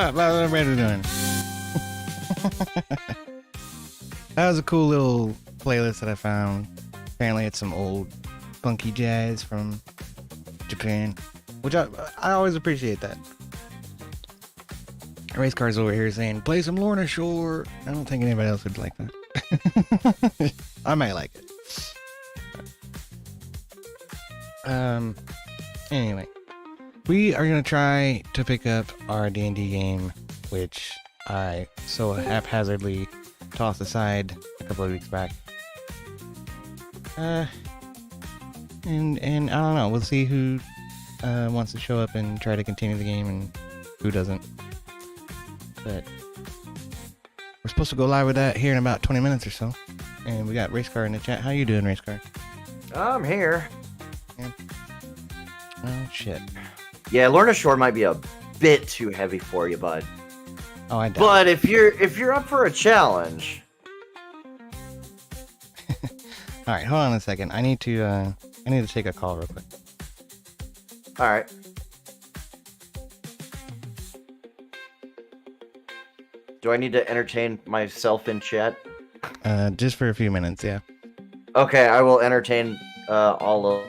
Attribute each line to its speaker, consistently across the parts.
Speaker 1: up? How's everybody doing? That was a cool little playlist that I found. Apparently it's some old funky jazz from Japan, which I always appreciate that. Race cars over here saying, play some Lorna Shore. I don't think anybody else would like that. I might like it. Anyway, we are going to try to pick up our D&D game, which I so haphazardly tossed aside a couple of weeks back. And I don't know, we'll see who wants to show up and try to continue the game and who doesn't. But we're supposed to go live with that here in about 20 minutes or so. And we got Racecar in the chat. How you doing, Racecar?
Speaker 2: I'm here.
Speaker 1: Yeah. Oh, shit.
Speaker 2: Yeah, Lorna Shore might be a bit too heavy for you, bud.
Speaker 1: Oh, I doubt.
Speaker 2: But if you're up for a challenge.
Speaker 1: All right, hold on a second. I need to take a call real quick.
Speaker 2: All right. Do I need to entertain myself in chat?
Speaker 1: Just for a few minutes, yeah.
Speaker 2: Okay, I will entertain all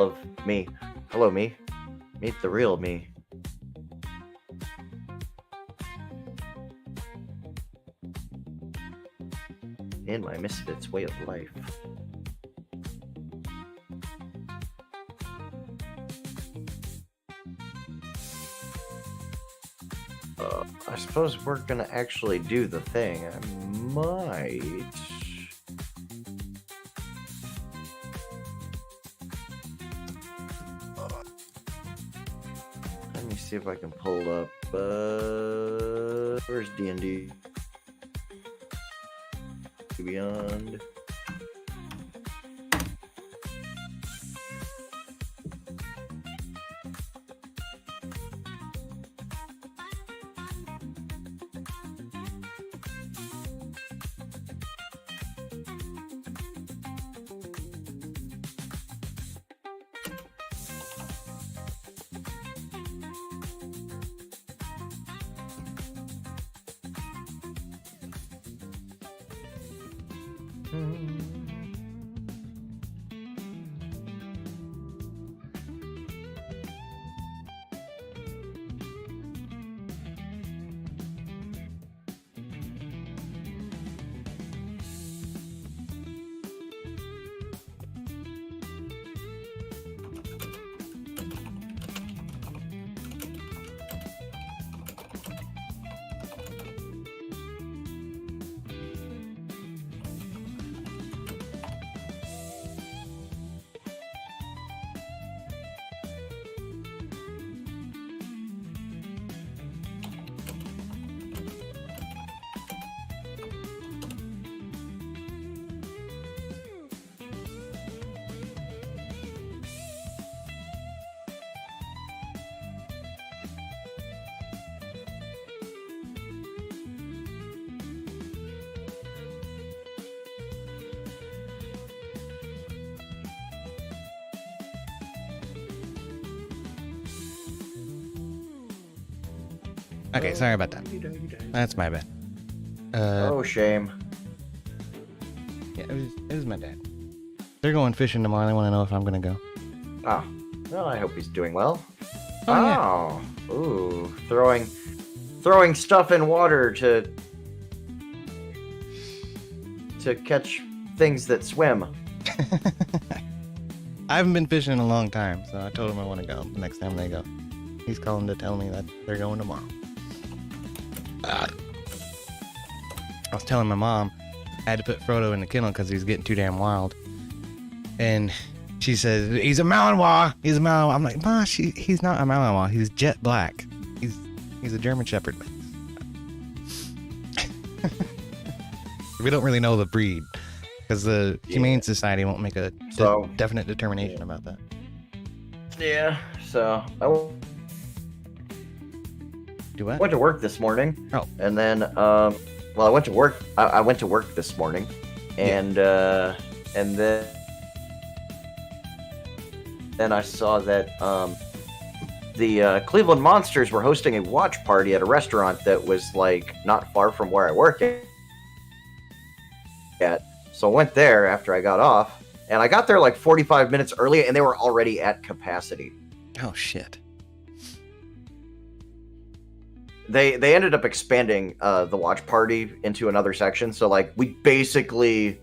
Speaker 2: of me. Hello, me. Meet the real me. In my misfits way of life. I suppose we're gonna actually do the thing. I might. Let me see if I can pull up. Where's D&D Beyond?
Speaker 1: Okay, sorry about that. That's my bad.
Speaker 2: Oh, shame.
Speaker 1: Yeah, it was my dad. They're going fishing tomorrow. They want to know if I'm gonna go.
Speaker 2: Ah, well, I hope he's doing well.
Speaker 1: Oh,
Speaker 2: Oh, ooh, throwing stuff in water to catch things that swim.
Speaker 1: I haven't been fishing in a long time, so I told him I want to go the next time they go. He's calling to tell me that they're going tomorrow. I was telling my mom I had to put Frodo in the kennel because he was getting too damn wild. And she says, he's a Malinois. He's a Malinois. I'm like, Ma, he's not a Malinois. He's jet black. He's a German Shepherd. We don't really know the breed because the Humane Society won't make a definite determination about that.
Speaker 2: Yeah, so I
Speaker 1: Do what?
Speaker 2: went to work this morning.
Speaker 1: Oh.
Speaker 2: And then, well, I went to work. I went to work this morning, and then I saw that the Cleveland Monsters were hosting a watch party at a restaurant that was like not far from where I work at. So I went there after I got off, and I got there like 45 minutes early, and they were already at capacity.
Speaker 1: Oh shit.
Speaker 2: They ended up expanding the watch party into another section, so like we basically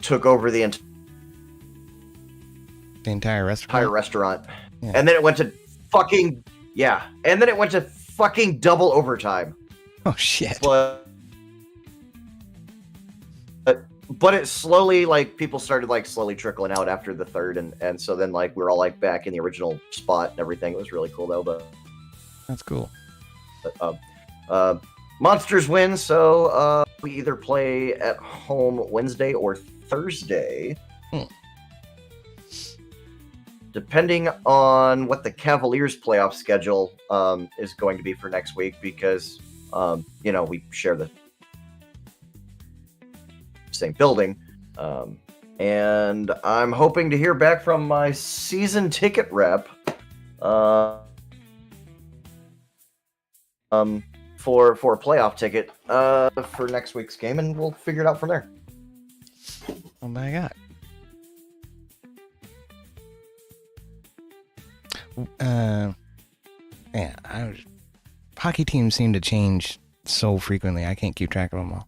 Speaker 2: took over the
Speaker 1: entire restaurant.
Speaker 2: Yeah. And then it went to fucking double overtime.
Speaker 1: Oh shit.
Speaker 2: But it slowly, like, people started like slowly trickling out after the third, and so then like we were all like back in the original spot and everything. It was really cool though. But
Speaker 1: that's cool.
Speaker 2: But, Monsters win, so we either play at home Wednesday or Thursday. Depending on what the Cavaliers playoff schedule is going to be for next week, because we share the same building, and I'm hoping to hear back from my season ticket rep for a playoff ticket for next week's game, and we'll figure it out from there.
Speaker 1: Oh my god. Hockey teams seem to change so frequently. I can't keep track of them all.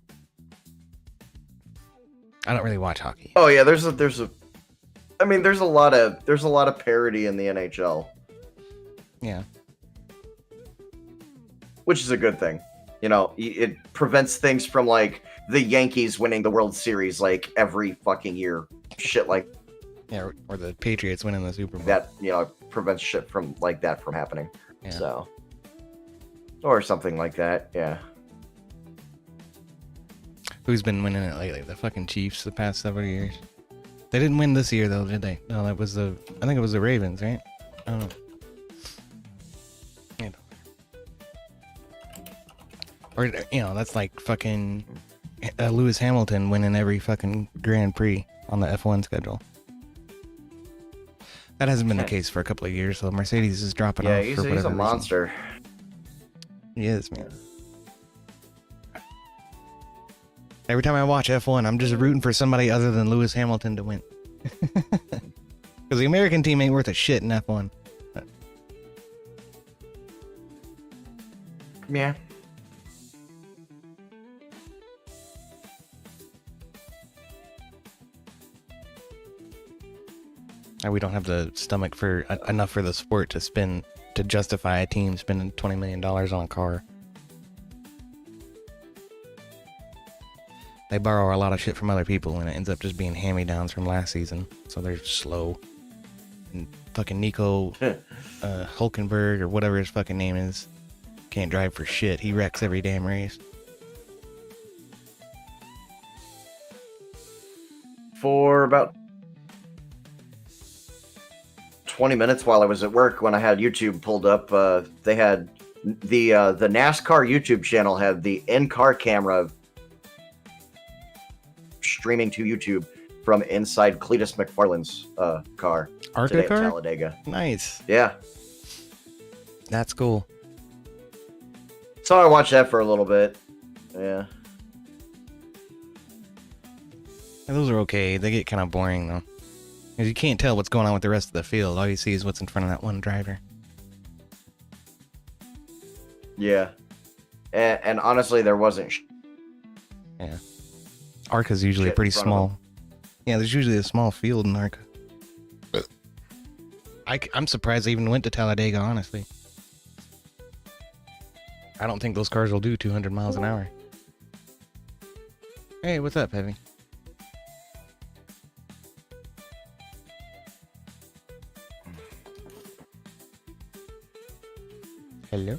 Speaker 1: I don't really watch hockey.
Speaker 2: Oh yeah, there's a lot of parity in the NHL.
Speaker 1: Yeah.
Speaker 2: Which is a good thing. It prevents things from like the Yankees winning the World Series like every fucking year. Shit like
Speaker 1: or the Patriots winning the Super Bowl.
Speaker 2: That, prevents shit from like that from happening.
Speaker 1: Yeah.
Speaker 2: So, or something like that. Yeah.
Speaker 1: Who's been winning it lately? The fucking Chiefs the past several years. They didn't win this year though, did they? No, I think it was the Ravens, right? I don't know. Or, that's like fucking Lewis Hamilton winning every fucking Grand Prix on the F1 schedule. That hasn't been the case for a couple of years, so Mercedes is dropping off for whatever
Speaker 2: he's a
Speaker 1: reason.
Speaker 2: monster.
Speaker 1: He is, man. Every time I watch F1, I'm just rooting for somebody other than Lewis Hamilton to win. Because the American team ain't worth a shit in F1.
Speaker 2: Yeah.
Speaker 1: We don't have the stomach for enough for the sport to justify a team spending $20 million on a car. They borrow a lot of shit from other people, and it ends up just being hand-me-downs from last season. So they're slow. And fucking Nico Hulkenberg, or whatever his fucking name is, can't drive for shit. He wrecks every damn race.
Speaker 2: For about 20 minutes while I was at work, when I had YouTube pulled up, they had the NASCAR YouTube channel had the in-car camera streaming to YouTube from inside Cletus McFarland's car
Speaker 1: ARCA car?
Speaker 2: At Talladega.
Speaker 1: Nice.
Speaker 2: Yeah.
Speaker 1: That's cool.
Speaker 2: So I watched that for a little bit. Yeah.
Speaker 1: And those are okay. They get kind of boring, though. Because you can't tell what's going on with the rest of the field. All you see is what's in front of that one driver.
Speaker 2: Yeah. And honestly, there wasn't...
Speaker 1: Yeah. ARCA's usually pretty small. Yeah, there's usually a small field in ARCA. I'm surprised they even went to Talladega, honestly. I don't think those cars will do 200 miles an hour. Hey, what's up, Heavy? Hello?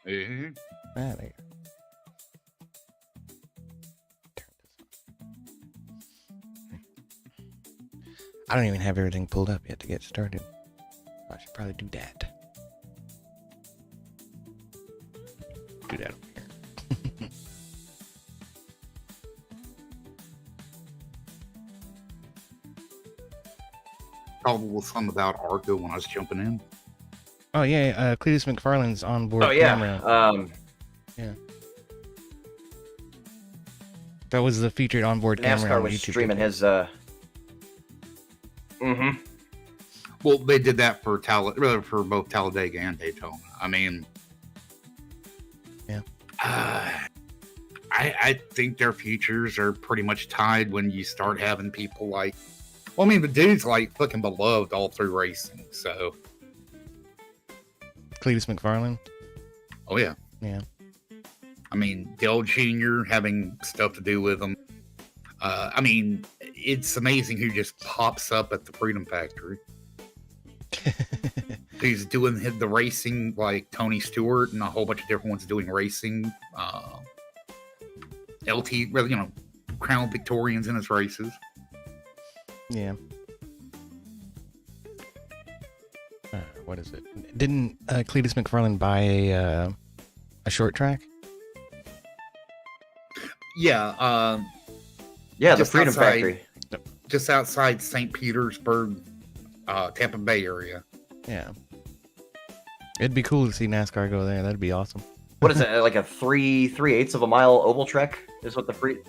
Speaker 3: Hey.
Speaker 1: Ah, there you go. I don't even have everything pulled up yet to get started. I should probably do that. Do that over here.
Speaker 3: Probably something about ARCA when I was jumping in.
Speaker 1: Oh yeah, Cletus McFarlane's onboard
Speaker 2: Oh yeah.
Speaker 1: camera. Yeah. That was the featured onboard camera
Speaker 2: NASCAR
Speaker 1: on
Speaker 2: was
Speaker 1: YouTube.
Speaker 2: streaming his.
Speaker 3: Well, they did that for for both Talladega and Daytona. I mean,
Speaker 1: yeah.
Speaker 3: I think their futures are pretty much tied when you start having people like. Well, I mean, the dude's like fucking beloved all through racing. So.
Speaker 1: Cletus McFarlane.
Speaker 3: Oh yeah.
Speaker 1: Yeah.
Speaker 3: I mean, Dale Jr. having stuff to do with him. I mean, it's amazing who just pops up at the Freedom Factory. He's doing the racing like Tony Stewart and a whole bunch of different ones doing racing. LT, well, you know, Crown Victorians in his races.
Speaker 1: Yeah. What is it? Didn't Cletus McFarlane buy a short track?
Speaker 3: Yeah.
Speaker 2: Yeah, the Freedom Factory.
Speaker 3: Just outside St. Petersburg, Tampa Bay area.
Speaker 1: Yeah. It'd be cool to see NASCAR go there. That'd be awesome.
Speaker 2: What is it? Like a 3/8 of a mile oval track is what
Speaker 1: Freedom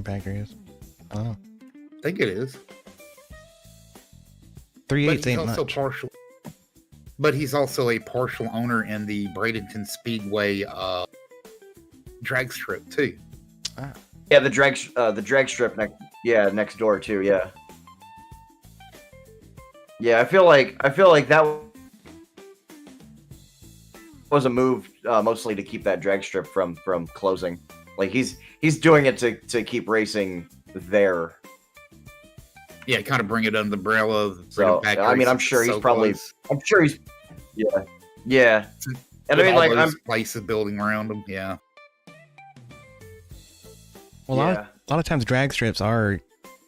Speaker 1: Factory is. I don't know.
Speaker 3: I think it is.
Speaker 1: 3/8 ain't much.
Speaker 3: But he's also a partial owner in the Bradenton Speedway drag strip too.
Speaker 1: Ah.
Speaker 2: Yeah, the drag strip next door too. Yeah. Yeah, I feel like that was a move mostly to keep that drag strip from closing. Like he's doing it to keep racing there.
Speaker 3: Yeah, kind of bring it under the umbrella of the
Speaker 2: So
Speaker 3: Factory.
Speaker 2: I mean, I'm sure he's yeah. And I mean, like I'm
Speaker 3: places building around him. Yeah.
Speaker 1: Well, a lot of times drag strips are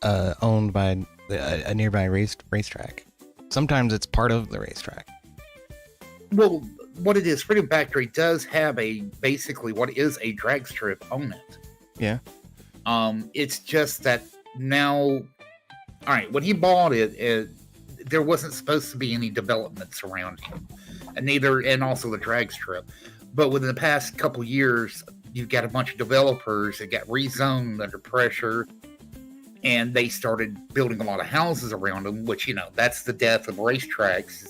Speaker 1: owned by a nearby racetrack. Sometimes it's part of the racetrack.
Speaker 3: Well, what it is, Freedom Factory does have basically what is a drag strip on it.
Speaker 1: Yeah.
Speaker 3: It's just that now, all right, when he bought it, there wasn't supposed to be any developments around him, and also the drag strip. But within the past couple years, you've got a bunch of developers that got rezoned under pressure, and they started building a lot of houses around them, which, you know, that's the death of racetracks.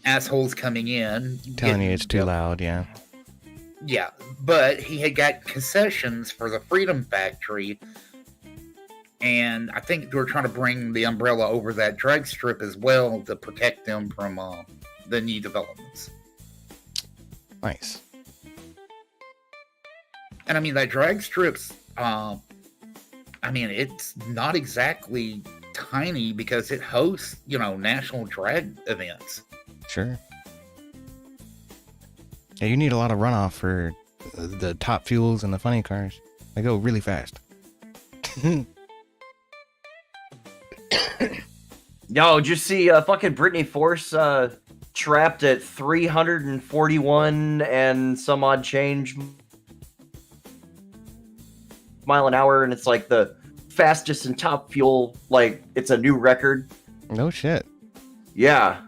Speaker 3: Assholes coming in.
Speaker 1: Telling you it's too loud, yeah.
Speaker 3: Yeah, but he had got concessions for the Freedom Factory, and I think they were trying to bring the umbrella over that drag strip as well to protect them from the new developments.
Speaker 1: Nice.
Speaker 3: And I mean, that drag strip's, I mean, it's not exactly tiny because it hosts, you know, national drag events.
Speaker 1: Sure. Yeah, you need a lot of runoff for the top fuels and the funny cars. They go really fast.
Speaker 2: Yo, did you see fucking Brittany Force trapped at 341 and some odd change mile an hour, and it's like the fastest and top fuel, like it's a new record.
Speaker 1: No shit.
Speaker 2: Yeah.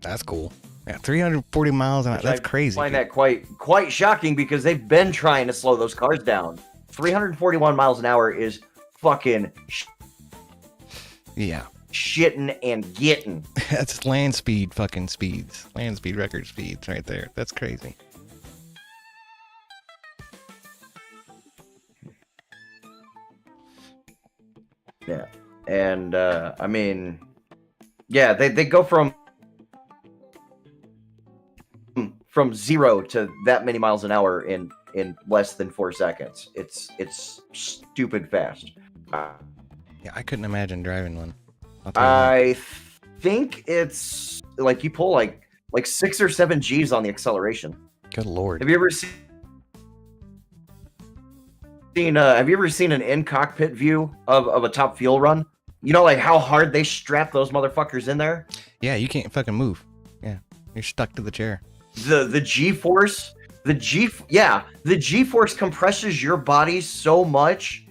Speaker 1: That's cool. Yeah, 340 miles an hour. That's crazy.
Speaker 2: I find that quite shocking because they've been trying to slow those cars down. 341 miles an hour is fucking
Speaker 1: yeah.
Speaker 2: Shitting and getting.
Speaker 1: That's land speed fucking speeds. Land speed record speeds right there. That's crazy.
Speaker 2: Yeah. And I mean, yeah, they go from 0 to that many miles an hour in less than 4 seconds. It's stupid fast.
Speaker 1: Yeah, I couldn't imagine driving one.
Speaker 2: I think it's like you pull like 6 or 7 G's on the acceleration.
Speaker 1: Good lord.
Speaker 2: Have you ever seen an in-cockpit view of a top fuel run? You know, like how hard they strap those motherfuckers in there?
Speaker 1: Yeah, you can't fucking move. Yeah, you're stuck to the chair.
Speaker 2: The G-force, the G-force compresses your body so much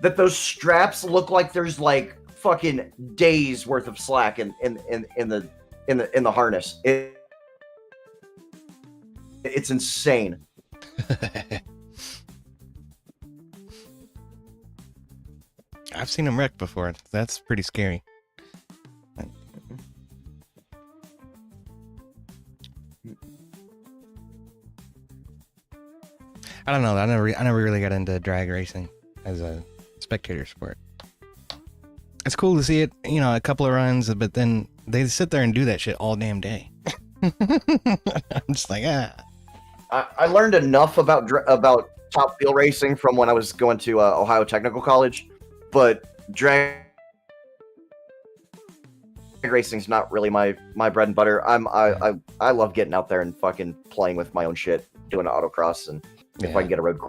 Speaker 2: that those straps look like there's like fucking days worth of slack in the harness. It's insane.
Speaker 1: I've seen them wreck before. That's pretty scary. I don't know. I never really got into drag racing as a spectator sport. It's cool to see it, you know, a couple of runs, but then they sit there and do that shit all damn day. I'm just like,
Speaker 2: I learned enough about top fuel racing from when I was going to Ohio Technical College, but drag racing's not really my bread and butter. I love getting out there and fucking playing with my own shit, doing autocross, and if I can get a road.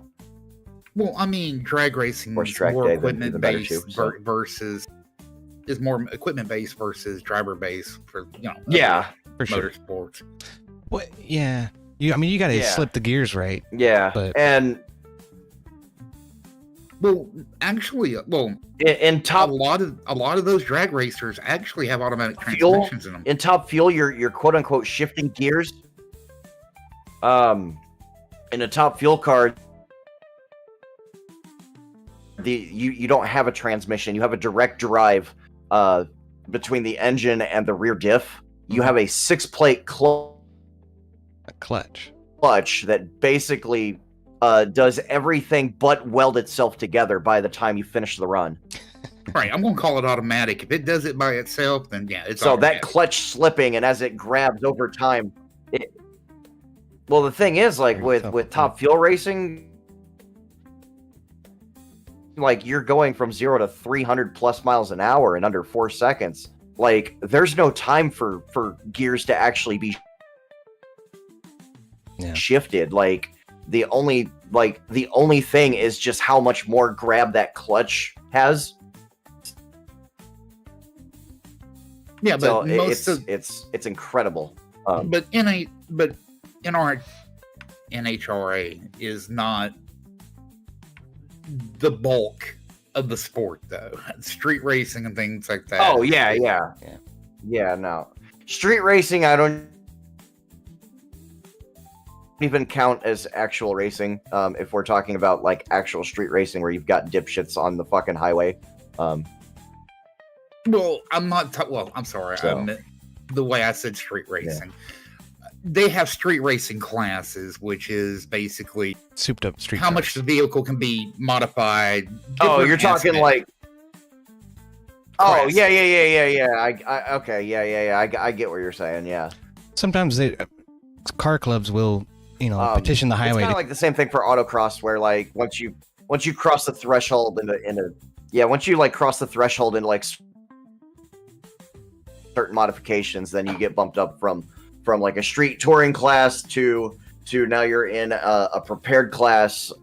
Speaker 3: Well, I mean, drag racing is more equipment based versus driver based for
Speaker 2: for
Speaker 3: motorsports.
Speaker 1: What? Yeah. You got to slip the gears right.
Speaker 2: Yeah, and in top,
Speaker 3: a lot of those drag racers actually have automatic transmissions in them.
Speaker 2: In top fuel, you're quote unquote shifting gears. In a top fuel car, you don't have a transmission. You have a direct drive between the engine and the rear diff. You have a 6-plate clutch that basically does everything but weld itself together by the time you finish the run.
Speaker 3: Right, I'm gonna call it automatic. If it does it by itself, then yeah, it's
Speaker 2: so
Speaker 3: automatic.
Speaker 2: That clutch slipping, and as it grabs over time, well, the thing is, like with top fuel racing, like you're going from 0 to 300 plus miles an hour in under 4 seconds. Like there's no time for gears to actually be shifted. Like the only thing is just how much more grab that clutch has.
Speaker 3: Yeah, but
Speaker 2: so it's incredible.
Speaker 3: But our NHRA is not the bulk of the sport, though. Street racing and things like that.
Speaker 2: Oh yeah. No, street racing I don't even count as actual racing. If we're talking about like actual street racing where you've got dipshits on the fucking highway.
Speaker 3: Well, I'm not. I'm sorry. I meant the way I said street racing. Yeah. They have street racing classes, which is basically
Speaker 1: souped up street.
Speaker 3: How much the vehicle can be modified.
Speaker 2: Oh, you're talking like. Oh yeah. I get what you're saying. Yeah.
Speaker 1: Sometimes car clubs will, petition the highway.
Speaker 2: It's kind of like the same thing for autocross, where like once you cross the threshold once you like cross the threshold into like certain modifications, then you get bumped up from like a street touring class to now you're in a prepared class,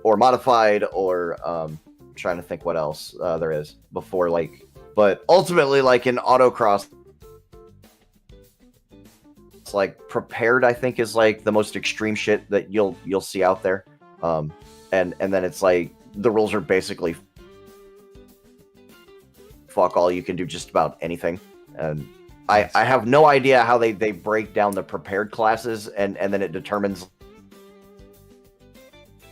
Speaker 2: or modified, or trying to think what else there is before, like, but ultimately like in autocross, it's like prepared, I think, is like the most extreme shit that you'll see out there. And then it's like the rules are basically fuck all, you can do just about anything. And I have no idea how they break down the prepared classes and then it determines,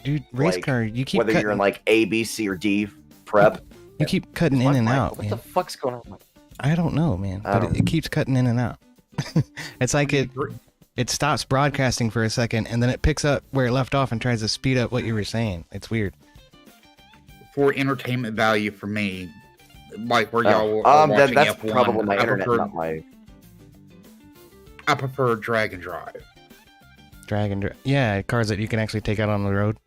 Speaker 1: dude, race like, car, you keep
Speaker 2: whether you're in like A, B, C, or D prep.
Speaker 1: You keep cutting in and out.
Speaker 2: What the fuck's going on?
Speaker 1: I don't know, man, but it keeps cutting in and out. It's like it stops broadcasting for a second and then it picks up where it left off and tries to speed up what you were saying. It's weird.
Speaker 3: For entertainment value for me, like where y'all are watching
Speaker 2: that's
Speaker 3: F1,
Speaker 2: probably my internet, not my.
Speaker 3: I prefer drag and drive.
Speaker 1: Yeah, cars that you can actually take out on the road.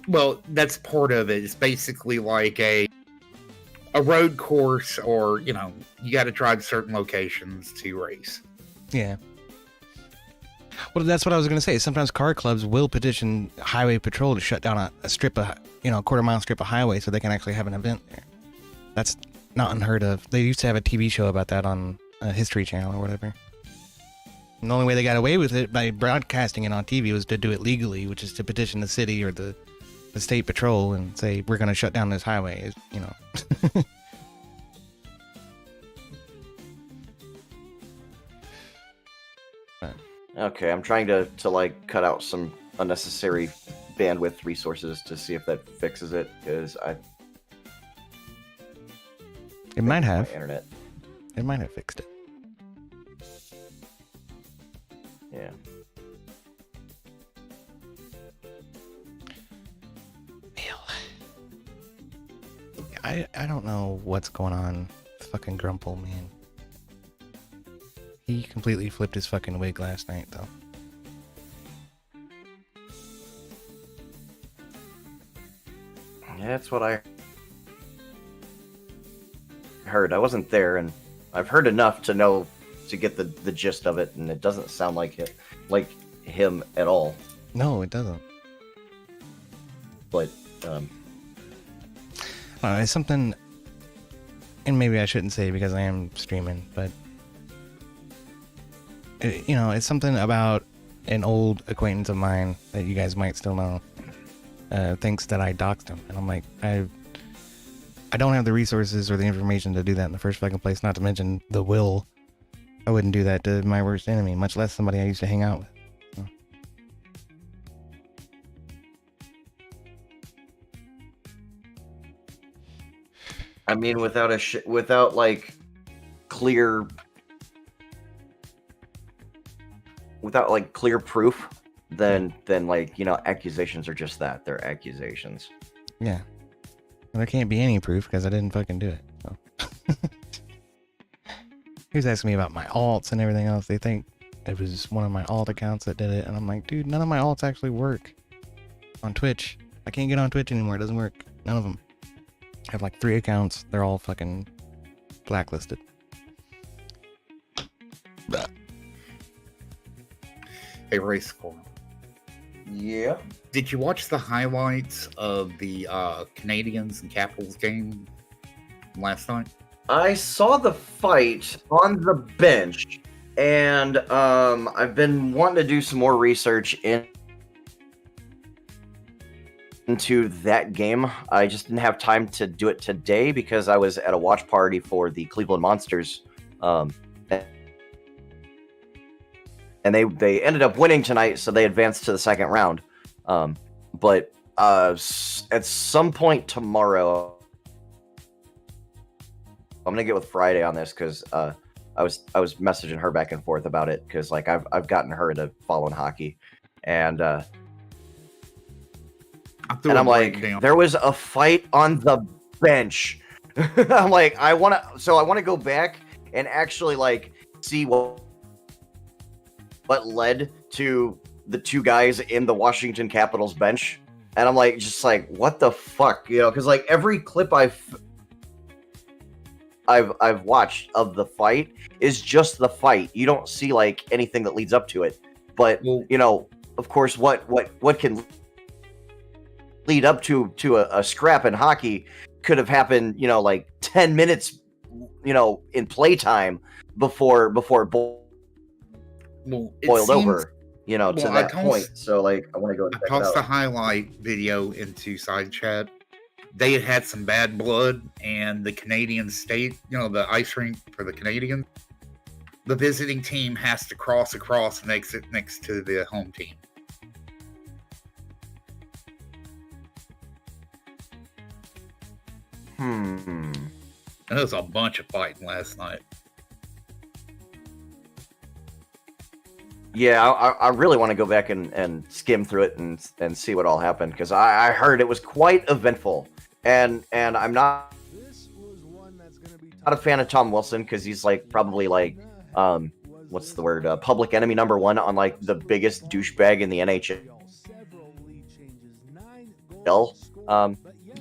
Speaker 3: Well, that's part of it. It's basically like a road course, or you got to drive certain locations to race.
Speaker 1: Yeah. Well, that's what I was going to say. Sometimes car clubs will petition highway patrol to shut down a strip of, a quarter-mile strip of highway so they can actually have an event there. That's not unheard of. They used to have a TV show about that on History Channel or whatever. And the only way they got away with it by broadcasting it on TV was to do it legally, which is to petition the city or the the state patrol and say we're gonna shut down this highway. You know.
Speaker 2: Okay, I'm trying to like cut out some unnecessary bandwidth resources to see if that fixes it, because
Speaker 1: It might have.
Speaker 2: internet.
Speaker 1: It might have fixed it.
Speaker 2: Yeah.
Speaker 1: I don't know what's going on with fucking Grumple, man. He completely flipped his fucking wig last night, though.
Speaker 2: Yeah, that's what I heard. I wasn't there, and I've heard enough to know to get the gist of it, and it doesn't sound like him at all.
Speaker 1: No, it doesn't.
Speaker 2: But
Speaker 1: It's something, and maybe I shouldn't say because I am streaming, but you know, it's something about an old acquaintance of mine that you guys might still know. Thinks that I doxed him, and I'm like, I don't have the resources or the information to do that in the first fucking place. Not to mention the will. I wouldn't do that to my worst enemy, much less somebody I used to hang out with. So.
Speaker 2: I mean, without like clear proof, then like, you know, accusations are just that. They're accusations.
Speaker 1: Yeah. And there can't be any proof because I didn't fucking do it. So. He was asking me about my alts and everything else. They think it was one of my alt accounts that did it, and I'm like, dude, none of my alts actually work on Twitch. I can't get on Twitch anymore. It doesn't work. None of them. I have like 3 accounts. They're all fucking blacklisted. But
Speaker 3: Hey, Race Score.
Speaker 2: Yeah.
Speaker 3: Did you watch the highlights of the Canadians and Capitals game last night?
Speaker 2: I saw the fight on the bench, and I've been wanting to do some more research into that game. I just didn't have time to do it today because I was at a watch party for the Cleveland Monsters, and they ended up winning tonight, so they advanced to the second round. But at some point tomorrow, I'm gonna get with Friday on this because I was messaging her back and forth about it because like I've gotten her into following hockey, and I'm like, there was a fight on the bench. I'm like, I want to go back and actually like see what led to the 2 guys in the Washington Capitals bench, and I'm like, just like, what the fuck, you know? Because like every clip I've watched of the fight is just the fight. You don't see like anything that leads up to it. But you know, of course, what can lead up to a scrap in hockey could have happened, you know, like 10 minutes, you know, in playtime before it boiled over, you know, to that point. So like, I want to go and check it out.
Speaker 3: I tossed the highlight video into side chat. They had some bad blood, and the Canadian state, you know, the ice rink for the Canadians, the visiting team has to cross across and exit next to the home team. And there was a bunch of fighting last night.
Speaker 2: Yeah, I really want to go back and skim through it and see what all happened, because I heard it was quite eventful. And I'm not a fan of Tom Wilson because he's like probably like what's the word, public enemy number 1 on like the biggest douchebag in the NHL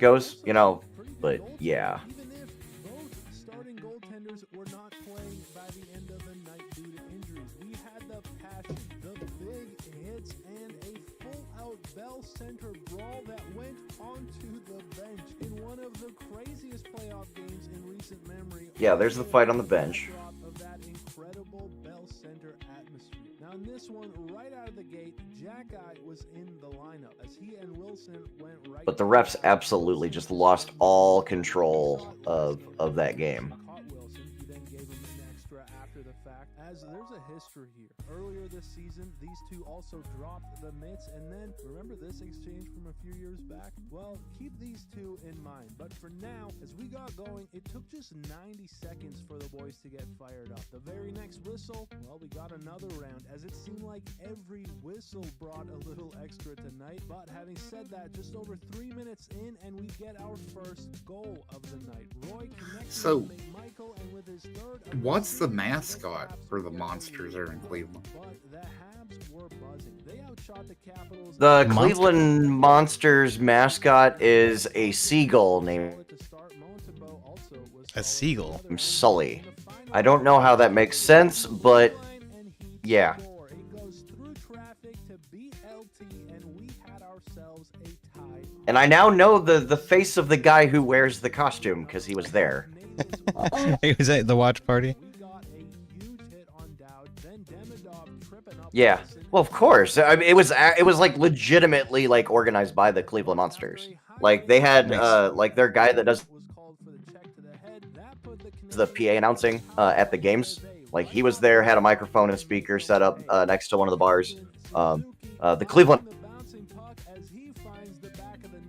Speaker 2: goes, you know. But yeah.
Speaker 4: Center brawl that went onto the bench in one of the craziest playoff games in recent memory.
Speaker 2: Yeah, there's the fight on the bench.
Speaker 4: Of that incredible Bell Center atmosphere. Now on this one, right out of the gate, Jack-Eye was in the lineup as he and Wilson went right.
Speaker 2: But the refs absolutely just lost all control of that game.
Speaker 4: Caught Wilson. He then gave him an extra after the fact. As there's a history here. Earlier this season, these two also dropped the mitts, and then remember this exchange from a few years back? Well, keep these two in mind. But for now, as we got going, it took just 90 seconds for the boys to get fired up. The very next whistle, well, we got another round, as it seemed like every whistle brought a little extra tonight. But having said that, just over 3 minutes in, and we get our first goal of the night. Roy connects with Michael, and with his third.
Speaker 3: What's the mascot for the Monsters there in Cleveland?
Speaker 4: But the Habs were buzzing. They outshot the Capitals.
Speaker 2: The Cleveland Monsters mascot is a seagull named
Speaker 1: A seagull?
Speaker 2: Sully. I don't know how that makes sense, but yeah. And I now know the face of the guy who wears the costume because he was there.
Speaker 1: He was at the watch party.
Speaker 2: Yeah. Well, of course. I mean, it was like legitimately like organized by the Cleveland Monsters. Like they had like their guy that does the PA announcing at the games. Like he was there, had a microphone and a speaker set up next to one of the bars. The Cleveland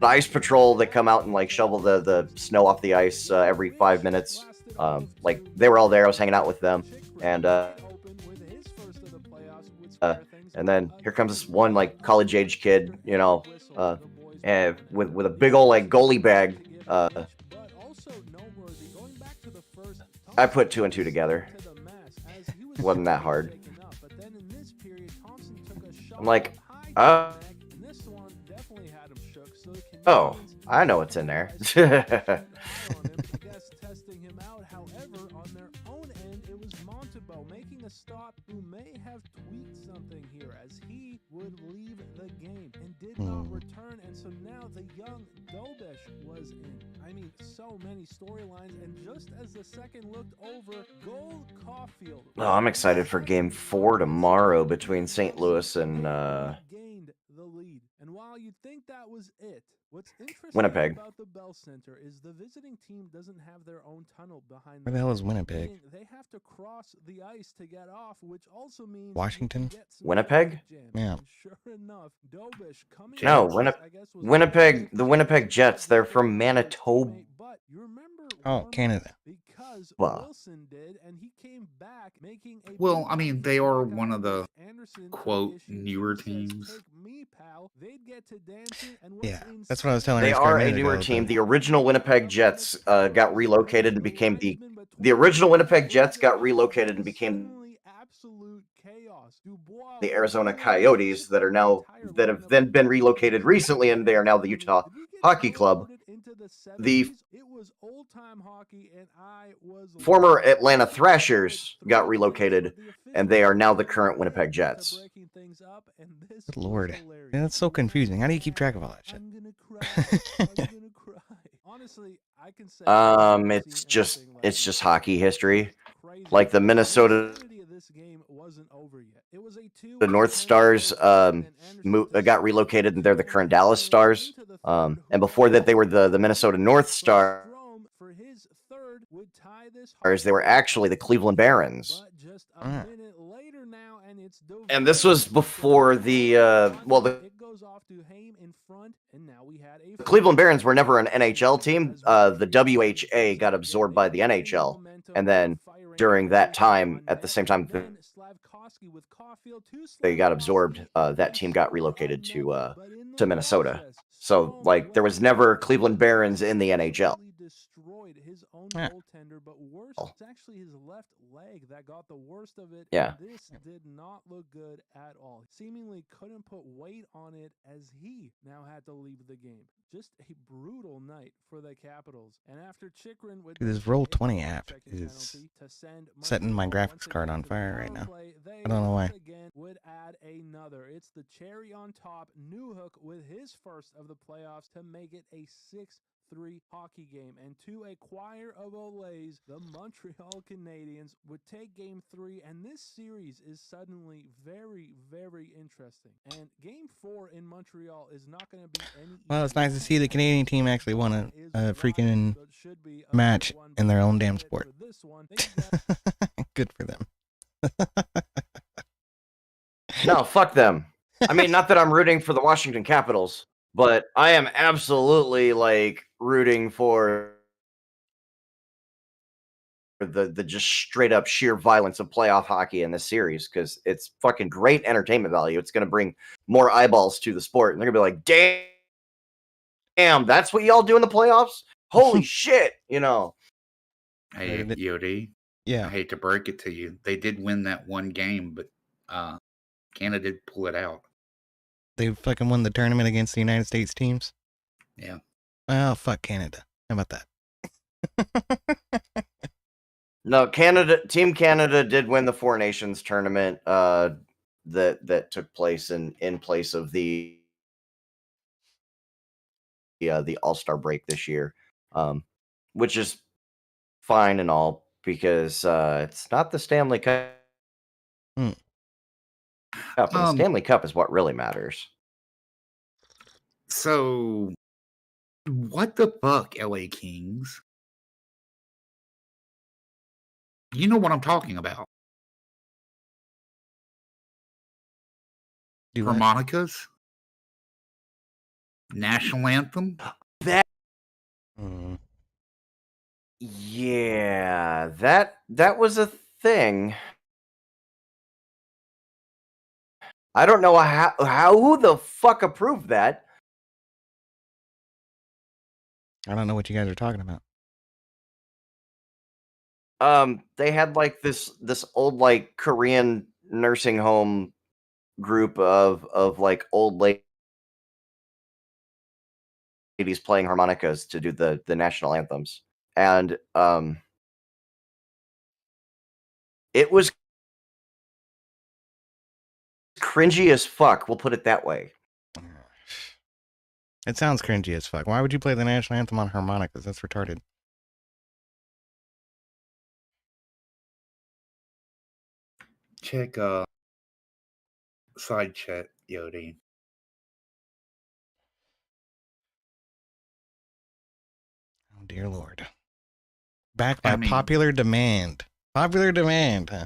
Speaker 2: ice patrol that come out and like shovel the snow off the ice every 5 minutes. Like they were all there. I was hanging out with them, and then here comes this one like college age kid, you know, and with a big old like goalie bag. I put 2 and 2 together. Wasn't that hard. I'm like, oh, I know what's in there.
Speaker 4: Testing him out, however, on their own end, it was Montebeau making a stop who may have tweaked something here as he would leave the game and did not return, and so now the young Dobish was in. I mean, so many storylines, and just as the second looked over, Gold Caulfield.
Speaker 2: Oh, I'm excited for Game 4 tomorrow between St. Louis and
Speaker 4: gained the lead, and while you'd think that was it, what's interesting
Speaker 2: Winnipeg.
Speaker 4: about the Bell Center is the visiting team doesn't have their own tunnel behind
Speaker 1: Where the hell is Winnipeg?
Speaker 4: meaning they have to cross the ice to get off, which also means
Speaker 1: Washington?
Speaker 4: get some
Speaker 2: Winnipeg?
Speaker 4: traffic jams.
Speaker 1: Yeah.
Speaker 4: And sure enough, Dobish coming
Speaker 2: No,
Speaker 4: in, I guess, was
Speaker 2: Winnipeg. The Winnipeg Jets. They're from Manitoba.
Speaker 4: but you remember
Speaker 1: Oh,
Speaker 4: one
Speaker 1: Canada.
Speaker 4: because
Speaker 2: Wow.
Speaker 4: Wilson did, and he came back making a
Speaker 3: Well, I
Speaker 4: big
Speaker 3: mean, they are
Speaker 4: knockout
Speaker 3: one of the
Speaker 4: Anderson
Speaker 3: quote
Speaker 4: issue.
Speaker 3: newer
Speaker 4: Says,
Speaker 3: teams.
Speaker 4: "Take me, pal." They'd get to dancing, and what's
Speaker 1: Yeah, that's what I was telling
Speaker 2: They
Speaker 1: Rich
Speaker 2: are a
Speaker 1: minute
Speaker 2: newer
Speaker 1: ago,
Speaker 2: team.
Speaker 1: but-
Speaker 2: The original Winnipeg Jets got relocated and became the original Winnipeg Jets got relocated and became
Speaker 4: absolute chaos. Dubois
Speaker 2: the Arizona Coyotes that have then been relocated recently, and they are now the Utah Hockey Club. The
Speaker 4: It was old-time hockey, and I was
Speaker 2: former Atlanta Thrashers got relocated, and they are now the current Winnipeg Jets.
Speaker 1: Good lord. Yeah, that's so confusing. How do you keep track of all that shit?
Speaker 4: I'm gonna cry. I'm gonna cry. Honestly, I can say
Speaker 2: It's just hockey history. Like the Minnesota, the North Stars got relocated, and they're the current Dallas Stars. And before that, they were the Minnesota North Stars. They were actually the Cleveland Barons. And this was before the Cleveland Barons were never an NHL team. The WHA got absorbed by the NHL, and then during that time, at the same time they got absorbed, that team got relocated to Minnesota. So like there was never Cleveland Barons in the NHL.
Speaker 4: Destroyed his own
Speaker 1: Yeah.
Speaker 4: goaltender, but worse, it's actually his left leg that got the worst of it.
Speaker 2: Yeah.
Speaker 4: And this did not look good at all. Seemingly couldn't put weight on it as he now had to leave the game. Just a brutal night for the Capitals. And after Chikrin would
Speaker 1: Dude, this Roll20 app is setting my graphics card on fire right now. I don't know why.
Speaker 4: add another. It's the cherry on top. Newhook with his first of the playoffs to make it a 6-3 hockey game. And to a choir of Olays, the Montreal Canadiens would take game 3, and this series is suddenly very, very interesting. And game 4 in Montreal is not going to be any.
Speaker 1: Well, it's nice to see the Canadian team actually won a freaking match in their own damn sport. Good for them.
Speaker 2: No, fuck them. I mean, not that I'm rooting for the Washington Capitals, but I am absolutely like rooting for the just straight up sheer violence of playoff hockey in this series, because it's fucking great entertainment value. It's going to bring more eyeballs to the sport, and they're going to be like, damn, that's what y'all do in the playoffs? Holy shit, you know.
Speaker 3: Hey, Yodi.
Speaker 1: Yeah.
Speaker 3: I hate to break it to you. They did win that one game, but Canada did pull it out.
Speaker 1: They fucking won the tournament against the United States teams?
Speaker 3: Yeah.
Speaker 1: Well, fuck Canada. How about that?
Speaker 2: No, Team Canada did win the Four Nations tournament that took place in place of the All-Star break this year, which is fine and all, because it's not the Stanley Cup. The Stanley Cup is what really matters.
Speaker 3: So, what the fuck, LA Kings? You know what I'm talking about. Harmonicas? National anthem?
Speaker 2: Yeah, that was a thing. I don't know how who the fuck approved that.
Speaker 1: I don't know what you guys are talking about.
Speaker 2: They had like this old like Korean nursing home group of like old ladies playing harmonicas to do the national anthems, and it was cringy as fuck. We'll put it that way.
Speaker 1: It sounds cringy as fuck. Why would you play the national anthem on harmonicas? That's retarded.
Speaker 3: Check side chat, Yodi.
Speaker 1: Oh dear Lord. Back by popular demand. Popular demand, huh?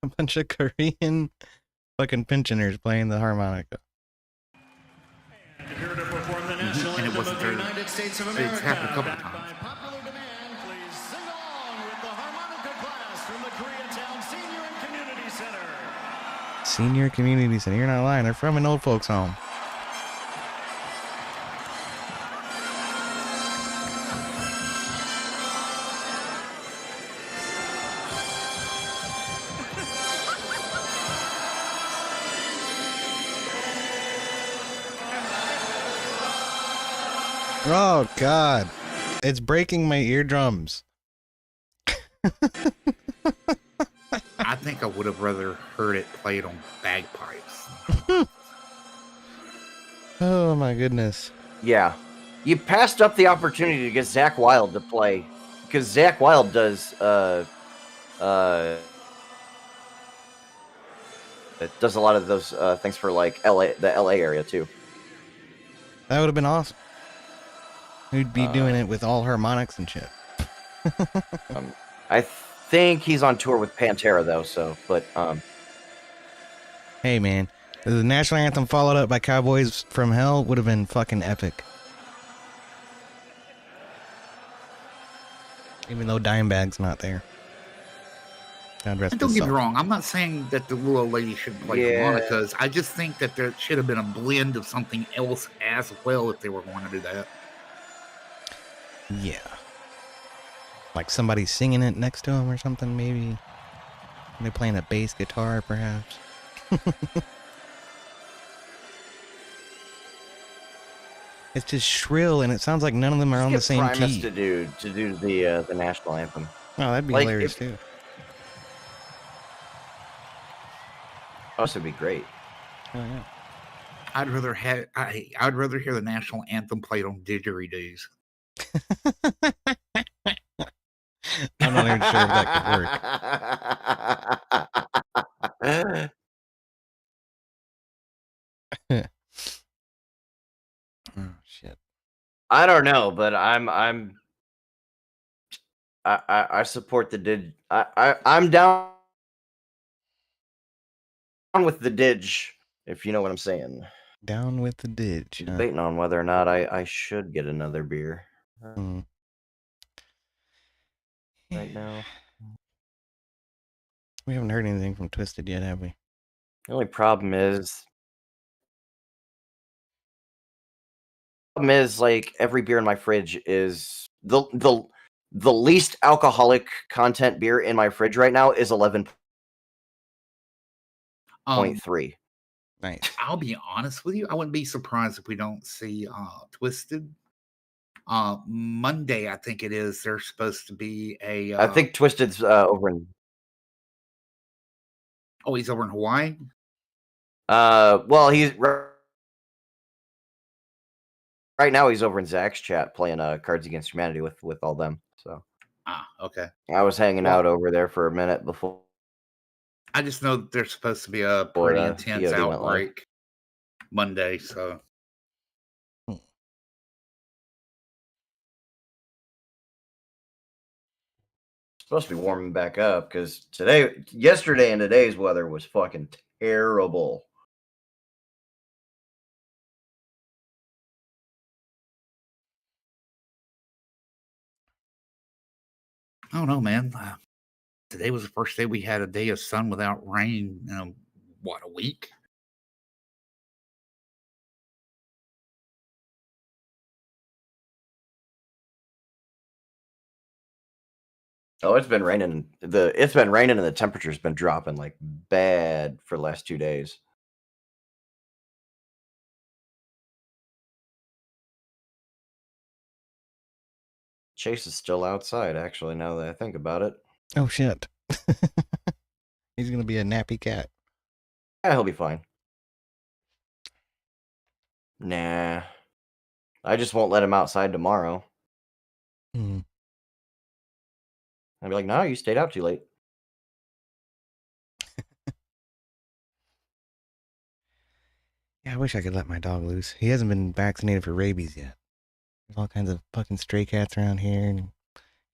Speaker 1: A bunch of Korean fucking pensioners playing the harmonica.
Speaker 5: Here to perform the national
Speaker 3: and it wasn't
Speaker 5: anthem of the United States of America.
Speaker 3: It's happened a couple of times.
Speaker 5: By popular demand, please sing along with the harmonica class from the Koreatown Senior and Community Center.
Speaker 1: Senior Community Center. You're not lying. They're from an old folks home. Oh, God. It's breaking my eardrums.
Speaker 3: I think I would have rather heard it played on bagpipes.
Speaker 1: Oh, my goodness.
Speaker 2: Yeah. You passed up the opportunity to get Zach Wilde to play, because Zach Wilde does a lot of those things for like the LA area too.
Speaker 1: That would have been awesome. We'd be doing it with all harmonics and shit.
Speaker 2: I think he's on tour with Pantera though, but
Speaker 1: hey man, the national anthem followed up by Cowboys from Hell would have been fucking epic. Even though Dimebag's not there. God rest
Speaker 3: And don't
Speaker 1: his
Speaker 3: get me
Speaker 1: soul.
Speaker 3: wrong, I'm not saying that the little lady shouldn't play harmonicas. I just think that there should have been a blend of something else as well if they were going to do that.
Speaker 1: Yeah. Like somebody singing it next to him or something, maybe. They're playing a bass guitar, perhaps. It's just shrill, and it sounds like none of them are on the same
Speaker 2: Primus
Speaker 1: key.
Speaker 2: to do the national anthem.
Speaker 1: Oh, that'd be
Speaker 2: Like,
Speaker 1: hilarious too.
Speaker 2: Also, be great.
Speaker 1: Oh yeah.
Speaker 3: I'd rather hear the national anthem played on didgeridoos.
Speaker 1: I'm not even sure if that could work. Oh shit.
Speaker 2: I don't know, but I support the I'm down with the Didge, if you know what I'm saying.
Speaker 1: Down with the Didge.
Speaker 2: I'm debating on whether or not I should get another beer right now.
Speaker 1: We haven't heard anything from Twisted yet, have we?
Speaker 2: The only problem is like every beer in my fridge is the least alcoholic content beer in my fridge right now is 11.3.
Speaker 1: Nice.
Speaker 3: I'll be honest with you. I wouldn't be surprised if we don't see Twisted. Monday, I think it is. There's supposed to be a.
Speaker 2: I think Twisted's over in.
Speaker 3: Oh, he's over in Hawaii.
Speaker 2: Well, he's right now. He's over in Zach's chat playing Cards Against Humanity with all them. So.
Speaker 3: Okay.
Speaker 2: I was hanging out over there for a minute before.
Speaker 3: I just know that there's supposed to be a pretty intense
Speaker 2: POD
Speaker 3: outbreak Monday, so.
Speaker 2: It's supposed to be warming back up because yesterday and today's weather was fucking terrible.
Speaker 3: I don't know, man. Today was the first day we had a day of sun without rain. What, a week?
Speaker 2: Oh, it's been raining. It's been raining and the temperature's been dropping like bad for the last 2 days. Chase is still outside, actually, now that I think about it.
Speaker 1: Oh shit. He's gonna be a nappy cat.
Speaker 2: Yeah, he'll be fine. Nah. I just won't let him outside tomorrow. I'd be like, no, you stayed out too late.
Speaker 1: Yeah, I wish I could let my dog loose. He hasn't been vaccinated for rabies yet. There's all kinds of fucking stray cats around here, and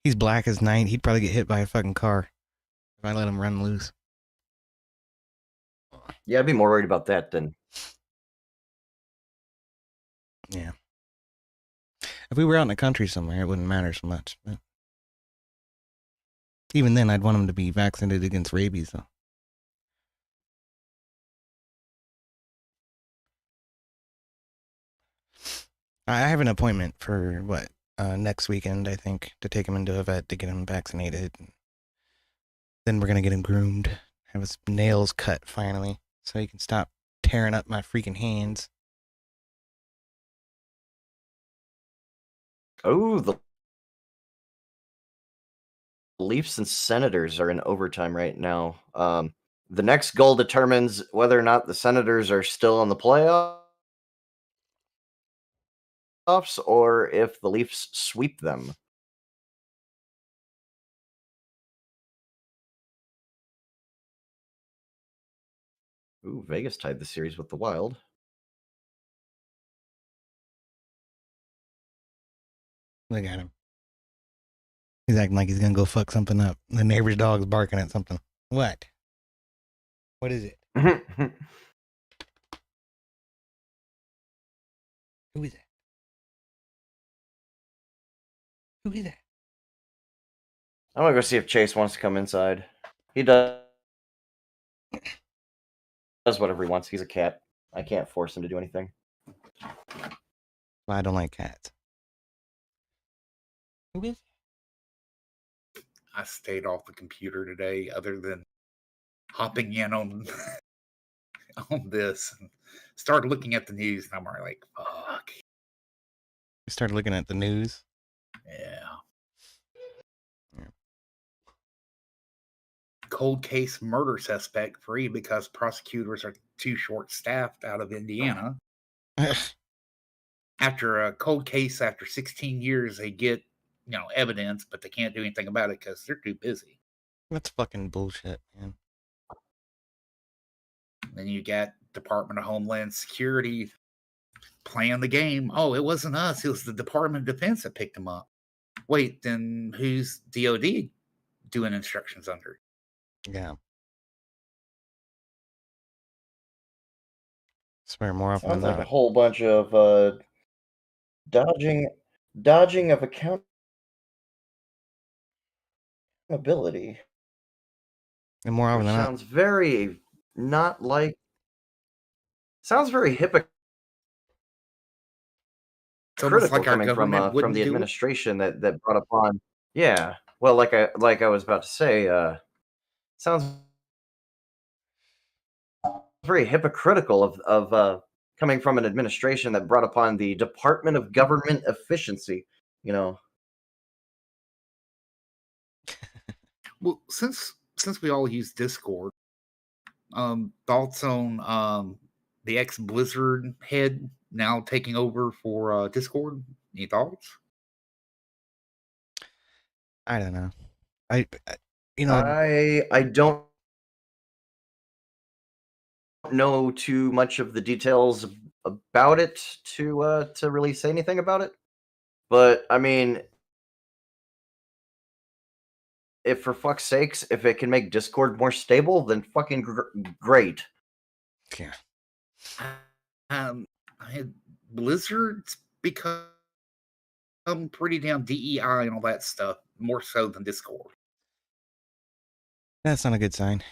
Speaker 1: he's black as night. He'd probably get hit by a fucking car if I let him run loose.
Speaker 2: Yeah, I'd be more worried about that than.
Speaker 1: Yeah. If we were out in the country somewhere, it wouldn't matter so much. But even then, I'd want him to be vaccinated against rabies, though. I have an appointment for next weekend, I think, to take him into a vet to get him vaccinated. Then we're gonna get him groomed, have his nails cut finally, so he can stop tearing up my freaking hands.
Speaker 2: Oh, the Leafs and Senators are in overtime right now. The next goal determines whether or not the Senators are still in the playoffs or if the Leafs sweep them. Ooh, Vegas tied the series with the Wild.
Speaker 1: Look at him. He's acting like he's gonna go fuck something up. The neighbor's dog's barking at something. What? What is it? Who is that? Who is that?
Speaker 2: I'm gonna go see if Chase wants to come inside. He does whatever he wants. He's a cat. I can't force him to do anything.
Speaker 1: Well, I don't like cats. Who is it?
Speaker 3: I stayed off the computer today, other than hopping in on on this and started looking at the news, and I'm already like, fuck.
Speaker 1: We started looking at the news.
Speaker 3: Yeah. cold case murder suspect free because prosecutors are too short-staffed out of Indiana. After a cold case, after 16 years, they get, evidence, but they can't do anything about it because they're too busy.
Speaker 1: That's fucking bullshit, man.
Speaker 3: Then you got Department of Homeland Security playing the game. Oh, it wasn't us. It was the Department of Defense that picked them up. Wait, then who's DOD doing instructions under?
Speaker 1: Yeah. Swear more often
Speaker 2: Sounds
Speaker 1: than
Speaker 2: like a
Speaker 1: not.
Speaker 2: whole bunch of dodging of accountability.
Speaker 1: And more often
Speaker 2: Which
Speaker 1: than not.
Speaker 2: sounds very not like. Sounds very hypocritical
Speaker 3: It's almost like our
Speaker 2: coming from
Speaker 3: government
Speaker 2: from
Speaker 3: wouldn't
Speaker 2: the
Speaker 3: do it.
Speaker 2: administration that brought upon. Yeah, well, like I was about to say, sounds very hypocritical of coming from an administration that brought upon the Department of Government Efficiency. You know,
Speaker 3: Well, since we all use Discord, thoughts on the ex Blizzard head now taking over for Discord? Any thoughts?
Speaker 1: I don't know. You know,
Speaker 2: I don't know too much of the details about it to really say anything about it. But I mean, if for fuck's sakes, if it can make Discord more stable, then fucking great.
Speaker 1: yeah.
Speaker 3: I had Blizzard's become pretty damn DEI and all that stuff, more so than Discord.
Speaker 1: That's not a good sign.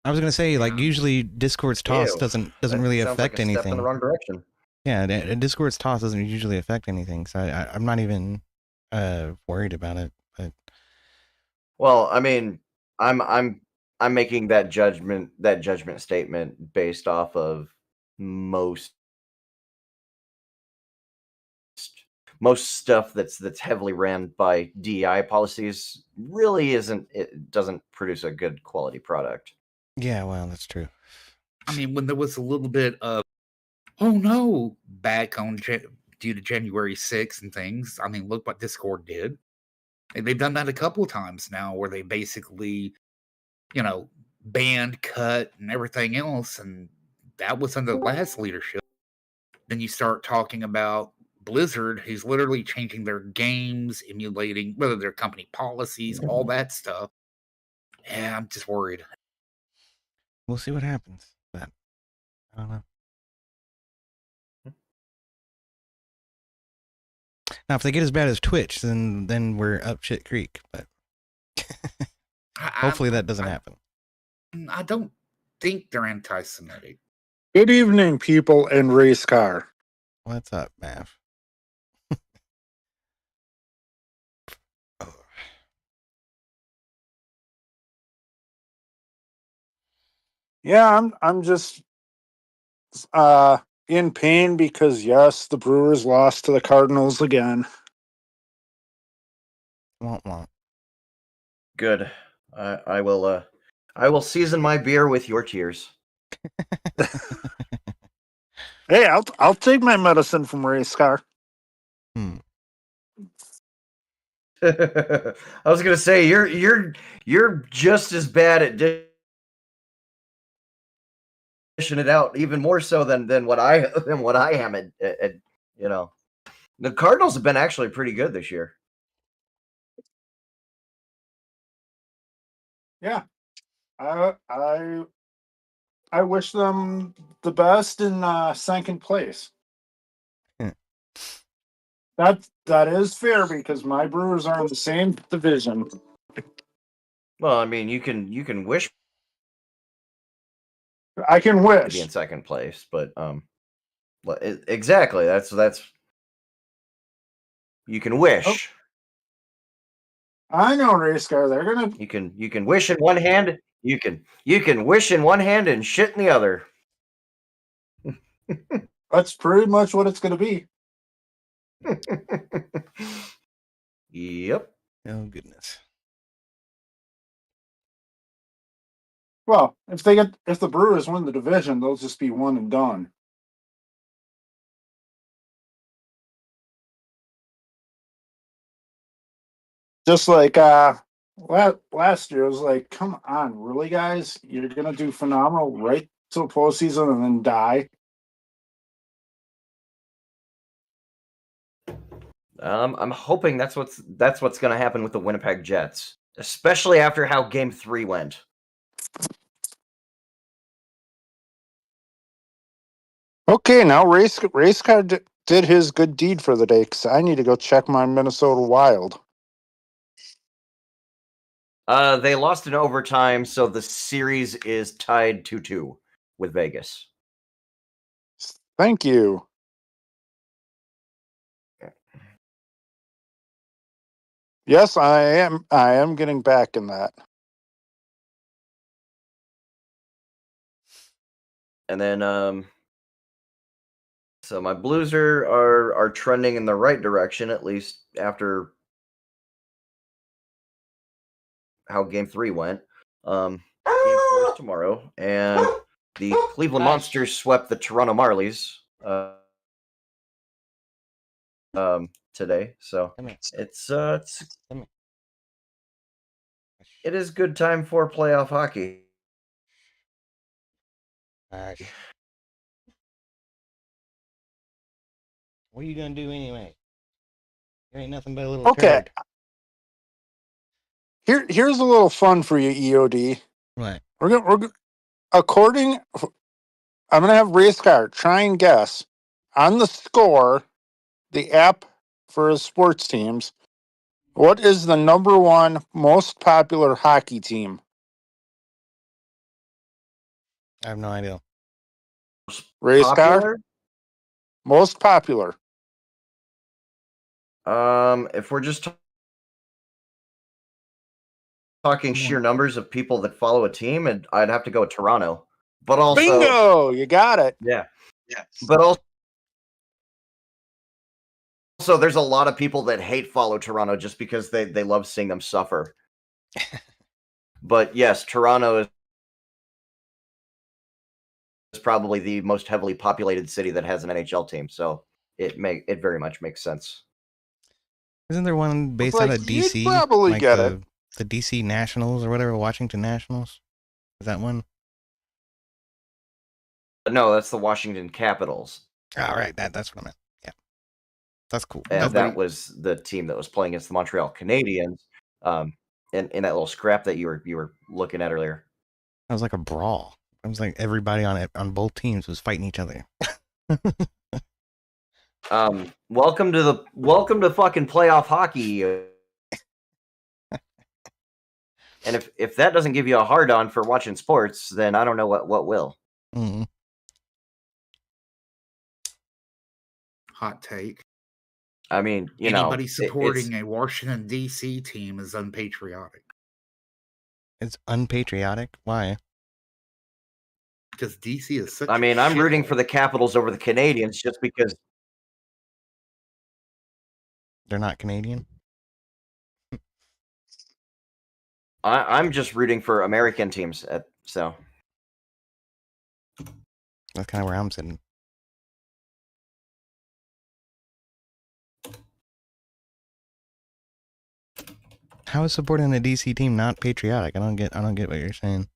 Speaker 1: I was gonna say, like, usually Discord's toss
Speaker 2: Ew.
Speaker 1: doesn't
Speaker 2: That
Speaker 1: really
Speaker 2: sounds like
Speaker 1: affect
Speaker 2: a step
Speaker 1: anything.
Speaker 2: in the wrong direction.
Speaker 1: Yeah, Discord's toss doesn't usually affect anything, so I'm not even worried about it. But
Speaker 2: Well, I mean, I'm making that judgment statement based off of most stuff that's heavily ran by DEI policies really doesn't produce a good quality product.
Speaker 1: yeah, well, that's true.
Speaker 3: I mean, when there was a little bit of, oh no, back on due to January 6th and things, I mean, look what Discord did. And they've done that a couple of times now where they basically, banned, cut, and everything else. And that was under the last leadership. Then you start talking about Blizzard, who's literally changing their games, emulating whether their company policies, all that stuff. Yeah, I'm just worried.
Speaker 1: We'll see what happens, but I don't know. Now, if they get as bad as Twitch, then we're up shit creek. But hopefully that doesn't happen.
Speaker 3: I don't think they're anti-Semitic.
Speaker 6: Good evening, people in race car.
Speaker 1: What's up, Mav?
Speaker 6: Yeah, I'm just in pain because yes, the Brewers lost to the Cardinals again.
Speaker 1: Won't.
Speaker 2: Good. I will season my beer with your tears.
Speaker 6: Hey, I'll take my medicine from race car.
Speaker 2: I was gonna say you're just as bad at dishing it out, even more so than what I am at the Cardinals have been actually pretty good this year.
Speaker 6: Yeah, I wish them the best in second place. That is fair because my Brewers are in the same division.
Speaker 2: Well, I mean, you can wish
Speaker 6: I can
Speaker 2: to
Speaker 6: wish.
Speaker 2: be in second place, but exactly that's you can wish.
Speaker 6: I know, race car. They're gonna.
Speaker 2: You can wish in one hand. You can wish in one hand and shit in the other.
Speaker 6: That's pretty much what it's gonna be.
Speaker 2: Yep.
Speaker 1: Oh goodness.
Speaker 6: Well, if the Brewers win the division, they'll just be one and done. Just like last year, it was like, come on, really, guys? You're gonna do phenomenal right till postseason and then die.
Speaker 2: I'm hoping that's what's going to happen with the Winnipeg Jets, especially after how Game 3 went.
Speaker 6: Okay, now race car did his good deed for the day because I need to go check my Minnesota Wild.
Speaker 2: They lost in overtime, so the series is tied 2-2 with Vegas.
Speaker 6: Thank you. Yes, I am. I am getting back in that.
Speaker 2: And then, so my Blues are trending in the right direction, at least after how Game 3 went. Game 4 is tomorrow, and the Cleveland Monsters swept the Toronto Marlies today. So it is good time for playoff hockey.
Speaker 1: What are you gonna do anyway? There ain't nothing but a little
Speaker 6: Okay.
Speaker 1: turd.
Speaker 6: Here's a little fun for you, EOD.
Speaker 1: What?
Speaker 6: I'm gonna have race car try and guess on the score, the app for his sports teams. What is the number one most popular hockey team?
Speaker 1: I have no idea.
Speaker 6: Race
Speaker 2: Popular?
Speaker 6: car? Most popular.
Speaker 2: If we're just talking sheer numbers of people that follow a team, and I'd have to go with Toronto. But also,
Speaker 6: bingo, you got it.
Speaker 2: Yeah. But also, there's a lot of people that follow Toronto just because they love seeing them suffer. But yes, Toronto is probably the most heavily populated city that has an NHL team, so it very much makes sense.
Speaker 1: Isn't there one based
Speaker 6: Like,
Speaker 1: out of DC?
Speaker 6: you'd probably get it.
Speaker 1: The DC Nationals or whatever, Washington Nationals. Is that one?
Speaker 2: No, that's the Washington Capitals.
Speaker 1: Oh, right. That's what I meant. Yeah. That's cool.
Speaker 2: And that was the team that was playing against the Montreal Canadiens in that little scrap that you were looking at earlier.
Speaker 1: That was like a brawl. It was like everybody on both teams was fighting each other.
Speaker 2: Welcome to fucking playoff hockey. And if that doesn't give you a hard on for watching sports, then I don't know what will.
Speaker 1: Mm-hmm.
Speaker 3: Hot take.
Speaker 2: I mean,
Speaker 3: anybody supporting a Washington D.C. team is unpatriotic.
Speaker 1: It's unpatriotic? Why?
Speaker 3: Because D.C. is such.
Speaker 2: I'm rooting for the Capitals over the Canadians just because
Speaker 1: they're not Canadian.
Speaker 2: I'm just rooting for American teams. So
Speaker 1: that's kind of where I'm sitting. How is supporting a DC team not patriotic? I don't get what you're saying.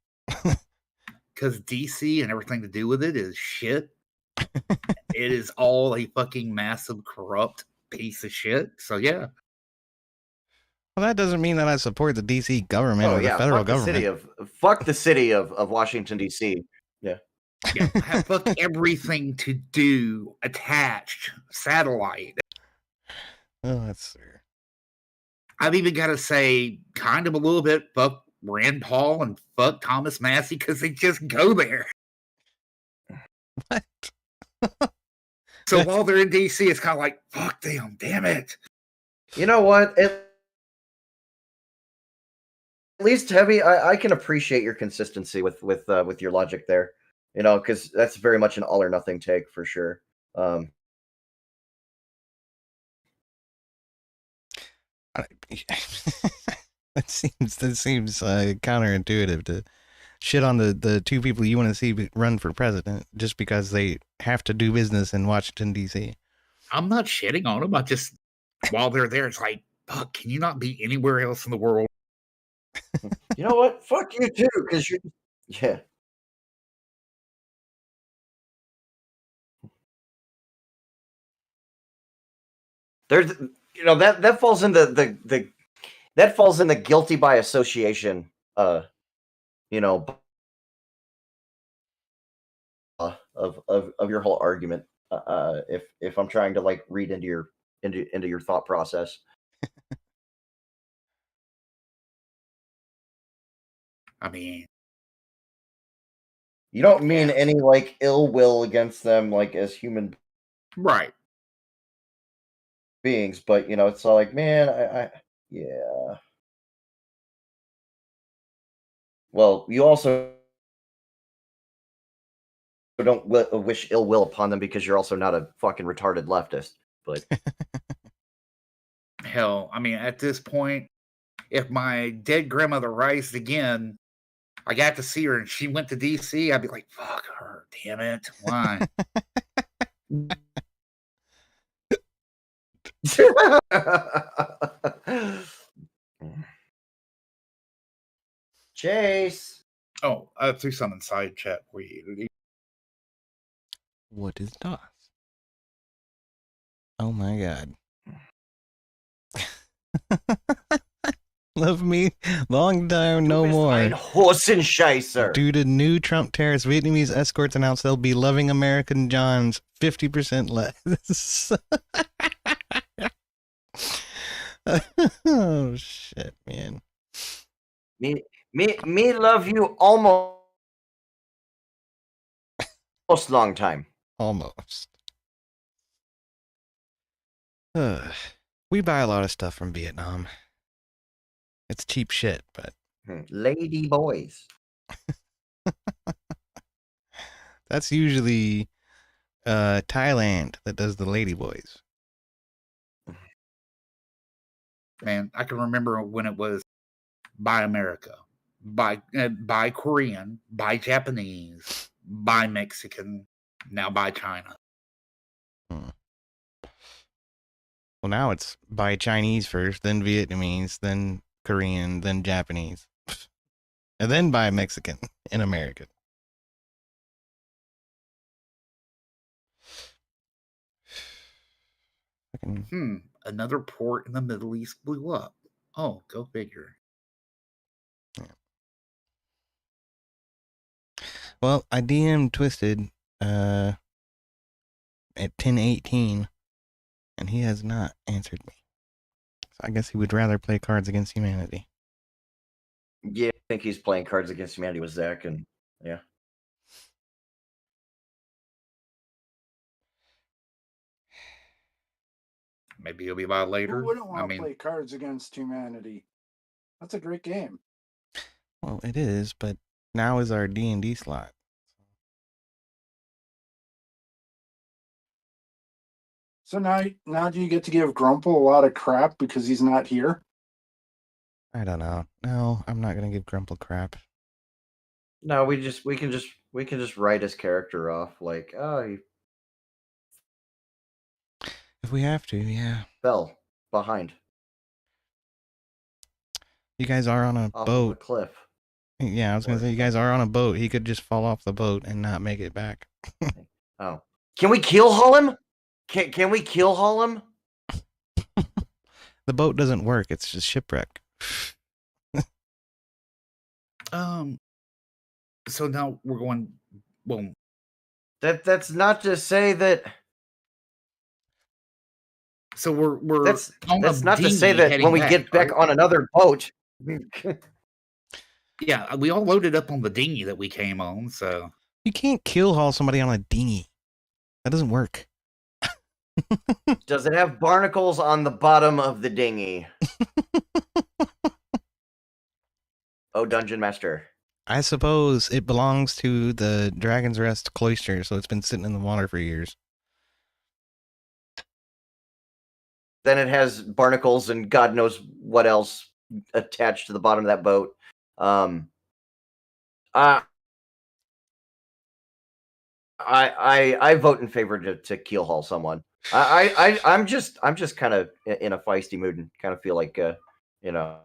Speaker 3: Because DC and everything to do with it is shit. It is all a fucking massive corrupt piece of shit. So yeah.
Speaker 1: Well, that doesn't mean that I support the DC government or the federal government.
Speaker 2: Fuck the city of Washington DC. Yeah.
Speaker 3: Yeah. Fuck everything to do attached satellite.
Speaker 1: Oh, that's fair.
Speaker 3: I've even got to say, kind of a little bit, fuck Rand Paul and fuck Thomas Massey because they just go there.
Speaker 1: What?
Speaker 3: So while they're in DC, it's kind of like, fuck them, damn it.
Speaker 2: You know what? At least, Heavy, I can appreciate your consistency with your logic there. Because that's very much an all or nothing take for sure.
Speaker 1: That seems counterintuitive to shit on the two people you want to see run for president just because they have to do business in Washington, D.C.
Speaker 3: I'm not shitting on them. I just, while they're there, it's like, fuck, can you not be anywhere else in the world?
Speaker 2: You know what? Fuck you too, because you. Yeah. There's, that falls in the that falls in the guilty by association. You know, of your whole argument. If I'm trying to like read into your thought process.
Speaker 3: I mean,
Speaker 2: You don't mean any like ill will against them, like as human
Speaker 3: right.
Speaker 2: beings, but it's all like, man, I yeah. Well, you also don't wish ill will upon them because you're also not a fucking retarded leftist. But
Speaker 3: Hell, I mean, at this point, if my dead grandmother rised again, I got to see her and she went to DC, I'd be like, fuck her, damn it. Why?
Speaker 2: Chase.
Speaker 3: Oh, I threw some in side chat for you.
Speaker 1: What is DOS? Oh my god. Love me, long time, no more.
Speaker 2: Horse and Scheißer.
Speaker 1: Due to new Trump tariffs, Vietnamese escorts announced they'll be loving American Johns 50% less. Oh shit, man.
Speaker 2: Me love you almost long time.
Speaker 1: Almost. We buy a lot of stuff from Vietnam. It's cheap shit, but
Speaker 2: lady boys.
Speaker 1: That's usually Thailand that does the lady boys.
Speaker 3: Man, I can remember when it was buy America, buy Korean, buy Japanese, buy Mexican, now buy China.
Speaker 1: Well, now it's buy Chinese first, then Vietnamese, then Korean, then Japanese, and then buy Mexican and American.
Speaker 3: Another port in the Middle East blew up. Oh, go figure.
Speaker 1: Yeah. Well, I DM'd Twisted at 10:18, and he has not answered me. So I guess he would rather play Cards Against Humanity.
Speaker 2: Yeah, I think he's playing Cards Against Humanity with Zach, and yeah.
Speaker 3: Maybe he'll be by later.
Speaker 6: Who wouldn't want to play Cards Against Humanity? That's a great game.
Speaker 1: Well, it is, but now is our D&D slot.
Speaker 6: So now do you get to give Grumple a lot of crap because he's not here?
Speaker 1: I don't know. No, I'm not gonna give Grumple crap.
Speaker 2: No, we can just write his character off like, oh,
Speaker 1: if we have to, yeah.
Speaker 2: Fell behind.
Speaker 1: You guys are on a
Speaker 2: off
Speaker 1: boat.
Speaker 2: Of a cliff.
Speaker 1: Yeah, I was gonna say you guys are on a boat. He could just fall off the boat and not make it back.
Speaker 2: Oh, can we keel haul him? Can we keel haul him?
Speaker 1: The boat doesn't work. It's just shipwreck.
Speaker 3: So now we're going. Well,
Speaker 2: that's not to say that.
Speaker 3: So we're
Speaker 2: that's not to say that when we get back on another boat.
Speaker 3: Yeah, we all loaded up on the dinghy that we came on. So
Speaker 1: you can't keel haul somebody on a dinghy. That doesn't work.
Speaker 2: Does it have barnacles on the bottom of the dinghy? Oh, Dungeon Master.
Speaker 1: I suppose it belongs to the Dragon's Rest cloister, so it's been sitting in the water for years.
Speaker 2: Then it has barnacles and God knows what else attached to the bottom of that boat. I vote in favor to keelhaul someone. I'm just kind of in a feisty mood and kind of feel like you know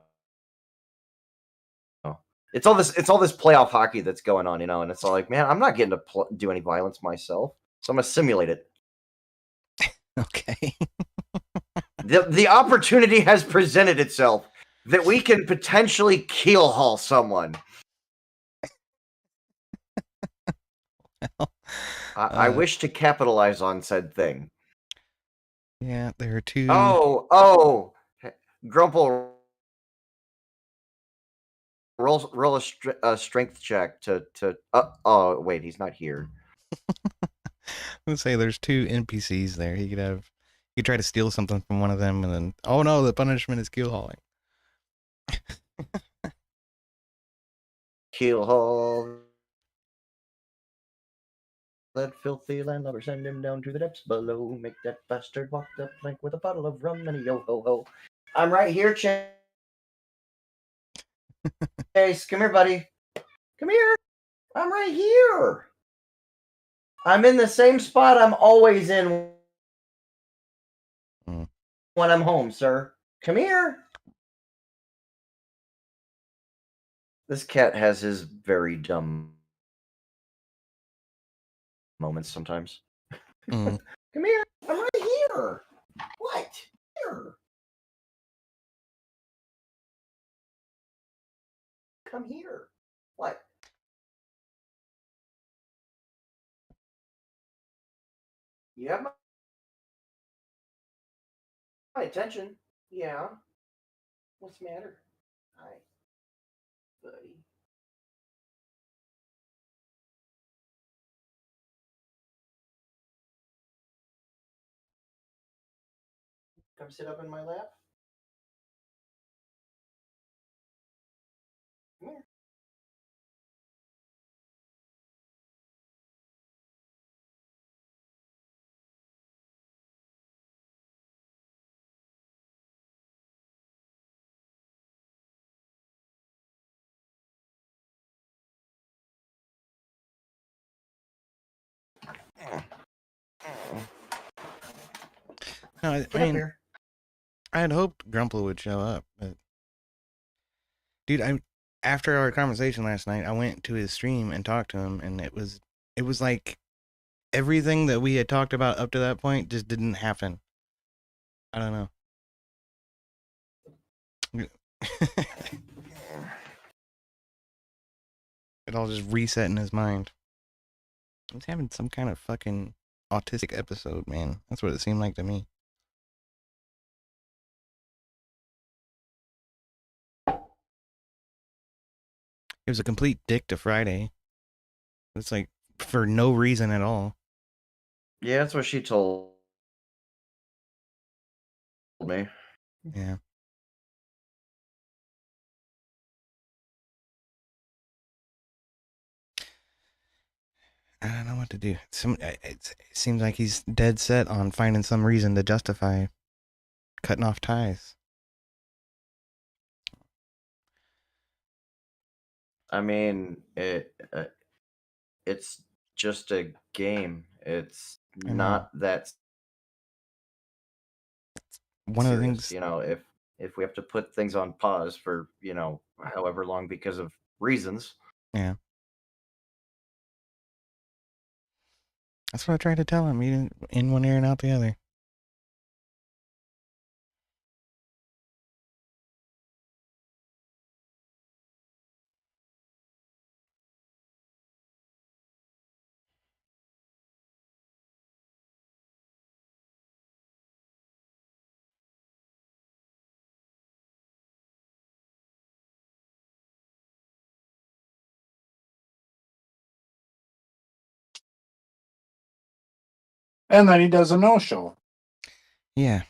Speaker 2: it's all this playoff hockey that's going on, and it's all like, man, I'm not getting to do any violence myself, so I'm gonna simulate it.
Speaker 1: Okay.
Speaker 2: The opportunity has presented itself that we can potentially keelhaul someone. I wish to capitalize on said thing.
Speaker 1: Yeah, there are two.
Speaker 2: Oh, Grumple, roll a strength check to. Oh, wait, he's not here.
Speaker 1: Let's say there's two NPCs there. He could try to steal something from one of them, and then, oh no, the punishment is keel hauling.
Speaker 2: Keel haul that filthy landlubber, send him down to the depths below. Make that bastard walk the plank with a bottle of rum and a yo ho ho. I'm right here, Chase. Come here, buddy. Come here. I'm right here. I'm in the same spot I'm always in when I'm home, sir. Come here. This cat has his very dumb moments sometimes. Come here. I'm right here. What? Here. Come here. What? You have my attention. Yeah. What's the matter? Hi, buddy. Come sit up in my lap. Come here.
Speaker 1: No, I mean, I had hoped Grumple would show up, but dude, after our conversation last night, I went to his stream and talked to him, and it was like everything that we had talked about up to that point just didn't happen. I don't know. It all just reset in his mind. He's having some kind of fucking autistic episode, man. That's what it seemed like to me. He was a complete dick to Friday. It's like for no reason at all.
Speaker 2: Yeah, that's what she told me.
Speaker 1: Yeah. I don't know what to do. It seems like he's dead set on finding some reason to justify cutting off ties.
Speaker 2: I mean, it's just a game. It's not that
Speaker 1: one
Speaker 2: serious.
Speaker 1: Of the things,
Speaker 2: if we have to put things on pause for however long because of reasons.
Speaker 1: Yeah. That's what I tried to tell him. He didn't, in one ear and out the other.
Speaker 6: And then he does a no-show.
Speaker 1: Yeah.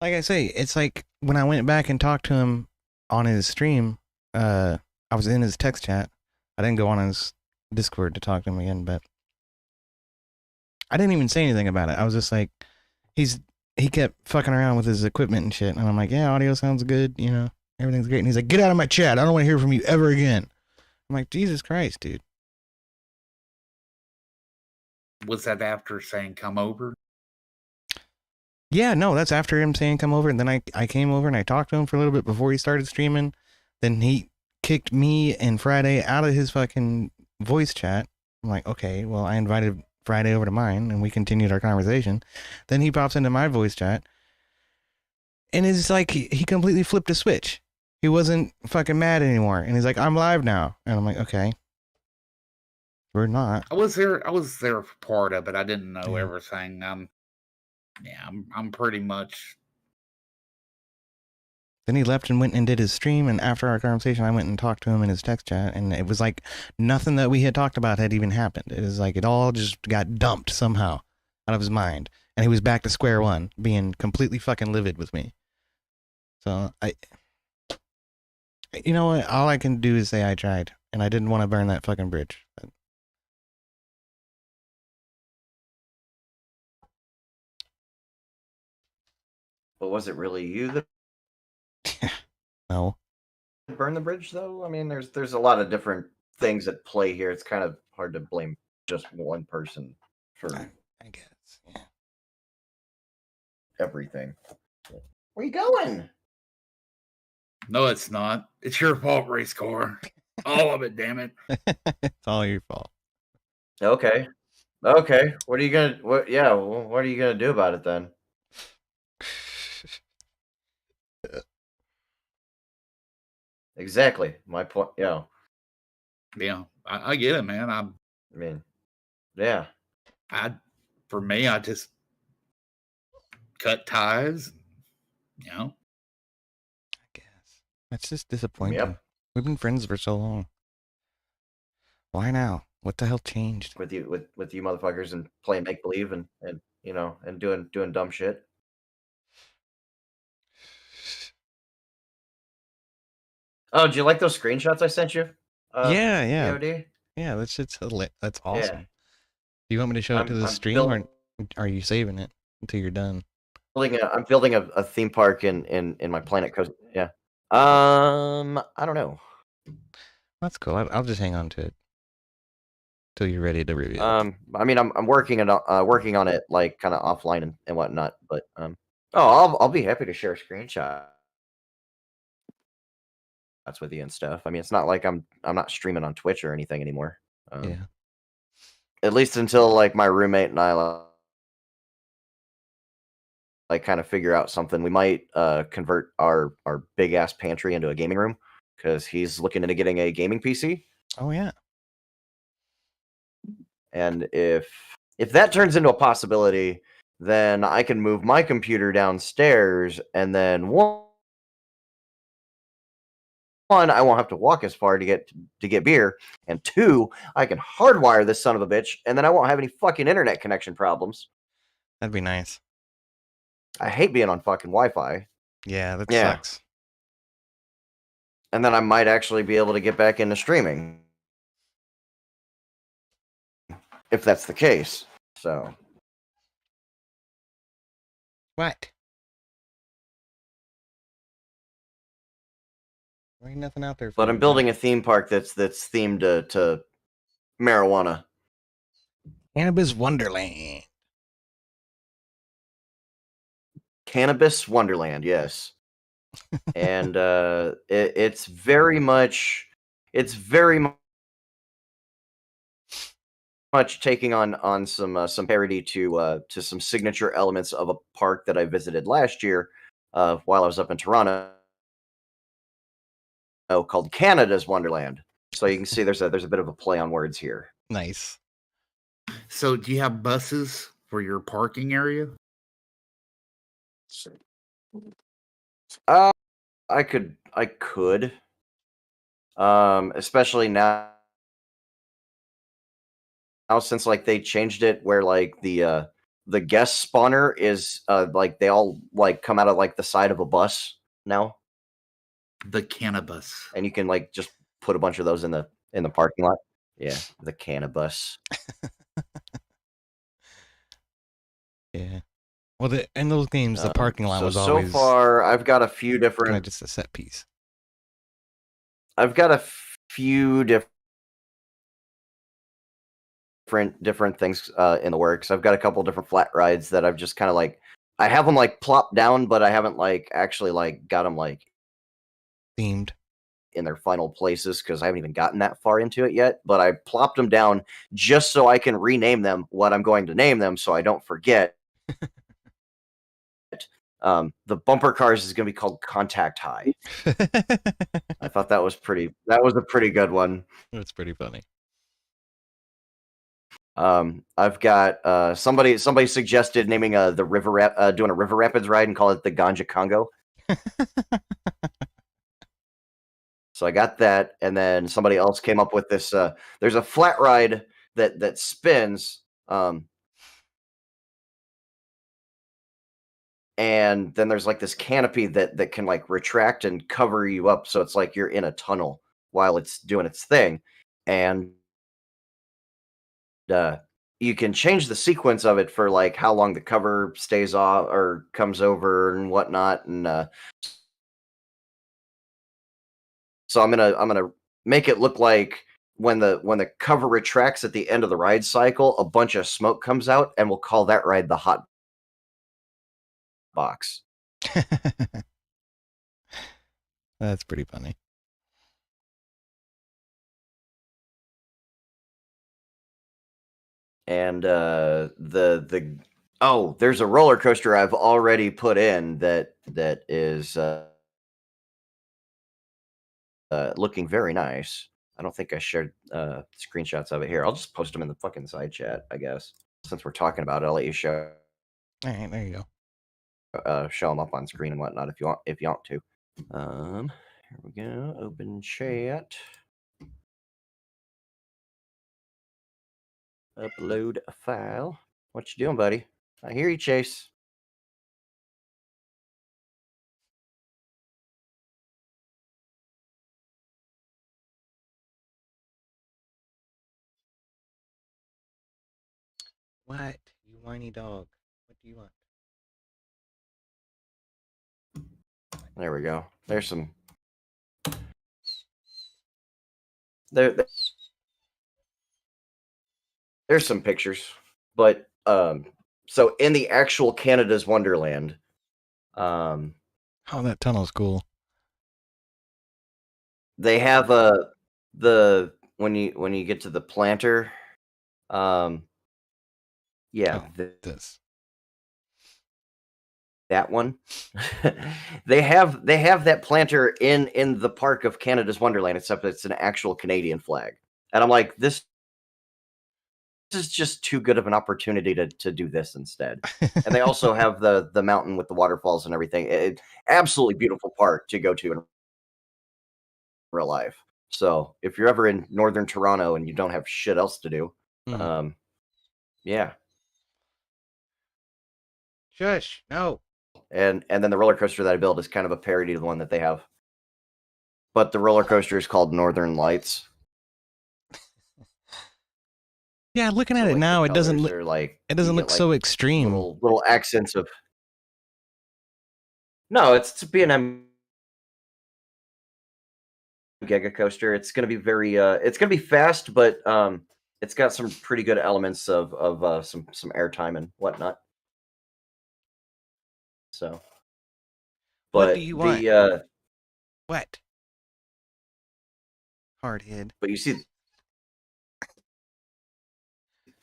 Speaker 1: Like I say, it's like when I went back and talked to him on his stream, I was in his text chat. I didn't go on his Discord to talk to him again, but I didn't even say anything about it. I was just like, he kept fucking around with his equipment and shit. And I'm like, yeah, audio sounds good. Everything's great. And he's like, get out of my chat. I don't want to hear from you ever again. I'm like, Jesus Christ, dude.
Speaker 3: Was that after saying come over?
Speaker 1: Yeah, no, that's after him saying come over, and then I came over and I talked to him for a little bit before he started streaming. Then he kicked me and Friday out of his fucking voice chat. I'm like, okay, well, I invited Friday over to mine, and we continued our conversation. Then he pops into my voice chat, and it's like he completely flipped a switch. He wasn't fucking mad anymore, and he's like, I'm live now, and I'm like, okay, we're not.
Speaker 3: I was there for part of it. I didn't know
Speaker 1: Yeah.
Speaker 3: everything. I'm pretty much.
Speaker 1: Then he left and went and did his stream, and after our conversation, I went and talked to him in his text chat, and it was like nothing that we had talked about had even happened. It was like it all just got dumped somehow out of his mind, and he was back to square one, being completely fucking livid with me. So you know what? All I can do is say I tried, and I didn't want to burn that fucking bridge.
Speaker 2: But was it really you that
Speaker 1: No.
Speaker 2: burned the bridge, though? I mean, there's a lot of different things at play here. It's kind of hard to blame just one person for
Speaker 1: I guess. Yeah.
Speaker 2: everything. Where you going?
Speaker 3: No, it's not. It's your fault, race car. All of it, damn it.
Speaker 1: It's all your fault.
Speaker 2: Okay. Okay. What are you gonna? What? Yeah. What are you gonna do about it then? Exactly. My point. Yeah.
Speaker 3: Yeah, I get it, man.
Speaker 2: I mean, yeah.
Speaker 3: For me, I just cut ties. You know.
Speaker 1: I guess. That's just disappointing.
Speaker 2: Yep.
Speaker 1: We've been friends for so long. Why now? What the hell changed?
Speaker 2: With you motherfuckers and playing make believe and you know and doing dumb shit. Oh, do you like those screenshots I sent you?
Speaker 1: Yeah.
Speaker 2: POD?
Speaker 1: Yeah, that's awesome.
Speaker 2: Yeah.
Speaker 1: Do you want me to show it to the stream, or are you saving it until you're done?
Speaker 2: I'm building a theme park in my Planet Coast. Yeah. I don't know.
Speaker 1: That's cool. I'll just hang on to it till you're ready to review.
Speaker 2: I mean, I'm working on it like kind of offline and whatnot. But I'll be happy to share a screenshot. That's with you and stuff. I mean, it's not like I'm not streaming on Twitch or anything anymore.
Speaker 1: Yeah.
Speaker 2: At least until like my roommate and I like kind of figure out something. We might convert our big ass pantry into a gaming room because he's looking into getting a gaming PC.
Speaker 1: Oh yeah.
Speaker 2: And if that turns into a possibility, then I can move my computer downstairs, and then one, I won't have to walk as far to get beer, and two, I can hardwire this son of a bitch, and then I won't have any fucking internet connection problems.
Speaker 1: That'd be nice.
Speaker 2: I hate being on fucking Wi-Fi.
Speaker 1: Yeah, that sucks.
Speaker 2: And then I might actually be able to get back into streaming. If that's the case. So.
Speaker 1: What? There ain't nothing out there for
Speaker 2: But I'm building a theme park that's themed to marijuana.
Speaker 1: Cannabis Wonderland.
Speaker 2: Cannabis Wonderland, yes. And it's very much taking on some parody to some signature elements of a park that I visited last year while I was up in Toronto, called Canada's Wonderland. So you can see there's a bit of a play on words here.
Speaker 1: Nice.
Speaker 3: So do you have buses for your parking area?
Speaker 2: I could. Especially now since like they changed it where like the guest spawner is like they all like come out of like the side of a bus now.
Speaker 3: The cannabis.
Speaker 2: And you can like just put a bunch of those in the parking lot. Yeah, the cannabis.
Speaker 1: Yeah. Well, in those games, the parking lot was always.
Speaker 2: So far, I've got a few different.
Speaker 1: Kind of just a set piece.
Speaker 2: I've got a few different different things in the works. I've got a couple different flat rides that I've just kind of like, I have them like plopped down, but I haven't like actually like got them like
Speaker 1: Themed
Speaker 2: in their final places because I haven't even gotten that far into it yet. But I plopped them down just so I can rename them what I'm going to name them, so I don't forget. The bumper cars is going to be called Contact High. I thought that was a pretty good one.
Speaker 1: That's pretty funny.
Speaker 2: I've got somebody suggested naming doing a river rapids ride and call it the Ganja Congo. So I got that, and then somebody else came up with this. There's a flat ride that spins, and then there's like this canopy that can like retract and cover you up, so it's like you're in a tunnel while it's doing its thing, and you can change the sequence of it for like how long the cover stays off or comes over and whatnot, and so I'm gonna make it look like when the cover retracts at the end of the ride cycle, a bunch of smoke comes out, and we'll call that ride the hot box.
Speaker 1: That's pretty funny.
Speaker 2: And there's a roller coaster I've already put in that is looking very nice. I don't think I shared screenshots of it here. I'll just post them in the fucking side chat, I guess. Since we're talking about it, I'll let you show.
Speaker 1: All right, there you
Speaker 2: go. Show them up on screen and whatnot if you want to. Here we go. Open chat. Upload a file. What you doing, buddy? I hear you, Chase.
Speaker 1: What? You whiny dog. What do you want?
Speaker 2: There we go. There's some. There's some pictures, but so in the actual Canada's Wonderland,
Speaker 1: oh, that tunnel's cool.
Speaker 2: They have when you get to the planter, yeah,
Speaker 1: this.
Speaker 2: That one. they have that planter in the park of Canada's Wonderland, except it's an actual Canadian flag. And I'm like, this is just too good of an opportunity to do this instead. And they also have the mountain with the waterfalls and everything. Absolutely beautiful park to go to in real life. So if you're ever in northern Toronto and you don't have shit else to do, yeah.
Speaker 1: Shush, no.
Speaker 2: And then the roller coaster that I built is kind of a parody of the one that they have. But the roller coaster is called Northern Lights.
Speaker 1: Yeah, looking at it now, it doesn't look
Speaker 2: like
Speaker 1: it doesn't look so extreme.
Speaker 2: Little accents of. No, it's to be an Giga coaster. It's going to be very. It's going to be fast, but it's got some pretty good elements of some airtime and whatnot. So. But
Speaker 1: what do you want? What? Hardhead.
Speaker 2: But you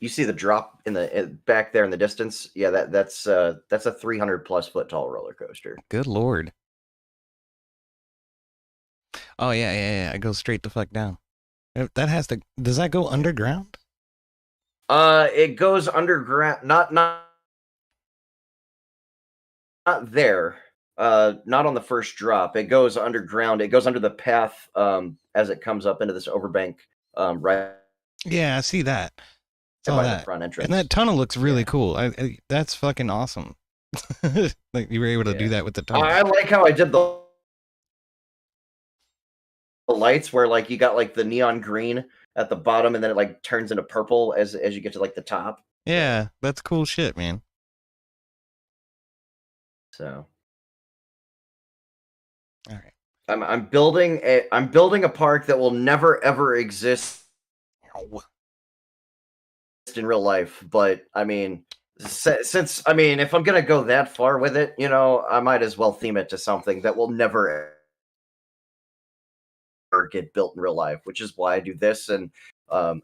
Speaker 2: see the drop in the back there in the distance. Yeah, that's a 300+ foot tall roller coaster.
Speaker 1: Good lord. Oh yeah. It goes straight the fuck down. That has to. Does that go underground?
Speaker 2: It goes underground. Not there. Not on the first drop. It goes underground. It goes under the path as it comes up into this overbank. Right.
Speaker 1: Yeah, I see that. Saw that.
Speaker 2: The front entrance.
Speaker 1: And that tunnel looks really cool. That's fucking awesome. Like you were able to do that with the tunnel.
Speaker 2: I like how I did the lights where like you got like the neon green at the bottom and then it like turns into purple as you get to like the top.
Speaker 1: Yeah, that's cool shit, man.
Speaker 2: So.
Speaker 1: All right.
Speaker 2: I'm building a park that will never ever exist in real life, but I mean, since I mean, if I'm gonna go that far with it, you know, I might as well theme it to something that will never ever get built in real life, which is why I do this, and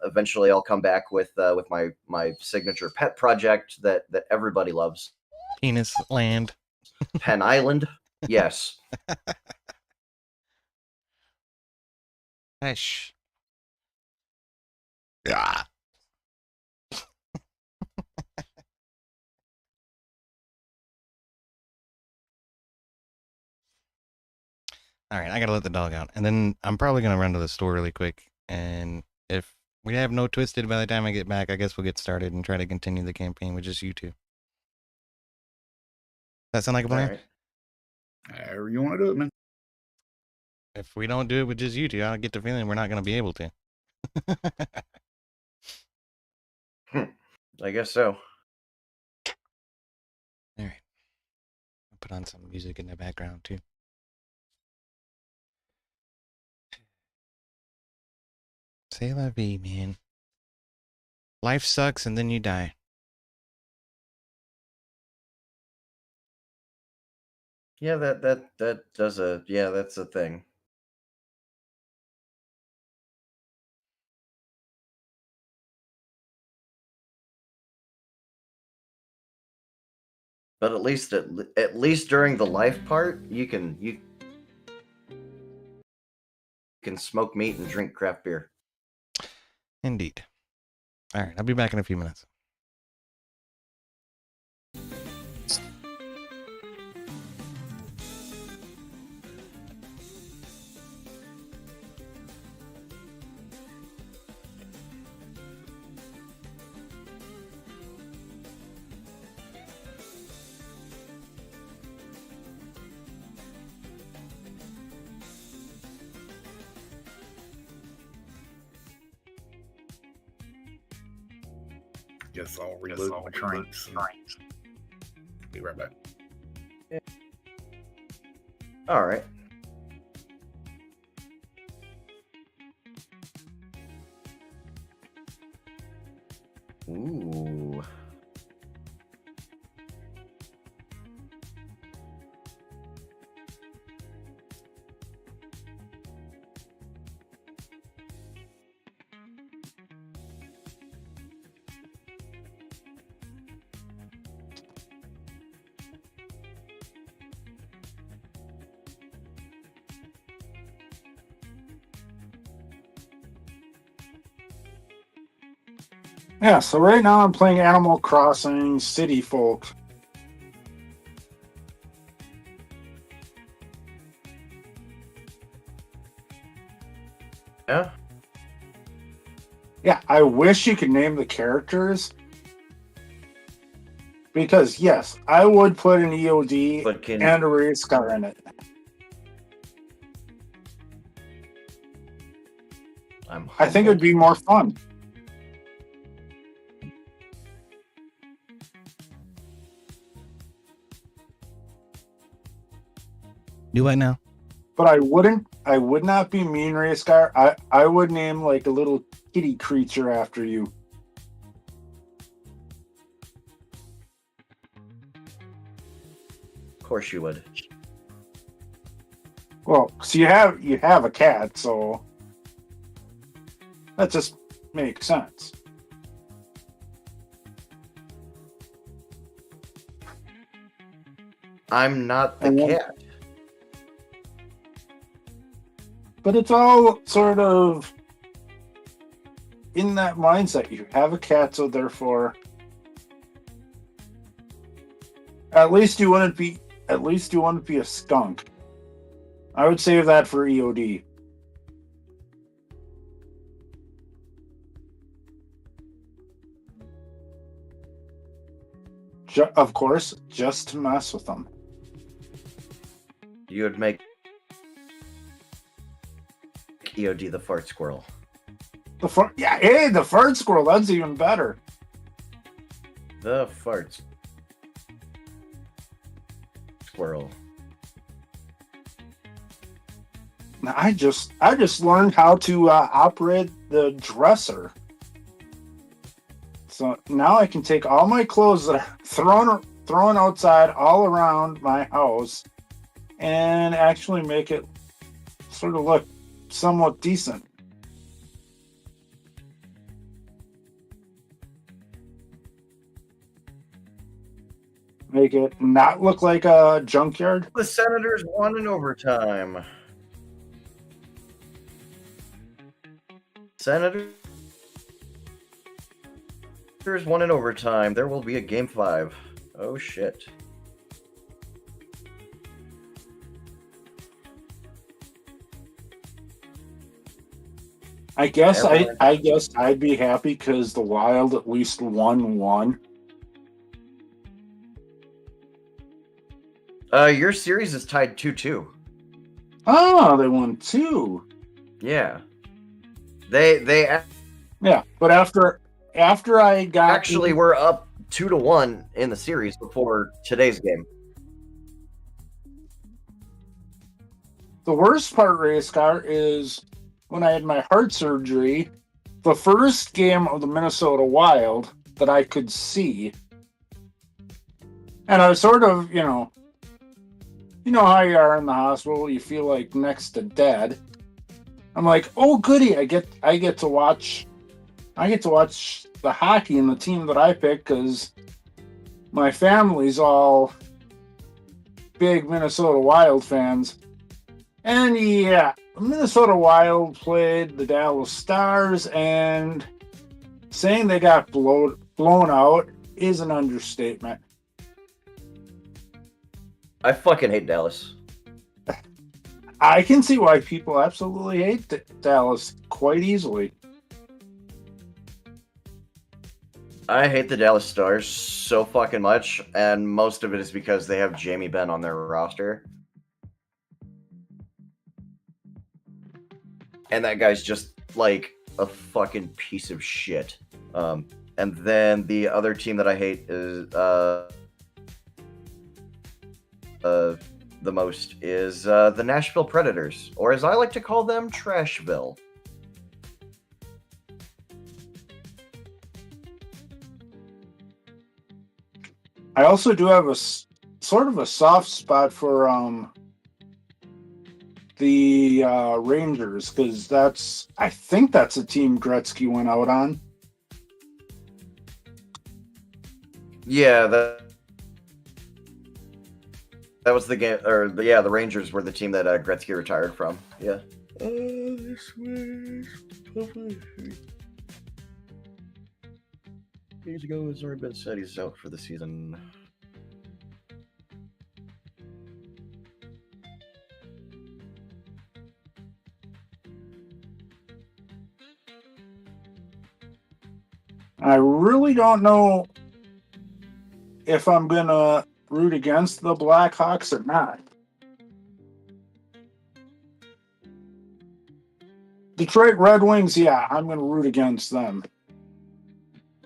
Speaker 2: eventually I'll come back with my signature pet project that everybody loves,
Speaker 1: Penis Land.
Speaker 2: Pen Island. Yes.
Speaker 1: Hush. Yeah. All right, I gotta let the dog out, and then I'm probably gonna run to the store really quick. And if we have no Twisted by the time I get back, I guess we'll get started and try to continue the campaign with just you two. That sound like a plan?
Speaker 2: All right.
Speaker 3: However you want to do it, man.
Speaker 1: If we don't do it with just you two, I get the feeling we're not gonna be able to.
Speaker 2: I guess so.
Speaker 1: All right, I'll put on some music in the background too. C'est la vie, man. Life sucks and then you die.
Speaker 2: Yeah, that does that's a thing. But at least during the life part, you can smoke meat and drink craft beer.
Speaker 1: Indeed. All right, I'll be back in a few minutes.
Speaker 3: Guess I'll reload my drinks. Be right back.
Speaker 2: All right. Ooh.
Speaker 6: Yeah, so right now I'm playing Animal Crossing City Folk.
Speaker 2: Yeah.
Speaker 6: Yeah, I wish you could name the characters. Because, yes, I would put an EOD
Speaker 2: But
Speaker 6: and a race car in it. I think it would be more fun.
Speaker 1: Do what now?
Speaker 6: But I would not be mean race car. I would name like a little kitty creature after you.
Speaker 2: Of course you would.
Speaker 6: Well, so you have a cat, so that just makes sense.
Speaker 2: I'm not the cat.
Speaker 6: But it's all sort of in that mindset. You have a cat, so therefore, at least you wouldn't be a skunk. I would save that for EOD. Of course, just to mess with them.
Speaker 2: You would make EOD the fart squirrel.
Speaker 6: The fart squirrel. That's even better.
Speaker 2: The fart squirrel.
Speaker 6: I just learned how to operate the dresser. So now I can take all my clothes that are thrown outside all around my house and actually make it sort of look somewhat decent. Make it not look like a junkyard.
Speaker 2: The Senators won in overtime. Senators won in overtime. There will be a game 5. Oh shit.
Speaker 6: I guess I'd be happy because the Wild at least won.
Speaker 2: Your series is tied 2-2.
Speaker 6: Oh, they won 2.
Speaker 2: Yeah. They
Speaker 6: Yeah, but after I got
Speaker 2: actually were up 2-1 in the series before today's game.
Speaker 6: The worst part, race car, is when I had my heart surgery, the first game of the Minnesota Wild that I could see, and I was sort of, you know how you are in the hospital, you feel like next to dead. I'm like, oh goody, I get to watch the hockey and the team that I pick because my family's all big Minnesota Wild fans. And yeah, Minnesota Wild played the Dallas Stars, and saying they got blown out is an understatement.
Speaker 2: I fucking hate Dallas.
Speaker 6: I can see why people absolutely hate Dallas quite easily.
Speaker 2: I hate the Dallas Stars so fucking much, and most of it is because they have Jamie Benn on their roster. And that guy's just like a fucking piece of shit. And then the other team that I hate is the most is the Nashville Predators, or as I like to call them, Trashville.
Speaker 6: I also do have a sort of a soft spot for the Rangers, because I think that's a team Gretzky went out on.
Speaker 2: Yeah, that was the game, or the Rangers were the team that Gretzky retired from. Yeah. This was years ago. It's already been said he's out for the season.
Speaker 6: I really don't know if I'm gonna root against the Blackhawks or not. Detroit Red Wings, yeah, I'm gonna root against them.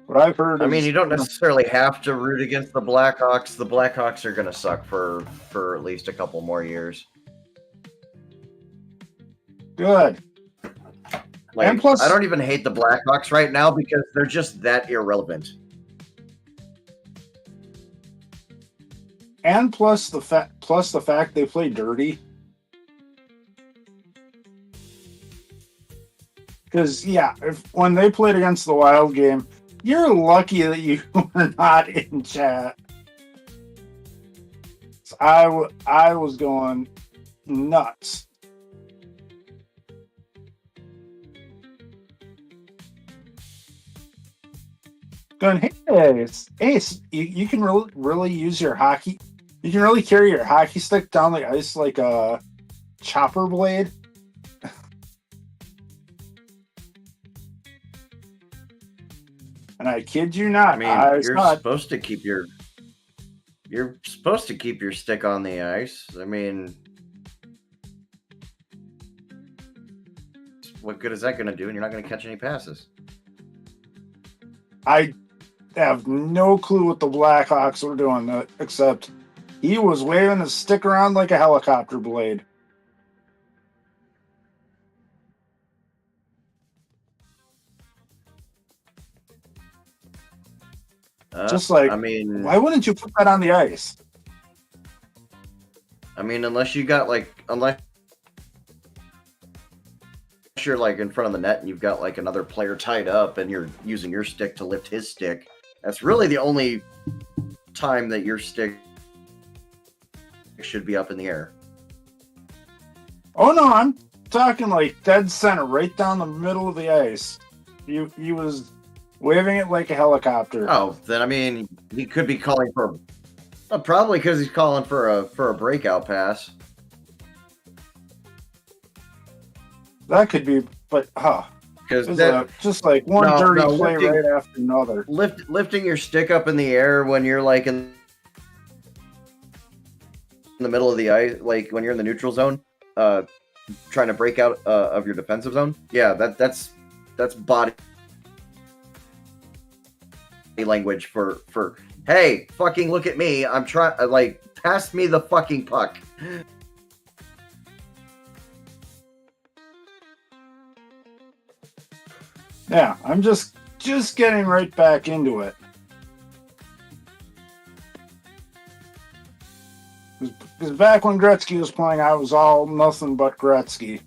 Speaker 6: What I've heard
Speaker 2: I mean, you don't necessarily have to root against the Blackhawks. The Blackhawks are gonna suck for at least a couple more years.
Speaker 6: Good.
Speaker 2: Like,
Speaker 6: and plus,
Speaker 2: I don't even hate the Blackhawks right now because they're just that irrelevant.
Speaker 6: And plus the fact they play dirty. Because when they played against the Wild game, you're lucky that you were not in chat. So I was going nuts. Going, hey, Ace, you can really use your hockey. You can really carry your hockey stick down the ice like a chopper blade. And I kid you not.
Speaker 2: I mean, you're supposed to keep your stick on the ice. I mean, what good is that going to do? And you're not going to catch any passes.
Speaker 6: I have no clue what the Blackhawks were doing, except he was waving his stick around like a helicopter blade. Just like,
Speaker 2: I mean,
Speaker 6: why wouldn't you put that on the ice?
Speaker 2: I mean, unless you're like in front of the net and you've got like another player tied up and you're using your stick to lift his stick, that's really the only time that your stick should be up in the air.
Speaker 6: Oh no, I'm talking like dead center, right down the middle of the ice. He was waving it like a helicopter.
Speaker 2: Oh, then I mean, he could be calling for probably because he's calling for a breakout pass.
Speaker 6: That could be, but
Speaker 2: Because
Speaker 6: just like one dirty play right after another.
Speaker 2: Lifting your stick up in the air when you're like in the middle of the ice, like when you're in the neutral zone, trying to break out of your defensive zone. Yeah, that's body language for hey, fucking look at me. I'm trying, like, pass me the fucking puck.
Speaker 6: Yeah, I'm just getting right back into it. Because back when Gretzky was playing, I was all nothing but Gretzky.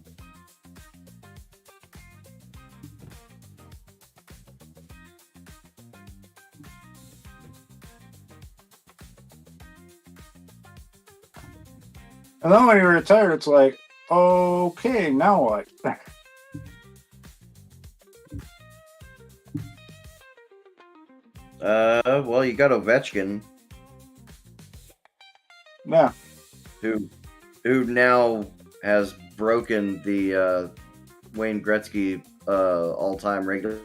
Speaker 6: And then when he retired, it's like, okay, now what?
Speaker 2: Well, you got Ovechkin.
Speaker 6: Yeah.
Speaker 2: Who now has broken the Wayne Gretzky all-time regular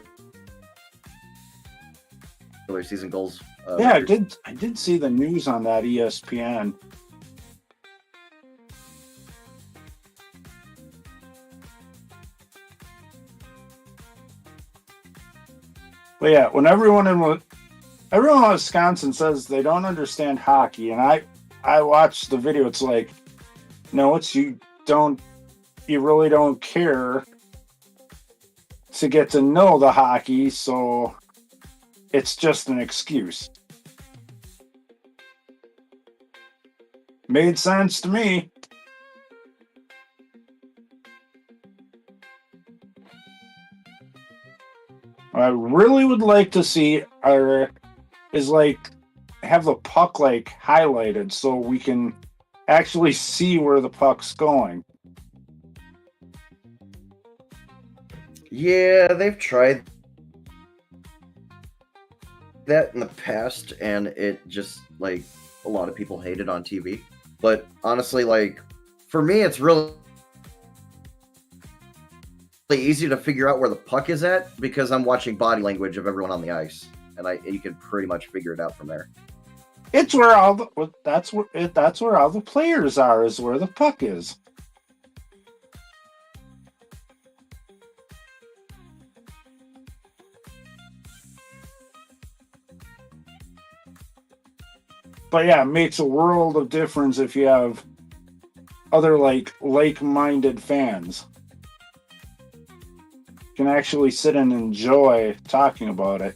Speaker 2: season goals.
Speaker 6: Yeah, I did see the news on that ESPN. But yeah, when everyone in Wisconsin says they don't understand hockey, and I watched the video, it's like, no, it's you really don't care to get to know the hockey, so it's just an excuse. Made sense to me. What I really would like to see is like have the puck like highlighted so we can actually see where the puck's going.
Speaker 2: Yeah, they've tried that in the past, and it just, like, a lot of people hate it on TV. But honestly, like, for me, it's really easy to figure out where the puck is at because I'm watching body language of everyone on the ice, and you can pretty much figure it out from there.
Speaker 6: It's where that's where all the players are, is where the puck is. But yeah, it makes a world of difference if you have other like-minded fans. You can actually sit and enjoy talking about it.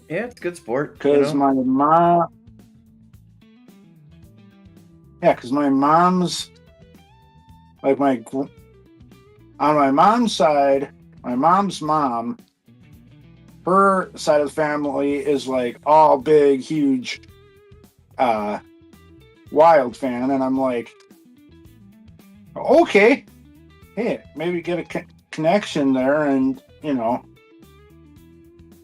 Speaker 2: Yeah, it's a good sport.
Speaker 6: Because my mom... Yeah, because my mom's... Like, on my mom's side, my mom's mom, her side of the family is, like, all big, huge, Wild fan. And I'm like, okay, hey, maybe get a connection there and, you know,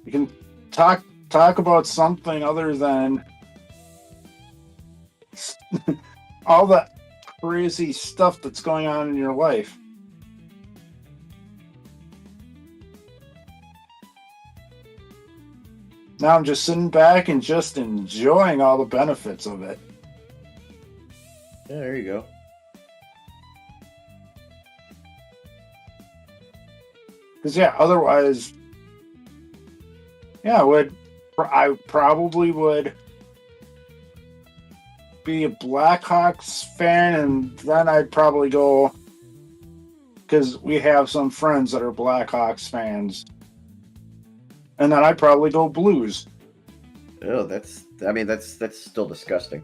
Speaker 6: you can talk about something other than all the crazy stuff that's going on in your life. Now I'm just sitting back and just enjoying all the benefits of it.
Speaker 2: Yeah, there you go.
Speaker 6: Because yeah, otherwise, yeah, I probably would be a Blackhawks fan, and then I'd probably go because we have some friends that are Blackhawks fans, and then I'd probably go Blues.
Speaker 2: Oh, that's still disgusting.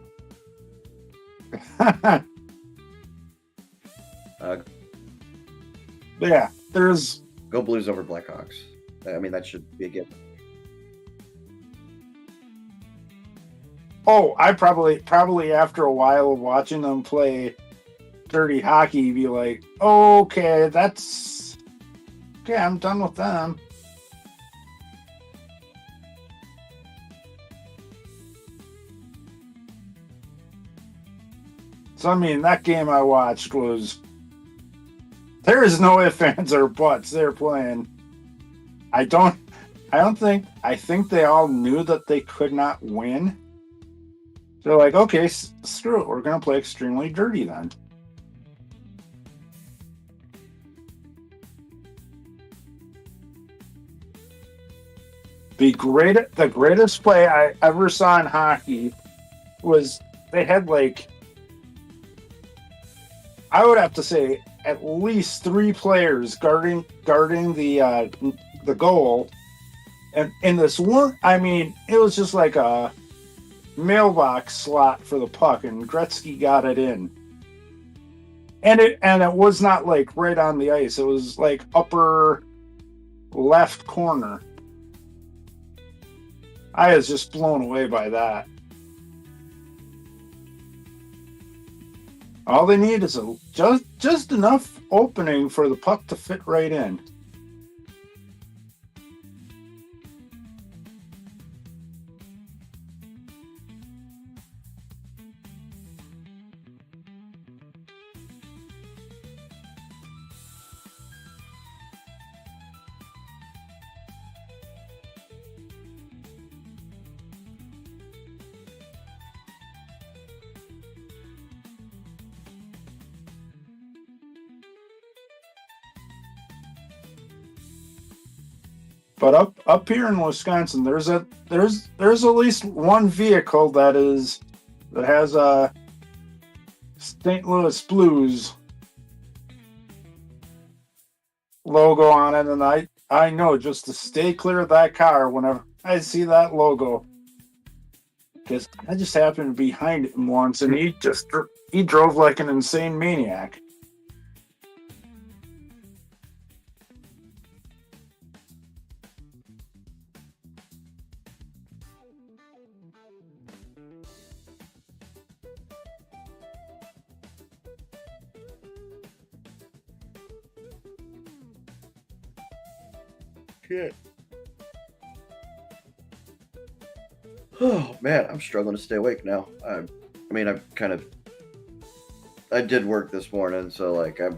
Speaker 6: Yeah, there's
Speaker 2: Go Blues over Blackhawks. I mean, that should be a given.
Speaker 6: Oh, I probably after a while of watching them play dirty hockey, be like, okay, I'm done with them. So I mean, that game I watched was there is no ifs, ands, or buts. They're playing. I think they all knew that they could not win. They're like, okay, screw it. We're going to play extremely dirty then. The greatest play I ever saw in hockey was they had I would have to say at least 3 players guarding the goal, and in this one, I mean, it was just like a mailbox slot for the puck, and Gretzky got it in, and it was not like right on the ice. It was like upper left corner. I was just blown away by that. All they need is just enough opening for the puck to fit right in. But up here in Wisconsin, there's at least one vehicle that has a St. Louis Blues logo on it, and I know just to stay clear of that car whenever I see that logo, because I just happened to be behind him once, and he drove like an insane maniac.
Speaker 2: Shit. Oh man, I'm struggling to stay awake now. I did work this morning, so like I've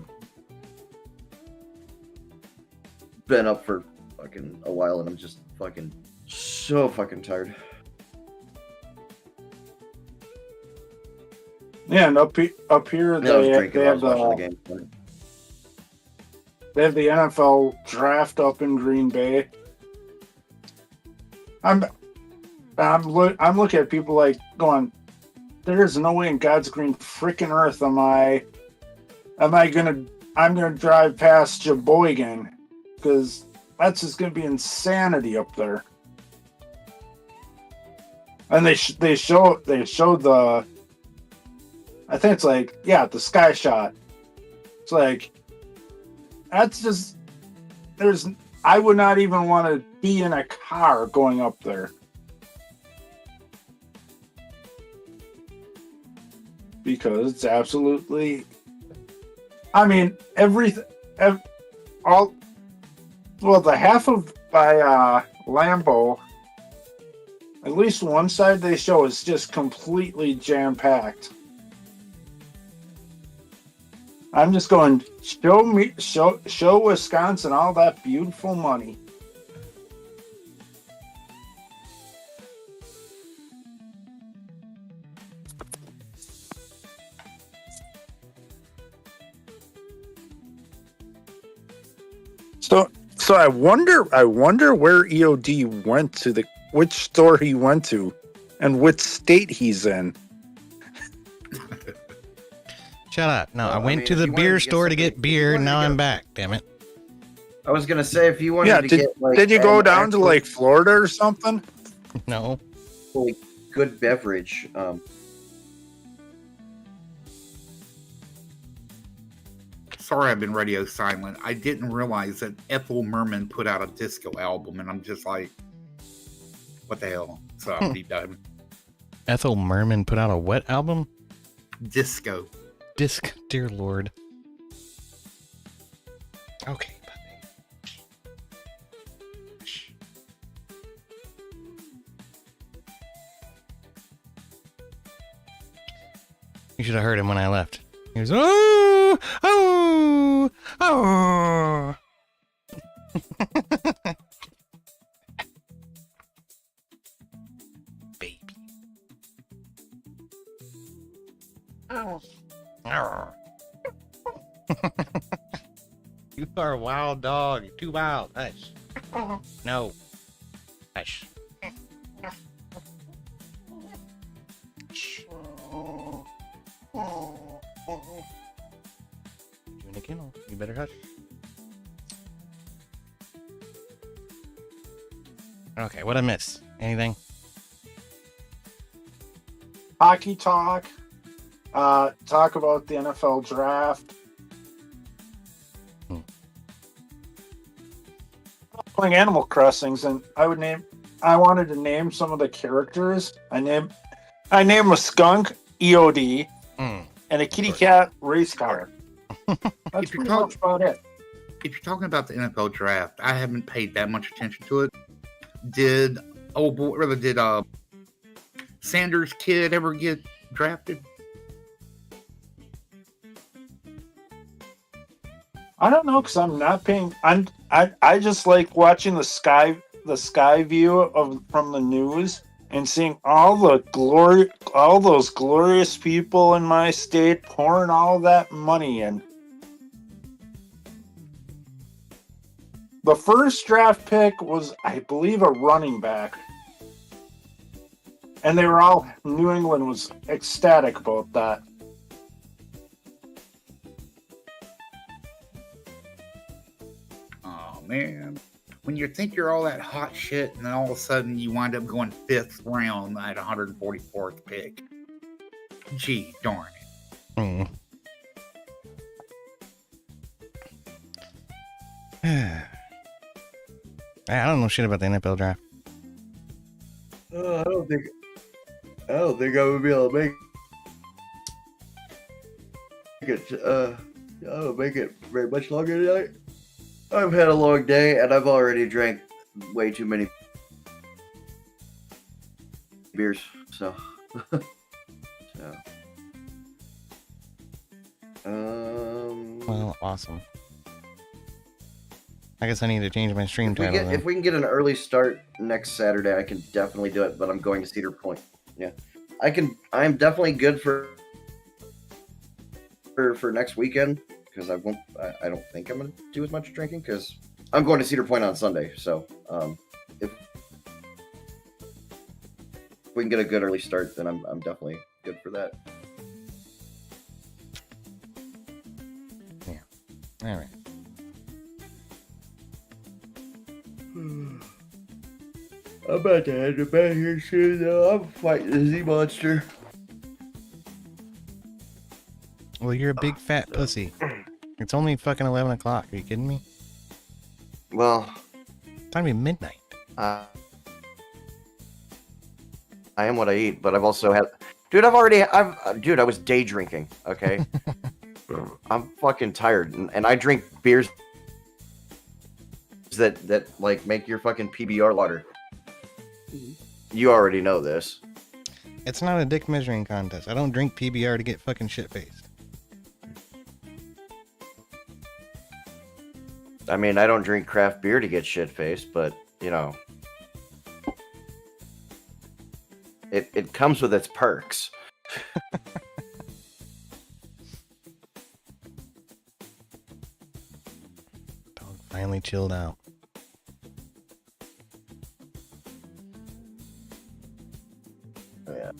Speaker 2: been up for fucking a while, and I'm just fucking so fucking tired.
Speaker 6: Yeah, and up here they have
Speaker 2: the game.
Speaker 6: They have the NFL draft up in Green Bay. I'm looking at people like going, there's no way in God's green freaking earth I'm gonna drive past Sheboygan, because that's just gonna be insanity up there. And they showed the, I think it's like, yeah, the sky shot. It's like, that's just, I would not even want to be in a car going up there. Because it's absolutely, I mean, the half of by Lambeau, at least one side they show is just completely jam-packed. I'm just going, show Wisconsin all that beautiful money. So I wonder where EOD went to, which store he went to, and which state he's in.
Speaker 1: Shut up. No,
Speaker 2: Well,
Speaker 1: I went
Speaker 2: mean,
Speaker 1: to
Speaker 2: if
Speaker 1: the
Speaker 2: you wanted
Speaker 1: beer
Speaker 2: to get
Speaker 1: store to
Speaker 2: something-
Speaker 1: get
Speaker 2: if you
Speaker 1: beer,
Speaker 2: wanted
Speaker 1: and
Speaker 2: to
Speaker 1: now
Speaker 2: get-
Speaker 1: I'm back. Damn it.
Speaker 2: I was gonna say if you wanted
Speaker 6: Yeah,
Speaker 2: to
Speaker 6: did,
Speaker 2: get like
Speaker 6: did you go
Speaker 2: an
Speaker 6: down to
Speaker 2: actual,
Speaker 6: like Florida or something?
Speaker 1: No.
Speaker 2: like, good beverage,
Speaker 3: Sorry, I've been radio silent. I didn't realize that Ethel Merman put out a disco album, and I'm just like, what the hell? So I'm deep diving.
Speaker 1: Ethel Merman put out a what album?
Speaker 3: Disco.
Speaker 1: Disc. Dear Lord. Okay, puppy. Shh. You should have heard him when I left. He was, oh, oh, oh. Baby. Oh. You are a wild dog. You're too wild. Hush. No. Hush. Shh. You in the kennel. You better hush. Okay, what I miss? Anything?
Speaker 6: Hockey talk. Talk about the NFL draft. Playing Animal Crossings, and I wanted to name some of the characters. I named a skunk, EOD, and a kitty cat, race car. That's pretty much about it.
Speaker 3: If you're talking about the NFL draft, I haven't paid that much attention to it. Did Sanders' kid ever get drafted?
Speaker 6: I don't know, because I'm not paying. I just like watching the sky view from the news and seeing all those glorious people in my state pouring all that money in. The first draft pick was, I believe, a running back, and New England was ecstatic about that.
Speaker 3: Man, when you think you're all that hot shit, and then all of a sudden you wind up going 5th round at 144th pick. Gee, darn it.
Speaker 1: I don't know shit about the NFL draft.
Speaker 2: I don't think I would be able to make it. I don't make it very much longer tonight. I've had a long day, and I've already drank way too many beers. So,
Speaker 1: Well, awesome. I guess I need to change my stream title.
Speaker 2: if we can get an early start next Saturday, I can definitely do it. But I'm going to Cedar Point. Yeah, I can. I'm definitely good for next weekend. Because I don't think I'm going to do as much drinking because I'm going to Cedar Point on Sunday. So if we can get a good early start, then I'm definitely good for that.
Speaker 1: Yeah. All right.
Speaker 2: I'm about to head to bed here soon, though. I'm fighting the Z monster.
Speaker 1: Well, you're a big fat pussy. It's only fucking 11 o'clock. Are you kidding me?
Speaker 2: Well,
Speaker 1: It's time to be midnight.
Speaker 2: I am what I eat, but I've also had, dude. I was day drinking. Okay, I'm fucking tired, and I drink beers that like make your fucking PBR water. You already know this.
Speaker 1: It's not a dick measuring contest. I don't drink PBR to get fucking shit faced.
Speaker 2: I mean, I don't drink craft beer to get shit faced, but you know, it comes with its perks.
Speaker 1: Dog finally chilled out.
Speaker 2: Yeah.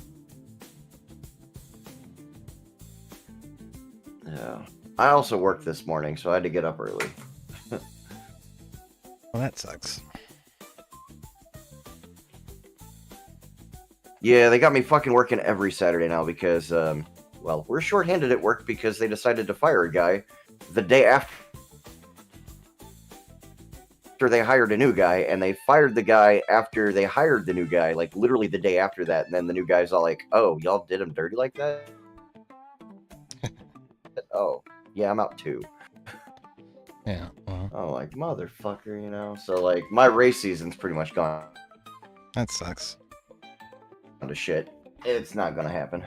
Speaker 2: Yeah. I also worked this morning, so I had to get up early.
Speaker 1: Well, that sucks.
Speaker 2: Yeah, they got me fucking working every Saturday now because, well, we're shorthanded at work because they decided to fire a guy the day after they hired a new guy, and they fired the guy after they hired the new guy, like literally the day after that. And then the new guy's all like, "Oh, y'all did him dirty like that?" Oh, yeah, I'm out too.
Speaker 1: Yeah. Well,
Speaker 2: Oh, like motherfucker, you know. So like, my race season's pretty much gone
Speaker 1: that sucks.
Speaker 2: to shit. It's not gonna happen,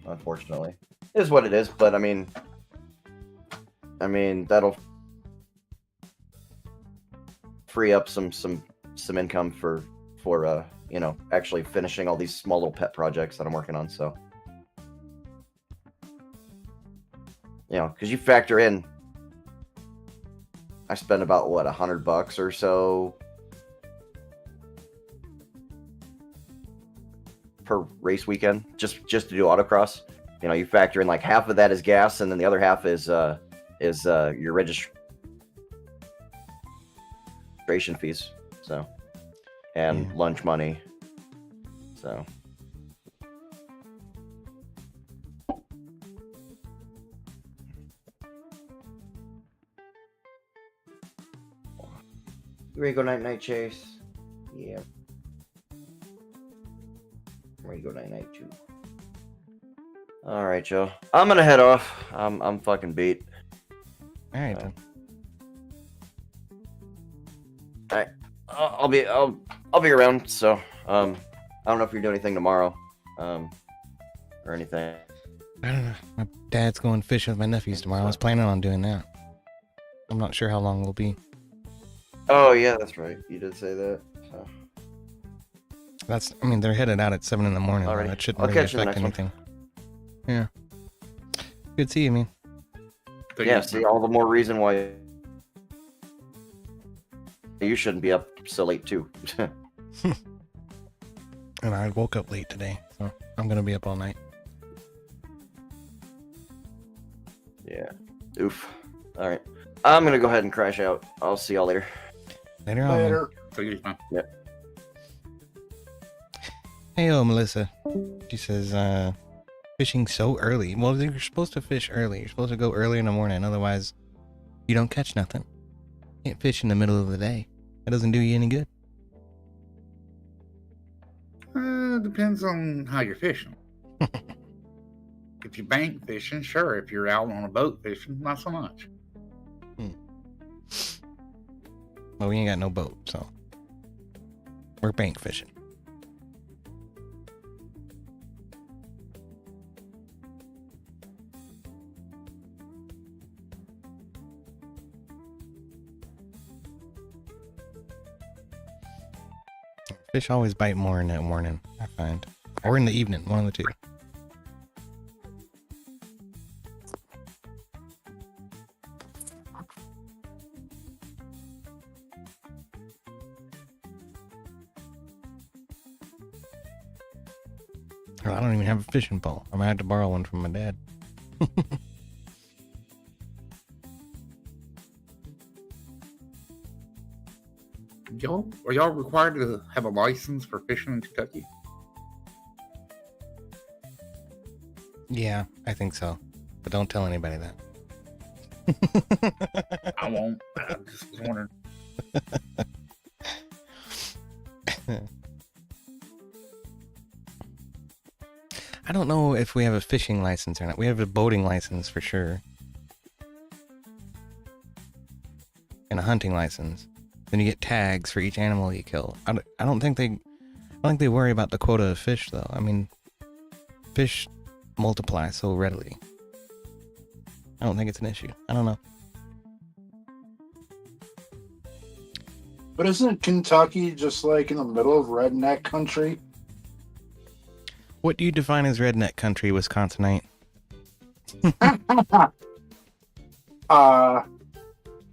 Speaker 2: unfortunately. It is what it is. But I mean, that'll free up some income for you know, actually finishing all these small little pet projects that I'm working on. So, you know, because you factor in, I spend about what $100 or so per race weekend just to do autocross. You know, you factor in like half of that is gas, and then the other half is your registration fees. So, and lunch money. So. You ready to go night chase? Yeah. I'm ready to go night too. All right, Joe. I'm gonna head off. I'm fucking beat.
Speaker 1: All right. Then.
Speaker 2: All right. I'll be around. So I don't know if you're doing anything tomorrow, or anything.
Speaker 1: I don't know. My dad's going fishing with my nephews tomorrow. I was planning on doing that. I'm not sure how long we'll be.
Speaker 2: Oh yeah, that's right. You did say that. So.
Speaker 1: I mean, they're headed out at 7 in the morning.
Speaker 2: Alrighty.
Speaker 1: That shouldn't
Speaker 2: I'll
Speaker 1: really
Speaker 2: catch you in the
Speaker 1: affect
Speaker 2: next
Speaker 1: anything. Yeah. Good to see you, man.
Speaker 2: Yeah, see, all the more reason why you shouldn't be up so late too.
Speaker 1: And I woke up late today, so I'm gonna be up all night.
Speaker 2: Yeah. Oof. All right. I'm gonna go ahead and crash out. I'll see y'all later.
Speaker 1: Later on.
Speaker 6: Later.
Speaker 2: Yep.
Speaker 1: Hey, Melissa. She says, fishing so early. Well, you're supposed to fish early. You're supposed to go early in the morning. Otherwise, you don't catch nothing. You can't fish in the middle of the day. That doesn't do you any good.
Speaker 3: Depends on how you're fishing. If you're bank fishing, sure. If you're out on a boat fishing, not so much.
Speaker 1: Well, we ain't got no boat, so we're bank fishing. Fish always bite more in the morning, I find. Or in the evening, one of the two. Well, I don't even have a fishing pole. I'm gonna have to borrow one from my dad.
Speaker 3: Are y'all required to have a license for fishing in Kentucky?
Speaker 1: Yeah, I think so. But don't tell anybody that.
Speaker 3: I won't. I just was wondering.
Speaker 1: I don't know if we have a fishing license or not. We have a boating license for sure. And a hunting license. Then you get tags for each animal you kill. I don't think they worry about the quota of fish though. I mean, fish multiply so readily. I don't think it's an issue. I don't know.
Speaker 6: But isn't Kentucky just like in the middle of redneck country?
Speaker 1: What do you define as redneck country, Wisconsinite?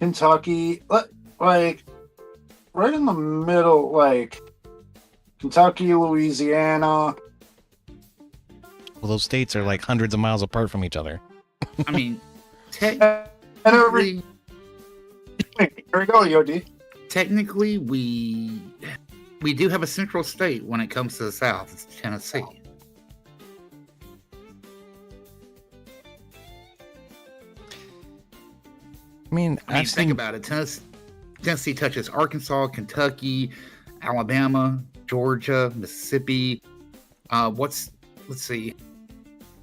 Speaker 6: Kentucky, like right in the middle, like Kentucky, Louisiana.
Speaker 1: Well, those states are like hundreds of miles apart from each other.
Speaker 3: I mean, Technically,
Speaker 6: Here we go, Yodi.
Speaker 3: technically, we do have a central state when it comes to the South. It's Tennessee.
Speaker 1: I mean,
Speaker 3: I mean, think about it. Tennessee touches Arkansas, Kentucky, Alabama, Georgia, Mississippi. Let's see.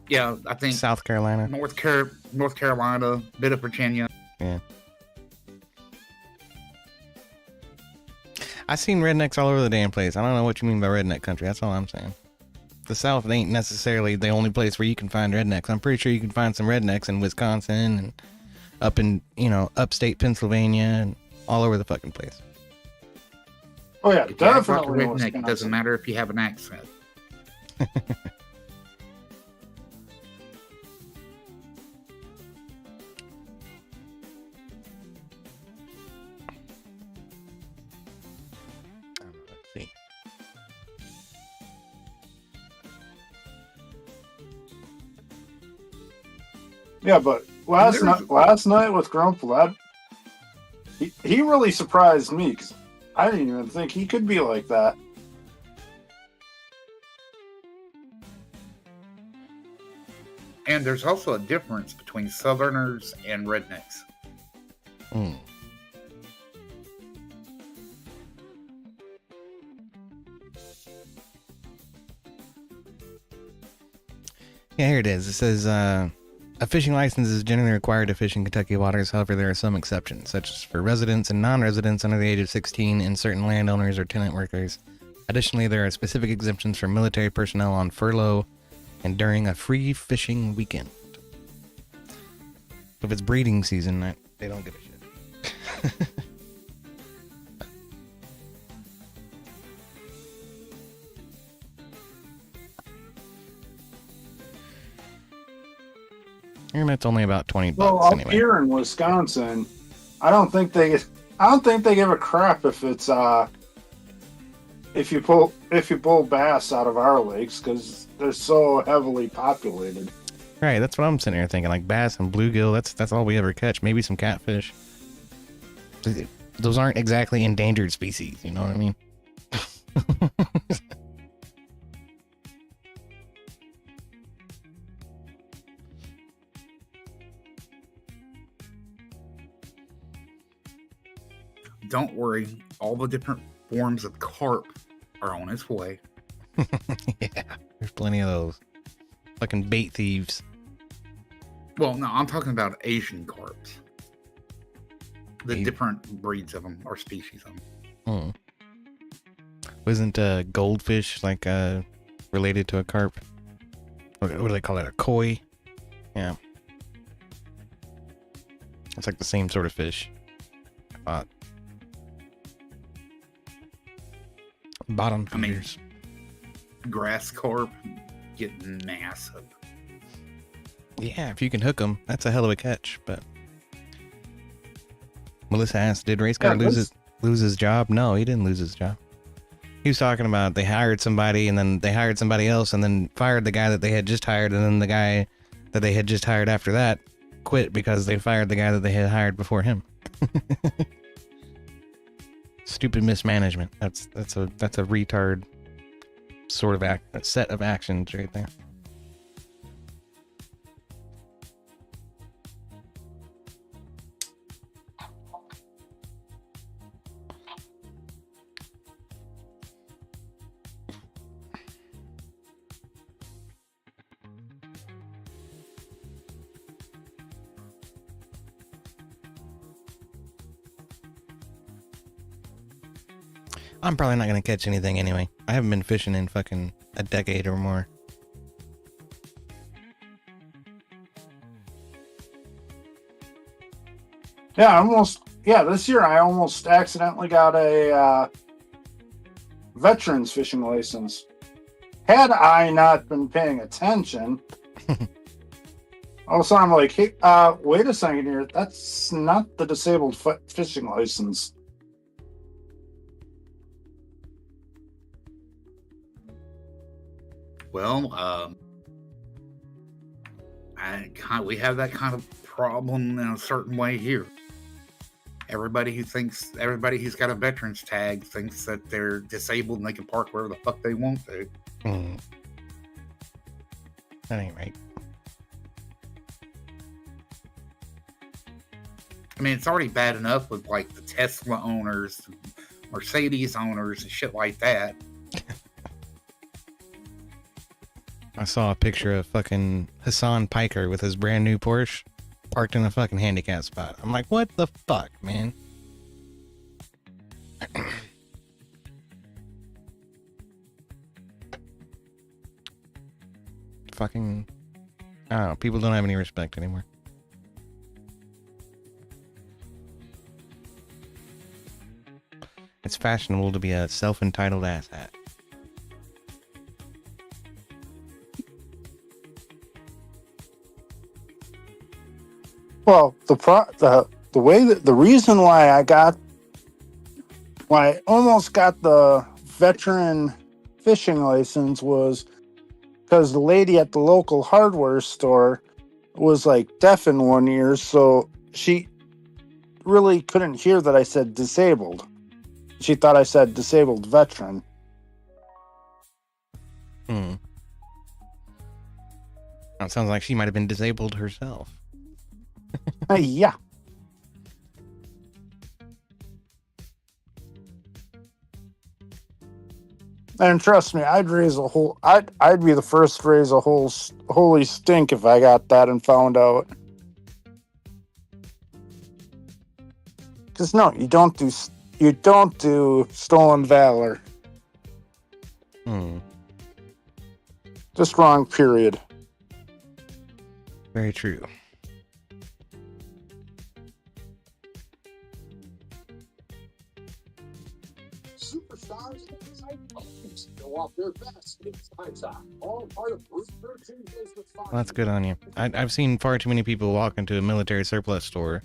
Speaker 3: Yeah, I think
Speaker 1: South Carolina.
Speaker 3: North Carolina, bit of Virginia.
Speaker 1: Yeah. I seen rednecks all over the damn place. I don't know what you mean by redneck country. That's all I'm saying. The South ain't necessarily the only place where you can find rednecks. I'm pretty sure you can find some rednecks in Wisconsin and up in, upstate Pennsylvania and all over the fucking place.
Speaker 6: Oh yeah,
Speaker 3: If you act like a
Speaker 6: definitely.
Speaker 3: redneck, it doesn't matter if you have an accent.
Speaker 1: Let's see.
Speaker 6: Yeah, but last night with Grumpy, he really surprised me because I didn't even think he could be like that.
Speaker 3: And there's also a difference between Southerners and rednecks.
Speaker 1: Mm. Yeah, here it is. It says, a fishing license is generally required to fish in Kentucky waters. However, there are some exceptions, such as for residents and non-residents under the age of 16 and certain landowners or tenant workers. Additionally, there are specific exemptions for military personnel on furlough and during a free fishing weekend. If it's breeding season, they don't give a shit. And it's only about $20
Speaker 6: Well, up
Speaker 1: anyway.
Speaker 6: here in Wisconsin, I don't think they give a crap if it's if you pull bass out of our lakes because they're so heavily populated.
Speaker 1: Right, that's what I'm sitting here thinking. Like bass and bluegill, that's all we ever catch. Maybe some catfish. Those aren't exactly endangered species, you know what I mean?
Speaker 3: Don't worry, all the different forms of carp are on its way.
Speaker 1: Yeah, there's plenty of those. Fucking bait thieves.
Speaker 3: Well, no, I'm talking about Asian carps. The different breeds of them, or species of them.
Speaker 1: Wasn't goldfish like related to a carp? What do they call it? A koi? Yeah. It's like the same sort of fish. I thought. Bottom feeders.
Speaker 3: Grass carp get massive.
Speaker 1: Yeah, if you can hook them, that's a hell of a catch. But Melissa asked, "Did Race Car lose his job?" No, he didn't lose his job. He was talking about they hired somebody, and then they hired somebody else, and then fired the guy that they had just hired, and then the guy that they had just hired after that quit because they fired the guy that they had hired before him. Stupid mismanagement. That's a retard sort of set of actions right there. I'm probably not going to catch anything anyway. I haven't been fishing in fucking a decade or more.
Speaker 6: This year I almost accidentally got a veterans fishing license. Had I not been paying attention, all of a sudden I'm like, hey, wait a second here. That's not the disabled fishing license.
Speaker 3: Well, We have that kind of problem in a certain way here. Everybody who's got a veterans tag thinks that they're disabled and they can park wherever the fuck they want to.
Speaker 1: That ain't right.
Speaker 3: I mean, it's already bad enough with like the Tesla owners, Mercedes owners, and shit like that.
Speaker 1: I saw a picture of fucking Hassan Piker with his brand new Porsche parked in a fucking handicap spot. I'm like, what the fuck, man? Fucking, I don't know. People don't have any respect anymore. It's fashionable to be a self-entitled asshat.
Speaker 6: Well, the way that the reason why I almost got the veteran fishing license was because the lady at the local hardware store was like deaf in one ear, so she really couldn't hear that I said disabled. She thought I said disabled veteran.
Speaker 1: That sounds like she might have been disabled herself.
Speaker 6: Yeah. And trust me, I'd be the first to raise a whole holy stink if I got that and found out. Because no, you don't do stolen valor. Just wrong, period.
Speaker 1: Very true.
Speaker 7: Superstars go off their best. It's time. All part of Bruce 13 business.
Speaker 1: Well, that's good on you. I've seen far too many people walk into a military surplus store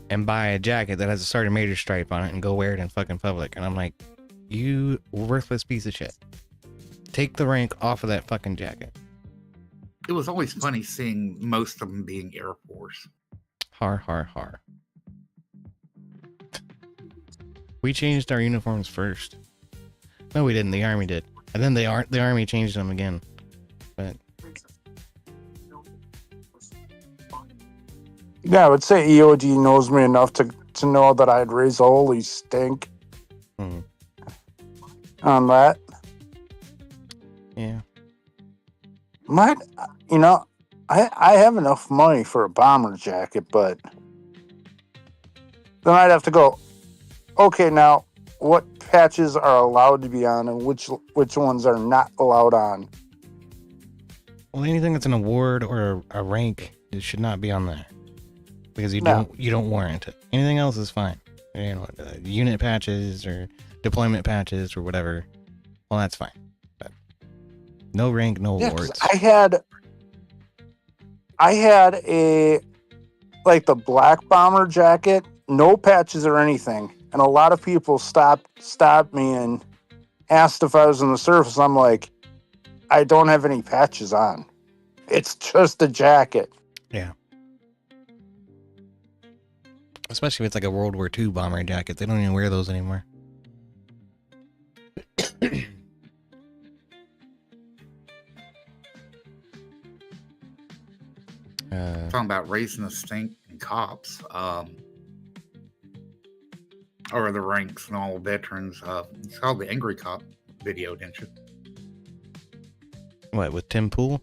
Speaker 1: and buy a jacket that has a Sergeant Major stripe on it and go wear it in fucking public. And I'm like, you worthless piece of shit. Take the rank off of that fucking jacket.
Speaker 3: It was always funny seeing most of them being Air Force.
Speaker 1: Har, har, har. We changed our uniforms first. No, we didn't. The Army did. And then the Army changed them again. But
Speaker 6: yeah, I would say EOD knows me enough to know that I'd raise a holy stink on that.
Speaker 1: Yeah.
Speaker 6: I have enough money for a bomber jacket, but then I'd have to go, okay, now what patches are allowed to be on and which ones are not allowed on?
Speaker 1: Well, anything that's an award or a rank, it should not be on there. Because you don't warrant it. Anything else is fine. You know, unit patches or deployment patches or whatever. Well, that's fine. But no rank, no awards.
Speaker 6: I had a the black bomber jacket, no patches or anything, and a lot of people stopped me and asked if I was in the service. I'm like, I don't have any patches on. It's just a jacket.
Speaker 1: Yeah. Especially if it's like a World War II bomber jacket. They don't even wear those anymore.
Speaker 3: Talking about raising the stink and cops, or the ranks and all veterans. You saw the Angry Cop video, didn't you?
Speaker 1: What, with Tim Pool?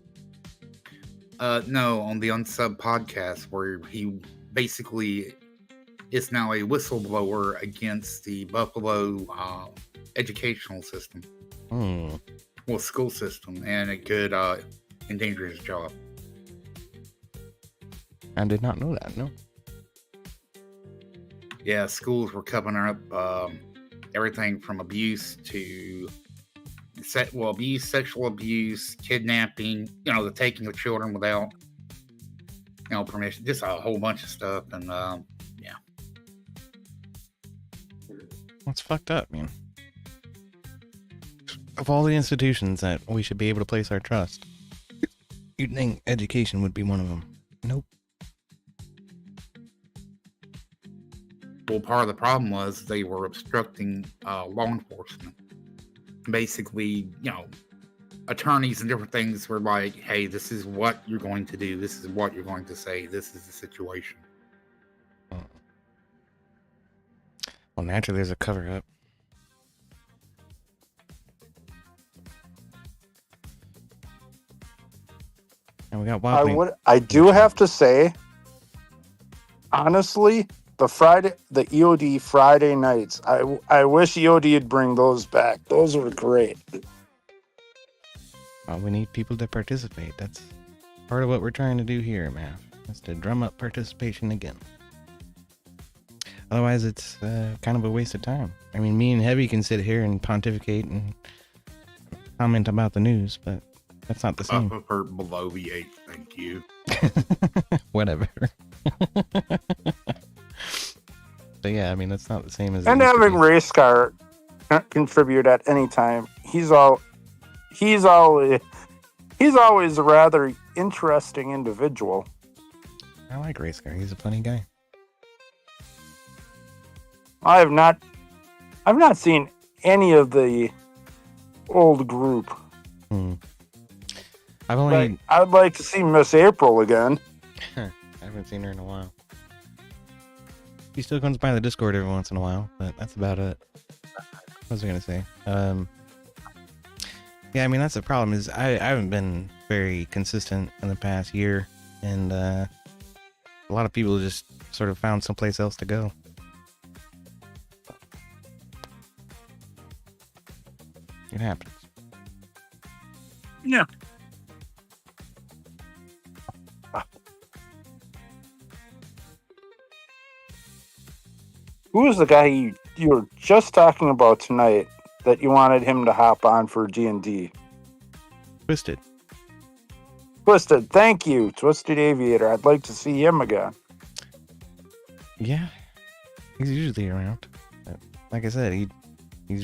Speaker 3: No, on the Unsub podcast, where he basically is now a whistleblower against the Buffalo educational system. Well, school system, and it could endanger his job.
Speaker 1: I did not know that, no.
Speaker 3: Yeah, schools were covering up everything from abuse to abuse, sexual abuse, kidnapping, the taking of children without, permission, just a whole bunch of stuff. And yeah.
Speaker 1: That's fucked up, man. Of all the institutions that we should be able to place our trust, You'd think education would be one of them. Nope.
Speaker 3: Well, part of the problem was they were obstructing law enforcement. Basically, attorneys and different things were like, hey, this is what you're going to do. This is what you're going to say. This is the situation.
Speaker 1: Well, naturally, there's a cover-up. And we got wobbling.
Speaker 6: I do have to say, honestly, the EOD Friday nights, I wish EOD would bring those back. Those were great.
Speaker 1: Well, we need people to participate. That's part of what we're trying to do here, man. Is to drum up participation again. Otherwise, it's kind of a waste of time. I mean, me and Heavy can sit here and pontificate and comment about the news, but that's not the same.
Speaker 3: I prefer below V8, thank you.
Speaker 1: Whatever. But yeah, I mean, that's not the same as.
Speaker 6: And having Race Car contribute at any time, he's always a rather interesting individual.
Speaker 1: I like Race Car. He's a funny guy.
Speaker 6: I've not seen any of the old group.
Speaker 1: I've only.
Speaker 6: I'd like to see Miss April again.
Speaker 1: I haven't seen her in a while. She still comes by the Discord every once in a while, but that's about it. What was I gonna say? Yeah, I mean, that's the problem. Is I haven't been very consistent in the past year, and a lot of people just sort of found someplace else to go. It happens.
Speaker 6: Yeah. Who was the guy you were just talking about tonight that you wanted him to hop on for D&D?
Speaker 1: Twisted.
Speaker 6: Twisted, thank you. Twisted Aviator. I'd like to see him again.
Speaker 1: Yeah. He's usually around. But like I said, he'd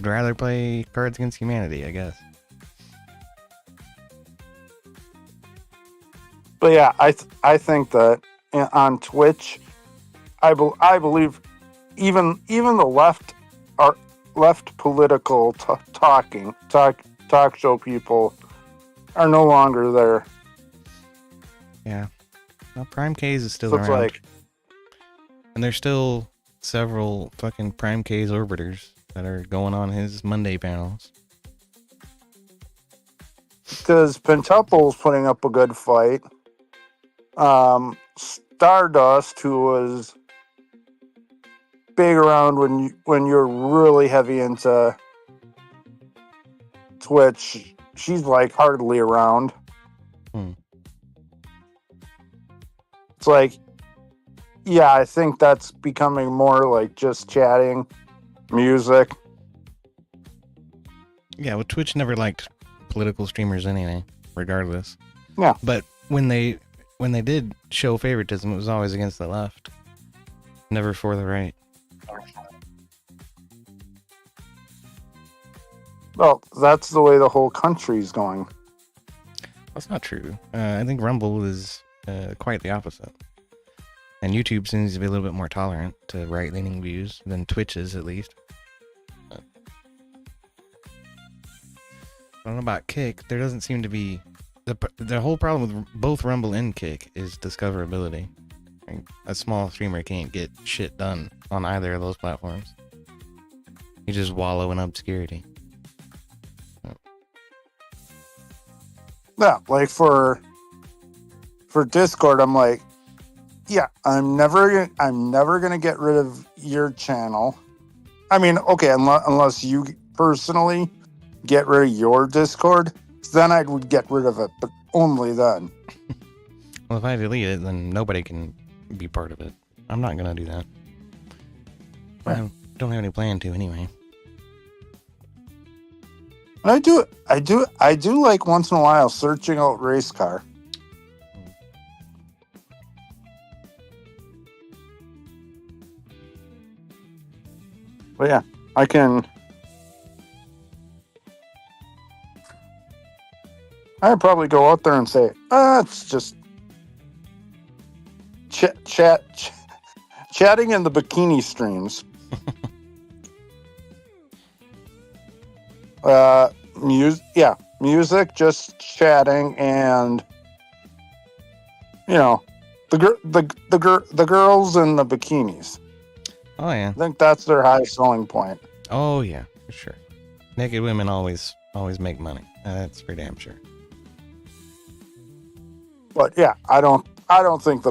Speaker 1: rather play Cards Against Humanity, I guess.
Speaker 6: But yeah, I think that on Twitch, I believe even the left political talk show people are no longer there.
Speaker 1: Yeah. Well, Prime K's is still
Speaker 6: So it's
Speaker 1: around.
Speaker 6: like,
Speaker 1: and there's still several fucking Prime K's orbiters that are going on his Monday panels.
Speaker 6: because Pentuple's putting up a good fight. Stardust, who was big around when you're really heavy into Twitch, she's like hardly around. It's like, yeah, I think that's becoming more like just chatting, music.
Speaker 1: Yeah, well, Twitch never liked political streamers anyway, regardless.
Speaker 6: Yeah.
Speaker 1: But when they did show favoritism, it was always against the left, never for the right.
Speaker 6: Well, that's the way the whole country's going.
Speaker 1: That's not true. I think Rumble is quite the opposite. And YouTube seems to be a little bit more tolerant to right-leaning views than Twitch is, at least. I don't know about Kick. There doesn't seem to be... The whole problem with both Rumble and Kick is discoverability. Like, a small streamer can't get shit done on either of those platforms. You just wallow in obscurity.
Speaker 6: Yeah, like for Discord, I'm like, yeah, I'm never gonna get rid of your channel. I mean, okay, unless you personally get rid of your Discord, then I would get rid of it, but only then.
Speaker 1: Well, if I delete it, then nobody can be part of it. I'm not gonna do that.
Speaker 6: Right.
Speaker 1: I don't have any plan to anyway.
Speaker 6: I do like once in a while searching out race car. But yeah, I can. I'd probably go out there and say, it's just chatting in the bikini streams. Music, just chatting, and the girls in the bikinis.
Speaker 1: Oh yeah.
Speaker 6: I think that's their high selling point.
Speaker 1: Oh yeah, for sure. Naked women always make money. That's for damn sure.
Speaker 6: But yeah, I don't think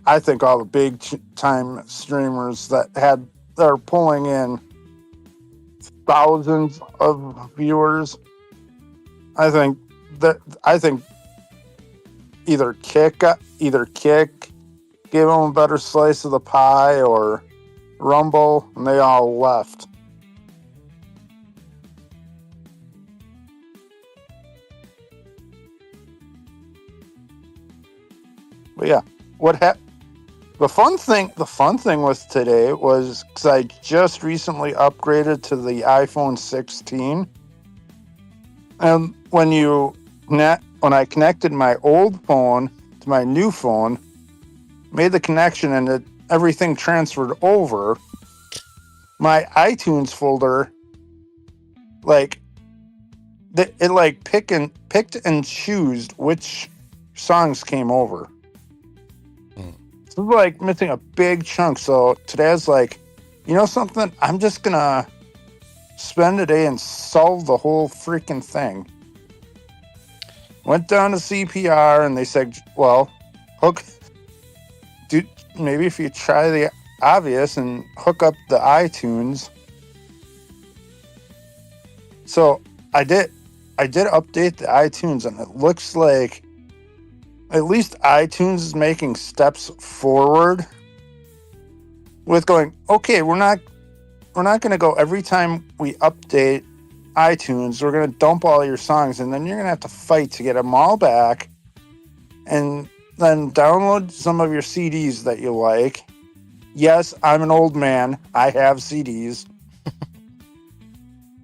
Speaker 6: I think all the big time streamers that are pulling in thousands of viewers. I think either Kick gave them a better slice of the pie, or Rumble, and they all left. But yeah, the fun thing with today was, because I just recently upgraded to the iPhone 16, and when I connected my old phone to my new phone, made the connection, and everything transferred over, my iTunes folder, it picked and chose which songs came over. So it's missing a big chunk. So today I was like, something? I'm just gonna spend a day and solve the whole freaking thing. Went down to CPR, and they said, well, maybe if you try the obvious and hook up the iTunes. So I did update the iTunes, and it looks like at least iTunes is making steps forward with going, okay, we're not going to go every time we update iTunes, we're going to dump all your songs, and then you're going to have to fight to get them all back, and then download some of your CDs that you like. Yes, I'm an old man. I have CDs.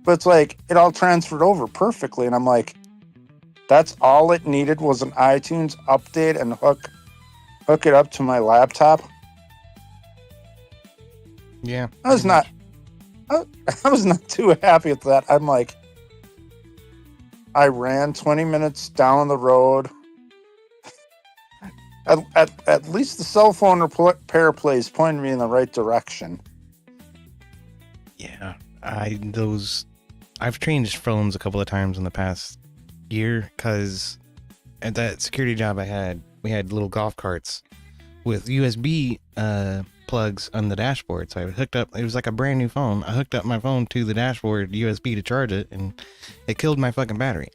Speaker 6: But it's it all transferred over perfectly, and I'm like, that's all it needed was an iTunes update and hook it up to my laptop.
Speaker 1: Yeah.
Speaker 6: I was not too happy with that. I'm like, I ran 20 minutes down the road. At least the cell phone repair place pointed me in the right direction.
Speaker 1: Yeah. I've changed phones a couple of times in the past year, because at that security job I had, we had little golf carts with USB plugs on the dashboard. So I hooked up, it was like a brand new phone. I hooked up my phone to the dashboard USB to charge it, and it killed my fucking battery.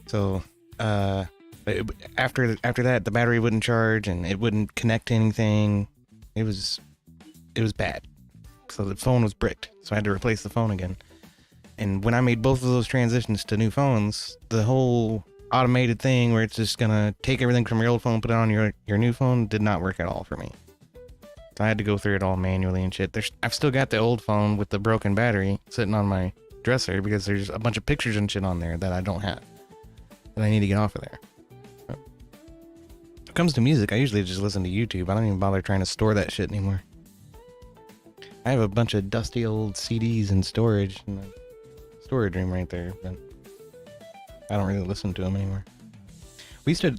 Speaker 1: So after that, the battery wouldn't charge, and it wouldn't connect to anything. It was bad. So the phone was bricked. So I had to replace the phone again. And when I made both of those transitions to new phones, the whole automated thing where it's just gonna take everything from your old phone, put it on your new phone, did not work at all for me. So I had to go through it all manually and shit. I've still got the old phone with the broken battery sitting on my dresser, because there's a bunch of pictures and shit on there that I don't have, that I need to get off of there. But when it comes to music, I usually just listen to YouTube. I don't even bother trying to store that shit anymore. I have a bunch of dusty old CDs in storage in the storage room right there, but I don't really listen to them anymore. We used to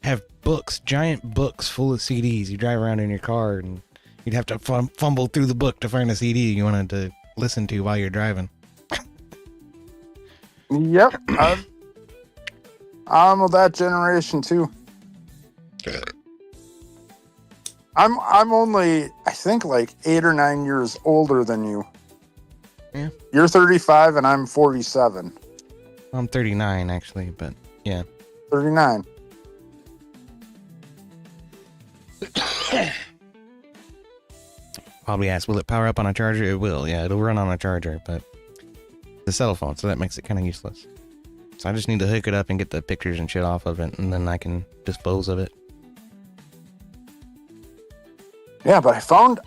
Speaker 1: have books, giant books full of CDs. You drive around in your car, and you'd have to fumble through the book to find a CD you wanted to listen to while you're driving.
Speaker 6: Yep, I'm of that generation too. I'm only, I think, 8 or 9 years older than you.
Speaker 1: Yeah.
Speaker 6: You're 35 and I'm 47.
Speaker 1: I'm 39 actually, but yeah.
Speaker 6: 39.
Speaker 1: Probably ask, will it power up on a charger? It will, yeah, it'll run on a charger, but it's a cell phone, so that makes it kind of useless. So I just need to hook it up and get the pictures and shit off of it, and then I can dispose of it.
Speaker 6: Yeah, but I found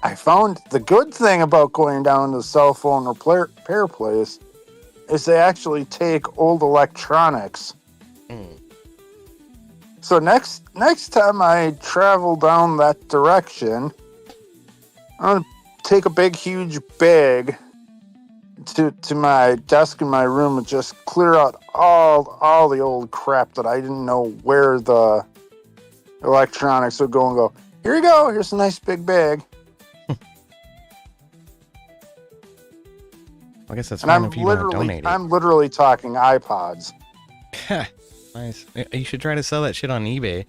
Speaker 6: the good thing about going down to the cell phone repair place is they actually take old electronics So next time I travel down that direction, I'm gonna take a big, huge bag to my desk in my room and just clear out all the old crap that I didn't know where the electronics would go and go. Here you go. Here's a nice big bag.
Speaker 1: I guess that's
Speaker 6: And
Speaker 1: fine if you want to donate it.
Speaker 6: I'm literally talking iPods.
Speaker 1: Nice. You should try to sell that shit on eBay.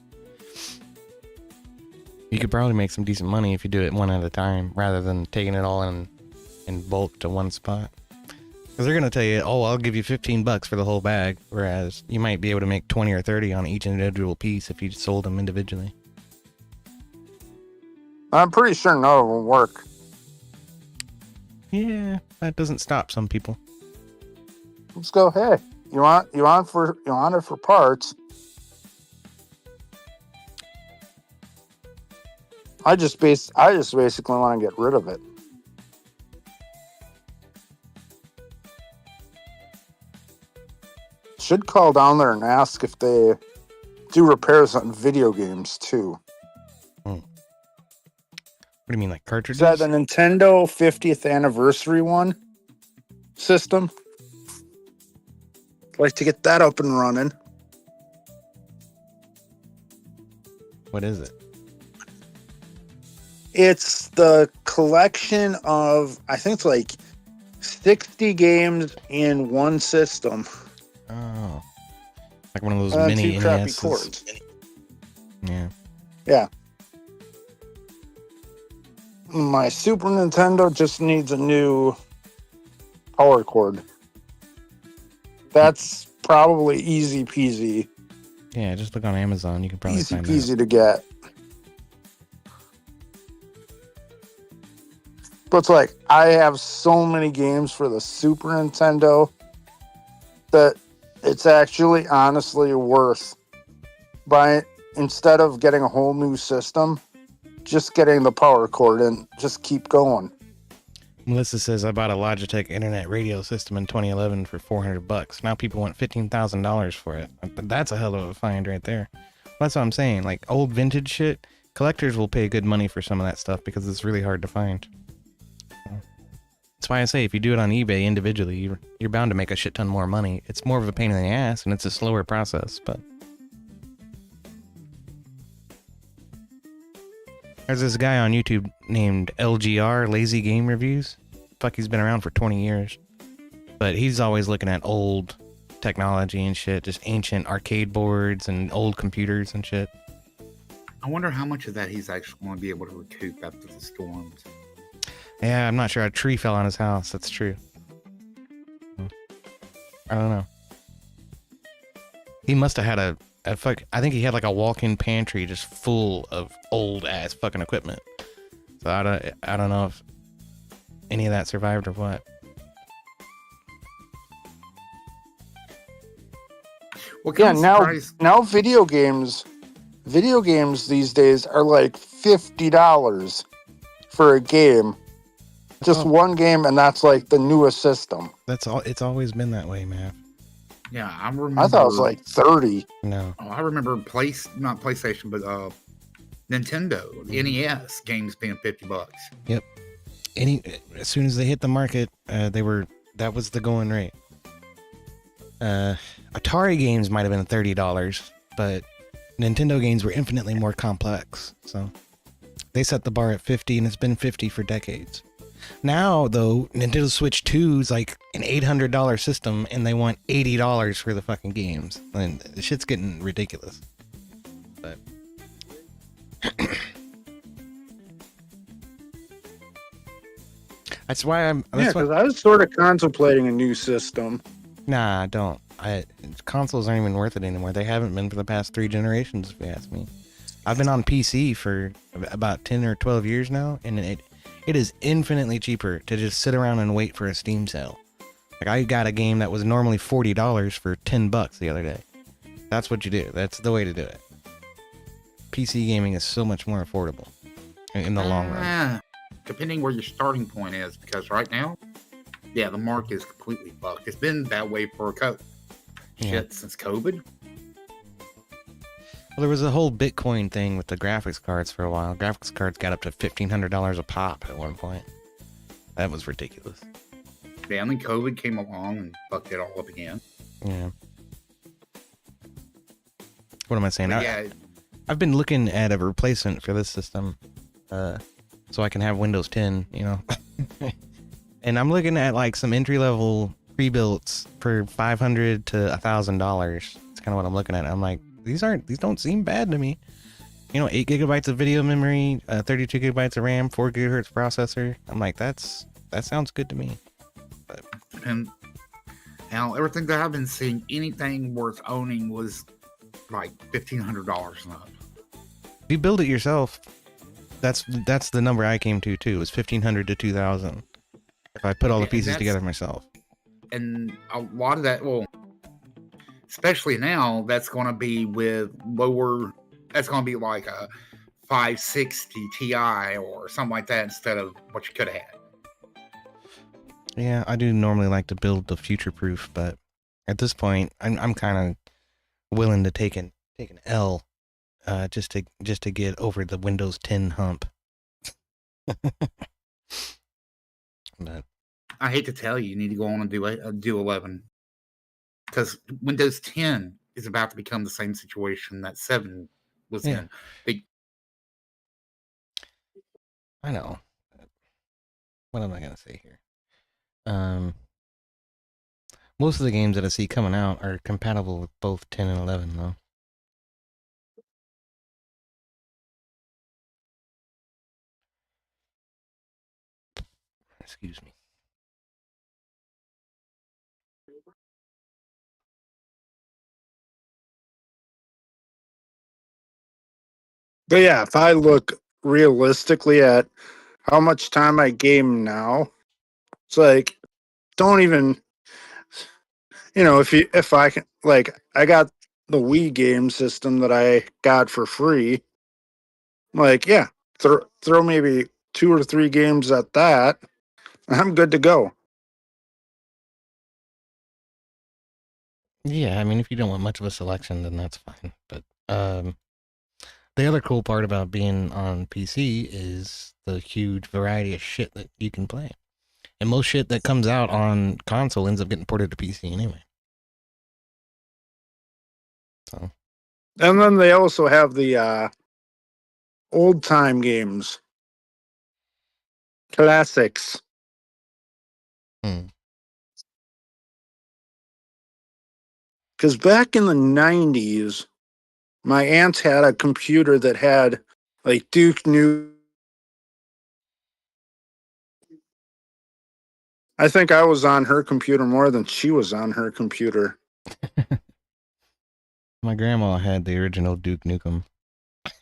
Speaker 1: You could probably make some decent money if you do it one at a time rather than taking it all in bulk to one spot. Because they're going to tell you, oh, I'll give you $15 for the whole bag, whereas you might be able to make 20 or 30 on each individual piece if you sold them individually.
Speaker 6: I'm pretty sure none of them work.
Speaker 1: Yeah, that doesn't stop some people.
Speaker 6: Let's go. Hey, you want it for parts? I just basically want to get rid of it. Should call down there and ask if they do repairs on video games too.
Speaker 1: What do you mean, like cartridges?
Speaker 6: Is that the Nintendo 50th anniversary one system? I'd like to get that up and running.
Speaker 1: What is it?
Speaker 6: It's the collection of, I think it's like 60 games in one system.
Speaker 1: Oh. Like one of those mini
Speaker 6: two crappy
Speaker 1: NESs.
Speaker 6: cords.
Speaker 1: Yeah.
Speaker 6: Yeah. My Super Nintendo just needs a new power cord. That's probably easy peasy.
Speaker 1: Yeah, just look on Amazon. You can probably
Speaker 6: Easy
Speaker 1: find
Speaker 6: peasy
Speaker 1: that.
Speaker 6: to get. But it's like, I have so many games for the Super Nintendo that it's actually honestly worth buying, instead of getting a whole new system, just getting the power cord and just keep going.
Speaker 1: Melissa says, I bought a Logitech internet radio system in 2011 for $400. Now people want $15,000 for it. That's a hell of a find right there. That's what I'm saying. Like old vintage shit, collectors will pay good money for some of that stuff because it's really hard to find. That's why I say if you do it on eBay individually, you're bound to make a shit ton more money. It's more of a pain in the ass and it's a slower process, but there's this guy on YouTube named LGR, Lazy Game Reviews. Fuck, he's been around for 20 years. But he's always looking at old technology and shit, just ancient arcade boards and old computers and shit.
Speaker 3: I wonder how much of that he's actually going to be able to recoup after the storms.
Speaker 1: Yeah, I'm not sure. A tree fell on his house. That's true. I don't know. He must have had I think he had like a walk-in pantry just full of old ass fucking equipment. So I don't know if any of that survived or what.
Speaker 3: Well,
Speaker 6: Yeah, now video games these days are like $50 for a game. Just one game, and that's like the newest system.
Speaker 1: That's all. It's always been that way, man.
Speaker 3: Yeah, I remember.
Speaker 6: I thought it was like 30.
Speaker 1: No.
Speaker 3: Oh, I remember not PlayStation, but Nintendo, NES games being $50.
Speaker 1: Yep. As soon as they hit the market, that was the going rate. Atari games might have been $30, but Nintendo games were infinitely more complex. So they set the bar at 50, and it's been 50 for decades. Now, though, Nintendo Switch 2 is like an $800 system, and they want $80 for the fucking games. And the shit's getting ridiculous. But that's why
Speaker 6: because I was sort of contemplating a new system.
Speaker 1: Nah, don't. Consoles aren't even worth it anymore. They haven't been for the past 3 generations, if you ask me. I've been on PC for about 10 or 12 years now, and it is infinitely cheaper to just sit around and wait for a Steam sale. Like, I got a game that was normally $40 for $10 the other day. That's what you do. That's the way to do it. PC gaming is so much more affordable in the long run.
Speaker 3: Depending where your starting point is, because right now, the market is completely fucked. It's been that way for since COVID.
Speaker 1: Well, there was a whole Bitcoin thing with the graphics cards for a while. Graphics cards got up to $1,500 a pop at one point. That was ridiculous.
Speaker 3: Yeah, and then COVID came along and fucked it all up again.
Speaker 1: Yeah. What am I saying?
Speaker 3: Yeah,
Speaker 1: I've been looking at a replacement for this system, so I can have Windows 10, you know. And I'm looking at like some entry-level pre-builts for $500 to $1,000. It's kind of what I'm looking at. I'm like, these don't seem bad to me. You know, 8 gigabytes of video memory, 32 gigabytes of RAM, 4 gigahertz processor. I'm like, that sounds good to me. But,
Speaker 3: and now everything that I've been seeing, anything worth owning was like $1,500 and up.
Speaker 1: if you build it yourself, that's the number I came to too. It was $1,500 to $2,000. If I put all the pieces together myself.
Speaker 3: And a lot of that, well, especially now, that's going to be with lower. That's going to be like a 560 Ti or something like that instead of what you could have had.
Speaker 1: Yeah, I do normally like to build the future proof, but at this point, I'm kind of willing to take an L, just to get over the Windows 10 hump. But
Speaker 3: I hate to tell you, you need to go on and do 11, because Windows 10 is about to become the same situation that 7 was in.
Speaker 1: I know. What am I gonna say here? Most of the games that I see coming out are compatible with both 10 and 11, though. Excuse me.
Speaker 6: But yeah, if I look realistically at how much time I game now, it's like, don't even, if I can, like, I got the Wii game system that I got for free. Like, yeah, throw maybe 2 or 3 games at that. I'm good to go.
Speaker 1: Yeah, I mean, if you don't want much of a selection, then that's fine. But the other cool part about being on PC is the huge variety of shit that you can play. And most shit that comes out on console ends up getting ported to PC anyway. So.
Speaker 6: And then they also have the old time games. Classics. Because back in the 90s, my aunt had a computer that had like Duke Nukem. I think I was on her computer more than she was on her computer.
Speaker 1: My grandma had the original Duke Nukem. This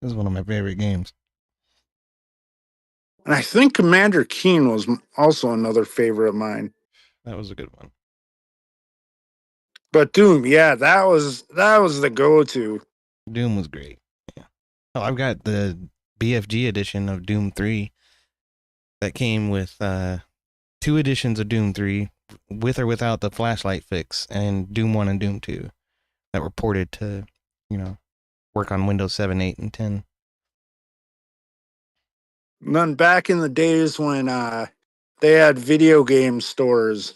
Speaker 1: is one of my favorite games.
Speaker 6: And I think Commander Keen was also another favorite of mine.
Speaker 1: That was a good one.
Speaker 6: But Doom, yeah, that was the go-to.
Speaker 1: Doom was great. Yeah. Oh, I've got the BFG edition of Doom 3 that came with 2 editions of Doom 3 with or without the flashlight fix, and Doom 1 and Doom 2 that were ported to, work on Windows 7, 8, and 10.
Speaker 6: And then back in the days when they had video game stores,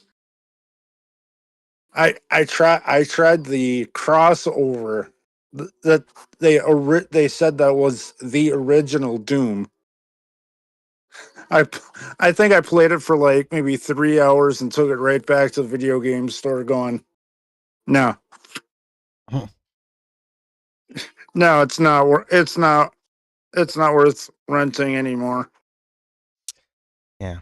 Speaker 6: I tried the crossover that they said that was the original Doom. I think I played it for like maybe 3 hours and took it right back to the video game store going, no.
Speaker 1: Huh.
Speaker 6: No, it's not worth renting anymore.
Speaker 1: Yeah.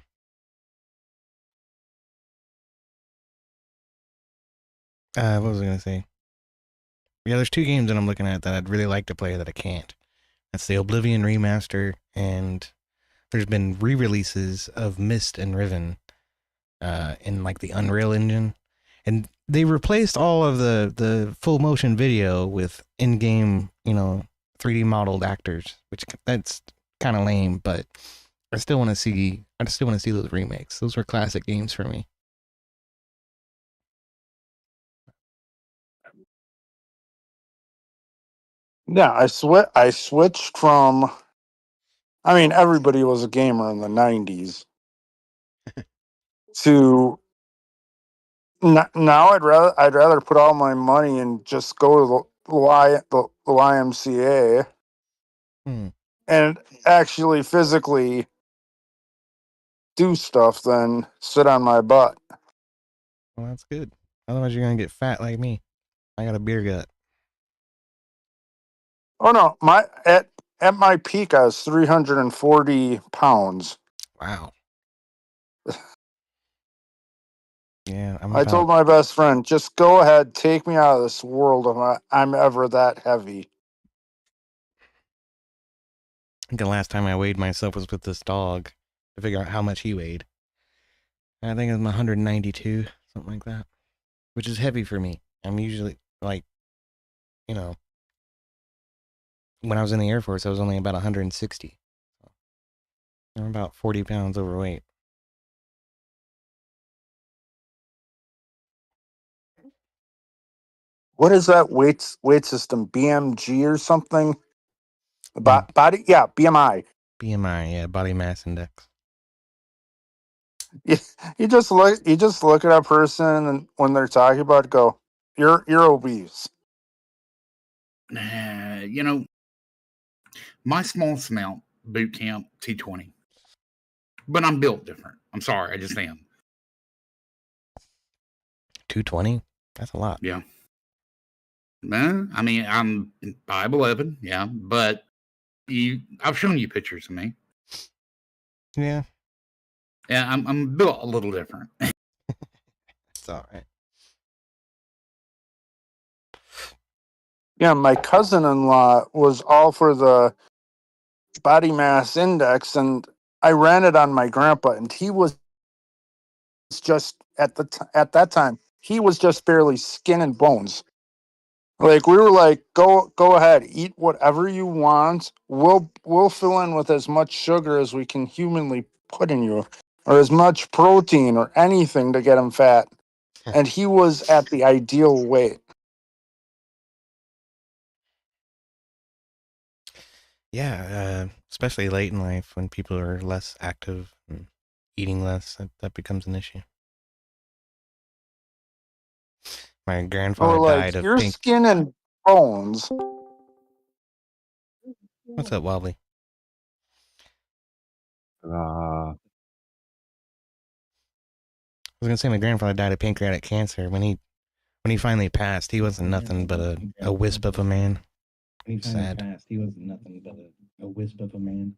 Speaker 1: What was I going to say? Yeah, there's 2 games that I'm looking at that I'd really like to play that I can't. That's the Oblivion remaster, and there's been re-releases of Myst and Riven in like the Unreal Engine. And they replaced all of the full motion video with in-game, 3D modeled actors, which that's kind of lame, but I still want to see those remakes. Those were classic games for me.
Speaker 6: Yeah, I switched from. I mean, everybody was a gamer in the '90s. To now, I'd rather put all my money and just go to the YMCA
Speaker 1: Hmm.
Speaker 6: and actually physically do stuff than sit on my butt.
Speaker 1: Well, that's good. Otherwise, you're gonna get fat like me. I got a beer gut.
Speaker 6: Oh no, at my peak I was 340 pounds.
Speaker 1: Wow. Yeah, I'm
Speaker 6: I told
Speaker 1: about.
Speaker 6: my best friend, just go ahead, take me out of this world if I'm ever that heavy.
Speaker 1: I think the last time I weighed myself was with this dog to figure out how much he weighed. And I think it was 192, something like that, which is heavy for me. I'm usually like, you know, when I was in the Air Force, I was only about 160. I'm about 40 pounds overweight.
Speaker 6: What is that weight system? BMG or something?
Speaker 1: Mm,
Speaker 6: Body, yeah, BMI.
Speaker 1: BMI, yeah, body mass index.
Speaker 6: You just look at a person and when they're talking about it, go, you're obese.
Speaker 3: You know, my small snout boot camp T20, but I'm built different. I'm sorry, I just am.
Speaker 1: 220? That's a lot.
Speaker 3: Yeah. I mean, I'm 5'11", yeah, but I've shown you pictures of me.
Speaker 1: Yeah,
Speaker 3: Yeah, I'm built a little different.
Speaker 1: it's all right.
Speaker 6: Yeah, my cousin-in-law was all for the body mass index, and I ran it on my grandpa, and he was just at that time he was just barely skin and bones. Like we were like, go ahead, eat whatever you want. We'll fill in with as much sugar as we can humanly put in you, or as much protein or anything to get him fat. And he was at the ideal weight.
Speaker 1: Yeah, especially late in life when people are less active and eating less, that becomes an issue. My grandfather
Speaker 6: Or
Speaker 1: died
Speaker 6: like
Speaker 1: of
Speaker 6: your
Speaker 1: pink.
Speaker 6: skin and bones.
Speaker 1: What's up, Wobbly?
Speaker 8: Uh,
Speaker 1: I was gonna say my grandfather died of pancreatic cancer. When he finally passed, he wasn't nothing but a wisp of a man. Sad.
Speaker 9: He was nothing but a wisp of a man.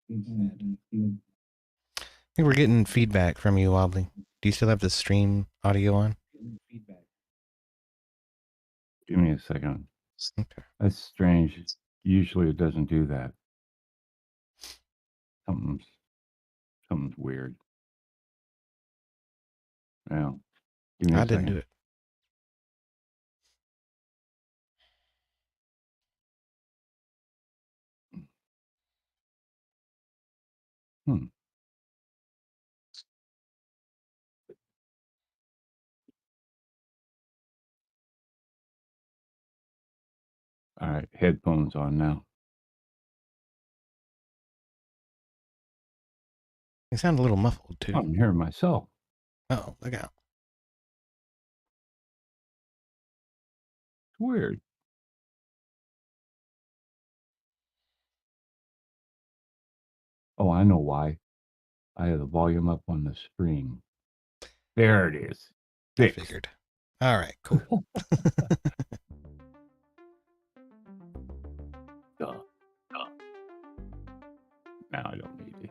Speaker 9: Sad.
Speaker 1: I think we're getting feedback from you, Wobbly. Do you still have the stream audio on?
Speaker 8: give me a second.
Speaker 1: Okay.
Speaker 8: That's strange. Usually it doesn't do that. Something's weird. Well, give me a
Speaker 1: I
Speaker 8: second.
Speaker 1: didn't do it.
Speaker 8: Hmm. All right, headphones on now.
Speaker 1: They sound a little muffled too.
Speaker 8: I'm hearing myself.
Speaker 1: Oh, look out.
Speaker 8: It's weird. Oh, I know why. I have the volume up on the screen. There it is.
Speaker 1: I
Speaker 8: Fixed.
Speaker 1: figured. All right, cool.
Speaker 8: Duh. Now I don't need it.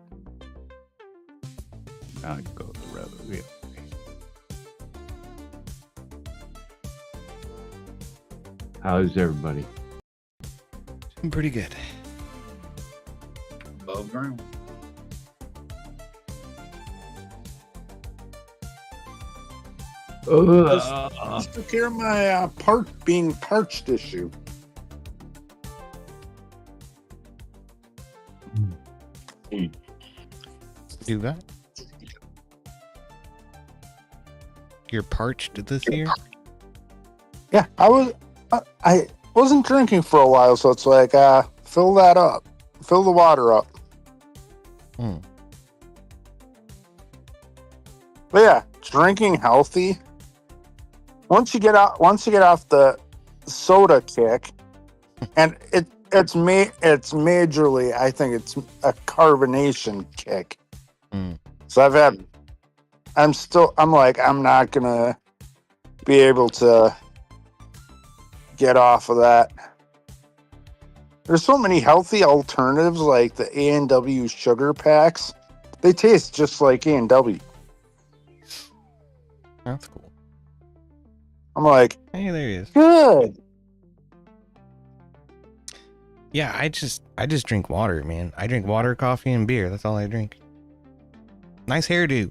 Speaker 8: Now you go to the road. Yeah. How's everybody?
Speaker 1: I'm pretty good.
Speaker 3: Above ground.
Speaker 6: Just took care of my being parched issue.
Speaker 1: Do that? You're parched this year?
Speaker 6: Yeah, I wasn't drinking for a while, so it's like, fill that up. Fill the water up.
Speaker 1: Hmm.
Speaker 6: But yeah, drinking healthy. Once you get off the soda kick, and it's majorly, I think it's a carbonation kick.
Speaker 1: Mm.
Speaker 6: So I'm like, I'm not gonna be able to get off of that. There's so many healthy alternatives like the A&W sugar packs. They taste just like A&W.
Speaker 1: That's cool.
Speaker 6: I'm like,
Speaker 1: Hey, there he is.
Speaker 6: good.
Speaker 1: Yeah, I just drink water, man. I drink water, coffee, and beer. That's all I drink. Nice hairdo.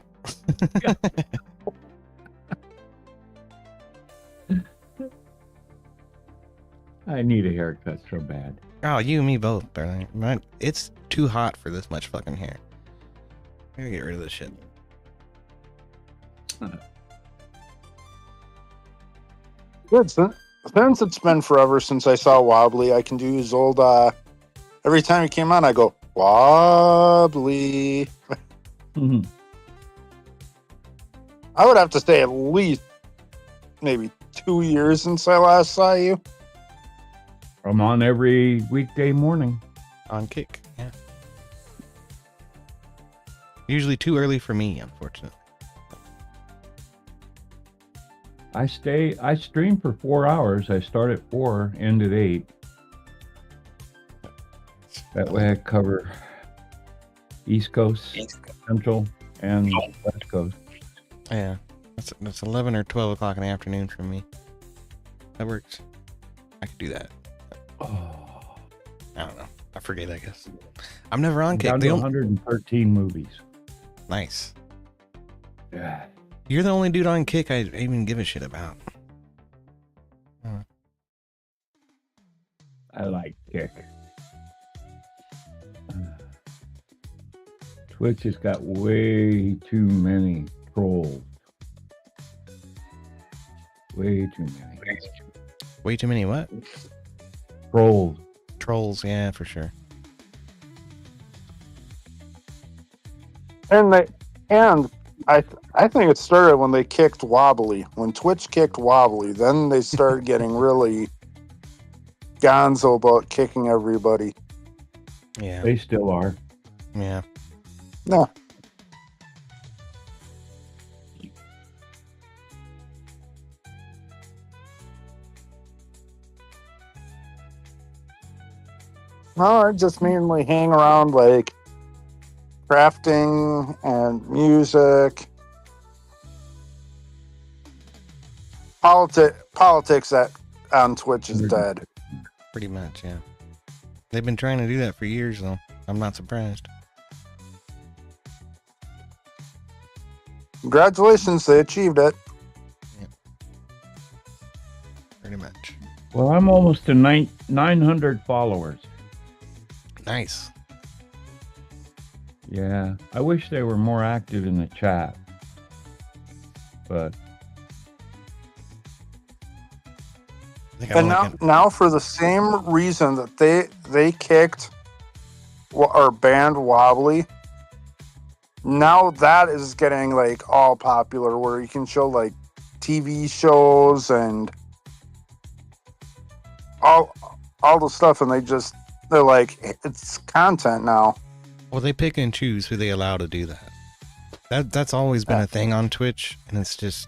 Speaker 8: I need a haircut so bad.
Speaker 1: Oh, you and me both, darling. It's too hot for this much fucking hair. I gotta get rid of this shit.
Speaker 6: Good. Since it's been forever since I saw Wobbly, I can do his old, every time he came on, I go, Wobbly.
Speaker 8: Mhm.
Speaker 6: I would have to say at least maybe 2 years since I last saw you.
Speaker 8: I'm on every weekday morning.
Speaker 1: On Kick, yeah. Usually too early for me, unfortunately.
Speaker 8: I stream for 4 hours. I start at 4, end at 8. That way I cover East Coast, Central, and West Coast.
Speaker 1: Yeah, that's 11 or 12 o'clock in the afternoon for me. That works. I could do that.
Speaker 8: Oh,
Speaker 1: I don't know. I forget, I guess. I'm never on
Speaker 8: I'm
Speaker 1: Kick.
Speaker 8: down to 113 movies.
Speaker 1: Nice.
Speaker 8: Yeah.
Speaker 1: You're the only dude on Kick I even give a shit about.
Speaker 8: I like Kick. Twitch has got way too many trolls. Way too many.
Speaker 1: Way too many what?
Speaker 8: Trolls.
Speaker 1: Trolls, yeah, for sure.
Speaker 6: And I think it started when they kicked Wobbly. When Twitch kicked Wobbly, then they started getting really gonzo about kicking everybody.
Speaker 1: Yeah.
Speaker 8: They still are.
Speaker 1: Yeah.
Speaker 6: No. No, I just mainly hang around like crafting and music. Politics that on Twitch is dead.
Speaker 1: Pretty much, yeah. They've been trying to do that for years, though. I'm not surprised.
Speaker 6: Congratulations, they achieved it.
Speaker 1: Yeah. Pretty much.
Speaker 8: Well, I'm almost to 900 followers.
Speaker 1: Nice.
Speaker 8: Yeah, I wish they were more active in the chat. But
Speaker 6: And now for the same reason that they kicked or banned Wobbly, now that is getting like all popular where you can show like TV shows and all the stuff, and they're like, it's content now.
Speaker 1: Well, they pick and choose who they allow to do that. That's always been a thing on Twitch, and it's just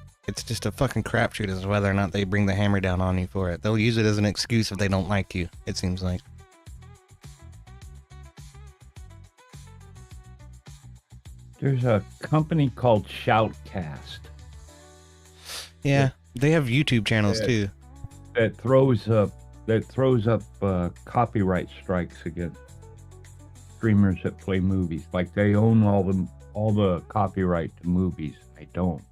Speaker 1: a fucking crapshoot as to whether or not they bring the hammer down on you for it. They'll use it as an excuse if they don't like you, it seems like.
Speaker 8: there's a company called Shoutcast.
Speaker 1: Yeah, they have YouTube channels too.
Speaker 8: That throws up copyright strikes against streamers that play movies. Like they own all the copyright to movies. I don't.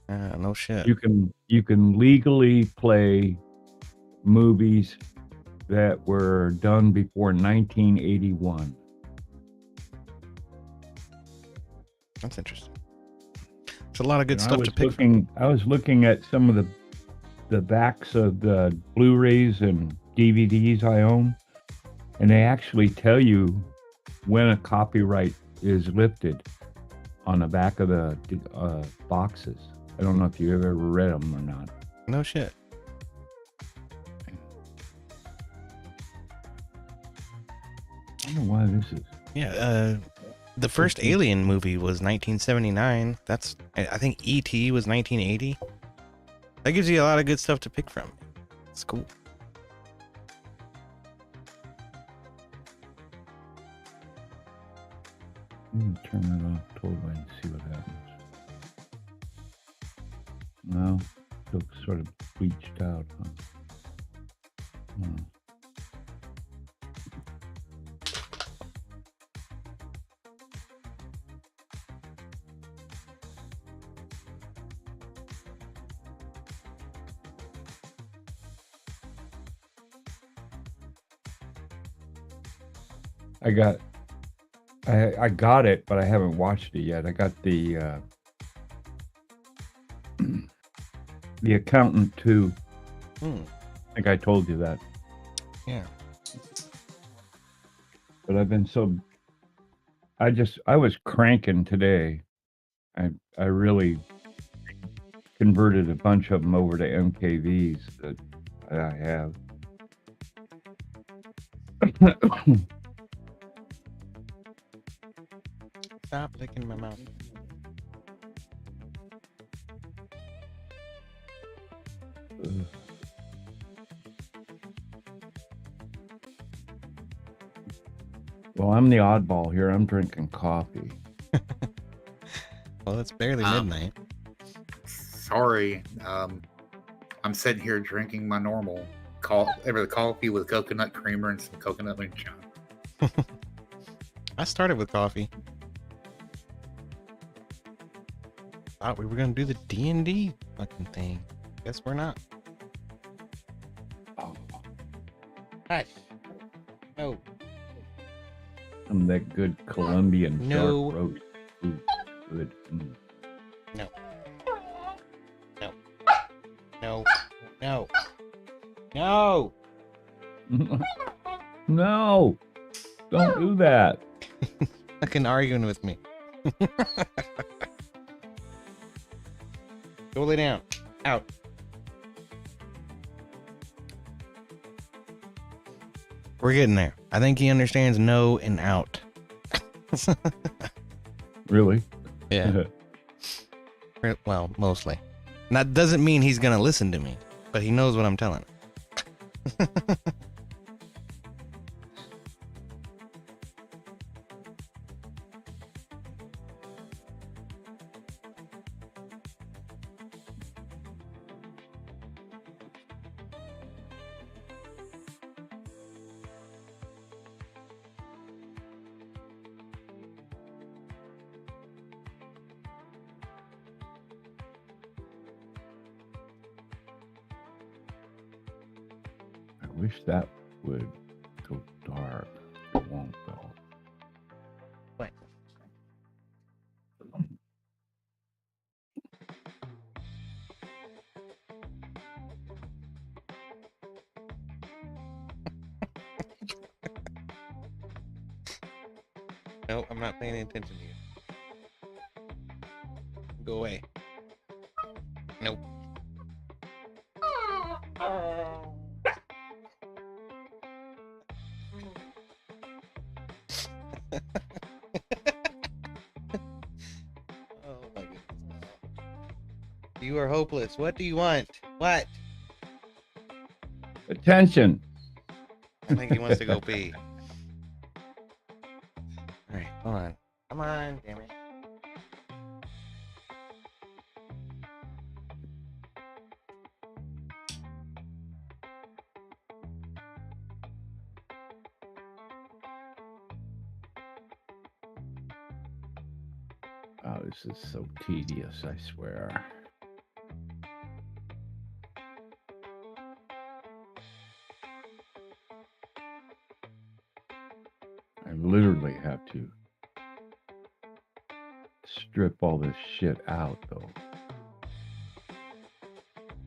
Speaker 1: No shit.
Speaker 8: You can legally play movies that were done before 1981.
Speaker 1: That's interesting. There's a lot of good stuff to pick
Speaker 8: I was looking at some of the backs of the Blu-rays and DVDs I own, and they actually tell you when a copyright is lifted on the back of the boxes. I don't know if you ever read them or not.
Speaker 1: No shit.
Speaker 8: I don't know why this is.
Speaker 1: Yeah, the first Alien movie was 1979. I think E.T. was 1980. That gives you a lot of good stuff to pick from. It's cool.
Speaker 8: I'm gonna turn that off totally and see what happens. No, looks sort of bleached out, huh? Hmm. I got it, but I haven't watched it yet. I got the the Accountant 2. I think I told you that.
Speaker 1: Yeah.
Speaker 8: But I've been I was cranking today. I really converted a bunch of them over to MKVs that I have.
Speaker 1: Stop licking my mouth.
Speaker 8: Ugh. Well, I'm the oddball here. I'm drinking coffee.
Speaker 1: Well, it's barely midnight.
Speaker 3: Sorry. I'm sitting here drinking my normal coffee with coconut creamer and some coconut moonshine.
Speaker 1: I started with coffee. Thought we were gonna do the D&D fucking thing. Guess we're not.
Speaker 8: Oh,
Speaker 1: Hush. No.
Speaker 8: I'm that good Colombian
Speaker 1: No.
Speaker 8: dark roast. Ooh, good.
Speaker 1: No. No. No. No. No.
Speaker 8: No, don't do that.
Speaker 1: Fucking arguing with me. Go lay down. Out. We're getting there. I think he understands no and out.
Speaker 8: Really?
Speaker 1: Yeah. Well, mostly. And that doesn't mean he's gonna listen to me, but he knows what I'm telling him.
Speaker 8: I wish that would go dark. It won't though.
Speaker 1: What? No, I'm not paying attention to you. Go away. Nope. Oh my goodness. You are hopeless. What do you want? What?
Speaker 8: Attention.
Speaker 1: I think he wants to go pee. Alright, hold on. Come on, damn it.
Speaker 8: Oh, this is so tedious, I swear. I literally have to strip all this shit out, though.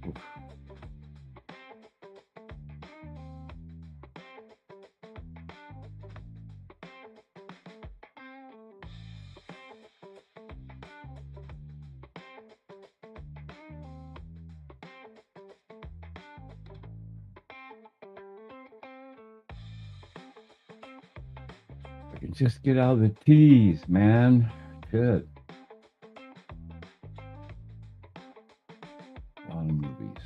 Speaker 8: Oof. Just get out of the tease, man. Shit. A lot of movies.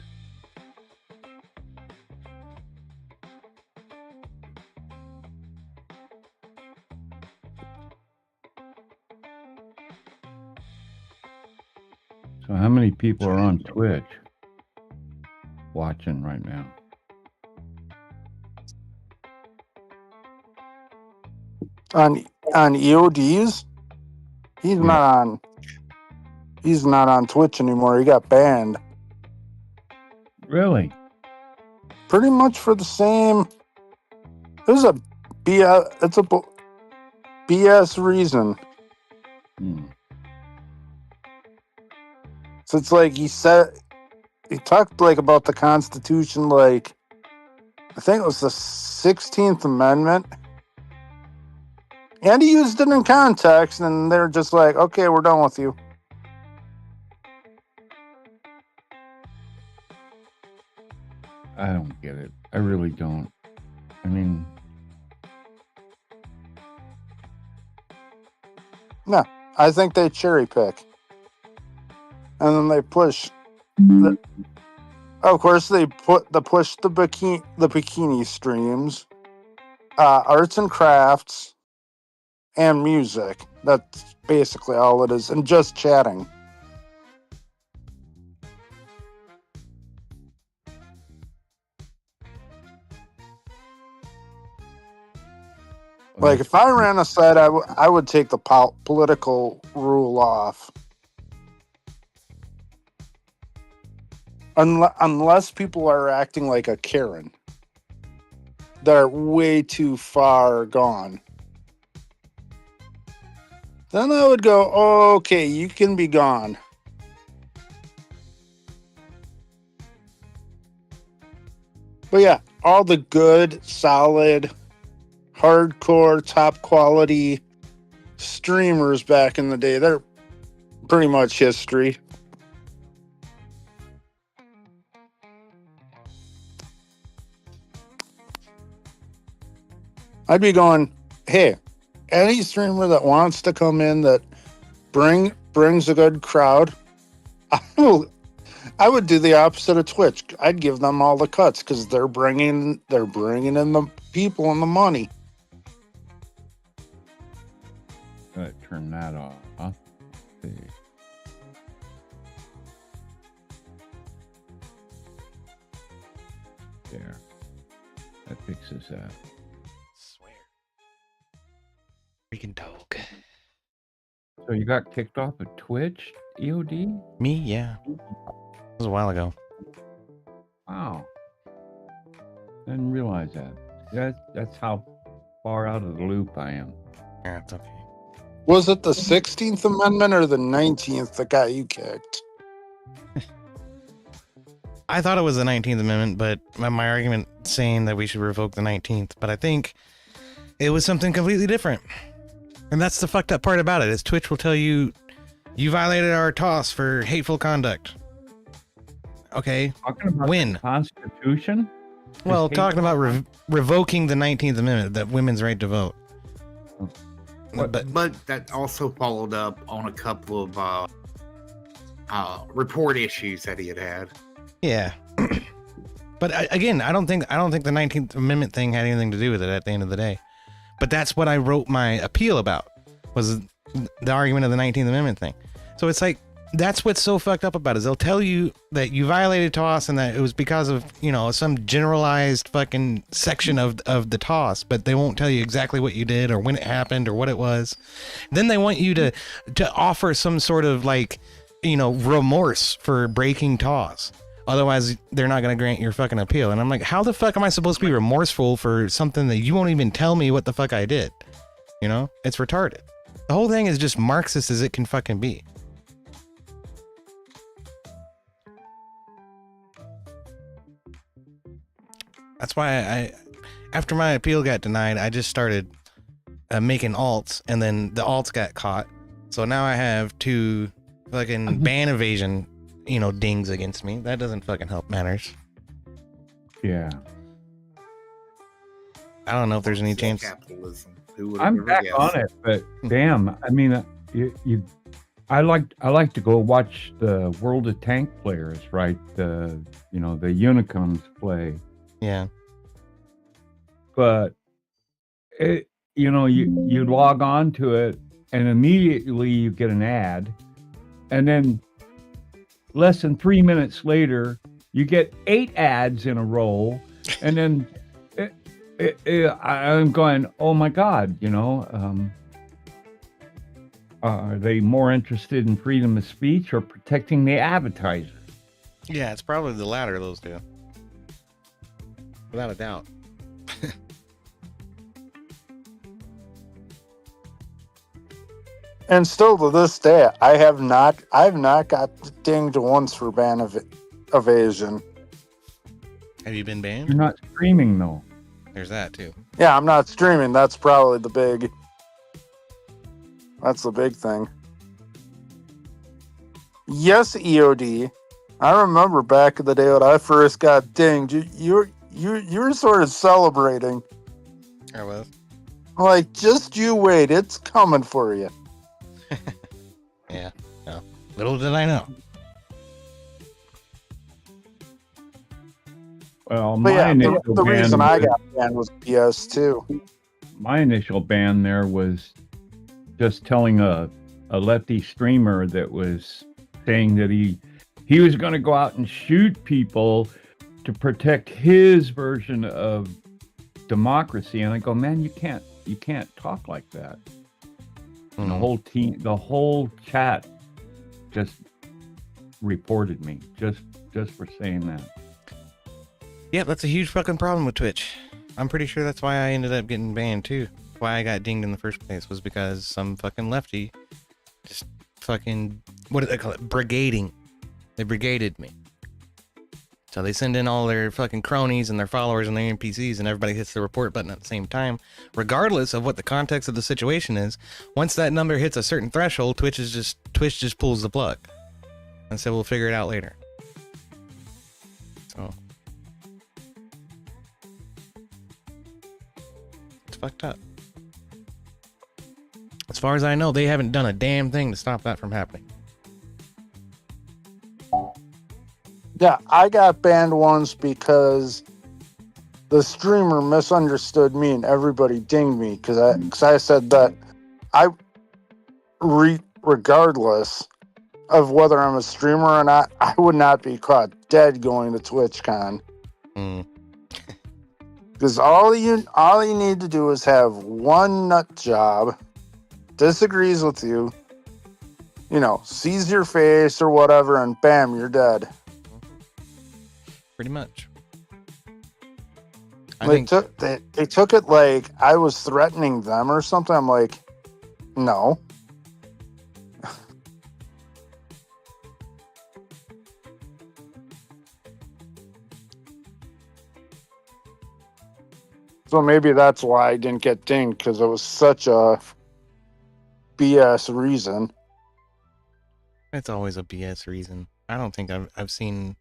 Speaker 8: So how many people are on Twitch watching right now?
Speaker 6: On EODs, he's not on Twitch anymore. He got banned.
Speaker 8: Really?
Speaker 6: Pretty much for the same. It's a BS reason. So it's like he talked like about the Constitution, like I think it was the 16th Amendment. And he used it in context, and they're just like, okay, we're done with you.
Speaker 8: I don't get it. I really don't. I mean,
Speaker 6: no, I think they cherry pick. And then they push. Of course, they push the bikini streams, arts and crafts, and music. That's basically all it is, and just chatting. Like if I ran a site, I would take the political rule off. Unless people are acting like a Karen. They're way too far gone. Then I would go, okay, you can be gone. But yeah, all the good, solid, hardcore, top quality streamers back in the day, they're pretty much history. I'd be going, hey, any streamer that wants to come in that brings a good crowd, I would do the opposite of Twitch. I'd give them all the cuts because they're bringing in the people and the money.
Speaker 8: Gotta turn that off. Huh? See. There. That fixes that.
Speaker 1: Swear. Freaking dog.
Speaker 8: So you got kicked off of Twitch, EOD?
Speaker 1: Me? Yeah. It was a while ago.
Speaker 8: Wow. Didn't realize that. That's how far out of the loop I am.
Speaker 1: Yeah, it's okay.
Speaker 6: Was it the 16th Amendment or the 19th that got you kicked?
Speaker 1: I thought it was the 19th Amendment, but my argument saying that we should revoke the 19th, but I think it was something completely different. And that's the fucked up part about it, is Twitch will tell you, you violated our toss for hateful conduct. Okay,
Speaker 8: Talking about
Speaker 1: when?
Speaker 8: the Constitution?
Speaker 1: Well, talking about revoking the 19th Amendment, that women's right to vote.
Speaker 3: But that also followed up on a couple of report issues that he had.
Speaker 1: Yeah. But again, I don't think the 19th Amendment thing had anything to do with it at the end of the day. But that's what I wrote my appeal about, was the argument of the 19th Amendment thing. So it's like, that's what's so fucked up about it, is they'll tell you that you violated toss and that it was because of, some generalized fucking section of the toss, but they won't tell you exactly what you did or when it happened or what it was. Then they want you to offer some sort of remorse for breaking toss. Otherwise, they're not going to grant your fucking appeal. And I'm like, how the fuck am I supposed to be remorseful for something that you won't even tell me what the fuck I did? It's retarded. The whole thing is just Marxist as it can fucking be. That's why after my appeal got denied, I just started making alts, and then the alts got caught. So now I have 2 fucking ban evasion, dings against me. That doesn't fucking help matters.
Speaker 8: Yeah.
Speaker 1: I don't know if there's any chance.
Speaker 3: Capitalism. Who would have
Speaker 8: I'm
Speaker 3: ever
Speaker 8: back
Speaker 3: guessed?
Speaker 8: on it, but damn, I mean, I like to go watch the World of Tank Players, right? The Unicums play,
Speaker 1: Yeah.
Speaker 8: but you log on to it and immediately you get an ad, and then less than 3 minutes later you get 8 ads in a row, and then I'm going, oh my god, are they more interested in freedom of speech or protecting the advertiser?
Speaker 1: Yeah, it's probably the latter of those two. Without a doubt.
Speaker 6: And still to this day, I've not got dinged once for ban evasion.
Speaker 1: Have you been banned?
Speaker 8: You're not streaming though.
Speaker 1: There's that too.
Speaker 6: Yeah, I'm not streaming. That's probably that's the big thing. Yes, EOD. I remember back in the day when I first got dinged, you were sort of celebrating.
Speaker 1: I was.
Speaker 6: Like, just you wait, it's coming for you.
Speaker 1: Yeah. No. Little did I know.
Speaker 8: Well,
Speaker 6: But
Speaker 8: my
Speaker 6: yeah,
Speaker 8: initial
Speaker 6: the reason I
Speaker 8: ban,
Speaker 6: got banned was BS too.
Speaker 8: my initial ban there was just telling a lefty streamer that was saying that he was going to go out and shoot people to protect his version of democracy, and I go, man, you can't talk like that. And the whole chat just reported me just for saying that.
Speaker 1: Yeah, that's a huge fucking problem with Twitch. I'm pretty sure that's why I ended up getting banned too. Why I got dinged in the first place was because some fucking lefty just fucking, what do they call it? Brigading. They brigaded me. So they send in all their fucking cronies and their followers and their NPCs, and everybody hits the report button at the same time, regardless of what the context of the situation is. Once that number hits a certain threshold, Twitch just pulls the plug and said we'll figure it out later. So it's fucked up. As far as I know, they haven't done a damn thing to stop that from happening.
Speaker 6: Yeah, I got banned once because the streamer misunderstood me and everybody dinged me because I said that regardless of whether I'm a streamer or not, I would not be caught dead going to TwitchCon. Because all you need to do is have one nut job, disagrees with you, sees your face or whatever, and bam, you're dead.
Speaker 1: Pretty much.
Speaker 6: They took it like I was threatening them or something. I'm like, no. So maybe that's why I didn't get dinged, because it was such a BS reason.
Speaker 1: It's always a BS reason. I don't think I've seen,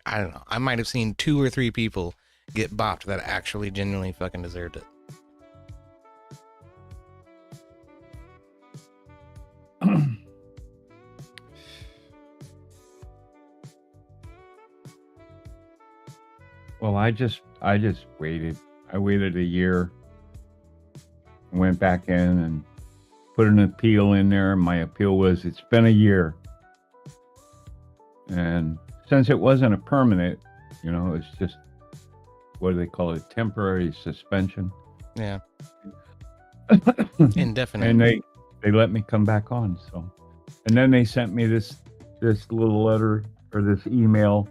Speaker 1: I don't know, I might have seen 2 or 3 people get bopped that actually genuinely fucking deserved it.
Speaker 8: Well, I just waited. I waited a year, went back in and put an appeal in there. My appeal was, it's been a year. And since it wasn't a permanent, it's just, what do they call it? Temporary suspension.
Speaker 1: Yeah. Indefinite.
Speaker 8: And they let me come back on. So, and then they sent me this little letter or this email.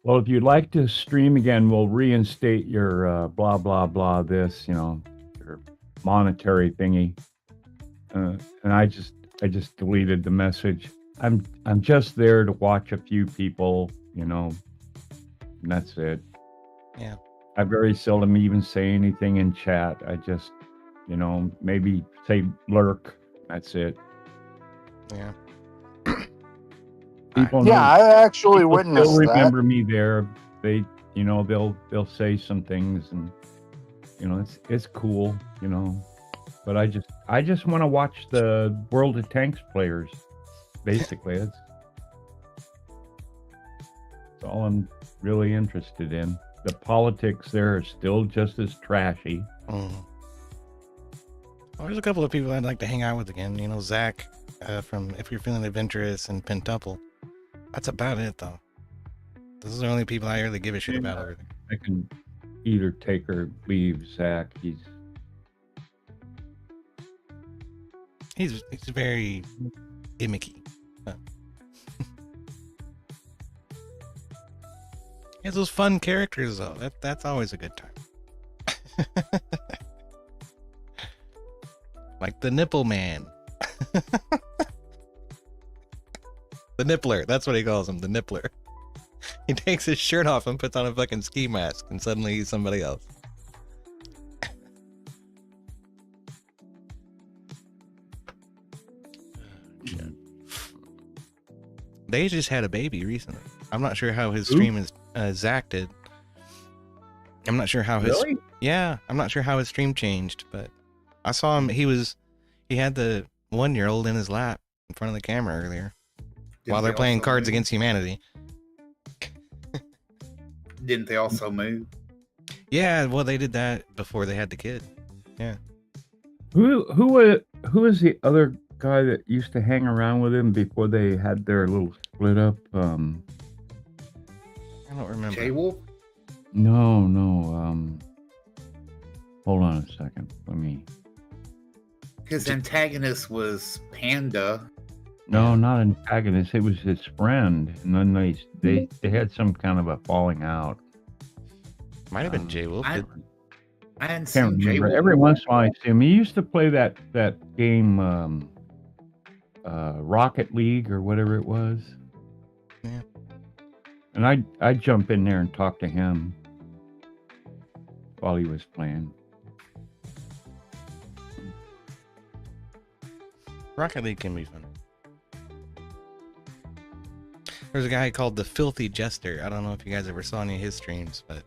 Speaker 8: Well, if you'd like to stream again, we'll reinstate your blah blah blah. This, your monetary thingy. And I just deleted the message. I'm just there to watch a few people, and that's it.
Speaker 1: Yeah.
Speaker 8: I very seldom even say anything in chat. I just, maybe say lurk. That's it.
Speaker 1: Yeah.
Speaker 8: People
Speaker 6: Yeah, I actually
Speaker 8: people
Speaker 6: witnessed
Speaker 8: still
Speaker 6: that.
Speaker 8: remember me there. They, they'll say some things, and it's cool, but I just want to watch the World of Tanks players. Basically, that's all I'm really interested in. The politics there are still just as trashy.
Speaker 1: Well, there's a couple of people I'd like to hang out with again. Zach from If You're Feeling Adventurous and Pentuple. That's about it, though. Those are the only people I really give a shit about over there.
Speaker 8: I can either take or leave Zach.
Speaker 1: He's very gimmicky. But he has those fun characters, though. That's always a good time. Like the Nipple Man. The Nippler. That's what he calls him, the Nippler. He takes his shirt off and puts on a fucking ski mask, and suddenly he's somebody else. They just had a baby recently. I'm not sure how his stream is Zach did. I'm not sure how his I'm not sure how his stream changed, but I saw him. He had the 1-year-old in his lap in front of the camera earlier while they're playing Cards Against Humanity.
Speaker 3: Didn't they also move?
Speaker 1: Yeah, well, they did that before they had the kid. Yeah.
Speaker 8: Who is the other guy that used to hang around with him before they had their little split up?
Speaker 1: I don't remember.
Speaker 3: J-Wolf?
Speaker 8: No. Hold on a second. Let me.
Speaker 3: His antagonist was Panda.
Speaker 8: No, not antagonist. It was his friend, and then they had some kind of a falling out.
Speaker 1: Might have been J-Wolf.
Speaker 3: I hadn't
Speaker 8: Can't
Speaker 3: seen
Speaker 8: remember.
Speaker 3: J-Wolf.
Speaker 8: Every once in a while I see him. He used to play that game, Rocket League or whatever it was.
Speaker 1: Yeah.
Speaker 8: And I'd jump in there and talk to him while he was playing.
Speaker 1: Rocket League can be fun. There's a guy called the Filthy Jester. I don't know if you guys ever saw any of his streams, but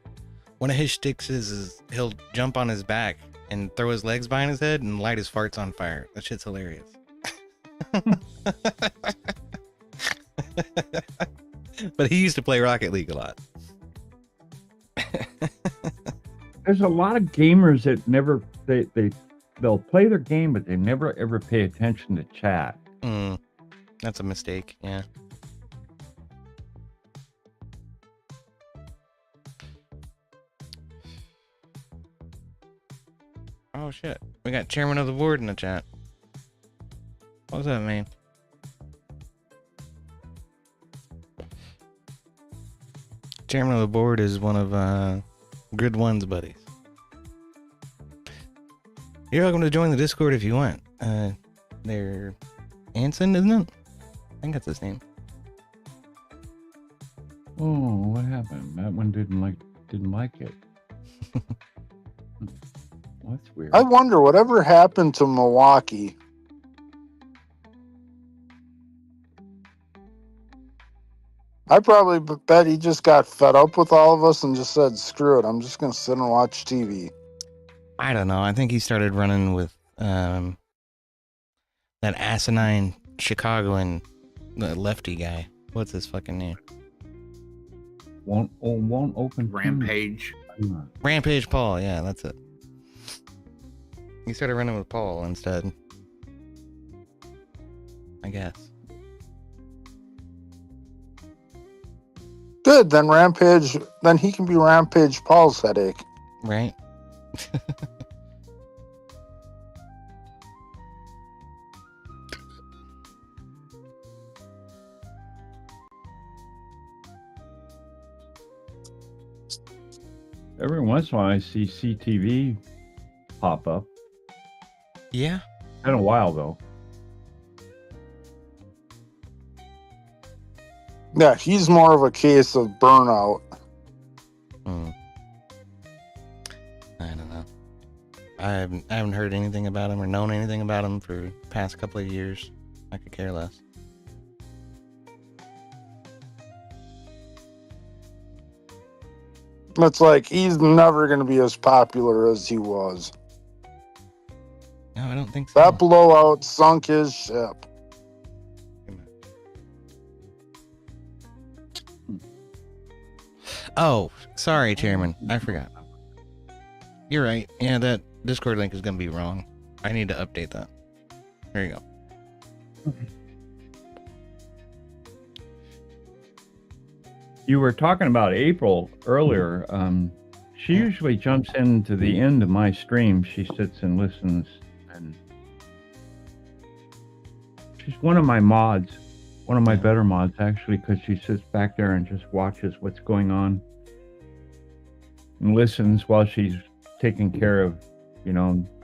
Speaker 1: one of his shticks is he'll jump on his back and throw his legs behind his head and light his farts on fire. That shit's hilarious. But he used to play Rocket League a lot.
Speaker 8: There's a lot of gamers that never they'll play their game, but they never ever pay attention to chat.
Speaker 1: That's a mistake. Yeah. Oh shit! We got chairman of the board in the chat. What does that mean? Chairman of the board is one of Grid One's buddies. You're welcome to join the Discord if you want. They're Anson, isn't it? I think that's his name.
Speaker 8: Oh, what happened? That one didn't like it. Well, that's weird.
Speaker 6: I wonder whatever happened to Milwaukee. I probably bet he just got fed up with all of us and just said, screw it, I'm just going to sit and watch TV.
Speaker 1: I don't know. I think he started running with that asinine Chicagoan lefty guy. What's his fucking name?
Speaker 8: Won't open
Speaker 3: Rampage.
Speaker 1: Rampage Paul. Yeah, that's it. He started running with Paul instead. I guess.
Speaker 6: Good, then Rampage, then he can be Rampage Paul's headache.
Speaker 1: Right?
Speaker 8: Every once in a while, I see CTV pop up.
Speaker 1: Yeah.
Speaker 8: Been a while though.
Speaker 6: Yeah, he's more of a case of burnout.
Speaker 1: I don't know. I haven't heard anything about him or known anything about him for the past couple of years. I could care less.
Speaker 6: It's like he's never going to be as popular as he was.
Speaker 1: No, I don't think so.
Speaker 6: That blowout sunk his ship.
Speaker 1: Oh, sorry, Chairman. I forgot. You're right. Yeah, that Discord link is going to be wrong. I need to update that. There you go.
Speaker 8: You were talking about April earlier. She usually jumps into the end of my stream. She sits and listens, and she's one of my mods, one of my better mods actually, because she sits back there and just watches what's going on and listens while she's taking care of,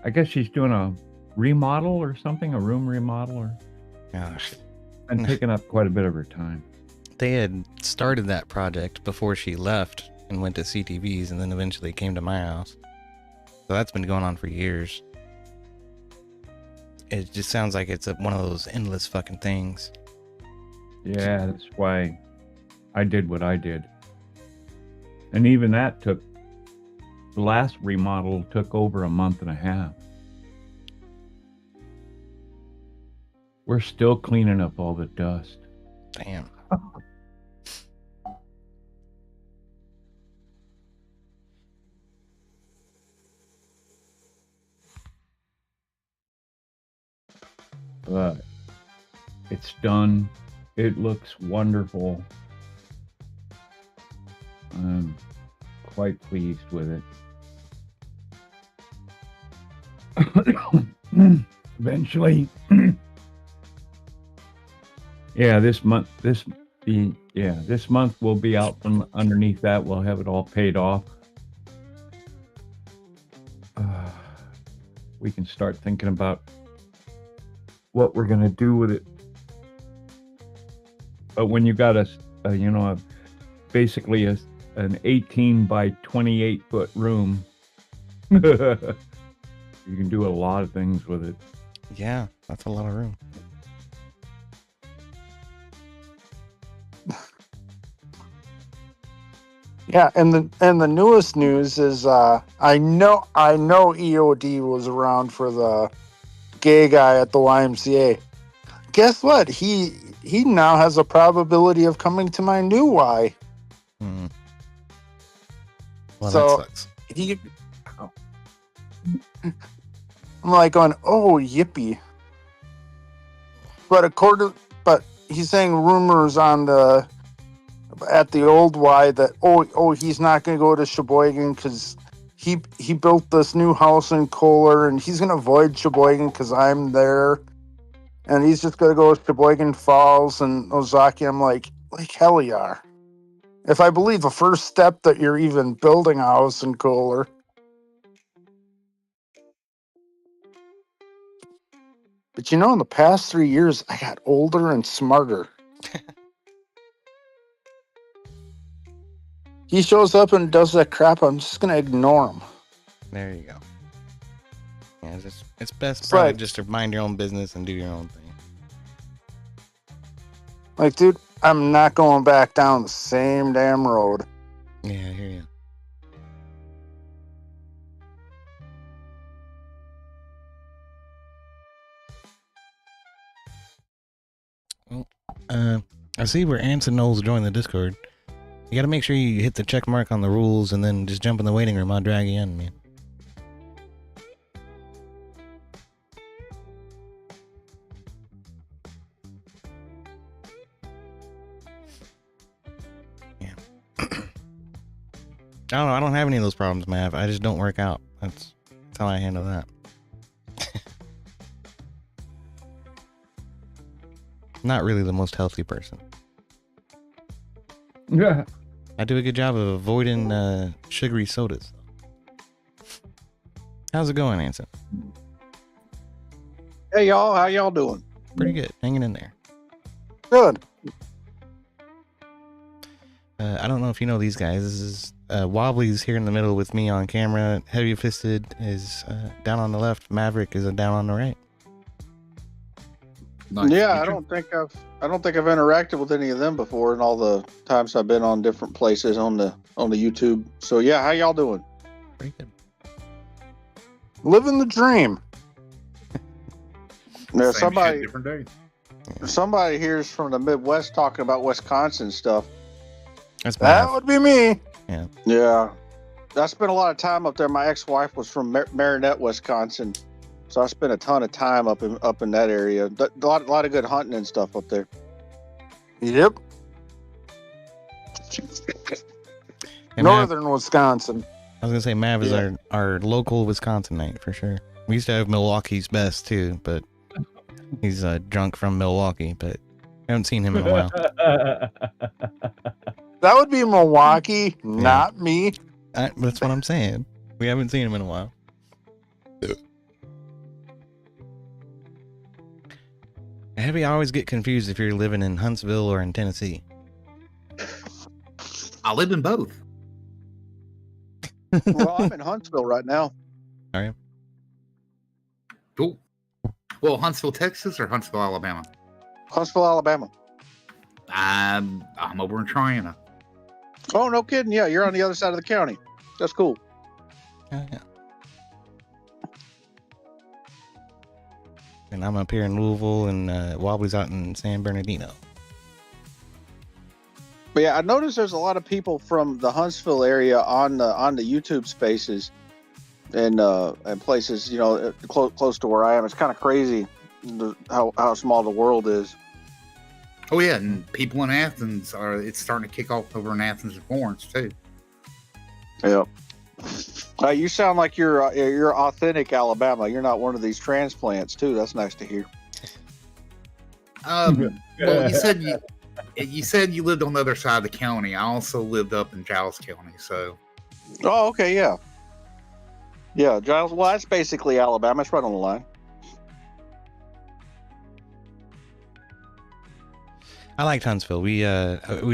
Speaker 8: I guess she's doing a remodel or something, a room remodel, or
Speaker 1: Gosh.
Speaker 8: and taking up quite a bit of her time.
Speaker 1: They had started that project before she left and went to CTV's, and then eventually came to my house. So that's been going on for years. It just sounds like it's one of those endless fucking things.
Speaker 8: Yeah, that's why I did what I did. And even that the last remodel took over a month and a half. We're still cleaning up all the dust.
Speaker 1: Damn.
Speaker 8: But it's done. It looks wonderful. I'm quite pleased with it. Eventually, yeah, this month we'll be out from underneath that. We'll have it all paid off. We can start thinking about what we're gonna do with it. But when you got basically an 18 by 28 foot room, you can do a lot of things with it.
Speaker 1: Yeah, that's a lot of room.
Speaker 6: Yeah, and the newest news is I know EOD was around for the gay guy at the YMCA. Guess what? He now has a probability of coming to my new Y.
Speaker 1: Hmm. Well,
Speaker 6: So
Speaker 1: that sucks.
Speaker 6: I'm like going, oh yippee. But he's saying rumors at the old Y that he's not going to go to Sheboygan because he built this new house in Kohler and he's going to avoid Sheboygan because I'm there, and he's just going to go to Sheboygan Falls and Ozaki. I'm like hell yeah. If I believe the first step that you're even building a house in Kohler. But in the past 3 years, I got older and smarter. He shows up and does that crap, I'm just going to ignore him.
Speaker 1: There you go. Yeah, it's best
Speaker 6: It's
Speaker 1: probably
Speaker 6: like-
Speaker 1: just to mind your own business and do your own thing.
Speaker 6: Like, dude, I'm not going back down the same damn road.
Speaker 1: Yeah, I hear you. Well, I see where Anson Knowles joined the Discord. You gotta make sure you hit the check mark on the rules and then just jump in the waiting room. I'll drag you in, man. Yeah. I don't know. I don't have any of those problems, Mav. I just don't work out. That's how I handle that. Not really the most healthy person.
Speaker 8: Yeah.
Speaker 1: I do a good job of avoiding sugary sodas. How's it going, Anson?
Speaker 10: Hey y'all, how y'all doing?
Speaker 1: Pretty good. Hanging in there.
Speaker 6: Good.
Speaker 1: I don't know if you know these guys. This is Wobbly's here in the middle with me on camera. Heavy Fisted is down on the left. Maverick is down on the right.
Speaker 3: Nice.
Speaker 6: Yeah, I
Speaker 3: Feature.
Speaker 6: don't think I've interacted with any of them before in all the times I've been on different places on the YouTube. So yeah, how y'all doing?
Speaker 1: Pretty good.
Speaker 6: Living the dream. Yeah,
Speaker 3: Same shit, different day.
Speaker 6: somebody here's from the Midwest talking about Wisconsin stuff.
Speaker 1: That's
Speaker 6: That
Speaker 1: bad.
Speaker 6: would be me.
Speaker 1: Yeah.
Speaker 6: Yeah. I spent a lot of time up there. My ex-wife was from Marinette, Wisconsin. So I spent a ton of time up in that area. A lot of good hunting and stuff up there. Yep.
Speaker 1: And
Speaker 6: Northern Wisconsin.
Speaker 1: I was gonna say Mav is our local Wisconsinite for sure. We used to have Milwaukee's best too, but he's drunk from Milwaukee, but I haven't seen him in a while.
Speaker 6: That would be Milwaukee, not me.
Speaker 1: That's what I'm saying. We haven't seen him in a while. I always get confused if you're living in Huntsville or in Tennessee.
Speaker 3: I live in both.
Speaker 6: Well, I'm in Huntsville right now.
Speaker 1: Are you?
Speaker 3: Cool. Well, Huntsville, Texas, or Huntsville, Alabama?
Speaker 6: Huntsville, Alabama.
Speaker 3: I'm over in Triana.
Speaker 6: Oh, no kidding. Yeah, you're on the other side of the county. That's cool.
Speaker 1: Yeah. And I'm up here in Louisville, and Wobbly's out in San Bernardino.
Speaker 6: But yeah, I noticed there's a lot of people from the Huntsville area on the YouTube Spaces and places, close to where I am. It's kind of crazy how small the world is.
Speaker 3: Oh yeah, and people in Athens it's starting to kick off over in Athens and Florence too.
Speaker 6: Yeah. You sound like you're authentic Alabama. You're not one of these transplants too. That's nice to hear.
Speaker 3: Well, you said you lived on the other side of the county. I also lived up in Giles County, so.
Speaker 6: Oh, okay, yeah. Yeah, Giles. Well, that's basically Alabama. It's right on the line.
Speaker 1: I liked Huntsville. We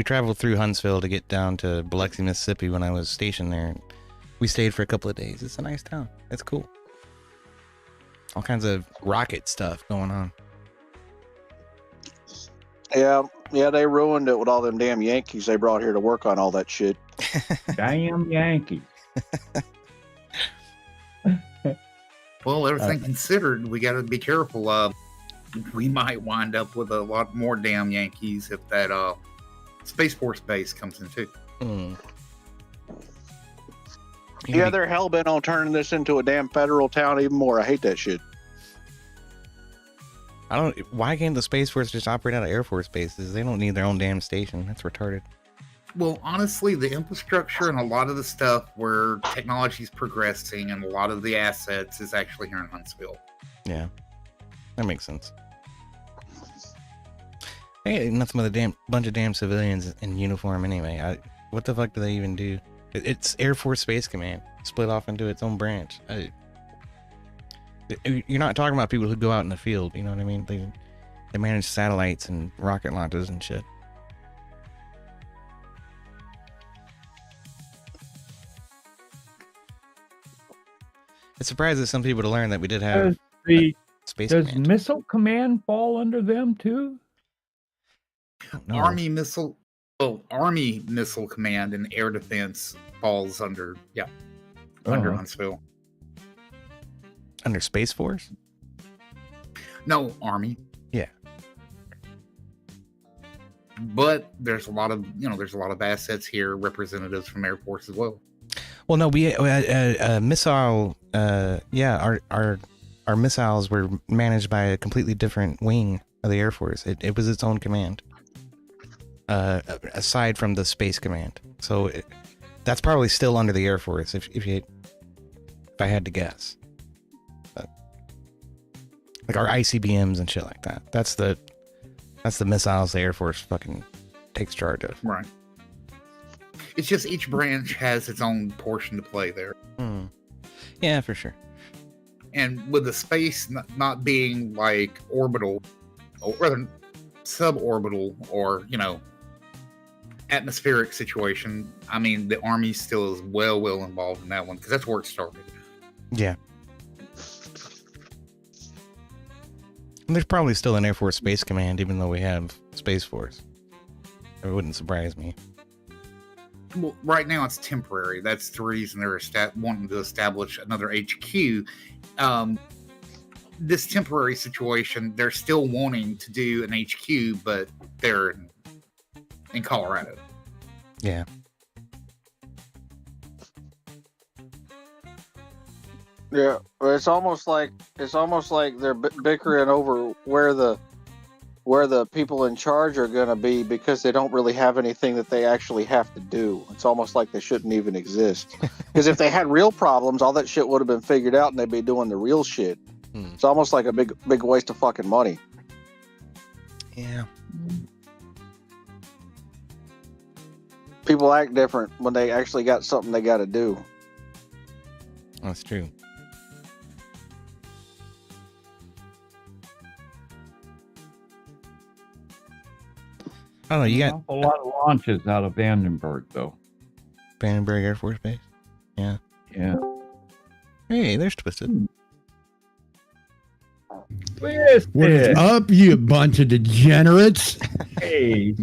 Speaker 1: traveled through Huntsville to get down to Biloxi, Mississippi when I was stationed there. We stayed for a couple of days. It's a nice town. It's cool. All kinds of rocket stuff going on.
Speaker 6: Yeah, they ruined it with all them damn Yankees they brought here to work on all that shit.
Speaker 8: Damn Yankees.
Speaker 3: Well, everything considered, we got to be careful. We might wind up with a lot more damn Yankees if that Space Force base comes in too.
Speaker 6: Yeah, they're hell-bent on turning this into a damn federal town even more. I hate that shit.
Speaker 1: Why can't the Space Force just operate out of Air Force bases? They don't need their own damn station. That's retarded.
Speaker 3: Well, honestly, the infrastructure and a lot of the stuff where technology is progressing and a lot of the assets is actually here in Huntsville.
Speaker 1: Yeah, that makes sense. Hey, nothing but a bunch of damn civilians in uniform anyway. What the fuck do they even do? It's Air Force Space Command, split off into its own branch. You're not talking about people who go out in the field, you know what I mean? They manage satellites and rocket launches and shit. It's surprising some people to learn that we did have Space
Speaker 8: Does
Speaker 1: Command.
Speaker 8: Missile Command fall under them too?
Speaker 1: No.
Speaker 3: Army Missile Command and Air Defense falls under Huntsville.
Speaker 1: Under Space Force?
Speaker 3: No, Army.
Speaker 1: Yeah.
Speaker 3: But there's a lot of assets here, representatives from Air Force as well.
Speaker 1: Well, no, we missile. Our missiles were managed by a completely different wing of the Air Force. It was its own command, aside from the Space Command. So that's probably still under the Air Force, if I had to guess. But, like our ICBMs and shit like that. That's the missiles the Air Force fucking takes charge of.
Speaker 3: Right. It's just each branch has its own portion to play there.
Speaker 1: Yeah, for sure.
Speaker 3: And with the space not being like orbital, or rather suborbital, or atmospheric situation, I mean, the Army still is well involved in that one because that's where it started.
Speaker 1: Yeah. And there's probably still an Air Force Space Command, even though we have Space Force. It wouldn't surprise me.
Speaker 3: Well, right now it's temporary. That's the reason they're wanting to establish another HQ. This temporary situation, they're still wanting to do an HQ, but they're in Colorado.
Speaker 1: Yeah.
Speaker 10: Yeah, it's almost like they're bickering over where the people in charge are going to be because they don't really have anything that they actually have to do. It's almost like they shouldn't even exist. Because if they had real problems, all that shit would have been figured out and they'd be doing the real shit. It's almost like a big waste of fucking money.
Speaker 1: Yeah.
Speaker 10: People act different when they actually got something they got to do.
Speaker 1: That's true. I don't know. You got
Speaker 8: a lot of launches out of Vandenberg, though.
Speaker 1: Vandenberg Air Force Base. Yeah.
Speaker 8: Yeah.
Speaker 1: Hey, there's Twisted.
Speaker 11: What's up, you bunch of degenerates?
Speaker 8: Hey,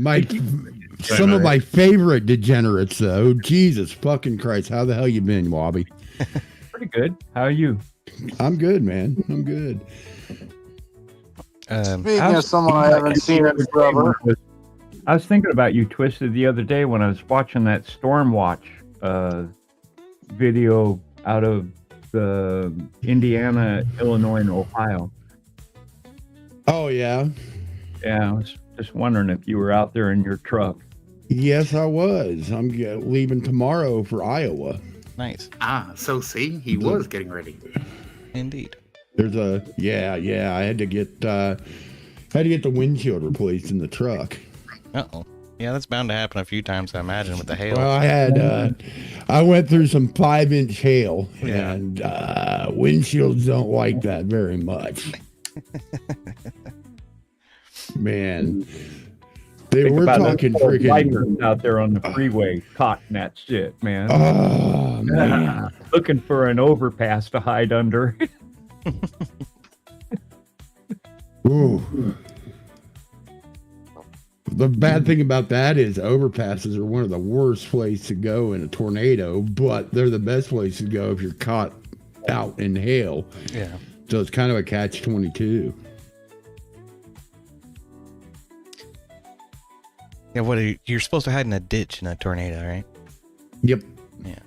Speaker 11: some of my favorite degenerates, though. Jesus fucking Christ, how the hell you been, Wobby?
Speaker 8: Pretty good. How are you?
Speaker 11: I'm good, man. I'm good.
Speaker 10: Speaking of someone I haven't seen in forever.
Speaker 8: I was thinking about you, Twisted, the other day when I was watching that Stormwatch video out of Indiana, Illinois, and Ohio.
Speaker 11: Oh, yeah?
Speaker 8: Yeah, I was just wondering if you were out there in your truck.
Speaker 11: Yes, I was. I'm leaving tomorrow for Iowa.
Speaker 1: Nice.
Speaker 3: So see, he was getting ready.
Speaker 1: Indeed.
Speaker 11: There's I had to get the windshield replaced in the truck.
Speaker 1: Uh-oh. Yeah, that's bound to happen a few times, I imagine, with the hail.
Speaker 11: Well, I went through some 5-inch hail,
Speaker 1: Yeah.
Speaker 11: and windshields don't like that very much. Man, we're talking freaking
Speaker 8: out there on the freeway, cotton that shit, man.
Speaker 11: Oh, man.
Speaker 8: Looking for an overpass to hide under.
Speaker 11: Ooh. The bad thing about that is overpasses are one of the worst places to go in a tornado, but they're the best place to go if you're caught out in hail.
Speaker 1: Yeah.
Speaker 11: So it's kind of a catch-22.
Speaker 1: Yeah, you're supposed to hide in a ditch in a tornado, right?
Speaker 11: Yep.
Speaker 1: Yeah.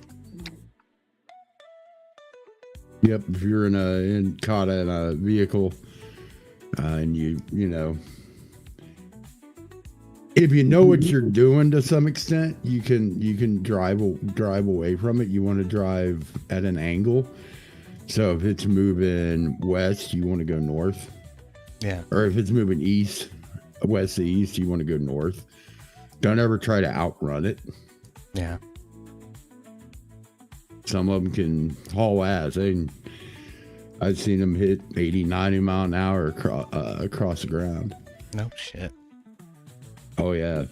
Speaker 11: Yep. If you're caught in a vehicle, and you know, if you know what you're doing to some extent, you can drive away from it. You want to drive at an angle. So if it's moving west, you want to go north.
Speaker 1: Yeah.
Speaker 11: Or if it's moving west to east, you want to go north. Don't ever try to outrun it.
Speaker 1: Yeah.
Speaker 11: Some of them can haul ass. I've seen them hit 80, 90 mile an hour across the ground.
Speaker 1: No shit.
Speaker 11: Oh, yeah.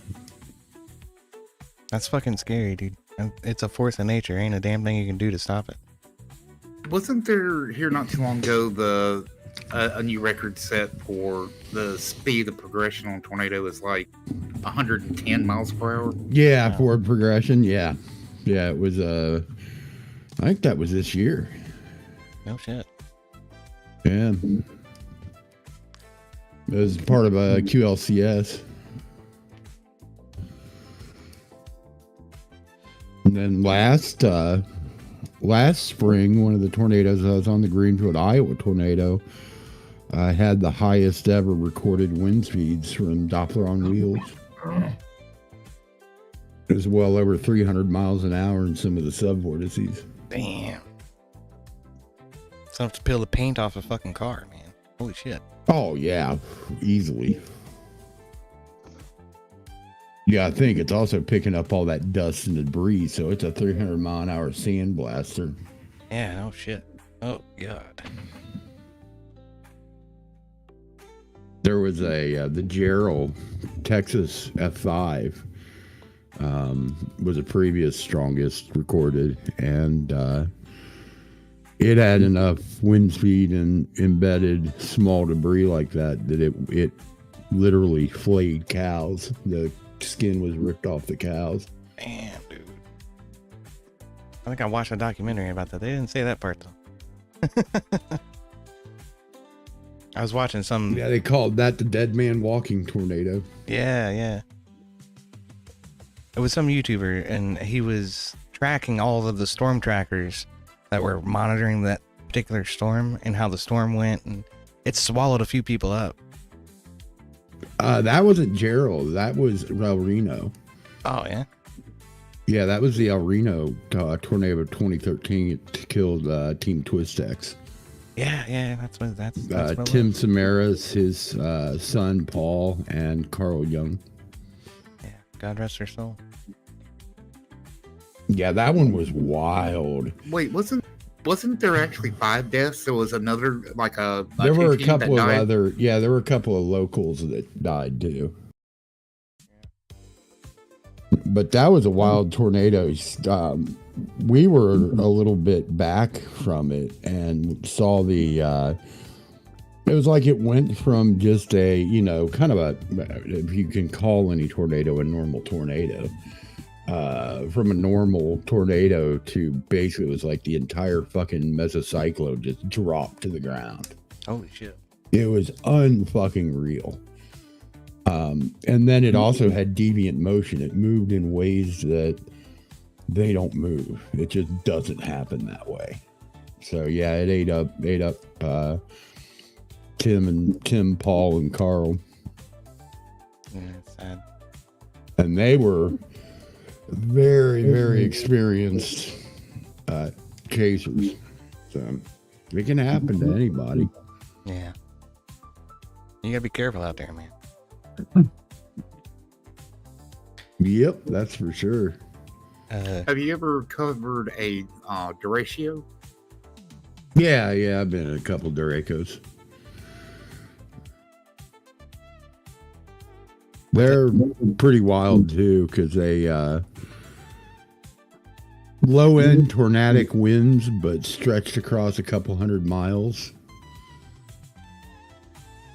Speaker 1: That's fucking scary, dude. And it's a force of nature. Ain't a damn thing you can do to stop it.
Speaker 3: Wasn't there here not too long ago a new record set for the speed of progression on a tornado is like 110 miles per hour?
Speaker 11: Yeah, forward progression. Yeah. Yeah, it was, I think that was this year.
Speaker 1: No shit.
Speaker 11: Yeah. It was part of a QLCS. And then last spring, one of the tornadoes, I was on the Greenfield, Iowa tornado, had the highest ever recorded wind speeds from Doppler on wheels. It was well over 300 miles an hour in some of the subvortices.
Speaker 1: Damn. It's enough to peel the paint off a fucking car, man. Holy shit.
Speaker 11: Oh, yeah. Easily. Yeah, I think it's also picking up all that dust and debris, so it's a 300 mile an hour sandblaster.
Speaker 1: Yeah, no shit. Oh, God.
Speaker 11: There was the Gerald Texas F5 was a previous strongest recorded, and it had enough wind speed and embedded small debris like that it literally flayed cows. The skin was ripped off the cows.
Speaker 1: Damn, dude. I think I watched a documentary about that. They didn't say that part though. I was watching some.
Speaker 11: Yeah, they called that the dead man walking tornado.
Speaker 1: Yeah. It was some YouTuber, and he was tracking all of the storm trackers that were monitoring that particular storm and how the storm went, and it swallowed a few people up.
Speaker 11: That wasn't Gerald. That was El Reno.
Speaker 1: Oh, yeah?
Speaker 11: Yeah, that was the El Reno tornado of 2013. It killed Team Twistex.
Speaker 1: Yeah, that's what
Speaker 11: Tim Samaras, his son Paul, and Carl Young.
Speaker 1: Yeah, God rest their soul.
Speaker 11: Yeah, that one was wild.
Speaker 3: Wait, wasn't there actually 5 deaths? There was another
Speaker 11: there were a couple of other. Yeah, there were a couple of locals that died too. But that was a wild tornado. We were a little bit back from it and saw the. It was like it went from just a, kind of a, if you can call any tornado a normal tornado, from a normal tornado to basically it was like the entire fucking mesocyclone just dropped to the ground.
Speaker 1: Holy shit.
Speaker 11: It was unfucking real. And then it also had deviant motion. It moved in ways that they don't move. It just doesn't happen that way. So yeah, it ate up Tim, Paul, and Carl.
Speaker 1: Yeah, it's sad.
Speaker 11: And they were very, very experienced chasers. So it can happen to anybody.
Speaker 1: Yeah. You gotta be careful out there, man.
Speaker 11: Yep, that's for sure.
Speaker 3: Have you ever covered a derecho?
Speaker 11: Yeah, I've been in a couple Duracos. They're pretty wild too, because they low end tornadic winds, but stretched across a couple hundred miles.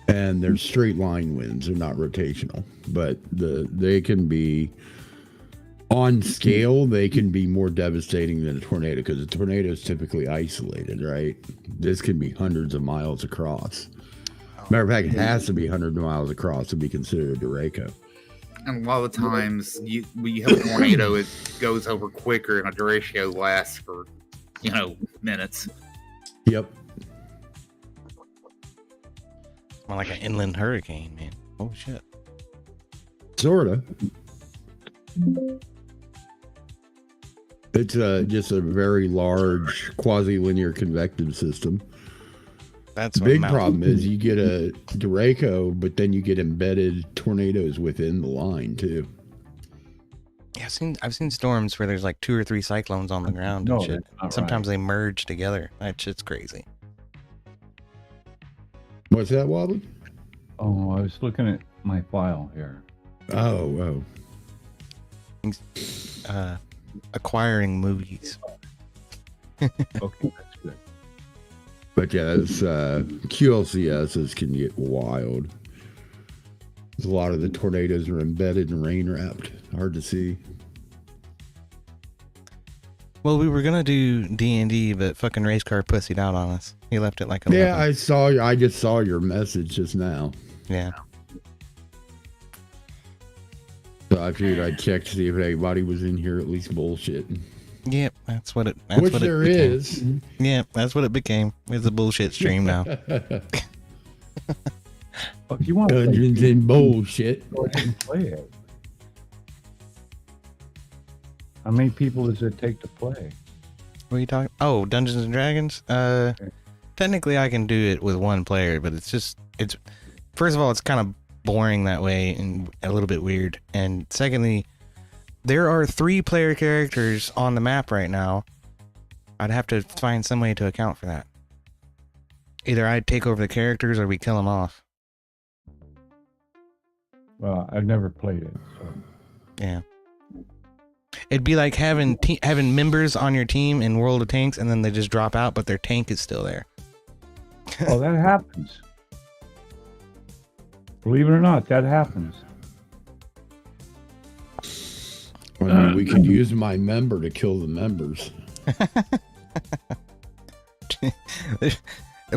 Speaker 11: And they're straight line winds, they're not rotational, but they can be on scale. They can be more devastating than a tornado because a tornado is typically isolated, right? This can be hundreds of miles across. Matter of fact, it has to be hundreds of miles across to be considered a derecho.
Speaker 3: And a lot of times, when you have a tornado, it goes over quicker, and a derecho lasts for, minutes.
Speaker 11: Yep.
Speaker 1: More like an inland hurricane, man. Oh shit.
Speaker 11: Sorta. It's just a very large quasi-linear convective system.
Speaker 1: That's
Speaker 11: the big problem is you get a derecho, but then you get embedded tornadoes within the line too.
Speaker 1: Yeah, I've seen storms where there's like 2 or 3 cyclones on the ground and shit. Sometimes they merge together. That shit's crazy.
Speaker 11: What's that, Wobbly?
Speaker 8: Oh, I was looking at my file here.
Speaker 11: Oh.
Speaker 1: Acquiring movies.
Speaker 8: Okay, that's good.
Speaker 11: But yeah, it's, QLCSs can get wild. A lot of the tornadoes are embedded and rain wrapped. Hard to see.
Speaker 1: Well, we were gonna do D&D, but fucking race car pussied out on us. He left it like 11.
Speaker 11: Yeah, I just saw your message just now.
Speaker 1: Yeah.
Speaker 11: So I figured I'd check to see if anybody was in here at least bullshitting.
Speaker 1: Yep, that's what it.
Speaker 11: Which there is.
Speaker 1: Yeah, that's what it became. It's a bullshit stream now.
Speaker 8: Well, if you want
Speaker 11: Dungeons and bullshit.
Speaker 8: Go ahead and play it. How many people does it take to play?
Speaker 1: What are you talking? Oh, Dungeons and Dragons. Technically, I can do it with one player, but it's first of all, it's kind of boring that way and a little bit weird. And secondly, there are 3 player characters on the map right now. I'd have to find some way to account for that. Either I take over the characters or we kill them off.
Speaker 8: Well, I've never played it, so.
Speaker 1: Yeah. It'd be like having members on your team in World of Tanks, and then they just drop out, but their tank is still there.
Speaker 8: Oh, that happens. Believe it or not, that happens.
Speaker 11: I mean, we could use my member to kill the members.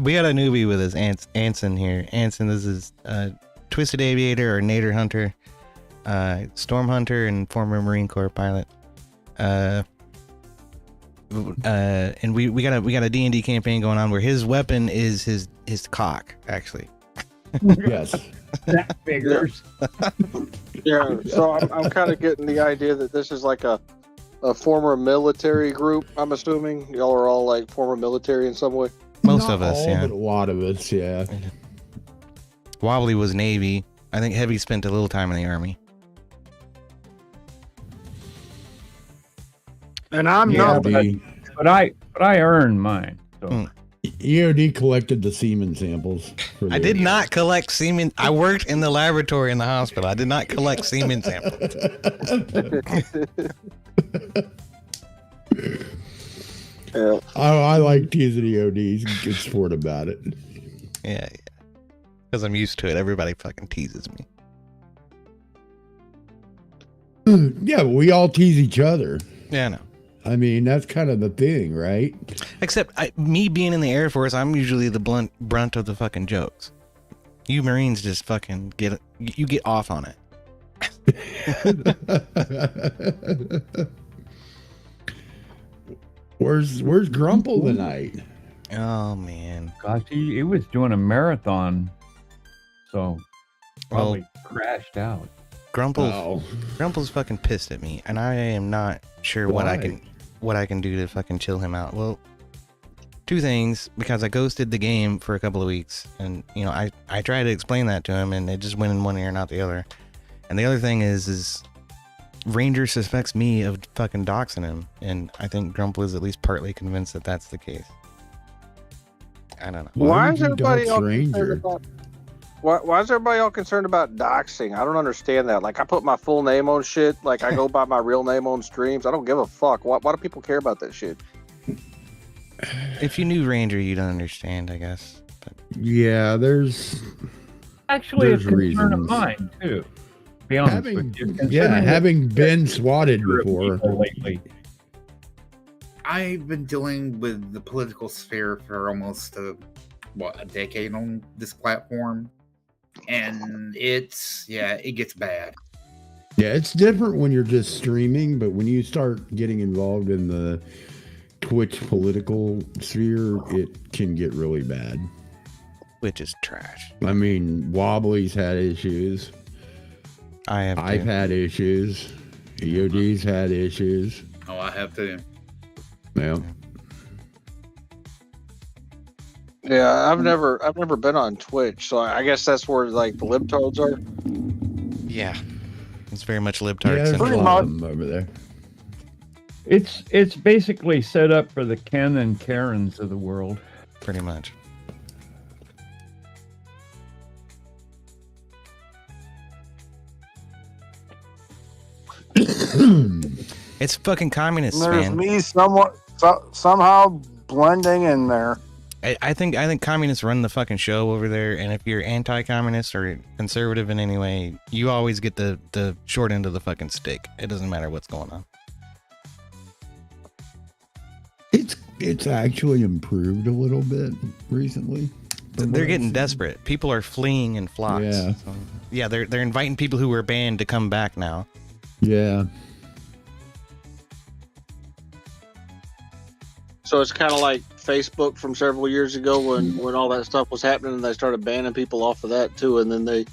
Speaker 1: We got a newbie with us, Anson here. Anson, this is Twisted Aviator or Nader Hunter, Storm Hunter, and former Marine Corps pilot. And we got a D&D campaign going on where his weapon is his cock, actually.
Speaker 11: Yes.
Speaker 8: That figures.
Speaker 10: Yeah, so I'm kind of getting the idea that this is like a former military group. I'm assuming y'all are all like former military in some way.
Speaker 1: Most
Speaker 11: Not
Speaker 1: of us,
Speaker 11: all,
Speaker 1: yeah.
Speaker 11: but a lot of us, yeah.
Speaker 1: Wobbly was Navy. I think Heavy spent a little time in the Army.
Speaker 6: And I'm
Speaker 8: Yeah,
Speaker 6: not.
Speaker 8: but I earned mine. So
Speaker 11: EOD collected the semen samples.
Speaker 1: I did not collect semen. I worked in the laboratory in the hospital. I did not collect semen samples.
Speaker 10: Yeah.
Speaker 11: I like teasing EOD. He's a good sport about it.
Speaker 1: Yeah. Because I'm used to it. Everybody fucking teases me.
Speaker 11: Yeah, but we all tease each other.
Speaker 1: Yeah, I know.
Speaker 11: I mean, that's kind of the thing, right?
Speaker 1: Except me being in the Air Force, I'm usually the brunt of the fucking jokes. You Marines just fucking get off on it.
Speaker 11: Where's Grumple tonight?
Speaker 1: Oh man,
Speaker 8: gosh, he was doing a marathon, so probably crashed out.
Speaker 1: Grumple's fucking pissed at me, and I am not sure what I can do to fucking chill him out. Well, two things, because I ghosted the game for a couple of weeks, and you know I tried to explain that to him, and it just went in one ear and out the other. And the other thing is Ranger suspects me of fucking doxing him, and I think Grumple is at least partly convinced that that's the case. I don't know.
Speaker 10: Why is everybody all concerned about? Why is everybody all concerned about doxing? I don't understand that. Like, I put my full name on shit. Like, I go by my real name on streams. I don't give a fuck. Why do people care about that shit?
Speaker 1: If you knew Ranger, you'd understand, I guess. But...
Speaker 11: Yeah, there's
Speaker 8: actually a concern of mine too. To be honest with you.
Speaker 11: Having been swatted before
Speaker 8: lately.
Speaker 3: I've been dealing with the political sphere for almost a decade on this platform. And it gets bad.
Speaker 11: Yeah, it's different when you're just streaming, but when you start getting involved in the Twitch political sphere, it can get really bad.
Speaker 1: Which is trash.
Speaker 11: I mean, Wobbly's had issues. I've had issues. EOD's had issues.
Speaker 3: Oh, I have too.
Speaker 11: Yeah.
Speaker 10: Yeah, I've never been on Twitch, so I guess that's where like the libtards are.
Speaker 1: Yeah, it's very much libtard.
Speaker 11: Yeah, there's a lot of them over there.
Speaker 8: It's basically set up for the Ken and Karens of the world,
Speaker 1: pretty much. It's fucking communists,
Speaker 6: There's
Speaker 1: man.
Speaker 6: me somehow blending in there.
Speaker 1: I think communists run the fucking show over there, and if you're anti-communist or conservative in any way, you always get the short end of the fucking stick. It doesn't matter what's going on.
Speaker 11: It's actually improved a little bit recently.
Speaker 1: They're getting desperate. People are fleeing in flocks.
Speaker 11: Yeah.
Speaker 1: So, yeah, they're inviting people who were banned to come back now.
Speaker 11: Yeah.
Speaker 10: So it's kind of like Facebook from several years ago when all that stuff was happening and they started banning people off of that too, and then they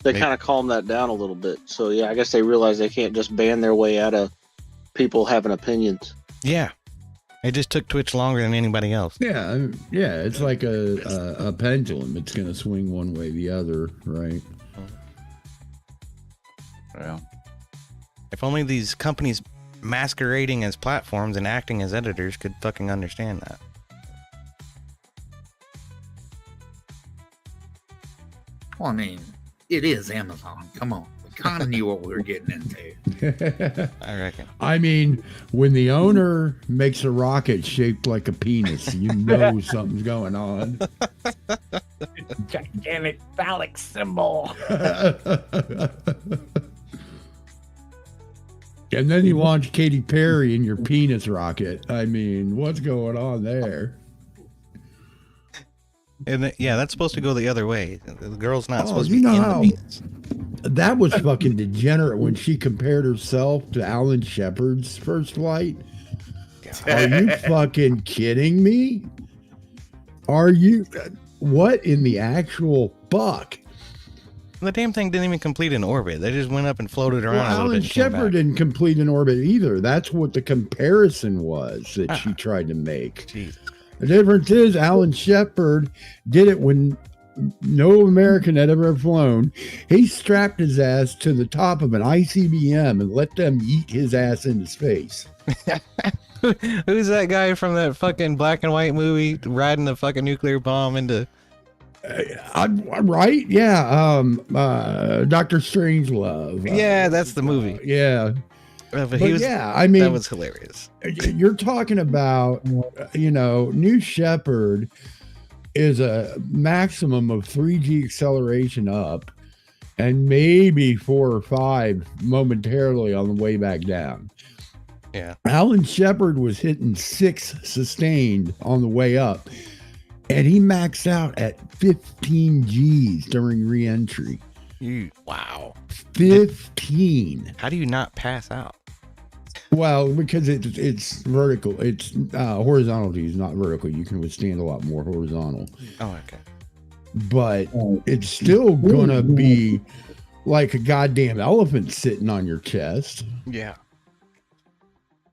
Speaker 10: kind of calmed that down a little bit. So yeah, I guess they realized they can't just ban their way out of people having opinions.
Speaker 1: Yeah, it just took Twitch longer than anybody else.
Speaker 11: Yeah, it's like a pendulum. It's going to swing one way or the other, right?
Speaker 8: Yeah.
Speaker 1: If only these companies masquerading as platforms and acting as editors could fucking understand that.
Speaker 3: Well, I mean, it is Amazon. Come on. kind of knew what we were getting into.
Speaker 1: I reckon.
Speaker 11: I mean, when the owner makes a rocket shaped like a penis, you know something's going on.
Speaker 8: Gigantic phallic symbol.
Speaker 11: And then you launch Katy Perry in your penis rocket. I mean, what's going on there?
Speaker 1: And yeah, that's supposed to go the other way. The girl's not
Speaker 11: Oh,
Speaker 1: supposed to
Speaker 11: you
Speaker 1: be
Speaker 11: know
Speaker 1: in
Speaker 11: how-
Speaker 1: the penis.
Speaker 11: That was fucking degenerate when she compared herself to Alan Shepard's first flight. Are you fucking kidding me? Are you? What in the actual fuck?
Speaker 1: The damn thing didn't even complete an orbit. They just went up and floated around
Speaker 11: Well,
Speaker 1: a little
Speaker 11: Alan
Speaker 1: bit. and came
Speaker 11: Shepard
Speaker 1: back.
Speaker 11: didn't complete an orbit either. That's what the comparison was that she tried to make.
Speaker 1: Jesus.
Speaker 11: The difference is Alan Shepard did it when no American had ever flown. He strapped his ass to the top of an ICBM and let them eat his ass into space.
Speaker 1: Who's that guy from that fucking black and white movie riding the fucking nuclear bomb into?
Speaker 11: I'm right? Yeah. Dr. Strangelove.
Speaker 1: Yeah, that's the movie.
Speaker 11: Yeah.
Speaker 1: But
Speaker 11: But
Speaker 1: he was,
Speaker 11: yeah, I mean,
Speaker 1: that was hilarious.
Speaker 11: You're talking about, New Shepard is a maximum of 3G acceleration up and maybe 4 or 5 momentarily on the way back down.
Speaker 1: Yeah.
Speaker 11: Alan Shepard was hitting 6 sustained on the way up, and he maxed out at 15 Gs during re-entry.
Speaker 1: Wow.
Speaker 11: 15.
Speaker 1: How do you not pass out?
Speaker 11: Well, because it's vertical. It's horizontal G's, not vertical. You can withstand a lot more horizontal.
Speaker 1: Oh, okay.
Speaker 11: But it's still gonna be like a goddamn elephant sitting on your chest.
Speaker 1: Yeah.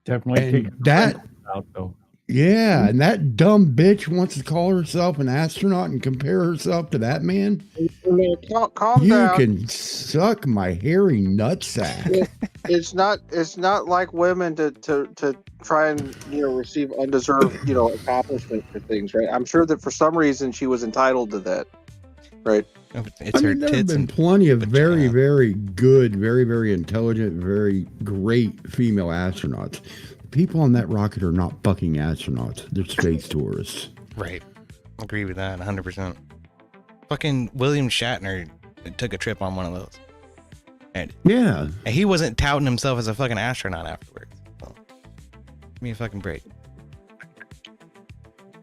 Speaker 8: Definitely
Speaker 11: And
Speaker 8: take
Speaker 11: that
Speaker 8: out though.
Speaker 11: Yeah, and that dumb bitch wants to call herself an astronaut and compare herself to that man.
Speaker 10: Calm
Speaker 11: You
Speaker 10: down.
Speaker 11: can suck my hairy nutsack.
Speaker 10: It's not like women to try and receive undeserved accomplishment for things, right? I'm sure that for some reason she was entitled to that, right?
Speaker 1: It's
Speaker 11: I
Speaker 1: her
Speaker 11: mean, there have
Speaker 1: tits
Speaker 11: been
Speaker 1: and
Speaker 11: plenty of very,
Speaker 1: vagina.
Speaker 11: very good, very, very intelligent, very great female astronauts. People on that rocket are not fucking astronauts. They're space tourists.
Speaker 1: Right. Agree with that 100%. Fucking William Shatner took a trip on one of those. And
Speaker 11: Yeah.
Speaker 1: he wasn't touting himself as a fucking astronaut afterwards. So, give me a fucking break.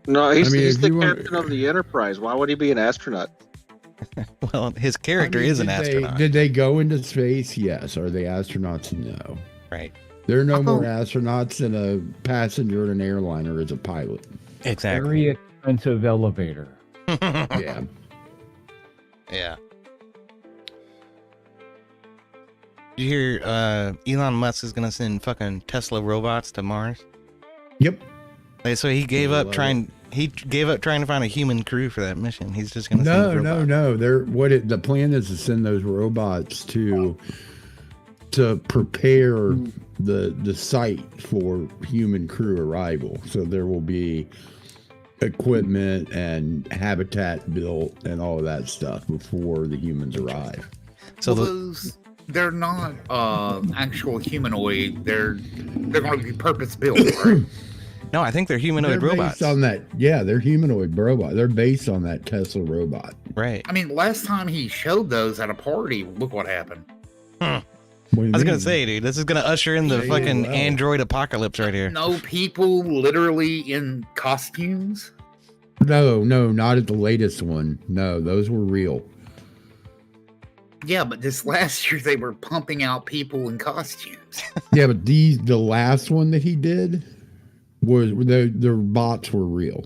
Speaker 10: No, he's
Speaker 11: if
Speaker 10: the
Speaker 11: you want-
Speaker 10: captain of the Enterprise. Why would he be an astronaut?
Speaker 1: Well, his character
Speaker 11: I mean,
Speaker 1: is an astronaut.
Speaker 11: Did they go into space? Yes. Are they astronauts? No.
Speaker 1: Right.
Speaker 11: There are no more astronauts than a passenger in an airliner as a pilot.
Speaker 1: Exactly.
Speaker 8: Very expensive elevator.
Speaker 11: Yeah.
Speaker 1: Yeah. Did you hear Elon Musk is gonna send fucking Tesla robots to Mars?
Speaker 11: Yep.
Speaker 1: So he gave
Speaker 11: I
Speaker 1: up
Speaker 11: love
Speaker 1: trying. He gave up trying to find a human crew for that mission. He's just gonna send robots.
Speaker 11: No. The plan is to send those robots to prepare the site for human crew arrival. So there will be equipment and habitat built and all of that stuff before the humans arrive.
Speaker 1: So
Speaker 3: they're not actual humanoid. They're going to be purpose built. Right?
Speaker 1: No, I think they're humanoid
Speaker 11: They're
Speaker 1: robots.
Speaker 11: based on that. Yeah, they're humanoid robot. They're based on that Tesla robot.
Speaker 1: Right.
Speaker 3: I mean, last time he showed those at a party, look what happened.
Speaker 1: I was gonna say, dude, this is gonna usher in the fucking android apocalypse right here.
Speaker 3: No people literally in costumes.
Speaker 11: No, not at the latest one. No, those were real.
Speaker 3: Yeah, but this last year they were pumping out people in costumes.
Speaker 11: Yeah, but the last one that he did was the bots were real.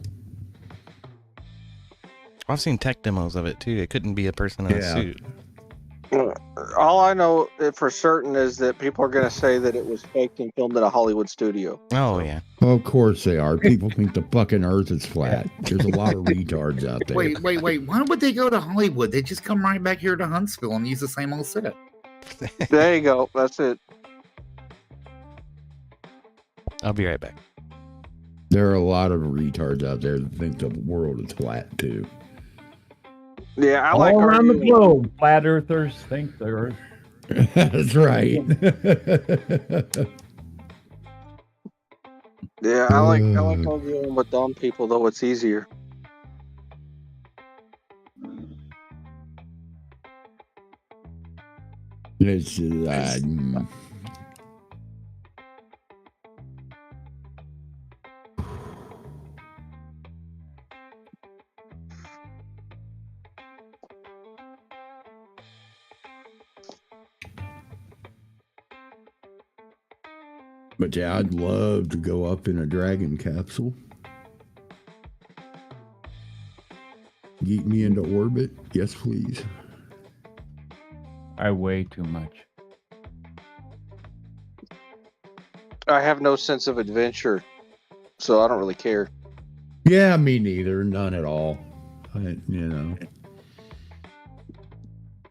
Speaker 1: I've seen tech demos of it too. It couldn't be a person in a suit.
Speaker 10: All I know for certain is that people are going to say that it was faked and filmed at a Hollywood studio.
Speaker 1: Oh yeah.
Speaker 11: Of course they are. People think the fucking Earth is flat. There's a lot of retards out there.
Speaker 3: Wait. Why would they go to Hollywood? They just come right back here to Huntsville and use the same old set.
Speaker 10: There you go. That's it.
Speaker 1: I'll be right back.
Speaker 11: There are a lot of retards out there that think the world is flat too.
Speaker 10: Yeah, I
Speaker 8: All
Speaker 10: like
Speaker 8: around the
Speaker 10: arguing.
Speaker 8: globe, flat earthers think the earth
Speaker 11: That's right.
Speaker 10: Yeah, I like arguing with dumb people though. It's easier.
Speaker 11: It's But yeah, I'd love to go up in a dragon capsule. Get me into orbit? Yes, please.
Speaker 8: I weigh too much.
Speaker 10: I have no sense of adventure, so I don't really care.
Speaker 11: Yeah, me neither. None at all.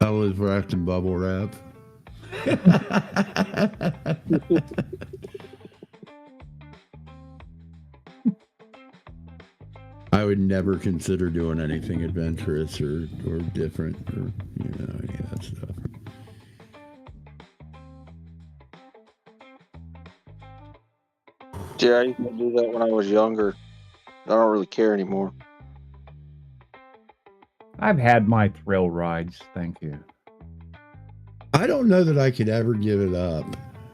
Speaker 11: I was wrapped in bubble wrap. I would never consider doing anything adventurous or different or any of that stuff.
Speaker 10: Yeah, I used to do that when I was younger. I don't really care anymore.
Speaker 8: I've had my thrill rides, thank you.
Speaker 11: I don't know that I could ever give it up.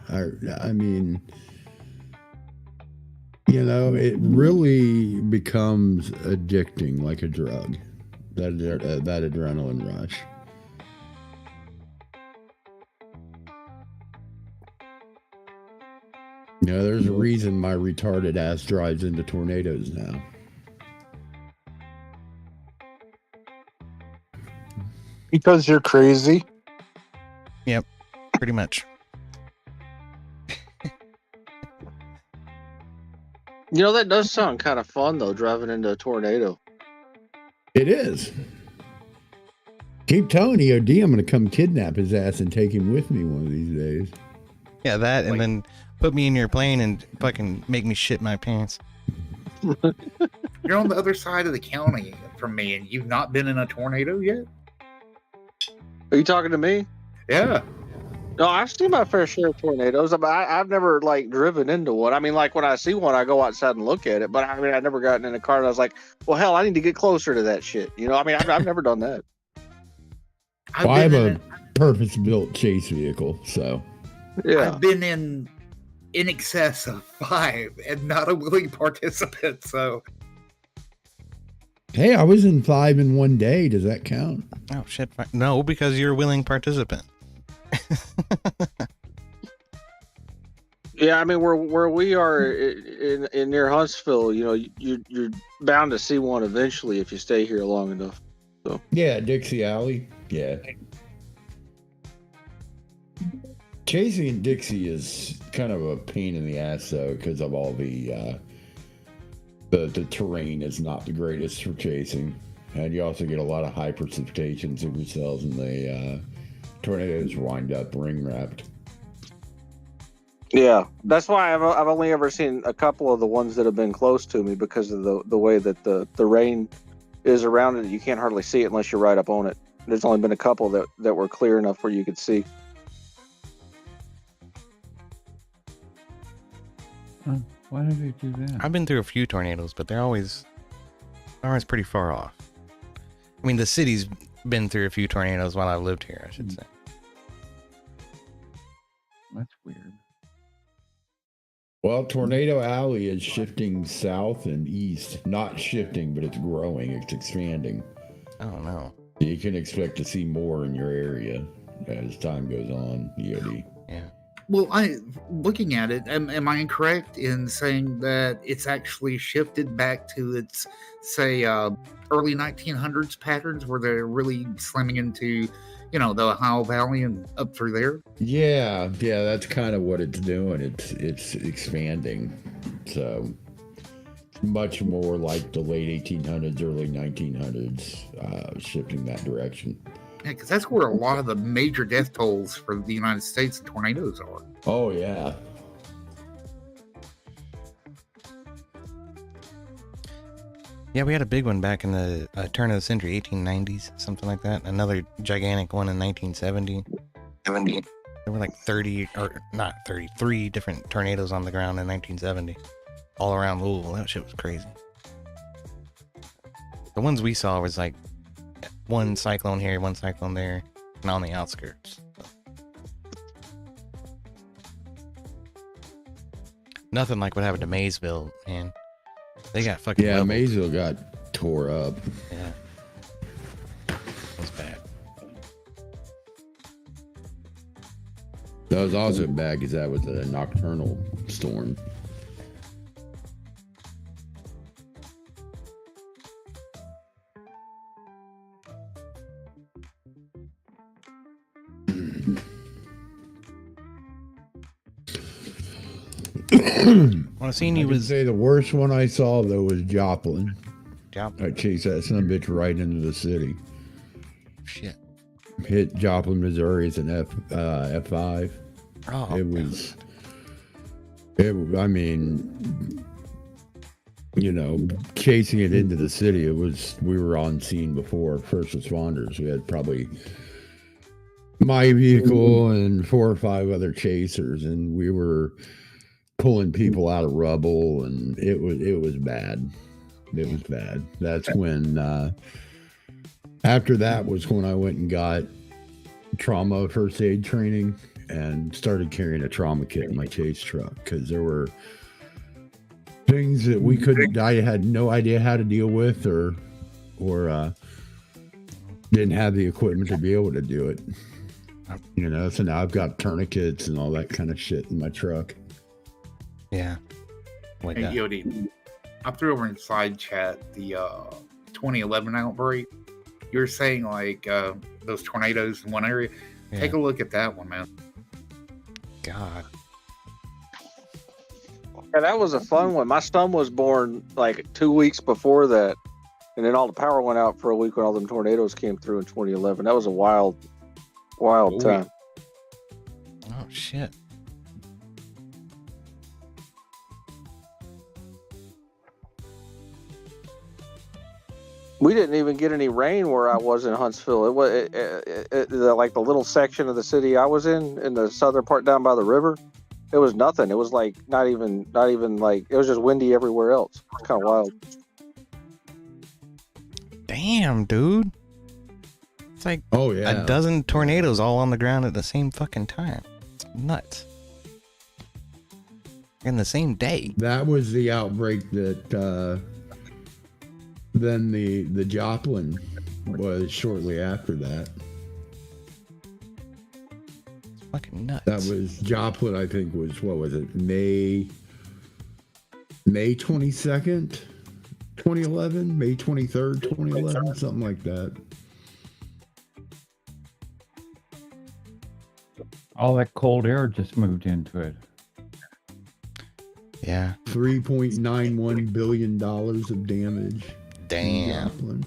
Speaker 11: I mean, it really becomes addicting, like a drug. That adrenaline rush. There's a reason my retarded ass drives into tornadoes now.
Speaker 6: Because you're crazy.
Speaker 1: Yep, pretty much.
Speaker 10: That does sound kind of fun though, driving into a tornado.
Speaker 11: It is. Keep telling EOD I'm going to come kidnap his ass and take him with me one of these days.
Speaker 1: Yeah, that, and then put me in your plane and fucking make me shit my pants.
Speaker 3: You're on the other side of the county from me, and you've not been in a tornado yet?
Speaker 10: Are you talking to me?
Speaker 3: Yeah.
Speaker 10: No, I've seen my fair share of tornadoes. I've never driven into one. I mean, when I see one, I go outside and look at it. But I mean, I've never gotten in a car and I was like, well, hell, I need to get closer to that shit. I've never done that.
Speaker 11: I have a purpose-built chase vehicle, so
Speaker 10: yeah.
Speaker 3: I've been in excess of 5 and not a willing participant. So,
Speaker 11: hey, I was in 5 in one day. Does that count?
Speaker 1: Oh shit! No, because you're a willing participant.
Speaker 10: Yeah, I mean, where we are in near Huntsville, you're bound to see one eventually if you stay here long enough. So
Speaker 11: yeah, Dixie Alley. Yeah, chasing in Dixie is kind of a pain in the ass though, because of all the terrain is not the greatest for chasing, and you also get a lot of high precipitation supercells, and the tornadoes wind up ring wrapped.
Speaker 10: yeah, that's why I've only ever seen a couple of the ones that have been close to me because of the way that the rain is around it. You can't hardly see it unless you're right up on it. There's only been a couple that were clear enough where you could see.
Speaker 8: Why did they do that?
Speaker 1: I've been through a few tornadoes, but they're always pretty far off. I mean, the city's been through a few tornadoes while I've lived here, I should say.
Speaker 8: That's weird.
Speaker 11: Well, Tornado Alley is shifting south and east. Not shifting, but it's growing. It's expanding.
Speaker 1: I don't know.
Speaker 11: You can expect to see more in your area as time goes on, EOD.
Speaker 1: Yeah.
Speaker 3: Well, looking at it, am I incorrect in saying that it's actually shifted back to its, say, early 1900s patterns where they're really slamming into, the Ohio Valley and up through there?
Speaker 11: Yeah, that's kind of what it's doing. It's expanding. So much more like the late 1800s, early 1900s, shifting that direction.
Speaker 3: Yeah, because that's where a lot of the major death tolls for the United States and tornadoes are.
Speaker 11: Oh, yeah.
Speaker 1: Yeah, we had a big one back in the turn of the century, 1890s, something like that. Another gigantic one in 1970. There were like 30, or not 33 different tornadoes on the ground in 1970, all around Louisville. That shit was crazy. The ones we saw was like one cyclone here, one cyclone there, and on the outskirts. Nothing like what happened to Maysville, man. They got fucking leveled.
Speaker 11: Maysville got tore up.
Speaker 1: Yeah. It was bad.
Speaker 11: That was also bad because that was a nocturnal storm.
Speaker 1: Well, I seen you was
Speaker 11: say the worst one I saw though was Joplin.
Speaker 1: Joplin.
Speaker 11: I chased that son of a bitch right into the city.
Speaker 1: Shit.
Speaker 11: Hit Joplin, Missouri. It's an F5.
Speaker 1: Oh,
Speaker 11: it was. I mean, you know, chasing it into the city. It was. We were on scene before first responders. We had probably my vehicle and 4 or 5 other chasers, and we were pulling people out of rubble, and it was bad. It was bad. That's when after that was when I went and got trauma first aid training and started carrying a trauma kit in my chase truck, because there were things that we couldn't, I had no idea how to deal with, or didn't have the equipment to be able to do it. You know, so now I've got tourniquets and all that kind of shit in my truck.
Speaker 1: Yeah. Like
Speaker 3: Hey,
Speaker 1: that.
Speaker 3: Yodi, I threw over in side chat the 2011 outbreak. You were saying like those tornadoes in one area.
Speaker 1: Yeah.
Speaker 3: Take a look at that one, man.
Speaker 1: God.
Speaker 10: Yeah, that was a fun one. My son was born like 2 weeks before that, and then all the power went out for a week when all them tornadoes came through in 2011. That was a wild time.
Speaker 1: Oh shit.
Speaker 10: We didn't even get any rain where I was in Huntsville. It was like the little section of the city I was in the southern part down by the river. It was nothing. It was like not even like, it was just windy everywhere else. It's kind of wild.
Speaker 1: Damn, dude. It's like a dozen tornadoes all on the ground at the same fucking time. It's nuts. In the same day.
Speaker 11: That was the outbreak that then the Joplin was shortly after that.
Speaker 1: It's fucking nuts.
Speaker 11: That was Joplin, I think, was, what was it, May 22nd, 2011, May 23rd, 2011, something like that.
Speaker 8: All that cold air just moved into it.
Speaker 1: Yeah.
Speaker 11: $3.91 billion of damage.
Speaker 1: Damn.
Speaker 11: Joplin.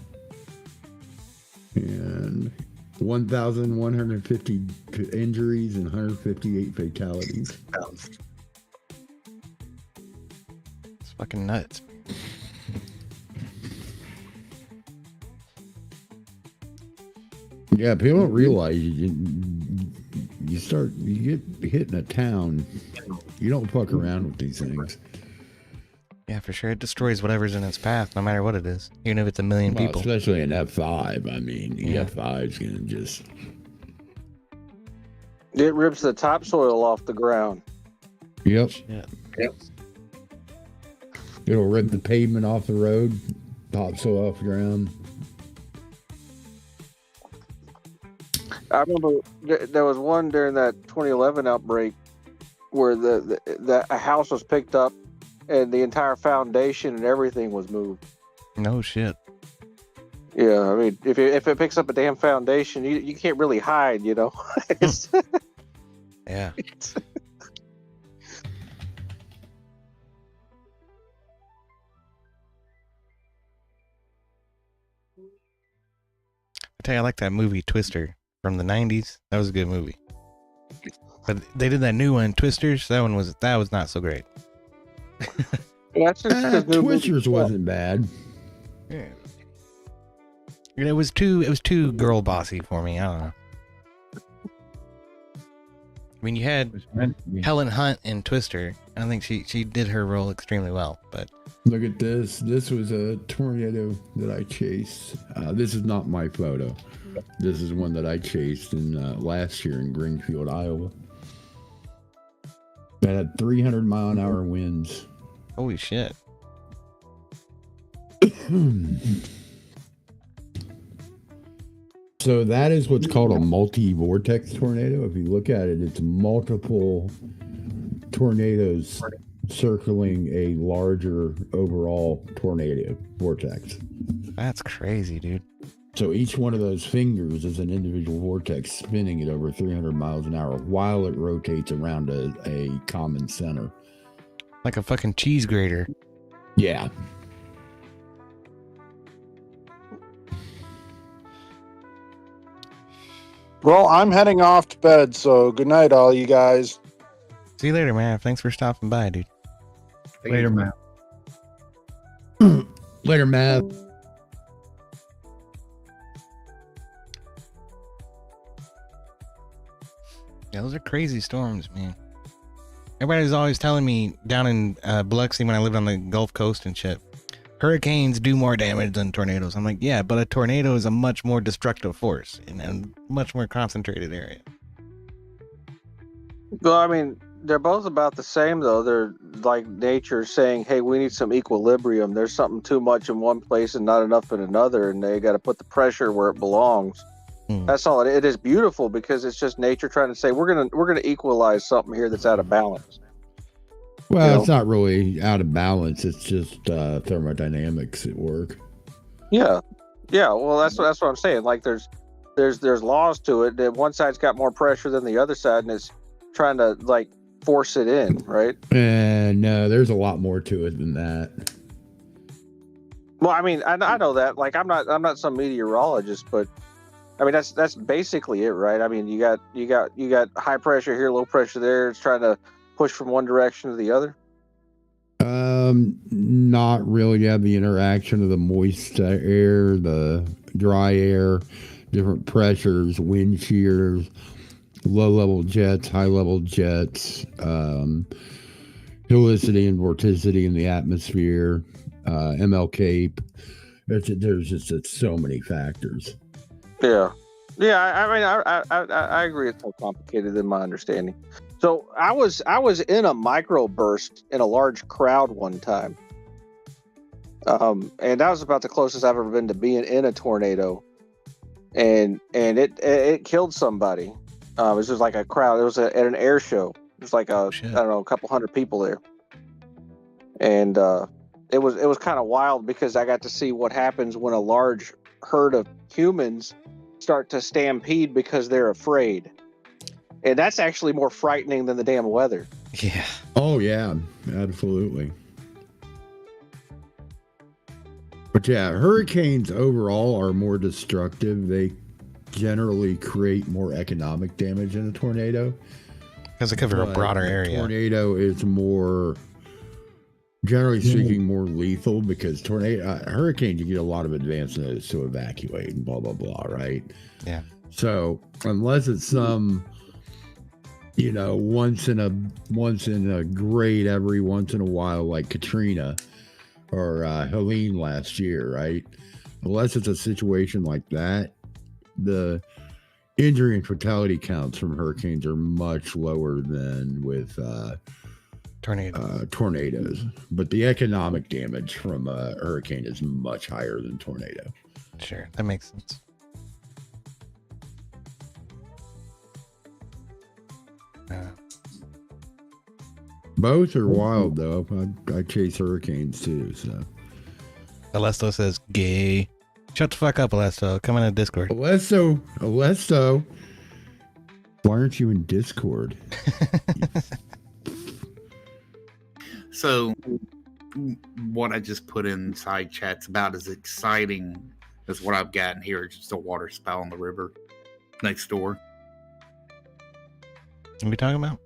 Speaker 11: And 1,150 injuries and 158 fatalities.
Speaker 1: It's fucking nuts.
Speaker 11: Yeah, people don't realize you get hit in a town, you don't fuck around with these things.
Speaker 1: Yeah, for sure. It destroys whatever's in its path, no matter what it is. Even if it's a million
Speaker 11: Well,
Speaker 1: people.
Speaker 11: especially an F5. I mean, the F5's gonna just...
Speaker 10: It rips the topsoil off the ground.
Speaker 11: Yep.
Speaker 1: Yeah.
Speaker 11: It'll rip the pavement off the road, topsoil off the ground.
Speaker 10: I remember there was one during that 2011 outbreak where a house was picked up and the entire foundation and everything was moved.
Speaker 1: No shit.
Speaker 10: Yeah, I mean, if it picks up a damn foundation, you can't really hide, you know.
Speaker 1: Yeah. I tell you, I like that movie Twister from the 90s. That was a good movie. But they did that new one, Twisters. That was not so great.
Speaker 10: That's just
Speaker 11: Twisters wasn't bad.
Speaker 1: Yeah. It was too girl bossy for me. I don't know. mean, you had
Speaker 8: It's meant to be.
Speaker 1: Helen Hunt in Twister. I think she did her role extremely well. But
Speaker 11: Look at this. This was a tornado that I chased. This is not my photo. This is one that I chased in last year in Greenfield, Iowa. That had 300-mile-an-hour winds.
Speaker 1: holy shit!
Speaker 11: So that is what's called a multi-vortex tornado. If you look at it, it's multiple tornadoes circling a larger overall tornado vortex.
Speaker 1: That's crazy, dude.
Speaker 11: So each one of those fingers is an individual vortex spinning at over 300 miles an hour while it rotates around a common center.
Speaker 1: Like a fucking cheese grater.
Speaker 11: Yeah.
Speaker 6: Well, I'm heading off to bed, so good night, all you guys.
Speaker 1: See you later, man. Thanks for stopping by, dude.
Speaker 8: Later, man.
Speaker 11: Later, Matt.
Speaker 1: Yeah, those are crazy storms, man. Everybody's always telling me down in Biloxi when I lived on the Gulf Coast and shit, hurricanes do more damage than tornadoes. I'm like, yeah, but a tornado is a much more destructive force in a much more concentrated area.
Speaker 10: Well, I mean, they're both about the same, though. They're like nature saying, hey, we need some equilibrium. There's something too much in one place and not enough in another, and they got to put the pressure where it belongs. That's all. It is beautiful because it's just nature trying to say we're gonna equalize something here that's out of balance.
Speaker 11: Well, it's not really out of balance. It's just thermodynamics at work.
Speaker 10: Yeah. Well, that's what I'm saying. Like there's laws to it. That one side's got more pressure than the other side, and it's trying to like force it in, right?
Speaker 11: And no, there's a lot more to it than that.
Speaker 10: Well, I mean, I know that. Like, I'm not some meteorologist, but I mean that's basically it, right? I mean, you got high pressure here, low pressure there. It's trying to push from one direction to the other.
Speaker 11: Not really. You have the interaction of the moist air, the dry air, different pressures, wind shears, low-level jets, high-level jets, helicity and vorticity in the atmosphere, MLK. There's just so many factors.
Speaker 10: Yeah. I mean, I agree. It's more complicated than my understanding. So I was in a microburst in a large crowd one time, and that was about the closest I've ever been to being in a tornado, and it killed somebody. It was just like a crowd. It was at an air show. It was like I don't know, a couple hundred people there, and it was kind of wild because I got to see what happens when a large herd of humans start to stampede because they're afraid. And that's actually more frightening than the damn weather.
Speaker 1: Yeah.
Speaker 11: Oh, yeah, absolutely. But yeah, hurricanes overall are more destructive. They generally create more economic damage than a tornado.
Speaker 1: Because they cover a broader area.
Speaker 11: Tornado is more, generally speaking, more lethal because hurricanes, you get a lot of advance notice to evacuate and blah, blah, blah, right?
Speaker 1: Yeah.
Speaker 11: So unless it's some, once in a great every once in a while, like Katrina or Helene last year, right? Unless it's a situation like that, the injury and fatality counts from hurricanes are much lower than with tornadoes. But the economic damage from a hurricane is much higher than tornado.
Speaker 1: Sure, that makes sense.
Speaker 11: Both are wild, though. I chase hurricanes, too, so.
Speaker 1: Alesto says, gay. Shut the fuck up, Alesto. Come in a Discord.
Speaker 11: Alesto. Why aren't you in Discord?
Speaker 3: So, what I just put in side chat's about as exciting as what I've gotten here. It's just a water spout on the river next door.
Speaker 1: What are we talking about?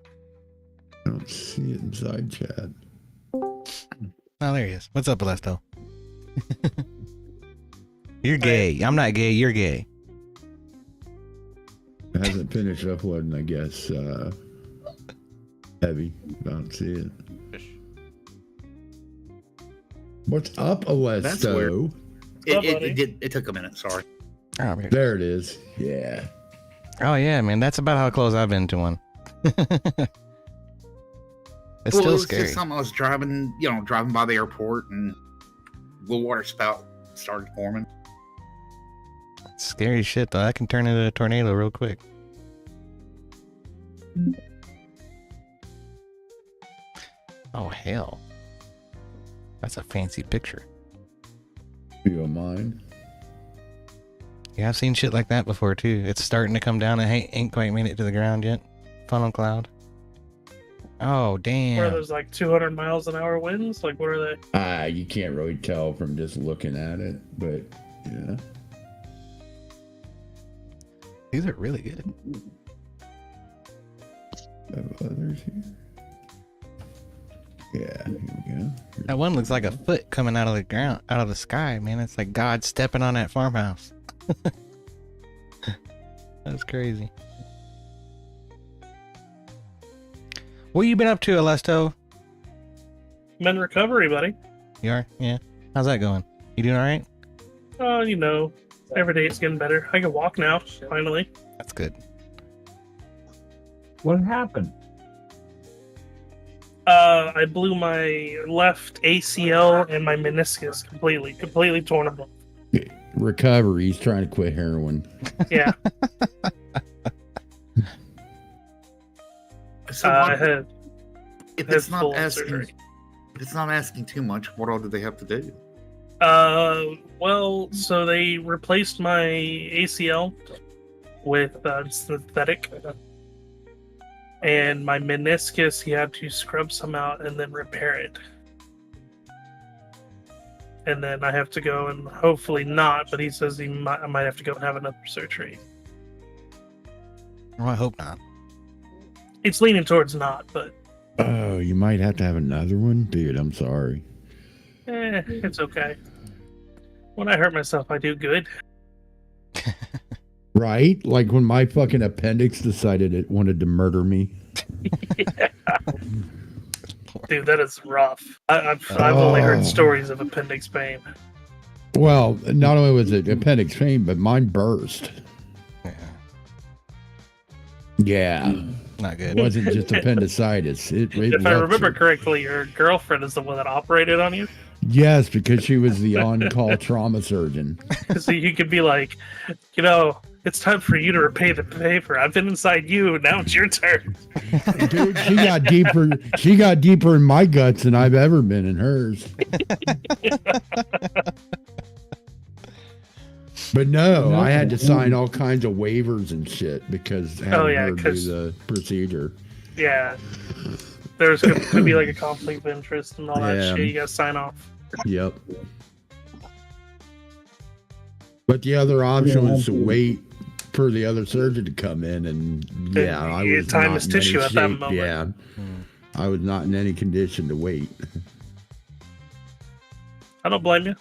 Speaker 11: I don't see it in side chat.
Speaker 1: Oh, there he is. What's up, Alesto? You're gay. I'm not gay. You're gay.
Speaker 11: It hasn't finished uploading, I guess. Heavy. Don't see it. What's up, Alesto?
Speaker 3: That's weird.
Speaker 12: Up, buddy?
Speaker 3: It took a minute. Sorry.
Speaker 1: Oh,
Speaker 11: There it is. Yeah.
Speaker 1: oh yeah, man. That's about how close I've been to one. It's
Speaker 3: Well,
Speaker 1: still
Speaker 3: it was
Speaker 1: scary.
Speaker 3: just something I was driving by the airport, and the water spout started forming.
Speaker 1: Scary shit, though. That can turn into a tornado real quick. Oh, hell. That's a fancy picture.
Speaker 11: You don't mind?
Speaker 1: Yeah, I've seen shit like that before, too. It's starting to come down and ain't quite made it to the ground yet. Funnel cloud. Oh,
Speaker 12: Where
Speaker 1: damn.
Speaker 12: there's like 200 miles an hour winds? Like, what are they?
Speaker 11: You can't really tell from just looking at it, but yeah.
Speaker 1: These are really good.
Speaker 11: Have others here? Yeah, here we go.
Speaker 1: That one looks like a foot coming out of the ground, out of the sky, man. It's like God stepping on that farmhouse. That's crazy. What you been up to, Alesto?
Speaker 12: I'm in recovery, buddy.
Speaker 1: You are? Yeah. How's that going? You doing all right?
Speaker 12: Oh, every day it's getting better. I can walk now, finally.
Speaker 1: That's good.
Speaker 8: What happened?
Speaker 12: I blew my left ACL and my meniscus completely torn apart.
Speaker 11: Recovery. He's trying to quit heroin.
Speaker 12: Yeah.
Speaker 3: So
Speaker 12: I had
Speaker 3: if it's not
Speaker 12: full
Speaker 3: asking,
Speaker 12: surgery.
Speaker 3: if it's not asking too much, what all do they have to do?
Speaker 12: Well, so they replaced my ACL with synthetic, and my meniscus, he had to scrub some out and then repair it. And then I have to go and hopefully not, but he says I might have to go and have another surgery.
Speaker 1: Well, I hope not.
Speaker 12: It's leaning towards not, but
Speaker 11: Oh, you might have to have another one? Dude, I'm sorry.
Speaker 12: it's okay. When I hurt myself, I do good.
Speaker 11: Right? Like when my fucking appendix decided it wanted to murder me.
Speaker 12: Yeah. Dude, that is rough. I've only heard stories of appendix pain.
Speaker 11: Well, not only was it appendix pain, but mine burst. Yeah.
Speaker 1: Not good.
Speaker 11: It wasn't just appendicitis. It
Speaker 12: If I remember
Speaker 11: ruptured.
Speaker 12: correctly, your girlfriend is the one that operated on you.
Speaker 11: Yes, because she was the on-call trauma surgeon.
Speaker 12: So you could be like, it's time for you to repay the paper. I've been inside you. Now it's your turn.
Speaker 11: Dude, she got deeper. She got deeper in my guts than I've ever been in hers. But no, I had to sign all kinds of waivers and shit because having her do the procedure.
Speaker 12: Yeah. There's going to be like a conflict of interest and all that
Speaker 11: Yeah.
Speaker 12: shit. You got to sign off.
Speaker 11: Yep. But the other option was to wait for the other surgeon to come in, and yeah, I was
Speaker 12: time
Speaker 11: not
Speaker 12: is
Speaker 11: in any
Speaker 12: tissue at that
Speaker 11: shape.
Speaker 12: moment.
Speaker 11: Yeah, I was not in any condition to wait.
Speaker 12: I don't blame you.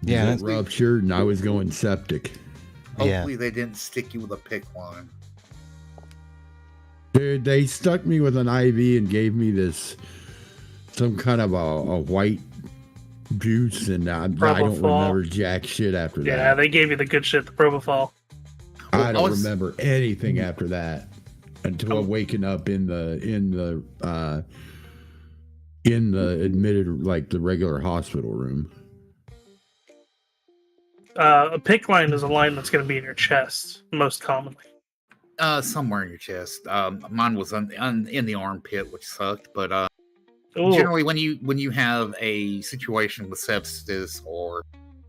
Speaker 1: Yeah,
Speaker 11: It ruptured, and I was going septic.
Speaker 3: Hopefully they didn't stick you with a PICC line.
Speaker 11: Dude, they stuck me with an IV and gave me some kind of a white juice, and I don't remember jack shit after that.
Speaker 12: Yeah, they gave you the good shit, the propofol.
Speaker 11: I don't remember anything after that until waking up in the admitted, like, the regular hospital room.
Speaker 12: A PICC line is a line that's going to be in your chest, most commonly.
Speaker 3: Somewhere in your chest. Mine was in the armpit, which sucked. But
Speaker 12: Ooh.
Speaker 3: generally, when you have a situation with sepsis or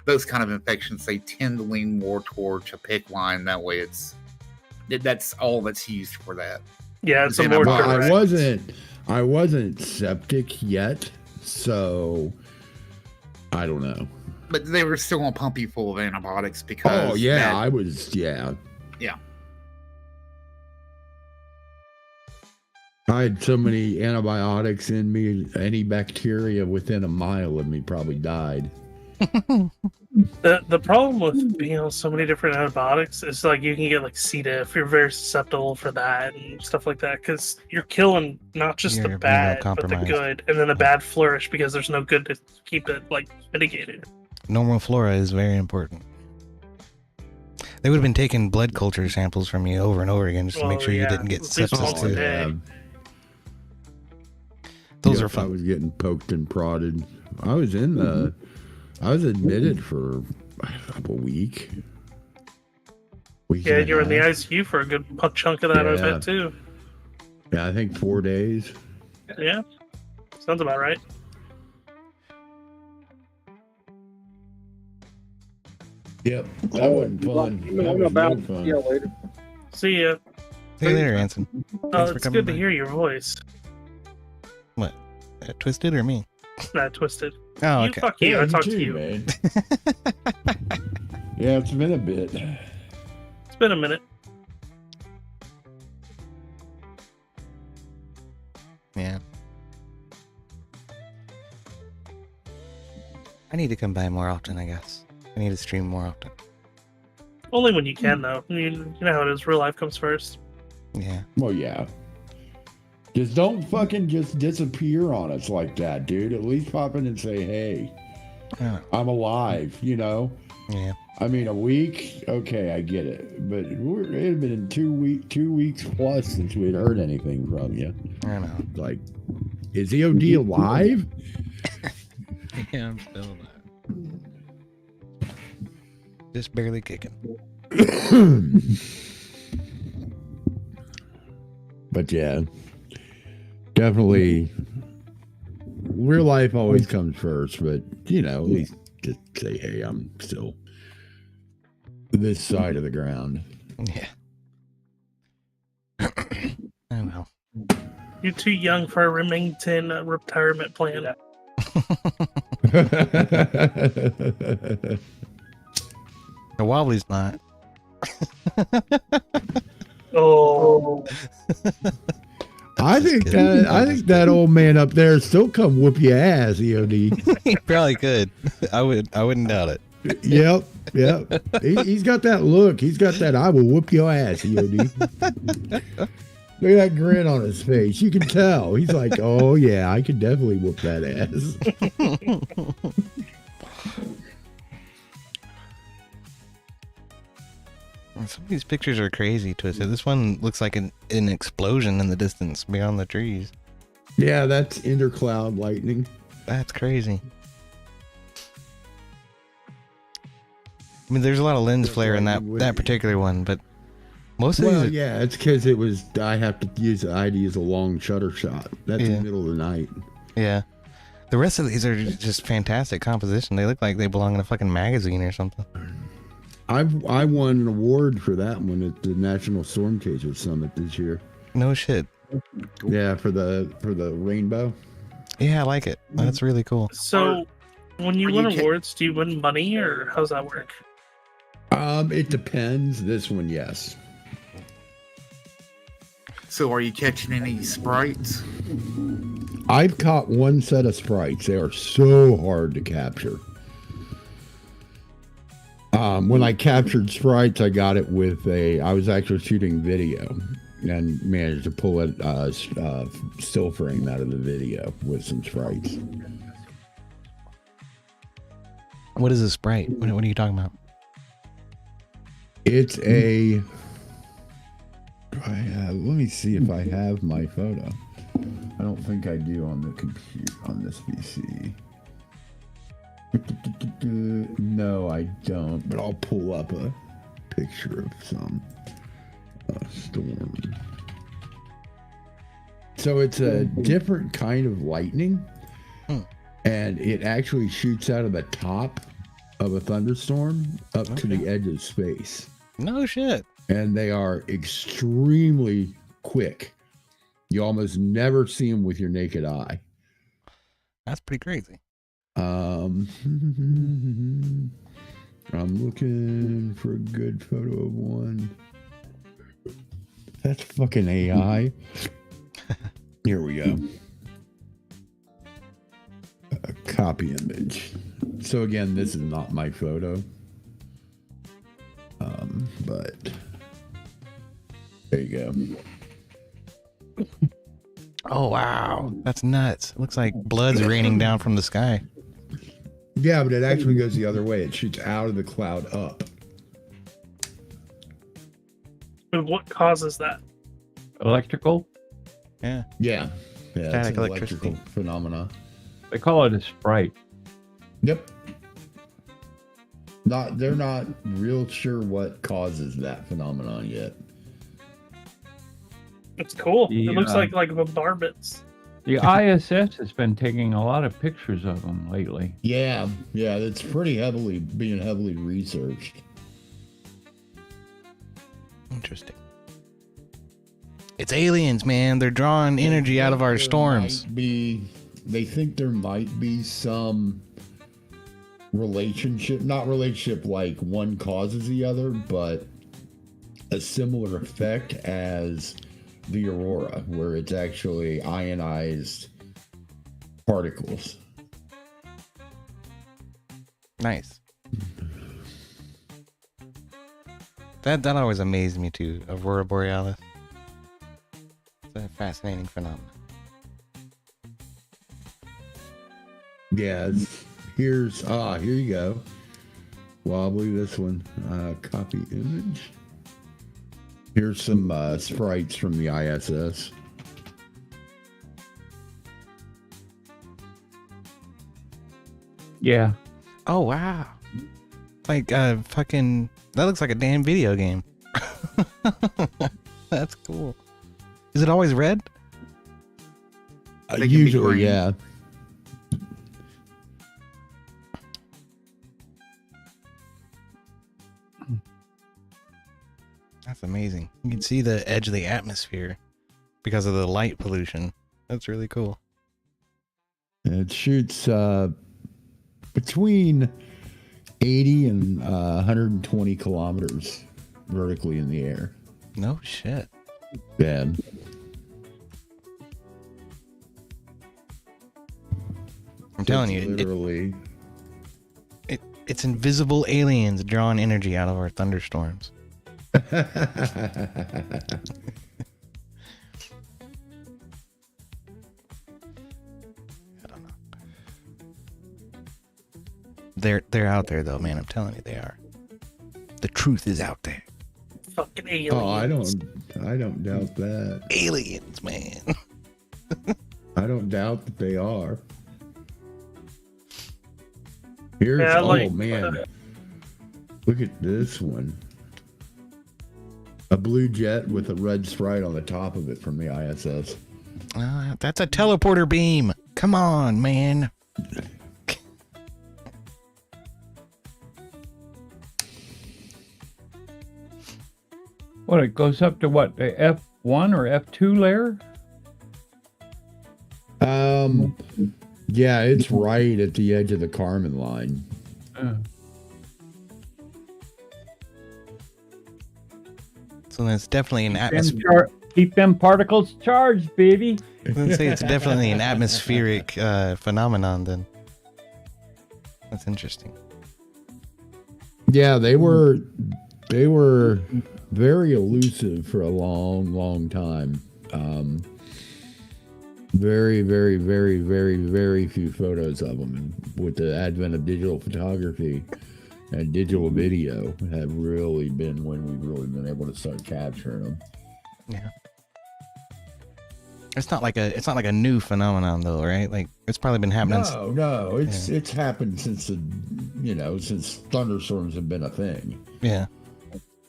Speaker 3: those kind of infections, they tend to lean more towards a PICC line. That way, that's all that's used for that.
Speaker 12: Yeah, it's a more direct.
Speaker 11: I wasn't septic yet, so I don't know.
Speaker 3: But they were still going to pump you full of antibiotics because.
Speaker 11: Oh yeah, I was. Yeah.
Speaker 3: Yeah.
Speaker 11: I had so many antibiotics in me, any bacteria within a mile of me probably died.
Speaker 12: The problem with being on so many different antibiotics is like you can get like C. diff. You're very susceptible for that and stuff like that because you're killing not just
Speaker 1: You're
Speaker 12: the bad but the
Speaker 1: immunocompromised.
Speaker 12: good, and then the bad flourish because there's no good to keep it like mitigated.
Speaker 1: Normal flora is very important. They would have been taking blood culture samples from you over and over again just to make sure you didn't get sepsis too.
Speaker 12: Yeah.
Speaker 1: Those
Speaker 11: Yep,
Speaker 1: are fun.
Speaker 11: I was getting poked and prodded. I was admitted for a week.
Speaker 12: Yeah, you were in the ICU for a good chunk of that, I bet, too.
Speaker 11: Yeah, I think 4 days.
Speaker 12: Yeah, sounds about right.
Speaker 11: Yep, that wasn't fun. That was no fun.
Speaker 10: See you later.
Speaker 12: See ya.
Speaker 1: See you later, Anson.
Speaker 12: It's good to hear your voice.
Speaker 1: What? Twisted or me?
Speaker 12: Not Twisted.
Speaker 1: Oh,
Speaker 12: You,
Speaker 1: okay.
Speaker 12: fuck you. I talked to
Speaker 11: too,
Speaker 12: you.
Speaker 11: man. Yeah, it's been a bit.
Speaker 12: It's been a minute.
Speaker 1: Yeah. I need to come by more often, I guess. I need to stream more often.
Speaker 12: Only when you can, though. You know how it is. Real life comes first.
Speaker 1: Yeah.
Speaker 11: Well, yeah. Just don't fucking just disappear on us like that, dude. At least pop in and say, hey, I'm alive, you know?
Speaker 1: Yeah.
Speaker 11: I mean, a week, okay, I get it. But it had been 2 weeks plus since we had heard anything from you.
Speaker 1: I know.
Speaker 11: Like, is EOD alive?
Speaker 1: Yeah, I'm still alive. Just barely kicking.
Speaker 11: But yeah, definitely real life always comes first, but you know, at least just say, hey, I'm still this side of the ground.
Speaker 1: Yeah. Oh well.
Speaker 12: You're too young for a Remington retirement plan.
Speaker 1: The Wobbly's not.
Speaker 12: Oh.
Speaker 11: I think that old man up there still come whoop your ass, EOD.
Speaker 1: He probably could. I wouldn't doubt it.
Speaker 11: Yep. He's got that look. He's got that I will whoop your ass, EOD. Look at that grin on his face. You can tell. He's like, oh yeah, I could definitely whoop that ass.
Speaker 1: Some of these pictures are crazy, Twisted. This one looks like an explosion in the distance beyond the trees.
Speaker 11: Yeah, that's intercloud lightning.
Speaker 1: That's crazy. I mean, there's a lot of lens flare in that particular one, but most of these.
Speaker 11: Yeah, it's because it was. I had to use a long shutter shot. That's in the middle of the night.
Speaker 1: Yeah. The rest of these are just fantastic composition. They look like they belong in a fucking magazine or something.
Speaker 11: I won an award for that one at the National Storm Chaser Summit this year.
Speaker 1: No shit.
Speaker 11: Yeah, for the rainbow.
Speaker 1: Yeah, I like it. That's really cool.
Speaker 12: So, when you win awards, do you win money or how's that work?
Speaker 11: It depends. This one, yes.
Speaker 3: So, are you catching any sprites?
Speaker 11: I've caught one set of sprites. They are so hard to capture. When I captured sprites, I got it with I was actually shooting video and managed to pull it still frame out of the video with some sprites.
Speaker 1: What is a sprite? What are you talking about?
Speaker 11: It's a. Let me see if I have my photo. I don't think I do on the computer on this PC. No, I don't. But I'll pull up a picture of some storm. So it's a different kind of lightning, and it actually shoots out of the top of a thunderstorm up to the edge of space.
Speaker 1: No shit.
Speaker 11: And they are extremely quick. You almost never see them with your naked eye.
Speaker 1: That's pretty crazy.
Speaker 11: I'm looking for a good photo of one. That's fucking AI. Here we go. A copy image. So again, this is not my photo. But there you go.
Speaker 1: Oh wow, that's nuts. It looks like blood's raining down from the sky.
Speaker 11: Yeah, but it actually goes the other way. It shoots out of the cloud up.
Speaker 12: But what causes that?
Speaker 8: Electrical?
Speaker 1: Yeah.
Speaker 11: Yeah. Yeah,
Speaker 1: Static
Speaker 11: it's an
Speaker 1: electricity.
Speaker 11: electrical phenomena.
Speaker 8: They call it a sprite.
Speaker 11: Yep. They're not real sure what causes that phenomenon yet.
Speaker 12: It's cool.
Speaker 8: The,
Speaker 12: it looks like bombardments.
Speaker 8: The ISS has been taking a lot of pictures of them lately.
Speaker 11: Yeah, it's being heavily researched.
Speaker 1: Interesting. It's aliens, man. They're drawing energy out of our storms.
Speaker 11: They think there might be some not relationship like one causes the other, but a similar effect as the aurora, where it's actually ionized particles.
Speaker 1: Nice. That always amazed me too. Aurora Borealis. It's a fascinating phenomenon.
Speaker 11: Yeah, here you go. Wobbly, this one. Copy image. Here's some sprites from the ISS.
Speaker 8: Yeah.
Speaker 1: Oh wow. Like fucking that looks like a damn video game. That's cool. Is it always red?
Speaker 11: Usually, yeah.
Speaker 1: That's amazing. You can see the edge of the atmosphere because of the light pollution. That's really cool.
Speaker 11: It shoots between 80 and 120 kilometers vertically in the air.
Speaker 1: No shit.
Speaker 11: Yeah.
Speaker 1: I'm telling you,
Speaker 11: literally.
Speaker 1: It's invisible aliens drawing energy out of our thunderstorms. I don't know. They're out there though, man. I'm telling you, they are. The truth is out there.
Speaker 12: Fucking aliens.
Speaker 11: Oh, I don't doubt that.
Speaker 1: Aliens, man.
Speaker 11: I don't doubt that they are. Here's man. Look at this one. A blue jet with a red sprite on the top of it from the ISS.
Speaker 1: That's a teleporter beam. Come on, man.
Speaker 8: What, it goes up to what, the F1 or F2 layer?
Speaker 11: Yeah, it's right at the edge of the Kármán line.
Speaker 1: So that's definitely an atmosphere.
Speaker 8: Keep them particles charged, baby.
Speaker 1: Let's say it's definitely an atmospheric phenomenon. Then that's interesting.
Speaker 11: Yeah, they were very elusive for a long, long time. Very, very, very, very, very few photos of them. And with the advent of digital photography and digital video, have really been when we've really been able to start capturing them.
Speaker 1: Yeah. It's not like a new phenomenon though, right? Like it's probably been happening.
Speaker 11: No, it's happened since since thunderstorms have been a thing.
Speaker 1: Yeah.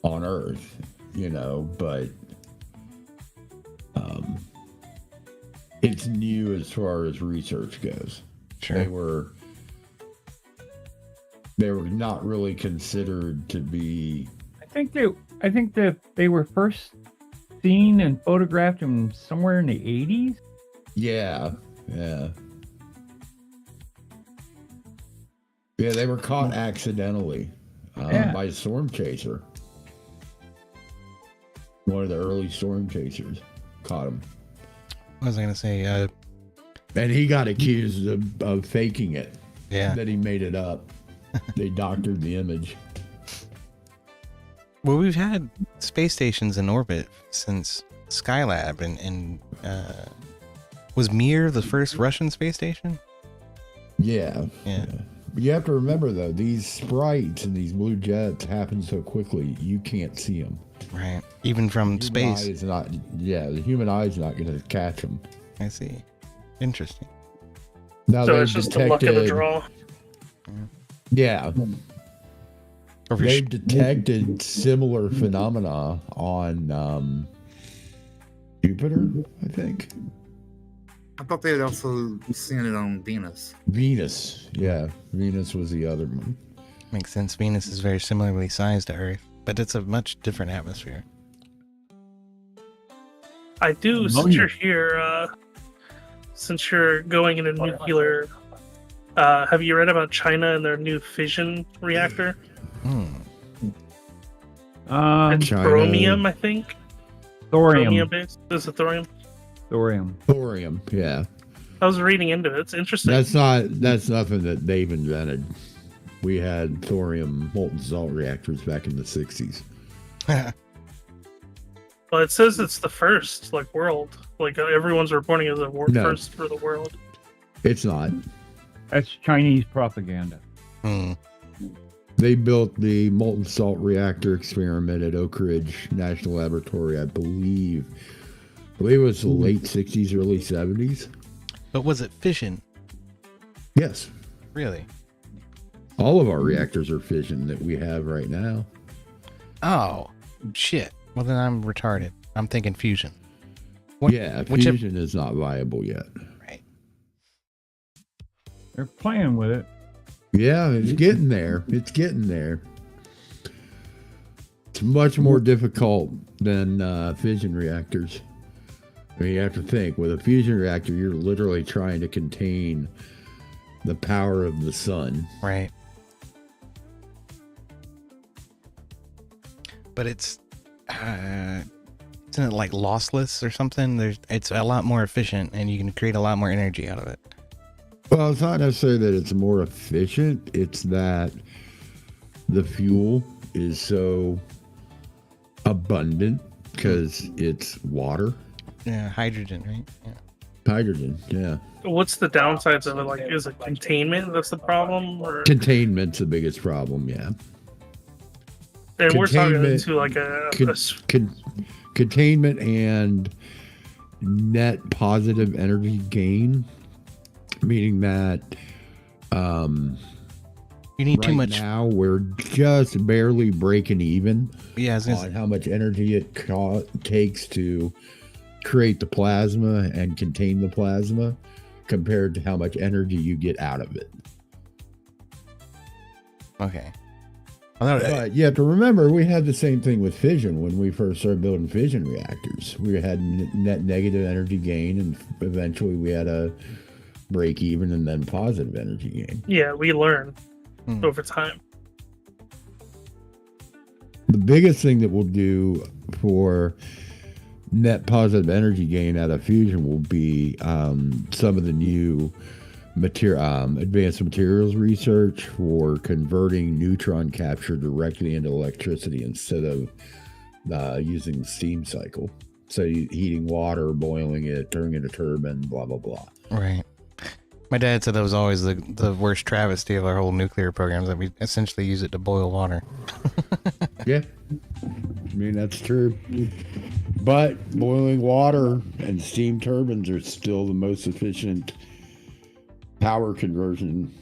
Speaker 11: On Earth, but it's new as far as research goes.
Speaker 1: Sure.
Speaker 11: They were not really considered to be.
Speaker 8: I think that they were first seen and photographed in somewhere in the 80s.
Speaker 11: Yeah. They were caught accidentally by a storm chaser. One of the early storm chasers caught him.
Speaker 1: What was I gonna say?
Speaker 11: And he got accused of faking it.
Speaker 1: Yeah.
Speaker 11: that he made it up. They doctored the image.
Speaker 1: Well, we've had space stations in orbit since Skylab, and was Mir the first Russian space station?
Speaker 11: Yeah.
Speaker 1: Yeah.
Speaker 11: But you have to remember, though, these sprites and these blue jets happen so quickly, you can't see them.
Speaker 1: Right. Even from
Speaker 11: The
Speaker 1: space.
Speaker 11: the human eye is not going to catch them.
Speaker 1: I see. Interesting.
Speaker 11: Now,
Speaker 12: So
Speaker 11: they've
Speaker 12: it's just the luck of the
Speaker 11: detected-
Speaker 12: draw.
Speaker 11: Yeah.
Speaker 1: Or if you're
Speaker 11: They've detected similar phenomena on Jupiter, I think.
Speaker 3: I thought they had also seen it on Venus.
Speaker 11: Venus. Yeah. Venus was the other one.
Speaker 1: Makes sense. Venus is very similarly sized to Earth, but it's a much different atmosphere.
Speaker 12: I do, since you're here, since you're going into nuclear, have you read about China and their new fission reactor? It's
Speaker 11: China-
Speaker 12: chromium, I think.
Speaker 8: Thorium.
Speaker 12: Chromium based. Is it thorium?
Speaker 8: Thorium.
Speaker 11: Thorium, yeah.
Speaker 12: I was reading into it. It's interesting.
Speaker 11: That's nothing that they've invented. We had thorium molten salt reactors back in the 60s.
Speaker 12: Well, it says it's the first, like, world. Like, everyone's reporting as a
Speaker 11: No.
Speaker 12: first for the world.
Speaker 11: It's not.
Speaker 8: That's Chinese propaganda.
Speaker 11: They built the molten salt reactor experiment at Oak Ridge National Laboratory, I believe. It was the late 60s, early 70s.
Speaker 1: But was it fission?
Speaker 11: Yes.
Speaker 1: Really?
Speaker 11: All of our reactors are fission that we have right now.
Speaker 1: Oh, shit. Well, then I'm retarded. I'm thinking fusion.
Speaker 11: Yeah, fusion is not viable yet.
Speaker 1: Right.
Speaker 8: They're playing with it.
Speaker 11: Yeah, it's getting there. It's getting there. It's much more difficult than fission reactors. I mean, you have to think, with a fusion reactor, you're literally trying to contain the power of the sun.
Speaker 1: Right. But it's, isn't it like lossless or something? It's a lot more efficient, and you can create a lot more energy out of it.
Speaker 11: Well, it's not necessarily that it's more efficient. It's that the fuel is so abundant because it's water.
Speaker 1: Yeah, hydrogen, right? Yeah.
Speaker 11: Hydrogen, yeah.
Speaker 12: What's the downsides of it? Like, is it containment that's the problem? Or...
Speaker 11: Containment's the biggest problem, yeah.
Speaker 12: And we're talking into like
Speaker 11: containment and net positive energy gain, meaning that
Speaker 1: you need too much.
Speaker 11: Now we're just barely breaking even
Speaker 1: on
Speaker 11: how much energy it takes to create the plasma and contain the plasma compared to how much energy you get out of it.
Speaker 1: Okay.
Speaker 11: But you have to remember, we had the same thing with fission when we first started building fission reactors. We had net negative energy gain, and eventually we had a break even and then positive energy gain.
Speaker 12: Yeah, we learn over time.
Speaker 11: The biggest thing that we'll do for net positive energy gain out of fusion will be some of the new advanced materials research for converting neutron capture directly into electricity instead of using the steam cycle. So heating water, boiling it, turning it a turbine, blah, blah, blah.
Speaker 1: Right. My dad said that was always the worst travesty of our whole nuclear programs, that we essentially use it to boil water.
Speaker 11: Yeah. I mean, that's true. But boiling water and steam turbines are still the most efficient power conversion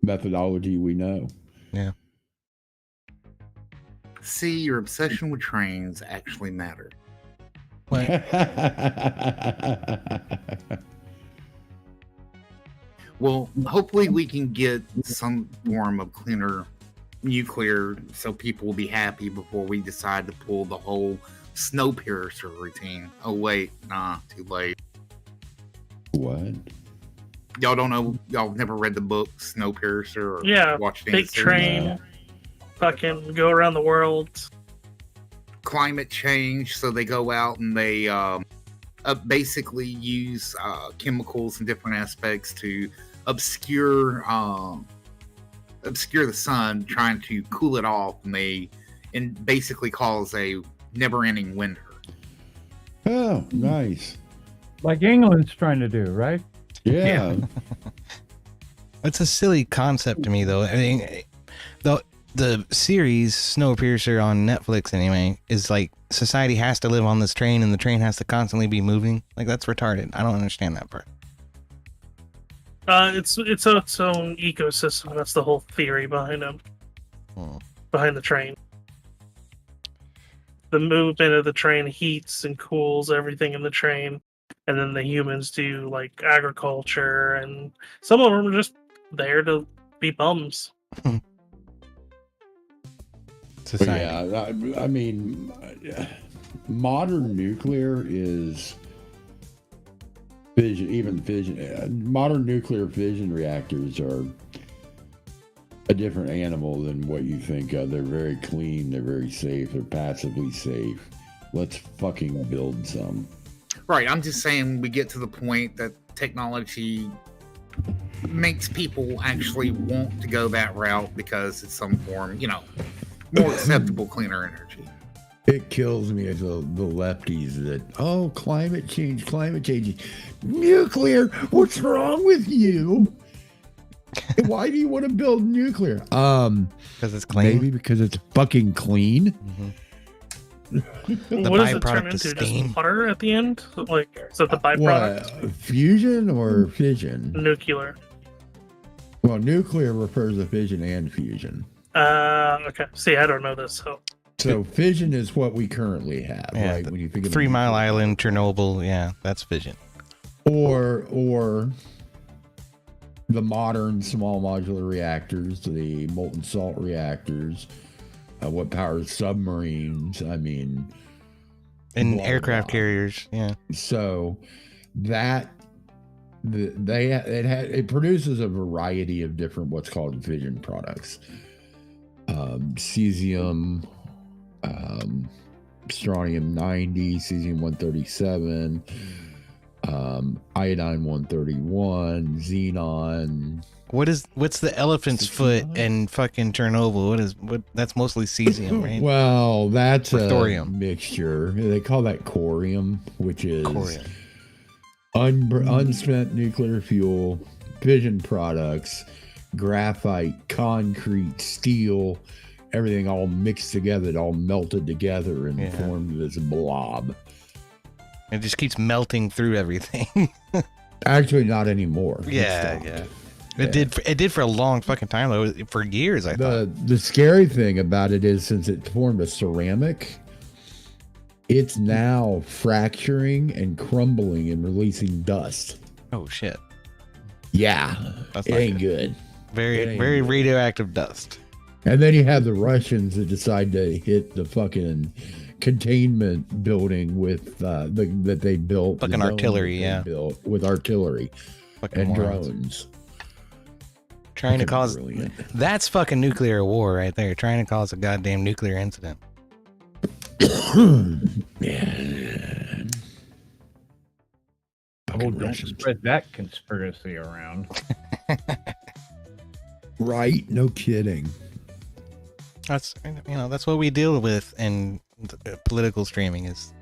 Speaker 11: methodology we know.
Speaker 1: Yeah.
Speaker 3: See, your obsession with trains actually matter.
Speaker 1: What?
Speaker 3: Well, hopefully we can get some form of cleaner nuclear so people will be happy before we decide to pull the whole Snowpiercer routine. Oh, wait. Nah, too late.
Speaker 11: What?
Speaker 3: Y'all don't know? Y'all never read the book Snowpiercer? Or
Speaker 12: Yeah,
Speaker 3: watched
Speaker 12: big train, fucking go around the world.
Speaker 3: Climate change, so they go out and they basically use chemicals and different aspects to obscure the sun, trying to cool it off, and basically cause a never-ending winter.
Speaker 11: Oh, nice.
Speaker 8: Like England's trying to do, right?
Speaker 11: Yeah.
Speaker 1: It's a silly concept to me, though. I mean, the series Snowpiercer on Netflix, anyway, is like society has to live on this train, and the train has to constantly be moving. Like, that's retarded. I don't understand that part.
Speaker 12: It's its own ecosystem. That's the whole theory behind them. Behind the train. The movement of the train heats and cools everything in the train, and then the humans do like agriculture, and some of them are just there to be bums.
Speaker 1: Society.
Speaker 11: Yeah, I mean, modern nuclear is fission. Even fission. Modern nuclear fission reactors are a different animal than what you think of. They're very clean. They're very safe. They're passively safe. Let's fucking build some.
Speaker 3: Right. I'm just saying we get to the point that technology makes people actually want to go that route because it's some form, more acceptable, cleaner energy.
Speaker 11: It kills me as the lefties that, climate change. Nuclear, what's wrong with you? Why do you want to build nuclear?
Speaker 1: Because it's clean.
Speaker 11: Maybe because it's fucking clean.
Speaker 1: The
Speaker 12: What does it turn
Speaker 1: byproduct is
Speaker 12: into?
Speaker 1: steam.
Speaker 12: Just water at the end? Like, is that the byproduct?
Speaker 11: What, fusion or fission?
Speaker 12: Nuclear.
Speaker 11: Well, nuclear refers to fission and fusion.
Speaker 12: Okay. See, I don't know this,
Speaker 11: So fission is what we currently have, right? When you think of
Speaker 1: 3 Mile Island, Chernobyl, yeah, that's fission.
Speaker 11: Or the modern small modular reactors, the molten salt reactors, what powers submarines. I mean,
Speaker 1: And aircraft carriers, yeah.
Speaker 11: So that it produces a variety of different what's called fission products. Cesium, strontium 90, cesium 137, iodine 131, xenon.
Speaker 1: What's the elephant's foot in fucking Chernobyl? That's mostly cesium, right?
Speaker 11: Well, that's
Speaker 1: thorium
Speaker 11: a mixture. They call that corium, which is unspent nuclear fuel, fission products, graphite, concrete, steel, everything all mixed together, it all melted together and formed this blob.
Speaker 1: It just keeps melting through everything.
Speaker 11: Actually, not anymore.
Speaker 1: Yeah. It did for a long fucking time though. For years, I thought.
Speaker 11: The scary thing about it is, since it formed a ceramic, it's now fracturing and crumbling and releasing dust.
Speaker 1: Oh shit.
Speaker 11: Yeah,
Speaker 1: That's
Speaker 11: it ain't good.
Speaker 1: Very radioactive dust.
Speaker 11: And then you have the Russians that decide to hit the fucking containment building with that they built.
Speaker 1: Fucking artillery,
Speaker 11: built with artillery and drones.
Speaker 1: Trying to cause that's fucking nuclear war right there. Trying to cause a goddamn nuclear incident.
Speaker 11: Yeah.
Speaker 8: Oh, don't spread that conspiracy around.
Speaker 11: Right? No kidding.
Speaker 1: That's what we deal with in political streaming is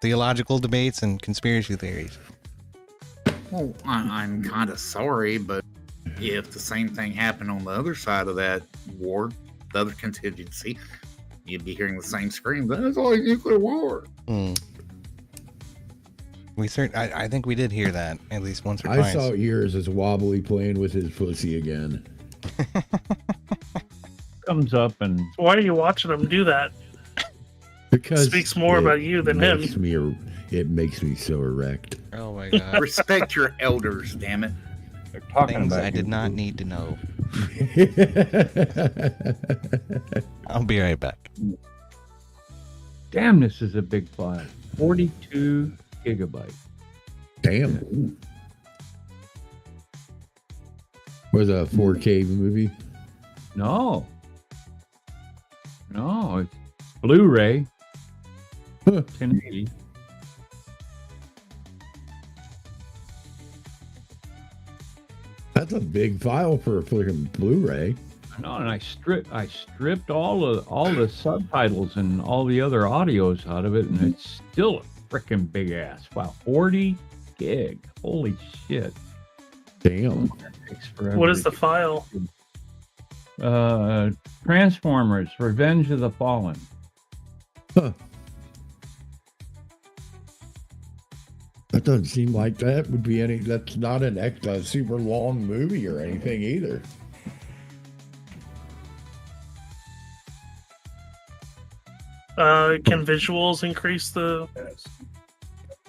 Speaker 1: theological debates and conspiracy theories.
Speaker 3: Well, I'm kind of sorry, but if the same thing happened on the other side of that war, the other contingency, you'd be hearing the same screams. That's all nuclear war.
Speaker 1: I think we did hear that at least once or twice.
Speaker 11: I saw ears as Wobbly playing with his pussy again.
Speaker 8: Comes up and
Speaker 12: why are you watching him do that?
Speaker 11: Because
Speaker 12: it speaks more about you than him.
Speaker 11: It makes me so erect.
Speaker 1: Oh my god!
Speaker 3: Respect your elders, damn it.
Speaker 8: They're talking
Speaker 1: Things
Speaker 8: about
Speaker 1: I
Speaker 8: you.
Speaker 1: did not need to know. I'll be right back.
Speaker 8: Damn, this is a big file. 42 gigabytes.
Speaker 11: Damn. Was a 4K movie?
Speaker 8: No, it's Blu-ray. 1080.
Speaker 11: That's a big file for a freaking Blu-ray.
Speaker 8: No, and I stripped all the subtitles and all the other audios out of it, and it's still a freaking big ass file. 40 gig. Holy shit.
Speaker 11: Damn.
Speaker 12: What is the file?
Speaker 8: Transformers: Revenge of the Fallen.
Speaker 11: Huh. That doesn't seem like that would be any. That's not a super long movie or anything either.
Speaker 12: Can visuals increase it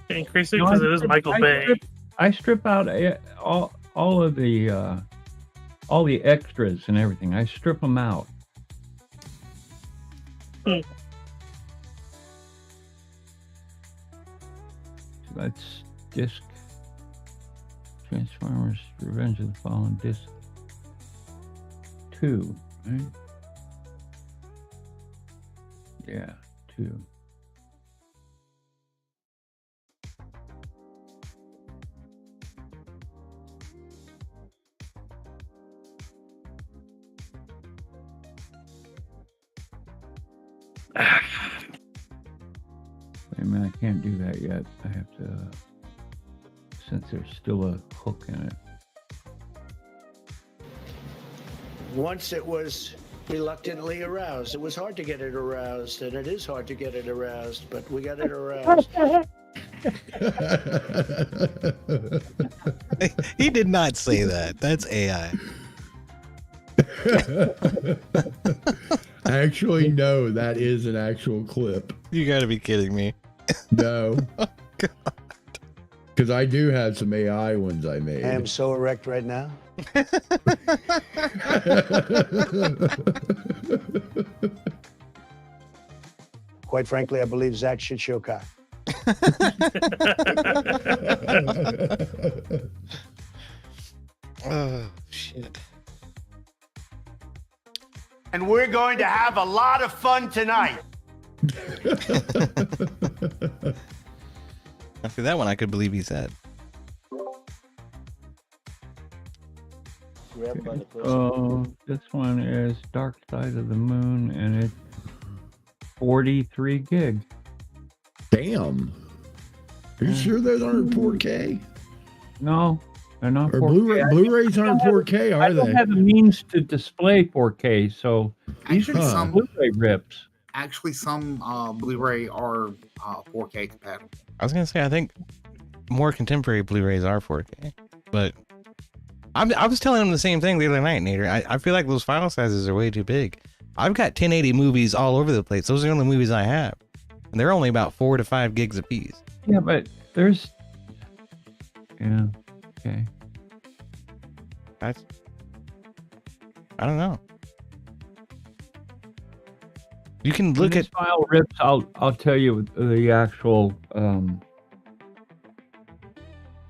Speaker 12: because it is Michael Bay.
Speaker 8: I strip out all of the extras and everything. I strip them out.
Speaker 12: Hmm.
Speaker 8: So that's disc Transformers: Revenge of the Fallen, disc 2, right? Yeah, 2. Wait a minute, I can't do that yet. I have to, since there's still a hook in it.
Speaker 13: Once it was reluctantly aroused. It was hard to get it aroused, and it is hard to get it aroused, but we got it aroused.
Speaker 1: He did not say that. That's AI.
Speaker 11: Actually, no, that is an actual clip.
Speaker 1: You gotta be kidding me.
Speaker 11: No. Because I do have some AI ones I made.
Speaker 13: I am so erect right now. Quite frankly, I believe Zach should show cock.
Speaker 1: Oh, shit.
Speaker 5: And we're going to have a lot of fun tonight.
Speaker 1: After that one, I could believe he said.
Speaker 8: Oh, this one is Dark Side of the Moon, and it's 43 gig.
Speaker 11: Damn. Are you sure those aren't 4K?
Speaker 8: No, they're not
Speaker 11: Or
Speaker 8: 4K.
Speaker 11: Blu-rays aren't 4K, are
Speaker 8: I
Speaker 11: they?
Speaker 8: don't have the means to display 4K, so these are some Blu-ray rips.
Speaker 3: Actually, some Blu-ray are 4K compatible.
Speaker 1: I was gonna say, I think more contemporary Blu-rays are 4K, but I was telling him the same thing the other night, Nader. I feel like those file sizes are way too big. I've got 1080 movies all over the place. Those are the only movies I have, and they're only about 4 to 5 gigs a piece.
Speaker 8: Yeah, but there's, yeah, okay.
Speaker 1: I don't know. You can look
Speaker 8: at file rips. I'll tell you the actual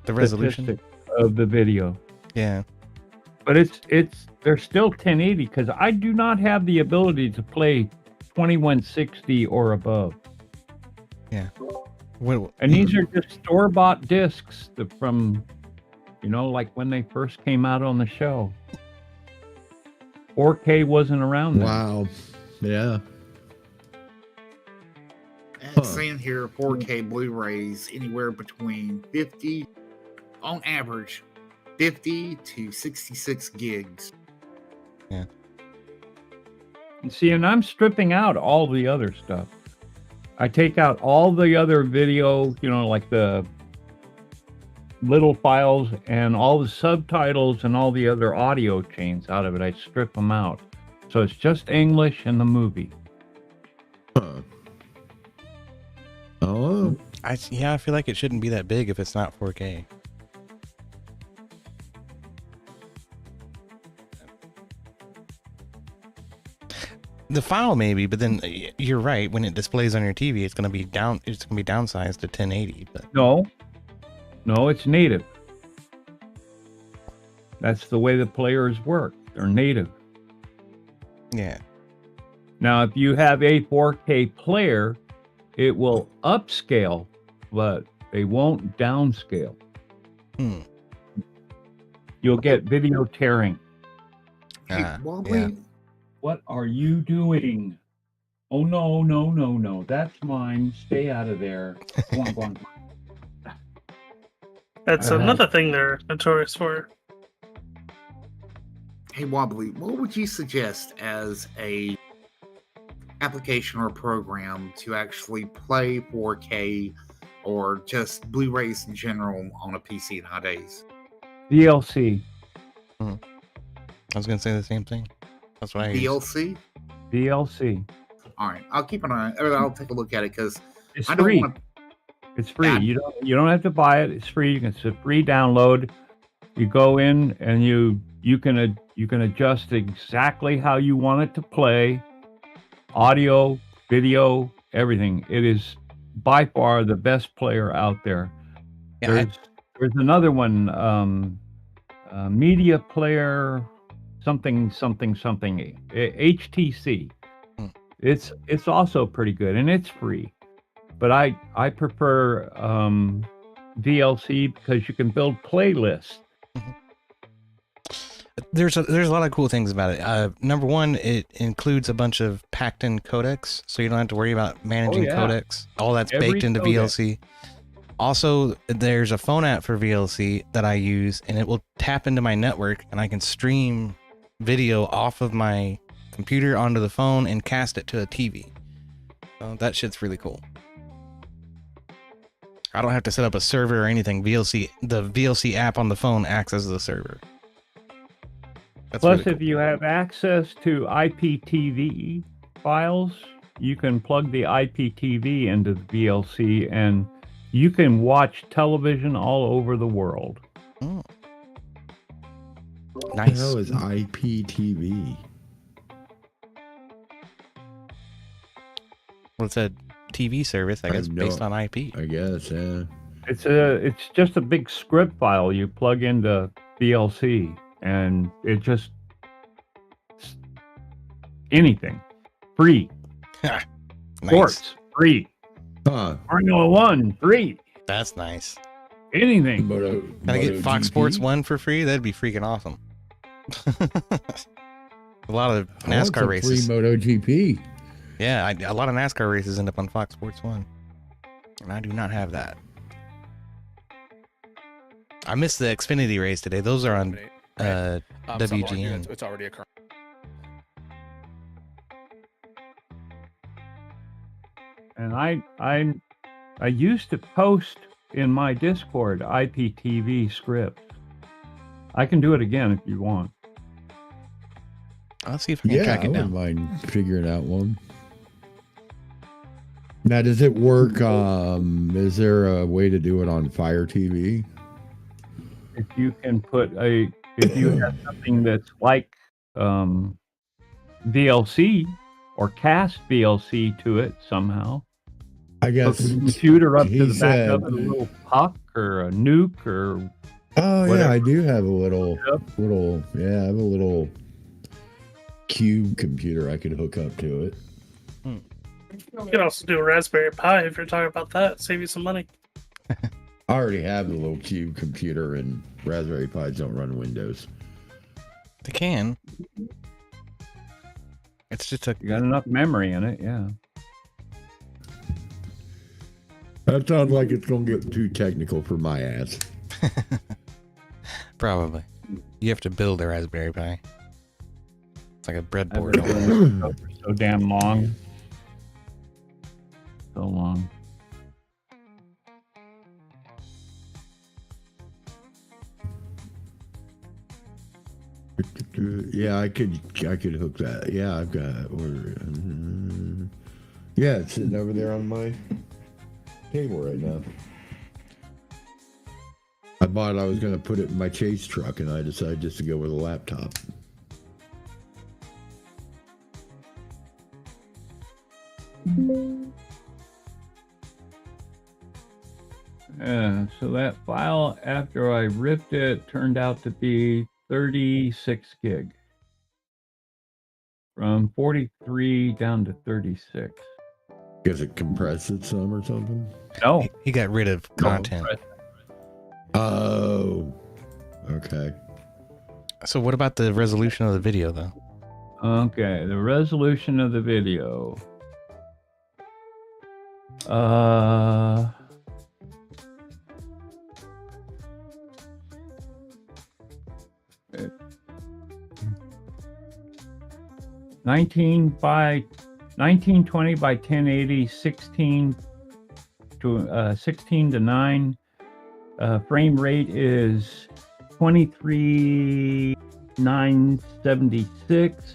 Speaker 1: the resolution
Speaker 8: statistic of the video.
Speaker 1: Yeah,
Speaker 8: but they're still 1080 because I do not have the ability to play 2160 or above.
Speaker 1: Yeah,
Speaker 8: and these are just store-bought discs from, like when they first came out on the show. 4K wasn't around then.
Speaker 11: Wow. Yeah.
Speaker 3: And it's saying here 4K Blu-rays anywhere between 50, on average, 50 to 66 gigs.
Speaker 1: Yeah.
Speaker 8: And see, and I'm stripping out all the other stuff. I take out all the other video, like the little files and all the subtitles and all the other audio chains out of it. I strip them out. So it's just English and the movie.
Speaker 11: Oh.
Speaker 1: I feel like it shouldn't be that big if it's not 4K. The file maybe, but then you're right. When it displays on your TV, it's gonna be downsized to 1080. But
Speaker 8: no, it's native. That's the way the players work. They're native.
Speaker 1: Yeah.
Speaker 8: Now, if you have a 4K player, it will upscale, but they won't downscale. you'll get video tearing.
Speaker 3: Hey, Wobbly,
Speaker 1: yeah.
Speaker 8: What are you doing? Oh no, no, no, no. That's mine. Stay out of there. Go on, go on.
Speaker 12: That's another thing they're notorious for.
Speaker 3: hey, Wobbly, what would you suggest as a application or program to actually play 4K or just Blu-rays in general on a PC nowadays?
Speaker 8: VLC.
Speaker 1: I was gonna say the same thing. That's what I use.
Speaker 3: DLC?
Speaker 8: VLC.
Speaker 3: All right, I'll keep an eye. Or I'll take a look at it because
Speaker 8: It's
Speaker 3: I don't
Speaker 8: free.
Speaker 3: want to.
Speaker 8: It's free. You don't have to buy it. It's free. It's a free download. You go in and you can adjust exactly how you want it to play. Audio, video, everything. It is by far the best player out there.
Speaker 1: Yeah,
Speaker 8: There's another one, media player, something, HTC. It's also pretty good and it's free, but I prefer VLC because you can build playlists.
Speaker 1: There's a lot of cool things about it. Number one, it includes a bunch of packed-in codecs, so you don't have to worry about managing codecs. All that's baked into VLC. Also, there's a phone app for VLC that I use, and it will tap into my network, and I can stream video off of my computer onto the phone and cast it to a TV. So that shit's really cool. I don't have to set up a server or anything. The VLC app on the phone acts as the server. That's
Speaker 8: Plus,
Speaker 1: really cool.
Speaker 8: if you have access to IPTV files, you can plug the IPTV into the VLC and you can watch television all over the world.
Speaker 1: Oh.
Speaker 11: What
Speaker 1: Nice.
Speaker 11: the hell is IPTV?
Speaker 1: Well, it's a TV service, I guess, based on IP.
Speaker 11: I guess, yeah.
Speaker 8: It's just a big script file you plug into VLC, and it just anything free.
Speaker 1: Nice.
Speaker 8: Sports free. Formula One free.
Speaker 1: That's nice.
Speaker 8: Anything.
Speaker 1: Can I get Fox Sports 1 for free? That'd be freaking awesome. A lot of NASCAR races.
Speaker 11: Free MotoGP.
Speaker 1: Yeah, a lot of NASCAR races end up on Fox Sports 1. And I do not have that. I missed the Xfinity race today. Those are on WGN.
Speaker 14: It's already occurring.
Speaker 8: And I used to post in my Discord IPTV script. I can do it again if you want.
Speaker 1: I'll see if I can track it down.
Speaker 11: I wouldn't mind figuring out one. Now, does it work? Is there a way to do it on Fire TV?
Speaker 8: If you can if you have something that's like VLC or cast VLC to it somehow.
Speaker 11: I guess
Speaker 8: hook the computer up to the back
Speaker 11: said,
Speaker 8: of it, a little puck or a nuke or.
Speaker 11: Oh
Speaker 8: whatever.
Speaker 11: yeah, I do have a little. I have a little cube computer I could hook up to it.
Speaker 12: You can also do a Raspberry Pi if you're talking about that. Save you some money.
Speaker 11: I already have the little cube computer, and Raspberry Pis don't run Windows.
Speaker 1: They can. It's just
Speaker 8: You got enough memory in it, yeah.
Speaker 11: That sounds like it's gonna get too technical for my ass.
Speaker 1: Probably. You have to build a Raspberry Pi. It's like a breadboard.
Speaker 8: So damn long. So long.
Speaker 11: Yeah, I could hook that. Yeah, I've got. Yeah, it's sitting over there on my table right now. I was going to put it in my chase truck, and I decided just to go with a laptop.
Speaker 8: So that file, after I ripped it, turned out to be 36 gig. From 43 down to 36.
Speaker 11: Does it compress it some or something?
Speaker 8: No.
Speaker 1: He got rid of content.
Speaker 11: Oh, okay.
Speaker 1: So what about the resolution of the video, though?
Speaker 8: Okay, the resolution of the video. 1920 by 1080, 16 to 9. Frame rate is 23,976.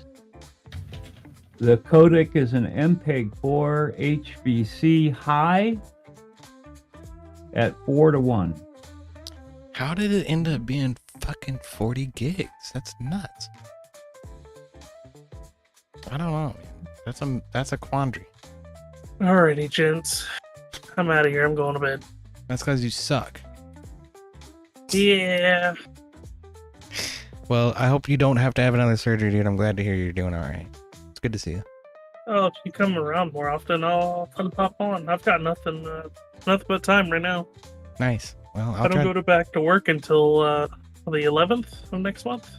Speaker 8: The codec is an MPEG-4 HVC high at 4:1.
Speaker 1: How did it end up being fucking 40 gigs? That's nuts. I don't know, man. That's a quandary.
Speaker 12: Alrighty, gents. I'm out of here. I'm going to bed.
Speaker 1: That's because you suck.
Speaker 12: Yeah.
Speaker 1: Well, I hope you don't have to have another surgery, dude. I'm glad to hear you're doing all right. It's good to see you.
Speaker 12: Oh, if you come around more often, I'll pop on. I've got nothing but time right now.
Speaker 1: Nice. Well,
Speaker 12: I don't go back to work until the 11th of next month.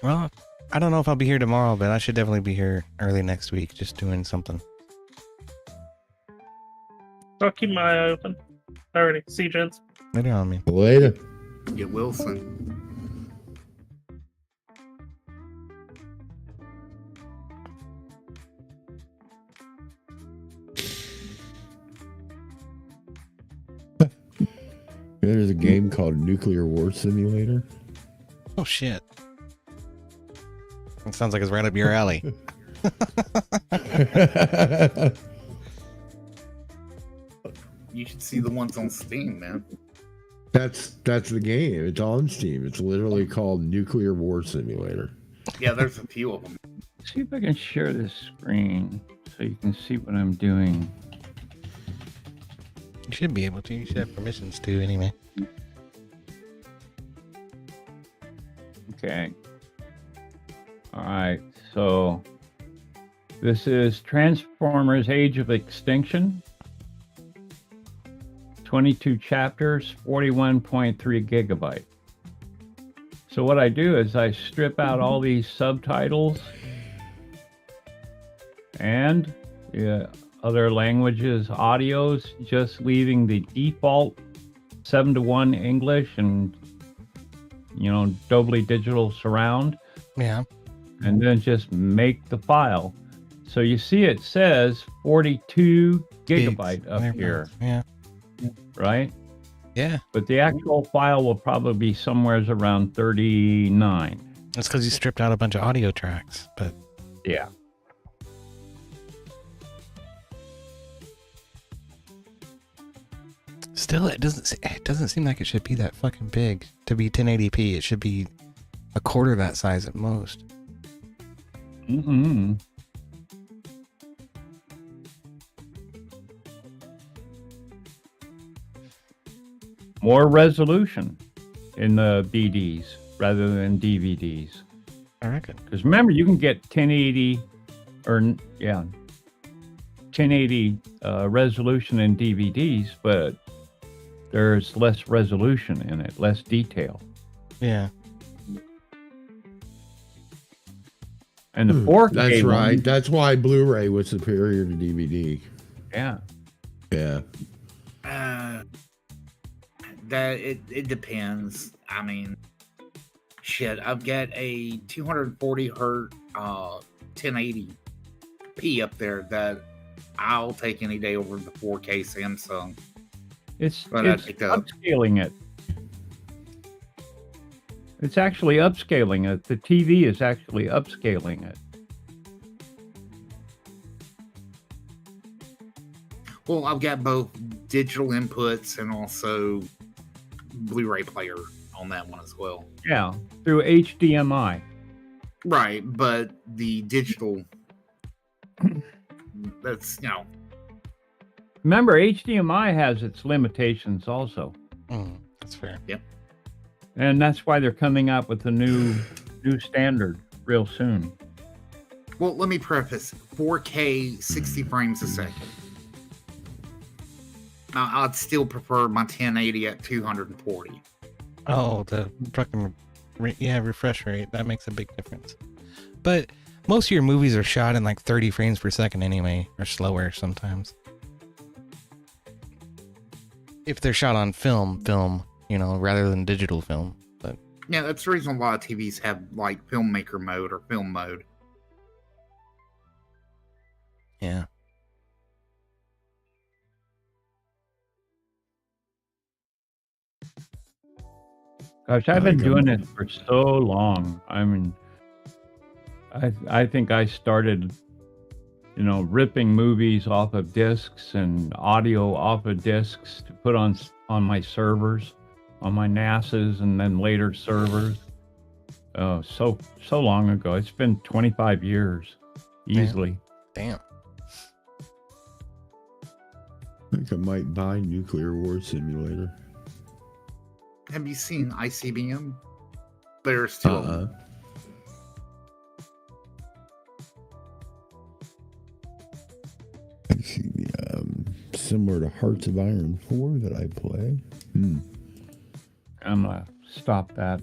Speaker 1: Well, I don't know if I'll be here tomorrow, but I should definitely be here early next week, just doing something.
Speaker 12: I'll keep my eye open. Alrighty. See you, gents.
Speaker 1: Later on, man.
Speaker 11: Later.
Speaker 3: Get Wilson.
Speaker 11: There's a game called Nuclear War Simulator.
Speaker 1: Oh, shit. It sounds like it's right up your alley.
Speaker 3: You should see the ones on Steam, man.
Speaker 11: That's the game. It's on Steam. It's literally called Nuclear War Simulator.
Speaker 3: Yeah, there's a few of them.
Speaker 8: See if I can share this screen so you can see what I'm doing.
Speaker 1: You should be able to. You should have permissions to, anyway.
Speaker 8: Okay. All right. So this is Transformers Age of Extinction. 22 chapters, 41.3 gigabyte. So what I do is I strip out all these subtitles and other languages, audios, just leaving the default 7:1 English and, Dolby Digital Surround.
Speaker 1: Yeah.
Speaker 8: And then just make the file. So you see it says 42 gigabyte up here.
Speaker 1: Yeah.
Speaker 8: Right?
Speaker 1: Yeah.
Speaker 8: But the actual file will probably be somewhere around 39.
Speaker 1: That's because you stripped out a bunch of audio tracks, but
Speaker 8: yeah.
Speaker 1: Still, it doesn't seem like it should be that fucking big to be 1080p. It should be a quarter that size at most.
Speaker 8: Mm-hmm. More resolution in the BDs rather than DVDs.
Speaker 1: I reckon.
Speaker 8: Because remember, you can get 1080 1080 resolution in DVDs, but there's less resolution in it, less detail.
Speaker 1: Yeah.
Speaker 8: And the 4K
Speaker 11: That's right.
Speaker 8: one,
Speaker 11: That's why Blu-ray was superior to DVD.
Speaker 8: yeah.
Speaker 11: Yeah.
Speaker 3: That it depends. I mean, shit. I've got a 240 hertz 1080p up there that I'll take any day over the 4K Samsung.
Speaker 8: It's
Speaker 3: picked up.
Speaker 8: upscaling it. It's actually upscaling it. The TV is actually upscaling it.
Speaker 3: Well, I've got both digital inputs and also Blu-ray player on that one as well.
Speaker 8: Yeah, through HDMI.
Speaker 3: Right, but the digital, that's,
Speaker 8: Remember, HDMI has its limitations also.
Speaker 1: That's fair.
Speaker 3: Yep.
Speaker 8: And that's why they're coming up with a new standard real soon.
Speaker 3: Well, let me preface 4K 60 frames a second. I'd still prefer my 1080 at 240.
Speaker 1: Oh, the fucking refresh rate. That makes a big difference. But most of your movies are shot in like 30 frames per second anyway, or slower sometimes. If they're shot on film, rather than digital film. But
Speaker 3: yeah, that's the reason a lot of TVs have like filmmaker mode or film mode.
Speaker 1: Yeah.
Speaker 8: Gosh, I've been doing it for so long. I mean, I think I started, ripping movies off of discs and audio off of discs to put on my servers, on my NASAs, and then later servers. Oh, so long ago. It's been 25 years, easily.
Speaker 1: Damn.
Speaker 11: I think I might buy Nuclear War Simulator.
Speaker 3: Have you seen ICBM? There's two of them.
Speaker 11: ICBM, similar to Hearts of Iron 4 that I play.
Speaker 8: I'm gonna stop that.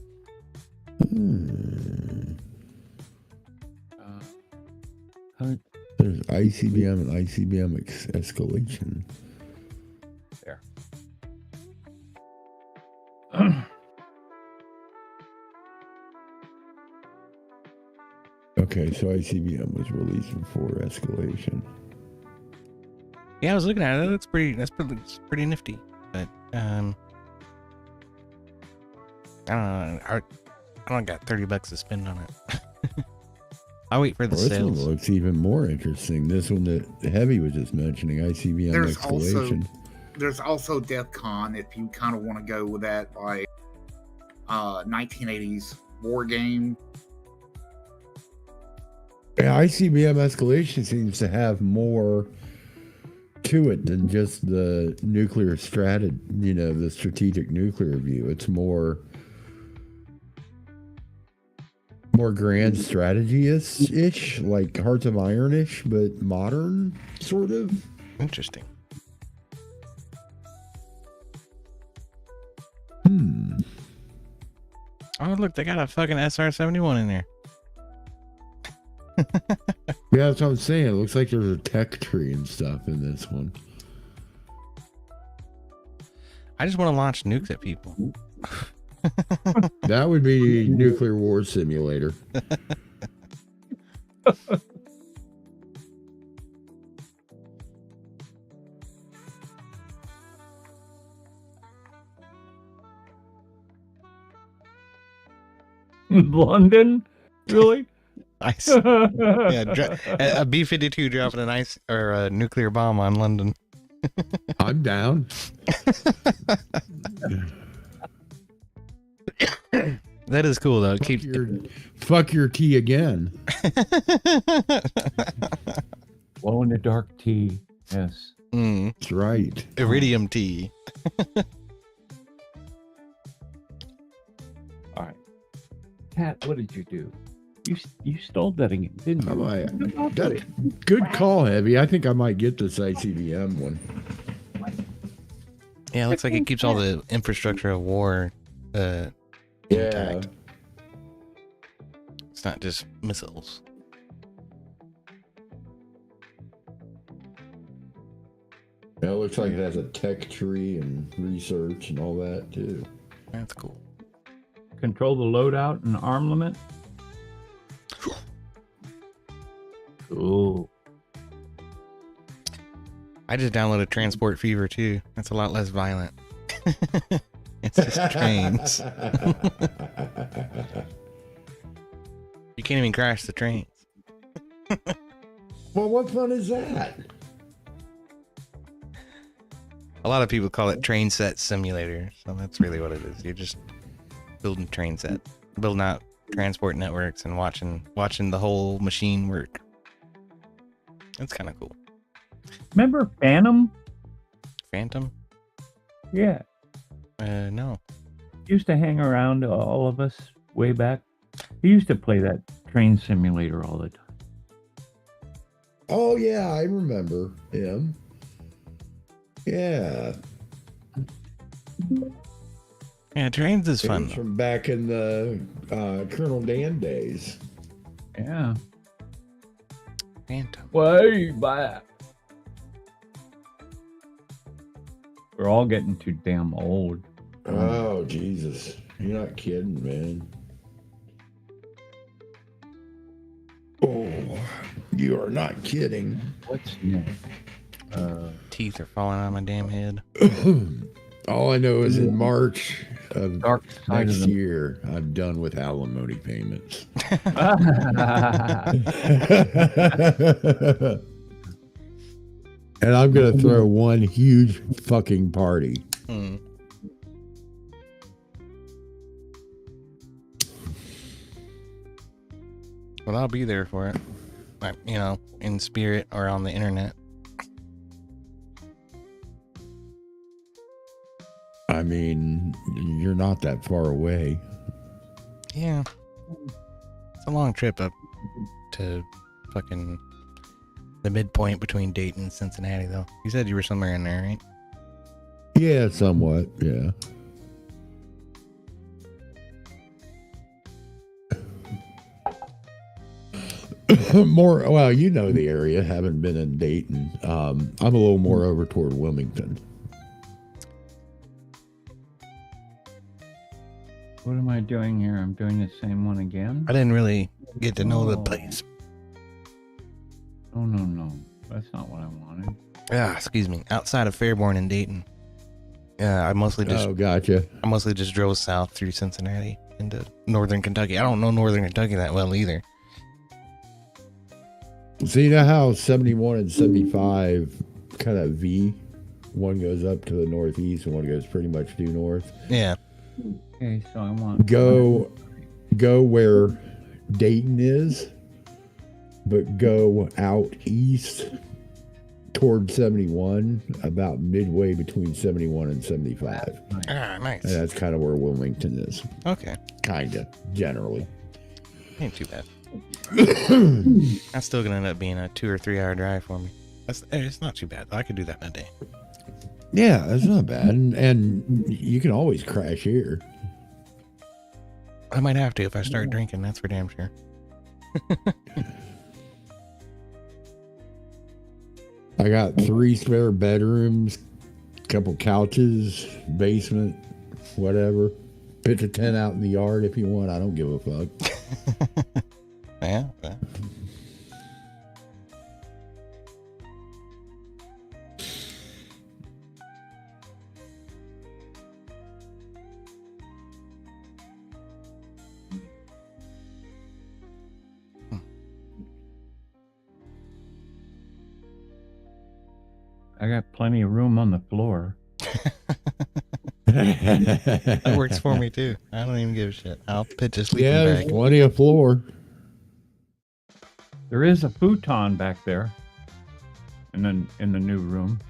Speaker 11: There's ICBM and ICBM escalation.
Speaker 8: There.
Speaker 11: Okay, so ICBM was released before escalation.
Speaker 1: Yeah, I was looking at it. It looks it's pretty nifty. But I don't know. I don't got $30 to spend on it. I'll wait for the
Speaker 11: This one
Speaker 1: sales.
Speaker 11: looks even more interesting. This one that Heavy was just mentioning, ICBM escalation.
Speaker 3: There's also DEF CON if you kind of want to go with that, like 1980s war game.
Speaker 11: Yeah, ICBM escalation seems to have more to it than just the nuclear strategy, the strategic nuclear view. It's more grand strategy-ish, like Hearts of Iron-ish, but modern, sort of.
Speaker 1: Interesting. Oh, look, they got a fucking SR-71 in there.
Speaker 11: Yeah, that's what I'm saying. It looks like there's a tech tree and stuff in this one.
Speaker 1: I just want to launch nukes at people.
Speaker 11: That would be Nuclear War Simulator.
Speaker 8: London? Really?
Speaker 1: Ice. Yeah, a B-52 dropping an ice or a nuclear bomb on London.
Speaker 11: I'm down.
Speaker 1: That is cool though.
Speaker 11: Fuck your tea again.
Speaker 8: Glow in the dark tea. Yes.
Speaker 11: That's right.
Speaker 1: Iridium tea.
Speaker 8: All right. Kat, what did you do? You stole that again, didn't you?
Speaker 11: Good call, Heavy. I think I might get this ICBM one.
Speaker 1: Yeah, it looks like it keeps all the infrastructure of war intact. It's not just missiles.
Speaker 11: Yeah, it looks like it has a tech tree and research and all that too.
Speaker 1: That's cool.
Speaker 8: Control the loadout and armament. Cool.
Speaker 1: I just downloaded Transport Fever too. That's a lot less violent. It's just trains. You can't even crash the trains.
Speaker 11: Well, what fun is that?
Speaker 1: A lot of people call it train set simulator, so that's really what it is. You're just building train set, building out transport networks and watching the whole machine work. That's kind of cool.
Speaker 8: Remember Phantom?
Speaker 1: Phantom?
Speaker 8: Yeah.
Speaker 1: No.
Speaker 8: Used to hang around all of us way back. He used to play that train simulator all the time.
Speaker 11: Oh yeah, I remember him. Yeah.
Speaker 1: Yeah, trains is fun.
Speaker 11: It's from back in the Colonel Dan days.
Speaker 8: Yeah.
Speaker 1: Phantom.
Speaker 8: Way back. We're all getting too damn old.
Speaker 11: Oh, Jesus. You're not kidding, man. Oh, you are not kidding.
Speaker 8: What's next?
Speaker 1: Teeth are falling out of my damn head.
Speaker 11: All I know is in March of
Speaker 8: Dark side
Speaker 11: next
Speaker 8: of the-
Speaker 11: year, I'm done with alimony payments. And I'm going to throw one huge fucking party.
Speaker 1: Hmm. Well, I'll be there for it. Like, you know, in spirit or on the internet.
Speaker 11: I mean, you're not that far away.
Speaker 1: Yeah. It's a long trip up to fucking the midpoint between Dayton and Cincinnati, though. You said you were somewhere in there, right?
Speaker 11: Yeah, somewhat. Yeah. More, well, you know the area. Haven't been in Dayton. I'm a little more over toward Wilmington.
Speaker 8: What am I doing here? I'm doing the same one again?
Speaker 1: I didn't really get to know the place.
Speaker 8: Oh, no. That's not what I wanted.
Speaker 1: Yeah, excuse me. Outside of Fairborn and Dayton. Yeah, I mostly just
Speaker 11: gotcha.
Speaker 1: I mostly just drove south through Cincinnati into northern Kentucky. I don't know northern Kentucky that well either.
Speaker 11: So you know how 71 and 75 kind of V? One goes up to the northeast and one goes pretty much due north.
Speaker 1: Yeah.
Speaker 8: Okay, so I want
Speaker 11: Go where Dayton is, but go out east toward 71, about midway between 71 and 75.
Speaker 1: Ah, nice.
Speaker 11: And that's kind of where Wilmington is.
Speaker 1: Okay.
Speaker 11: Kind of, generally.
Speaker 1: Ain't too bad. That's still gonna end up being a 2 or 3 hour drive for me. It's not too bad. I could do that in a day.
Speaker 11: Yeah, that's not bad. And you can always crash here.
Speaker 1: I might have to if I start drinking, that's for damn sure.
Speaker 11: I got 3 spare bedrooms, couple couches, basement, whatever. Pitch a tent out in the yard if you want. I don't give a fuck.
Speaker 1: Yeah.
Speaker 8: I got plenty of room on the floor.
Speaker 1: That works for me too. I don't even give a shit. I'll pitch a sleeping
Speaker 11: Yeah, there's
Speaker 1: bag.
Speaker 11: plenty of floor.
Speaker 8: There is a futon back there in the new room.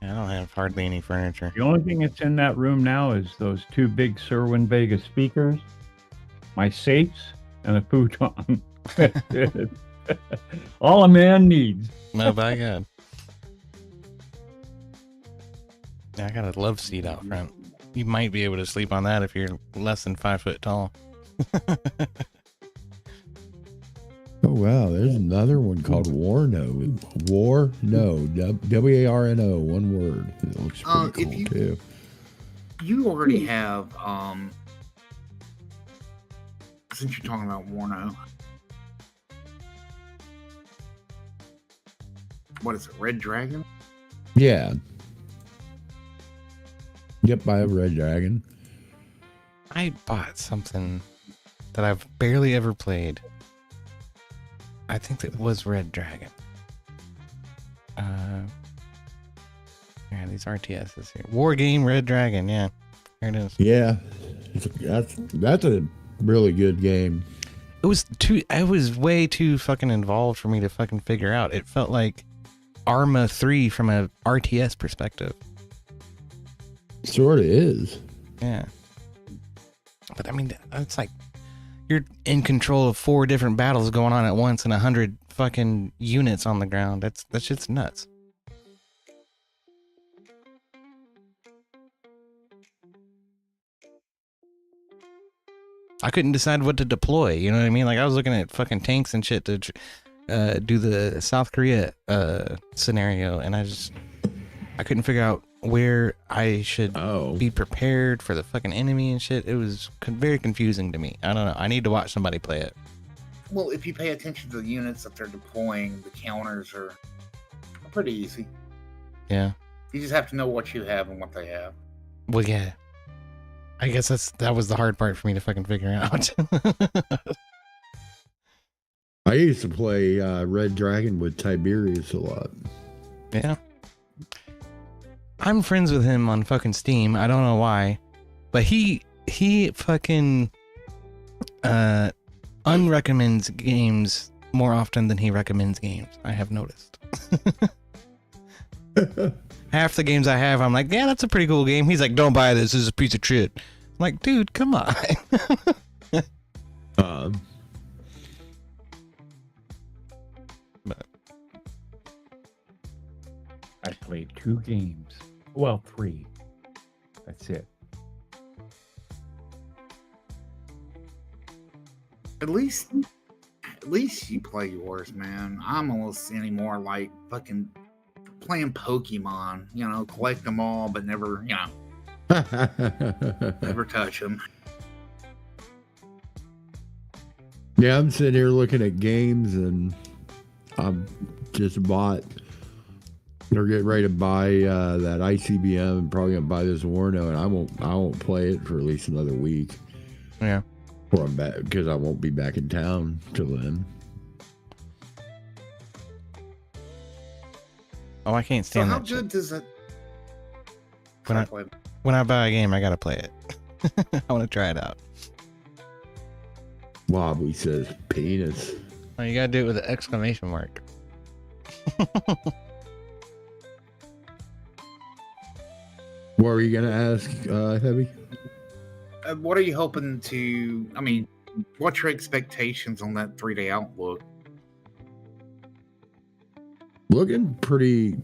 Speaker 1: I don't have hardly any furniture.
Speaker 8: The only thing that's in that room now is those 2 big Serwin Vega speakers, my safes, and a futon. That's it. All a man needs.
Speaker 1: No, by God. Yeah, I got a love seat out front. You might be able to sleep on that if you're less than 5 foot tall.
Speaker 11: Oh, wow. There's another one called Warno. W-A-R-N-O, one word. It looks pretty cool, too.
Speaker 3: You already have, since you're talking about Warno, what is it, Red Dragon?
Speaker 11: Yeah. Yep, I have Red Dragon.
Speaker 1: I bought something that I've barely ever played. I think it was Red Dragon. Yeah, these RTSs here. War Game Red Dragon, yeah. Here it is.
Speaker 11: Yeah. That's a really good game.
Speaker 1: It was way too fucking involved for me to fucking figure out. It felt like Arma 3 from a RTS perspective.
Speaker 11: Sort of is.
Speaker 1: Yeah. But I mean, it's like you're in control of 4 different battles going on at once and 100 fucking units on the ground. That shit's nuts. I couldn't decide what to deploy. You know what I mean? Like I was looking at fucking tanks and shit to do the South Korea scenario, and I couldn't figure out where I should be prepared for the fucking enemy and shit. It was very confusing to me. I don't know. I need to watch somebody play it.
Speaker 3: Well, if you pay attention to the units that they're deploying, the counters are pretty easy.
Speaker 1: Yeah.
Speaker 3: You just have to know what you have and what they have.
Speaker 1: Well, yeah. I guess that was the hard part for me to fucking figure out.
Speaker 11: I used to play Red Dragon with Tiberius a lot.
Speaker 1: Yeah. I'm friends with him on fucking Steam. I don't know why, but he fucking unrecommends games more often than he recommends games. I have noticed. Half the games I have, I'm like, yeah, that's a pretty cool game. He's like, don't buy this. This is a piece of shit. I'm like, dude, come on.
Speaker 8: But I played 2 games. Well, 3. That's it.
Speaker 3: At least you play yours, man. I'm almost anymore like fucking playing Pokemon. You know, collect them all, but never, you know, never touch them.
Speaker 11: Yeah, I'm sitting here looking at games, and I'm just bought. They're getting ready to buy that ICBM, and probably gonna buy this Warno, and I won't play it for at least another week.
Speaker 1: Yeah.
Speaker 11: Before I'm back, because I won't be back in town till then.
Speaker 1: Oh, I can't stand
Speaker 3: so how
Speaker 1: that
Speaker 3: good
Speaker 1: shit.
Speaker 3: does it?
Speaker 1: When I buy a game, I gotta play it. I want to try it out.
Speaker 11: Wobbly says penis.
Speaker 1: Oh, you gotta do it with an exclamation mark.
Speaker 11: What were you gonna ask, Heavy?
Speaker 3: What are you hoping to? I mean, what's your expectations on that 3-day outlook?
Speaker 11: Looking pretty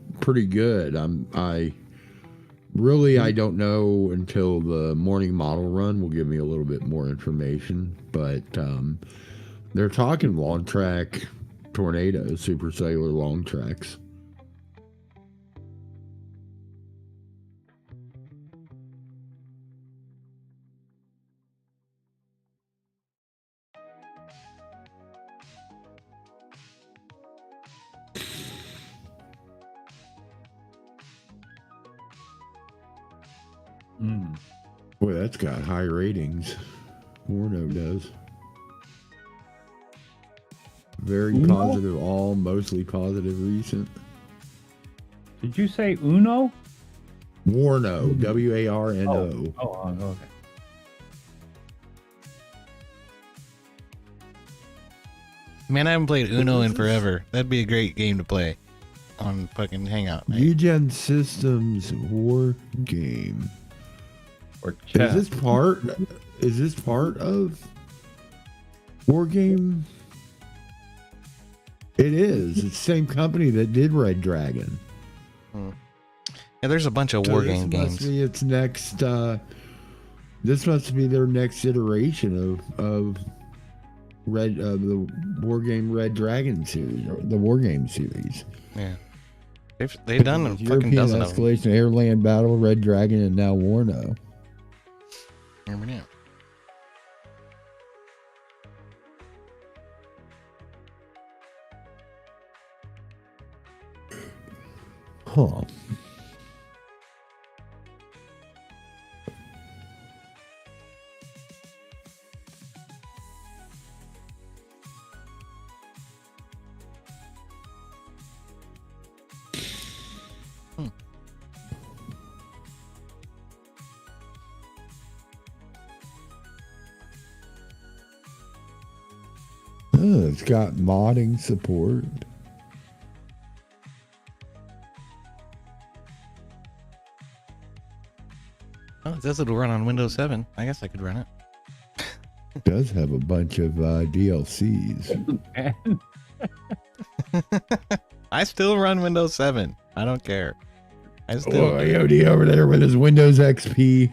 Speaker 11: good. I don't know until the morning model run will give me a little bit more information, but they're talking long track tornadoes, supercellular long tracks. Boy, that's got high ratings. Warno does. Very positive, all mostly positive recent.
Speaker 8: Did you say Uno?
Speaker 11: Warno, Warno.
Speaker 8: Oh, okay.
Speaker 1: Man, I haven't played Uno in forever. That'd be a great game to play on fucking Hangout. Man.
Speaker 11: Eugen Systems War Game.
Speaker 8: Or
Speaker 11: Is this part of War Game? It is. It's the same company that did Red Dragon.
Speaker 1: Yeah, there's a bunch of War Game games.
Speaker 11: Must be its next. This must be their next iteration of the War Game Red Dragon series, or the War Game series.
Speaker 1: Yeah, they've done a fucking
Speaker 11: European
Speaker 1: dozen of them.
Speaker 11: Escalation, Air Land Battle, Red Dragon, and now Warno.
Speaker 1: Remember now.
Speaker 11: Huh. Oh, it's got modding support.
Speaker 1: Oh, it says it'll run on Windows 7. I guess I could run it.
Speaker 11: It does have a bunch of DLCs.
Speaker 1: I still run Windows 7. I don't care. I still.
Speaker 11: Oh, Yodi over there with his Windows XP.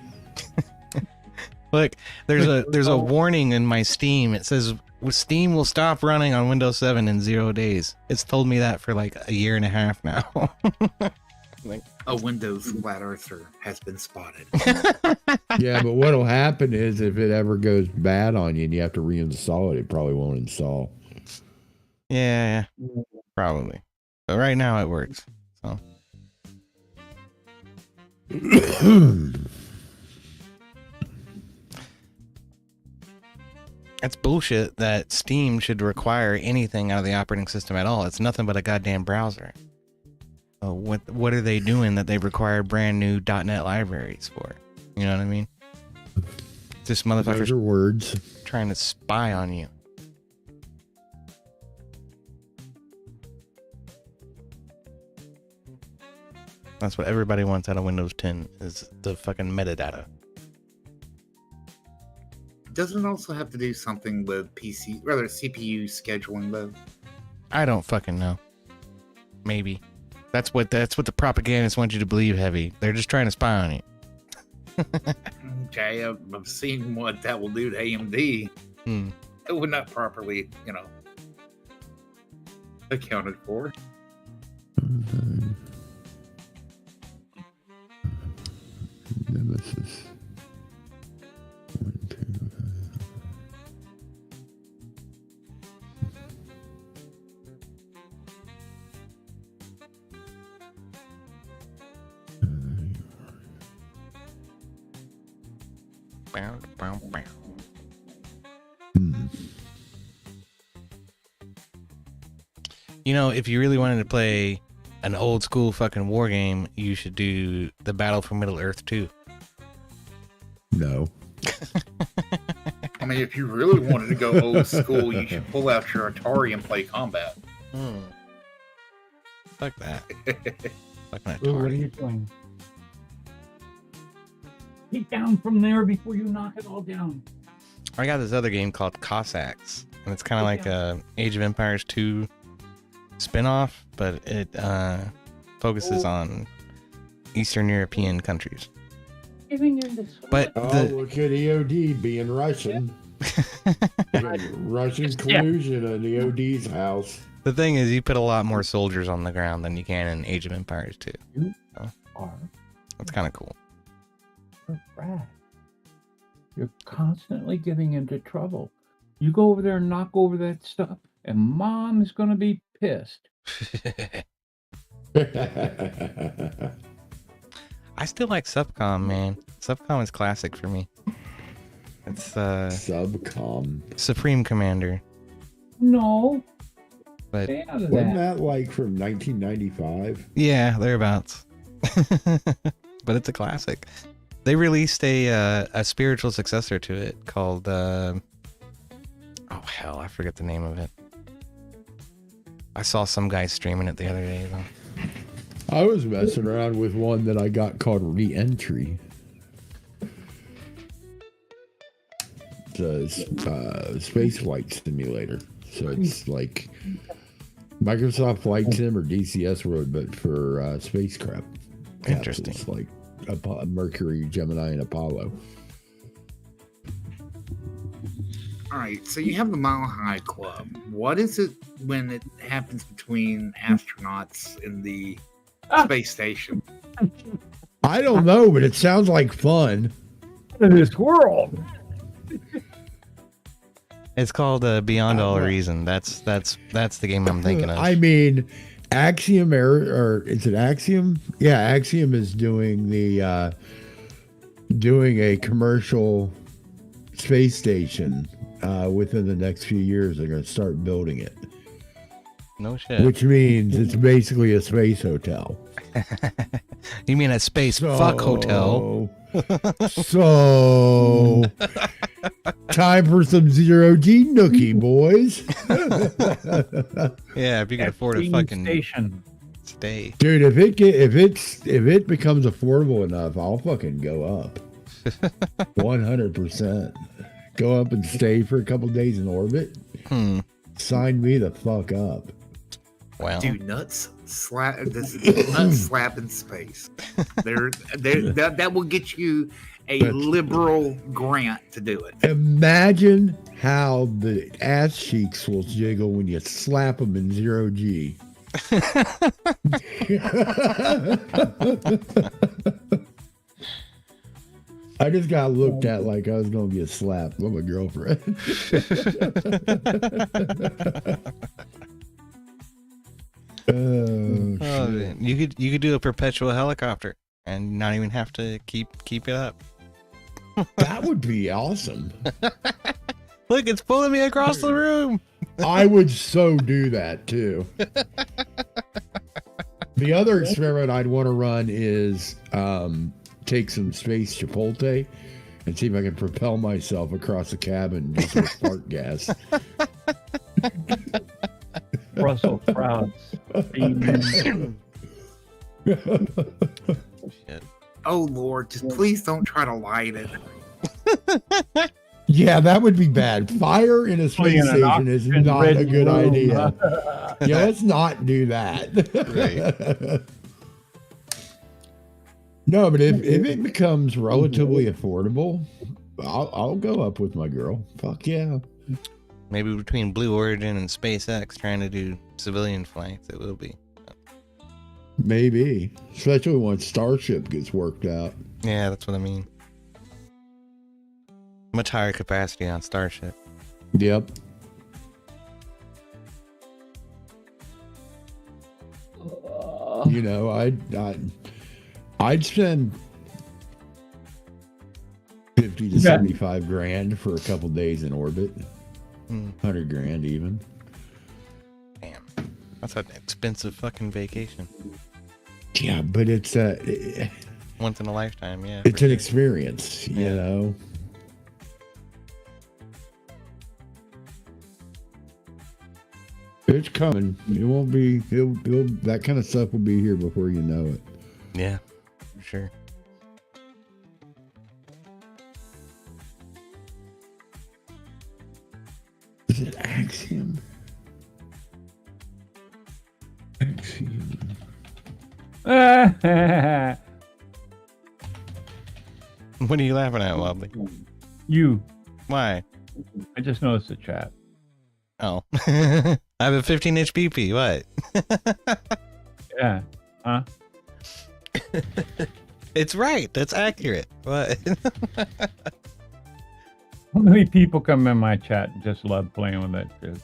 Speaker 1: Look, there's a warning in my Steam. It says Steam will stop running on Windows 7 in 0 days. It's told me that for like a year and a half now.
Speaker 3: A Windows flat earther has been spotted.
Speaker 11: Yeah, but what'll happen is if it ever goes bad on you and you have to reinstall it, it probably won't install.
Speaker 1: Yeah, probably. But right now it works. So. It's bullshit that Steam should require anything out of the operating system at all. It's nothing but a goddamn browser. What are they doing that they require brand new .NET libraries for? You know what I mean? This motherfucker's
Speaker 11: words
Speaker 1: trying to spy on you. That's what everybody wants out of Windows 10 is the fucking metadata.
Speaker 3: Doesn't it also have to do something with CPU scheduling though? I
Speaker 1: don't fucking know. Maybe. That's what the propagandists want you to believe, Heavy. They're just trying to spy on you.
Speaker 3: Okay, I've seen what that will do to AMD. It would not properly, accounted for.
Speaker 11: Nemesis. 1, 2.
Speaker 1: You know, if you really wanted to play an old school fucking war game, you should do the Battle for Middle Earth 2.
Speaker 11: No.
Speaker 3: I mean, if you really wanted to go old school, you should pull out your Atari and play Combat.
Speaker 1: Fuck that. Fuck that
Speaker 8: Ooh, what are you doing? Get down from there before you knock it all down.
Speaker 1: I got this other game called Cossacks, and it's kind of like a Age of Empires 2 spin-off, but it focuses on Eastern European countries. But
Speaker 11: look at EOD being Russian. Russian collusion in EOD's house.
Speaker 1: The thing is, you put a lot more soldiers on the ground than you can in Age of Empires 2. So, that's kind of cool.
Speaker 8: Brad, you're constantly getting into trouble. You go over there and knock over that stuff, and Mom is going to be pissed.
Speaker 1: I still like Subcom, man. Subcom is classic for me. It's
Speaker 11: Subcom.
Speaker 1: Supreme Commander.
Speaker 8: No.
Speaker 1: But
Speaker 11: wasn't that like from 1995?
Speaker 1: Yeah, thereabouts. But it's a classic. They released a spiritual successor to it called oh hell, I forget the name of it. I saw some guy streaming it the other day though.
Speaker 11: I was messing around with one that I got called Re-Entry. It's a space flight simulator. So it's like Microsoft Flight Sim or DCS World, but for spacecraft.
Speaker 1: Interesting.
Speaker 11: It's like Mercury, Gemini, and Apollo.
Speaker 3: All right, so you have the Mile High Club. What is it when it happens between astronauts in the space station?
Speaker 11: I don't know, but it sounds like fun.
Speaker 8: In this world.
Speaker 1: It's called Beyond All Reason. That's the game I'm thinking of.
Speaker 11: I mean, Axiom or is it Axiom? Yeah, Axiom is doing the doing a commercial space station within the next few years. They're going to start building it.
Speaker 1: No shit.
Speaker 11: Which means it's basically a space hotel.
Speaker 1: You mean a space fuck hotel?
Speaker 11: So time for some zero-G nookie, boys.
Speaker 1: Yeah, if you can afford a fucking
Speaker 8: station.
Speaker 1: Stay.
Speaker 11: Dude, if it becomes affordable enough, I'll fucking go up. 100%. Go up and stay for a couple days in orbit. Sign me the fuck up.
Speaker 1: Well,
Speaker 3: do nuts slap. This is nuts slap in space. That will get you a liberal grant to do it.
Speaker 11: Imagine how the ass cheeks will jiggle when you slap them in 0G. I just got looked at like I was going to get slapped by my girlfriend. Oh,
Speaker 1: man. You could do a perpetual helicopter and not even have to keep it up.
Speaker 11: That would be awesome.
Speaker 1: Look, it's pulling me across the room.
Speaker 11: I would so do that too. The other experiment I'd want to run is take some space Chipotle and see if I can propel myself across the cabin just with fart gas.
Speaker 8: Brussels sprouts.
Speaker 1: Shit.
Speaker 3: Oh Lord, just please don't try to light it.
Speaker 11: Yeah, that would be bad. Fire in a space station is not a good idea. Yeah, let's not do that.
Speaker 1: Right.
Speaker 11: No, but if it becomes relatively affordable, I'll go up with my girl. Fuck yeah.
Speaker 1: Maybe between Blue Origin and SpaceX trying to do civilian flights, it will be.
Speaker 11: Maybe. Especially once Starship gets worked out.
Speaker 1: Yeah, that's what I mean. Much higher capacity on Starship.
Speaker 11: Yep. You know, I'd spend 50 to 75 grand for a couple days in orbit. 100 grand even.
Speaker 1: Damn. That's an expensive fucking vacation.
Speaker 11: Yeah, but it's
Speaker 1: once in a lifetime, yeah.
Speaker 11: It's an experience, you know. It's coming. It won't be. It'll that kind of stuff will be here before you know it.
Speaker 1: Yeah, for sure.
Speaker 11: Is it Axiom? Axiom.
Speaker 1: What are you laughing at, Wobbly?
Speaker 8: You.
Speaker 1: Why?
Speaker 8: I just noticed the chat.
Speaker 1: Oh. I have a 15-inch PP. What?
Speaker 8: Yeah. Huh?
Speaker 1: It's right. That's accurate. What?
Speaker 8: How many people come in my chat and just love playing with that shit?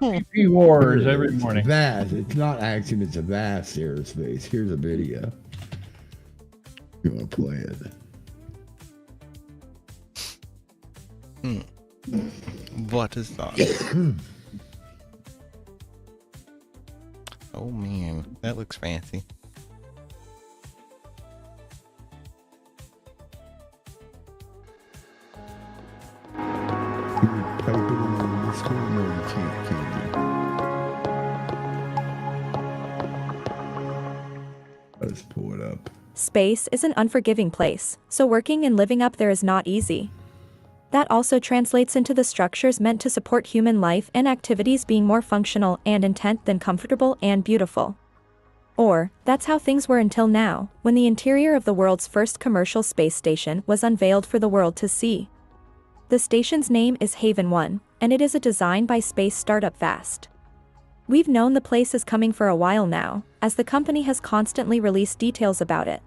Speaker 8: PP Wars every morning.
Speaker 11: Vast. It's not action. It's a vast aerospace. Here's a video. You want to play it?
Speaker 1: What is that? Oh man, that looks fancy.
Speaker 11: Let's pull it up.
Speaker 14: Space is an unforgiving place, so working and living up there is not easy. That also translates into the structures meant to support human life and activities being more functional and intent than comfortable and beautiful. Or, that's how things were until now, when the interior of the world's first commercial space station was unveiled for the world to see. The station's name is Haven 1, and it is a design by space startup Vast. We've known the place is coming for a while now, as the company has constantly released details about it.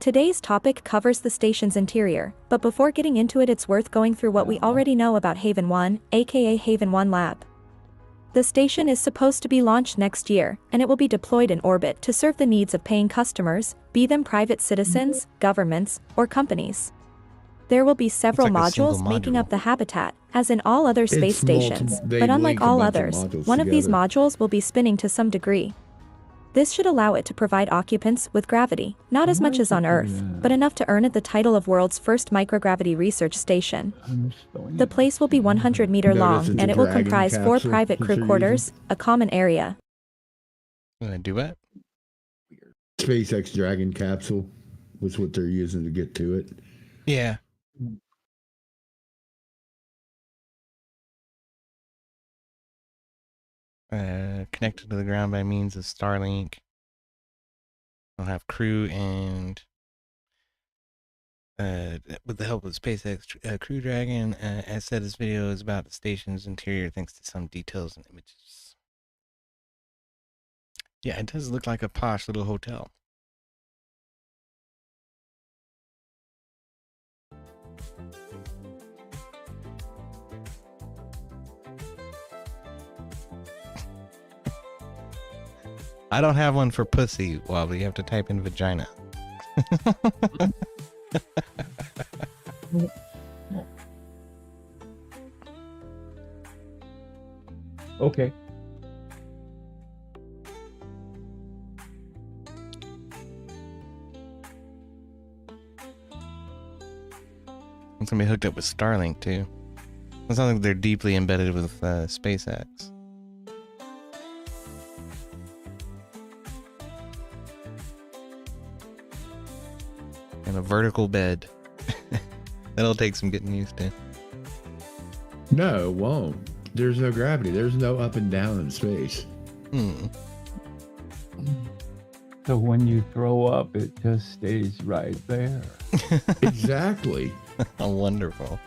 Speaker 14: Today's topic covers the station's interior, but before getting into it, it's worth going through what we already know about Haven 1, aka Haven 1 Lab. The station is supposed to be launched next year, and it will be deployed in orbit to serve the needs of paying customers, be them private citizens, governments, or companies. There will be several modules making up the habitat, as in all other space stations, but unlike all others, one of these modules will be spinning to some degree. This should allow it to provide occupants with gravity, not as much as on Earth, but enough to earn it the title of world's first microgravity research station. The place will be 100 meters long, and it will comprise 4 private crew quarters, a common area.
Speaker 1: Do what?
Speaker 11: SpaceX Dragon capsule was what they're using to get to it.
Speaker 1: Yeah. connected to the ground by means of Starlink. They'll have crew and with the help of SpaceX Crew Dragon. As said, this video is about the station's interior thanks to some details and images. Yeah, it does look like a posh little hotel. I don't have one for pussy, Wobbly. You have to type in vagina.
Speaker 8: Okay.
Speaker 1: It's gonna be hooked up with Starlink too. It sounds like they're deeply embedded with SpaceX. And a vertical bed. That'll take some getting used to.
Speaker 11: No, it won't. There's no gravity. There's no up and down in space.
Speaker 8: So when you throw up, it just stays right there.
Speaker 11: Exactly.
Speaker 1: Oh, wonderful.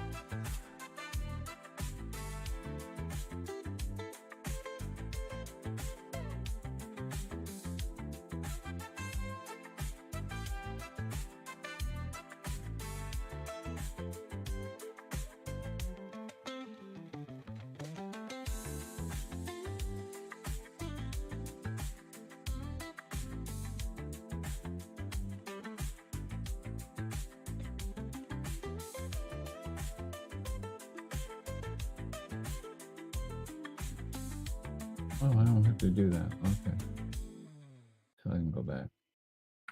Speaker 8: Oh, I don't have to do that. Okay. So I can go back.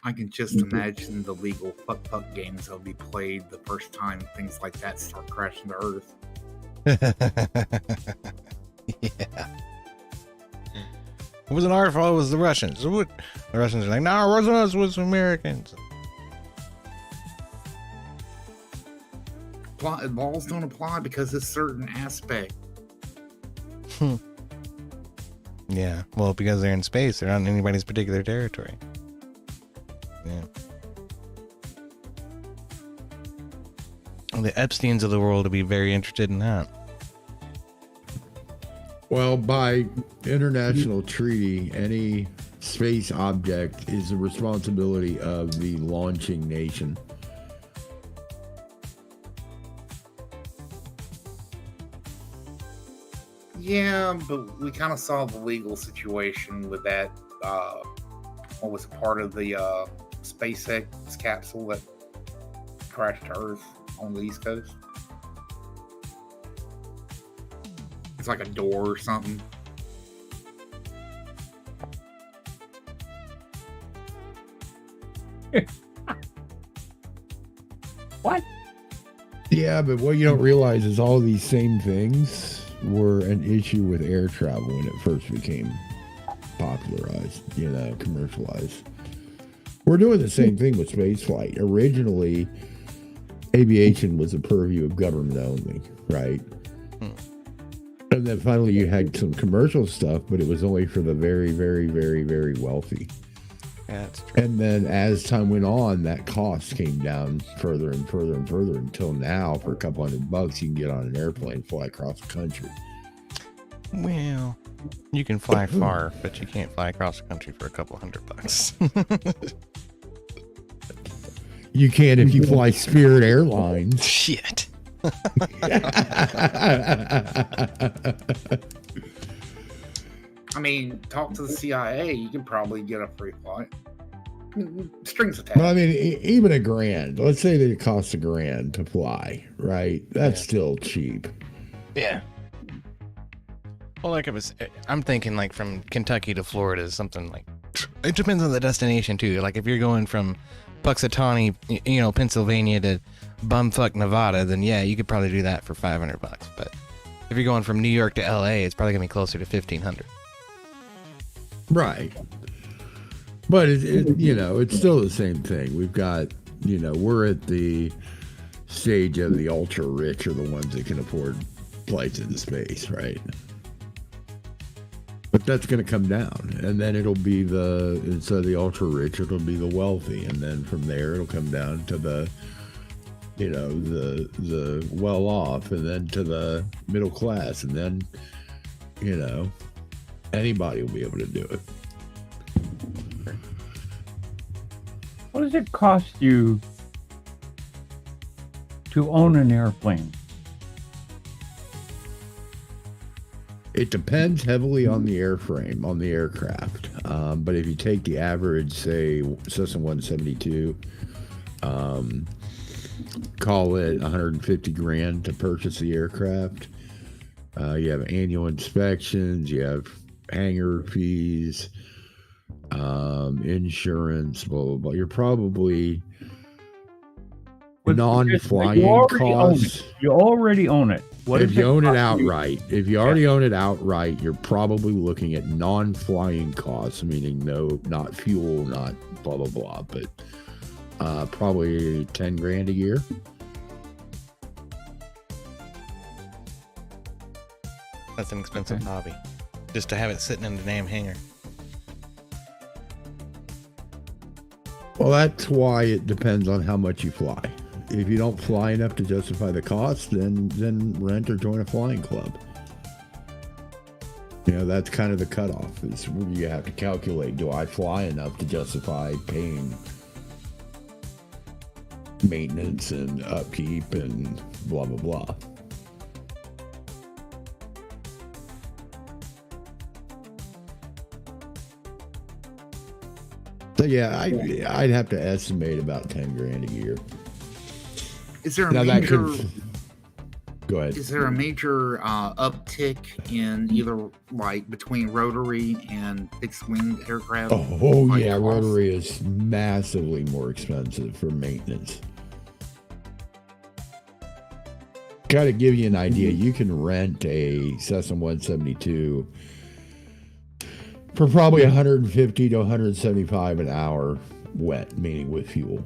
Speaker 3: I can just imagine the legal fuck games that'll be played the first time things like that start crashing to Earth.
Speaker 1: Yeah. It wasn't our fault, it was the Russians. The Russians are like, no, it wasn't us, it was the Americans.
Speaker 3: Laws don't apply because of certain aspect.
Speaker 1: Yeah, well, because they're in space, they're not in anybody's particular territory. Yeah. Well, the Epsteins of the world would be very interested in that.
Speaker 11: Well, by international treaty, any space object is the responsibility of the launching nation.
Speaker 3: Yeah, but we kind of saw the legal situation with that. What was part of the SpaceX capsule that crashed to Earth on the East Coast? It's like a door or something.
Speaker 8: What?
Speaker 11: Yeah, but what you don't realize is all these same things were an issue with air travel when it first became popularized, commercialized. We're doing the same thing with spaceflight. Originally, aviation was a purview of government only, right? And then finally you had some commercial stuff, but it was only for the very, very, very, very wealthy.
Speaker 1: Yeah, that's true.
Speaker 11: And then as time went on, that cost came down further and further and further until now, for a couple $100, you can get on an airplane, fly across the country.
Speaker 1: Well, you can fly far, but you can't fly across the country for a couple $100.
Speaker 11: You can if you fly Spirit Airlines.
Speaker 1: Shit.
Speaker 3: I mean, talk to the CIA. You can probably get a free flight. Strings attached.
Speaker 11: Well, I mean, even $1,000. Let's say that it costs $1,000 to fly, right? That's still cheap.
Speaker 1: Yeah. Well, like I'm thinking like from Kentucky to Florida is something like, it depends on the destination too. Like if you're going from Puxatawny, Pennsylvania to bumfuck Nevada, then yeah, you could probably do that for $500. But if you're going from New York to LA, it's probably gonna be closer to $1,500.
Speaker 11: Right. But it's still the same thing. We've got, we're at the stage of the ultra rich are the ones that can afford flights into space, right? But that's going to come down, and then it'll be instead of the ultra rich, it'll be the wealthy, and then from there it'll come down to the well off, and then to the middle class, and then anybody will be able to do it.
Speaker 8: What does it cost you to own an airplane?
Speaker 11: It depends heavily on the airframe, on the aircraft. But if you take the average, say, Cessna 172, call it 150 grand to purchase the aircraft. You have annual inspections, you have hangar fees, insurance, blah, blah, blah. You're probably non-flying costs.
Speaker 8: You already own it.
Speaker 11: If you own it outright, if you already own it outright, you're probably looking at non-flying costs, meaning not fuel, not blah, blah, blah, but probably 10 grand a year.
Speaker 1: That's an expensive hobby. Just to have it sitting in the damn hangar.
Speaker 11: Well, that's why it depends on how much you fly. If you don't fly enough to justify the cost, then rent or join a flying club. That's kind of the cutoff. Is where you have to calculate, do I fly enough to justify paying maintenance and upkeep and blah, blah, blah. So yeah, I'd have to estimate about 10 grand a year.
Speaker 3: Is there a
Speaker 11: Go ahead.
Speaker 3: Is there a major uptick in either between rotary and fixed wing aircraft?
Speaker 11: Oh yeah, rotary is massively more expensive for maintenance. Got to give you an idea. You can rent a Cessna 172 for probably 150 to 175 an hour wet, meaning with fuel.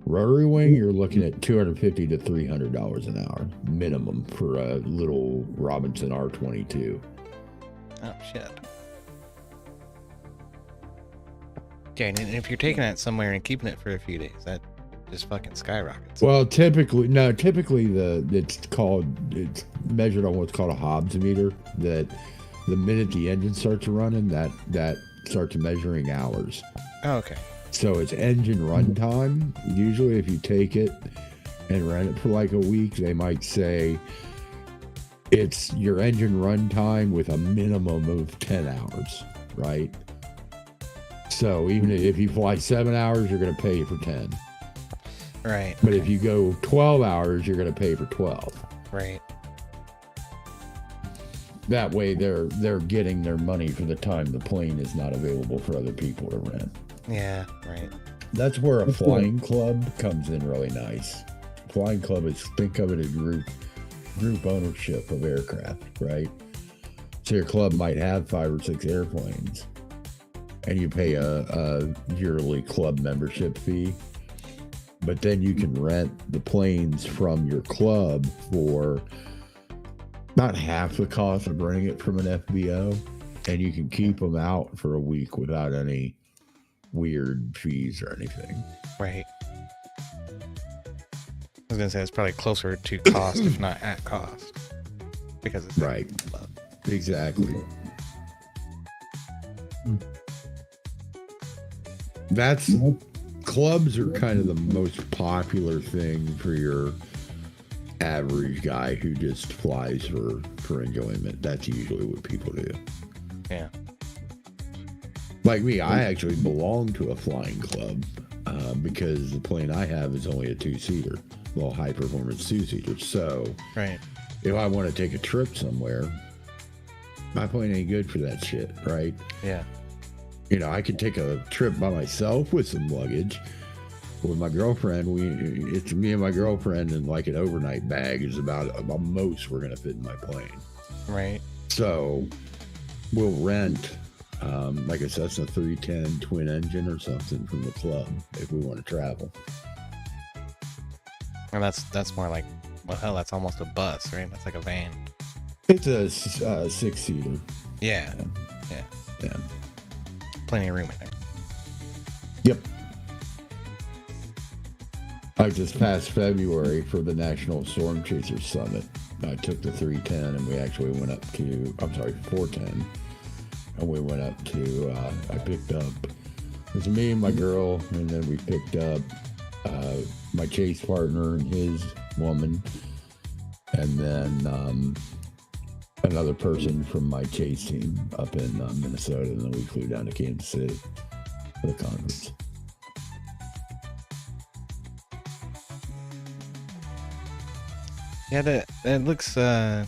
Speaker 11: Rotary wing, you're looking at $250 to $300 an hour minimum for a little Robinson R22.
Speaker 1: Oh shit. Okay, and if you're taking that somewhere and keeping it for a few days, that just fucking skyrockets.
Speaker 11: Well, typically it's measured on what's called a Hobbs meter. That the minute the engine starts running, that starts measuring hours.
Speaker 1: Oh, okay.
Speaker 11: So it's engine runtime. Usually if you take it and rent it for like a week, they might say it's your engine runtime with a minimum of 10 hours, right? So even if you fly 7 hours, you're going to pay for 10.
Speaker 1: Right.
Speaker 11: But if you go 12 hours, you're going to pay for 12.
Speaker 1: Right.
Speaker 11: That way they're getting their money for the time the plane is not available for other people to rent.
Speaker 1: Yeah, right.
Speaker 11: That's where a flying club comes in really nice. Flying club is, think of it as group ownership of aircraft, right? So your club might have 5 or 6 airplanes, and you pay a yearly club membership fee. But then you can rent the planes from your club for about half the cost of renting it from an FBO, and you can keep them out for a week without any weird fees or anything.
Speaker 1: Right. I was gonna say it's probably closer to cost, if not at cost, because it's
Speaker 11: right. Exactly. Clubs are kind of the most popular thing for your average guy who just flies for enjoyment. That's usually what people do.
Speaker 1: Yeah.
Speaker 11: Like me, I actually belong to a flying club because the plane I have is only a 2-seater, well, high performance 2-seater. So
Speaker 1: right.
Speaker 11: If I want to take a trip somewhere, my plane ain't good for that shit, right?
Speaker 1: Yeah.
Speaker 11: I could take a trip by myself with some luggage. With my girlfriend, it's me and my girlfriend, and like an overnight bag is about most we're gonna fit in my plane.
Speaker 1: Right.
Speaker 11: So we'll rent like a Cessna 310 twin engine or something from the club if we want to travel.
Speaker 1: And that's more like, well, hell, that's almost a bus, right? That's like a van.
Speaker 11: It's a 6-seater.
Speaker 1: Yeah. Yeah.
Speaker 11: Yeah.
Speaker 1: Plenty of room in there.
Speaker 11: Yep. Like this past February for the National Storm Chasers Summit, I took the 310 and we actually went up to, 410. And we went up to, I picked up, it was me and my girl, and then we picked up my chase partner and his woman, and then another person from my chase team up in Minnesota, and then we flew down to Kansas City for the conference.
Speaker 1: Yeah, that looks a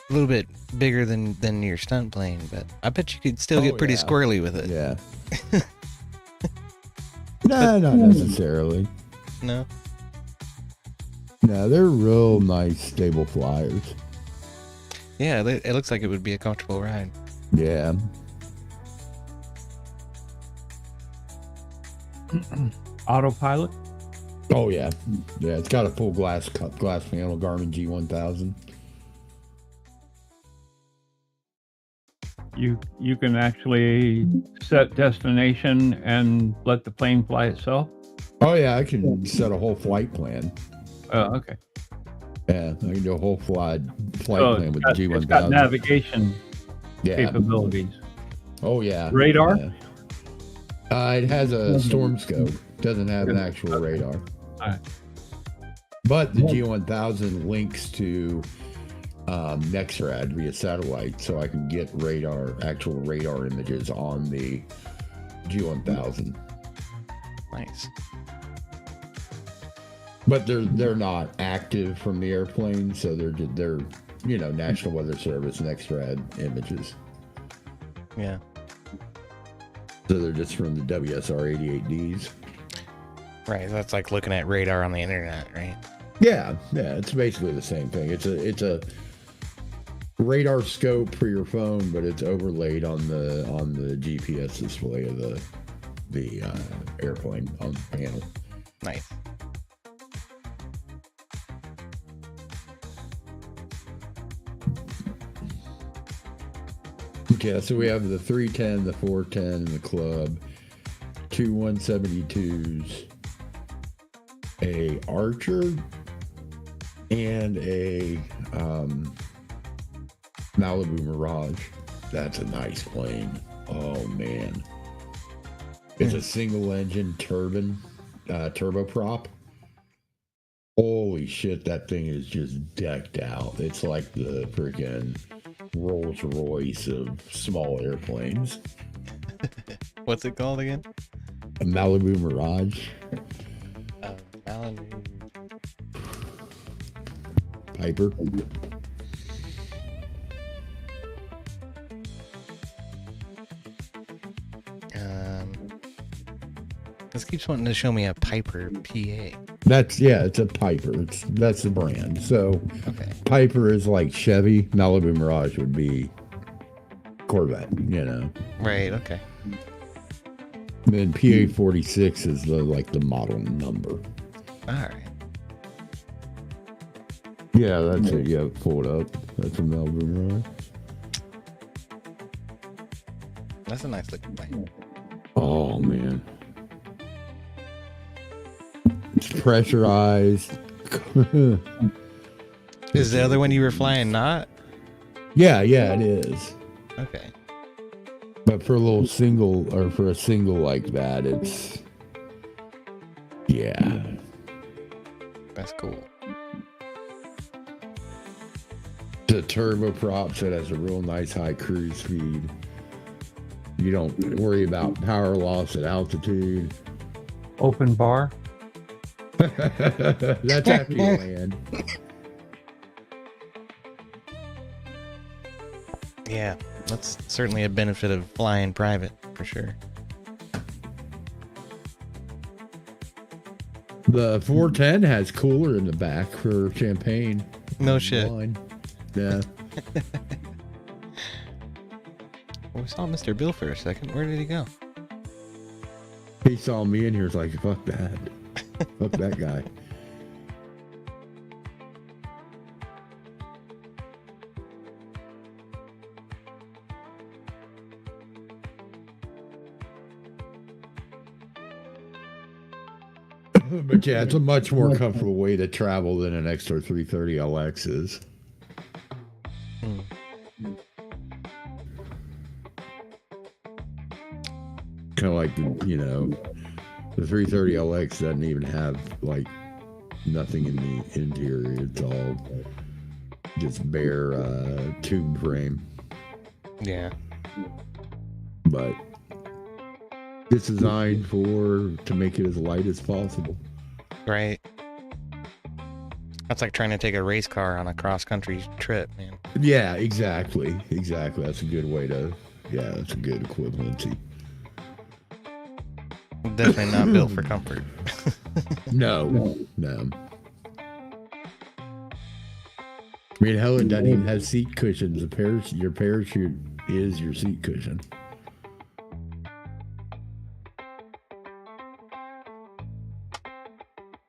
Speaker 1: little bit bigger than your stunt plane, but I bet you could still get pretty squirrely with it.
Speaker 11: Yeah. No, not necessarily.
Speaker 1: No?
Speaker 11: No, they're real nice, stable flyers.
Speaker 1: Yeah, it looks like it would be a comfortable ride.
Speaker 11: Yeah.
Speaker 8: Autopilot?
Speaker 11: Oh, yeah. Yeah, it's got a full glass panel Garmin G1000.
Speaker 8: You can actually set destination and let the plane fly itself?
Speaker 11: Oh, yeah, I can set a whole flight plan.
Speaker 8: Oh, okay.
Speaker 11: Yeah, I can do a whole flight
Speaker 8: So
Speaker 11: plan with the G1000.
Speaker 8: It's got navigation capabilities.
Speaker 11: Oh, yeah.
Speaker 8: Radar?
Speaker 11: Yeah. It has a storm scope. Doesn't have an actual radar.
Speaker 8: All right.
Speaker 11: But the G1000 links to NextRad via satellite, so I can get actual radar images on the G1000.
Speaker 1: Nice.
Speaker 11: But they're not active from the airplane, so they're National Weather Service NextRad images.
Speaker 1: Yeah.
Speaker 11: So they're just from the WSR 88Ds.
Speaker 1: Right, that's like looking at radar on the internet, right?
Speaker 11: Yeah, it's basically the same thing. It's a radar scope for your phone, but it's overlaid on the GPS display of the airplane on the panel.
Speaker 1: Nice.
Speaker 11: Okay, so we have the 310, the 410, and the club, two 172s, a Archer, and a Malibu Mirage. That's a nice plane. Oh man, it's a single engine turboprop. Holy shit, that thing is just decked out. It's like the freaking Rolls Royce of small airplanes.
Speaker 1: What's it called again?
Speaker 11: A Malibu Mirage.
Speaker 1: Malibu.
Speaker 11: Piper.
Speaker 1: This keeps wanting to show me a Piper PA.
Speaker 11: It's a Piper. That's the brand. So Piper is like Chevy. Malibu Mirage would be Corvette,
Speaker 1: Right, okay.
Speaker 11: And then PA 46 is the model number.
Speaker 1: Alright.
Speaker 11: Yeah, that's it. Yeah, pull it up. That's a Malibu Mirage.
Speaker 1: That's a nice looking plane.
Speaker 11: Oh man. It's pressurized.
Speaker 1: Is the other one you were flying not?
Speaker 11: Yeah, it is.
Speaker 1: Okay.
Speaker 11: But for a single like that, it's
Speaker 1: That's cool.
Speaker 11: The turboprop, so it has a real nice high cruise speed. You don't worry about power loss at altitude.
Speaker 8: Open bar?
Speaker 11: That's after you land.
Speaker 1: Yeah, that's certainly a benefit of flying private, for sure.
Speaker 11: The 410 has cooler in the back for champagne.
Speaker 1: No shit.
Speaker 11: Wine. Yeah.
Speaker 1: Well, we saw Mr. Bill for a second. Where did he go?
Speaker 11: He saw me in here. Was like, fuck that. Fuck that guy. But yeah, it's a much more comfortable way to travel than an extra 330LX is. Kind of like the 330LX doesn't even have like nothing in the interior. It's all just bare tube frame.
Speaker 1: Yeah.
Speaker 11: But it's designed to make it as light as possible.
Speaker 1: Right. That's like trying to take a race car on a cross-country trip, man.
Speaker 11: Yeah, exactly. That's a good way to. Yeah, that's a good equivalency.
Speaker 1: Definitely not built for comfort.
Speaker 11: No. I mean, hell, it doesn't even have seat cushions. Your parachute is your seat cushion.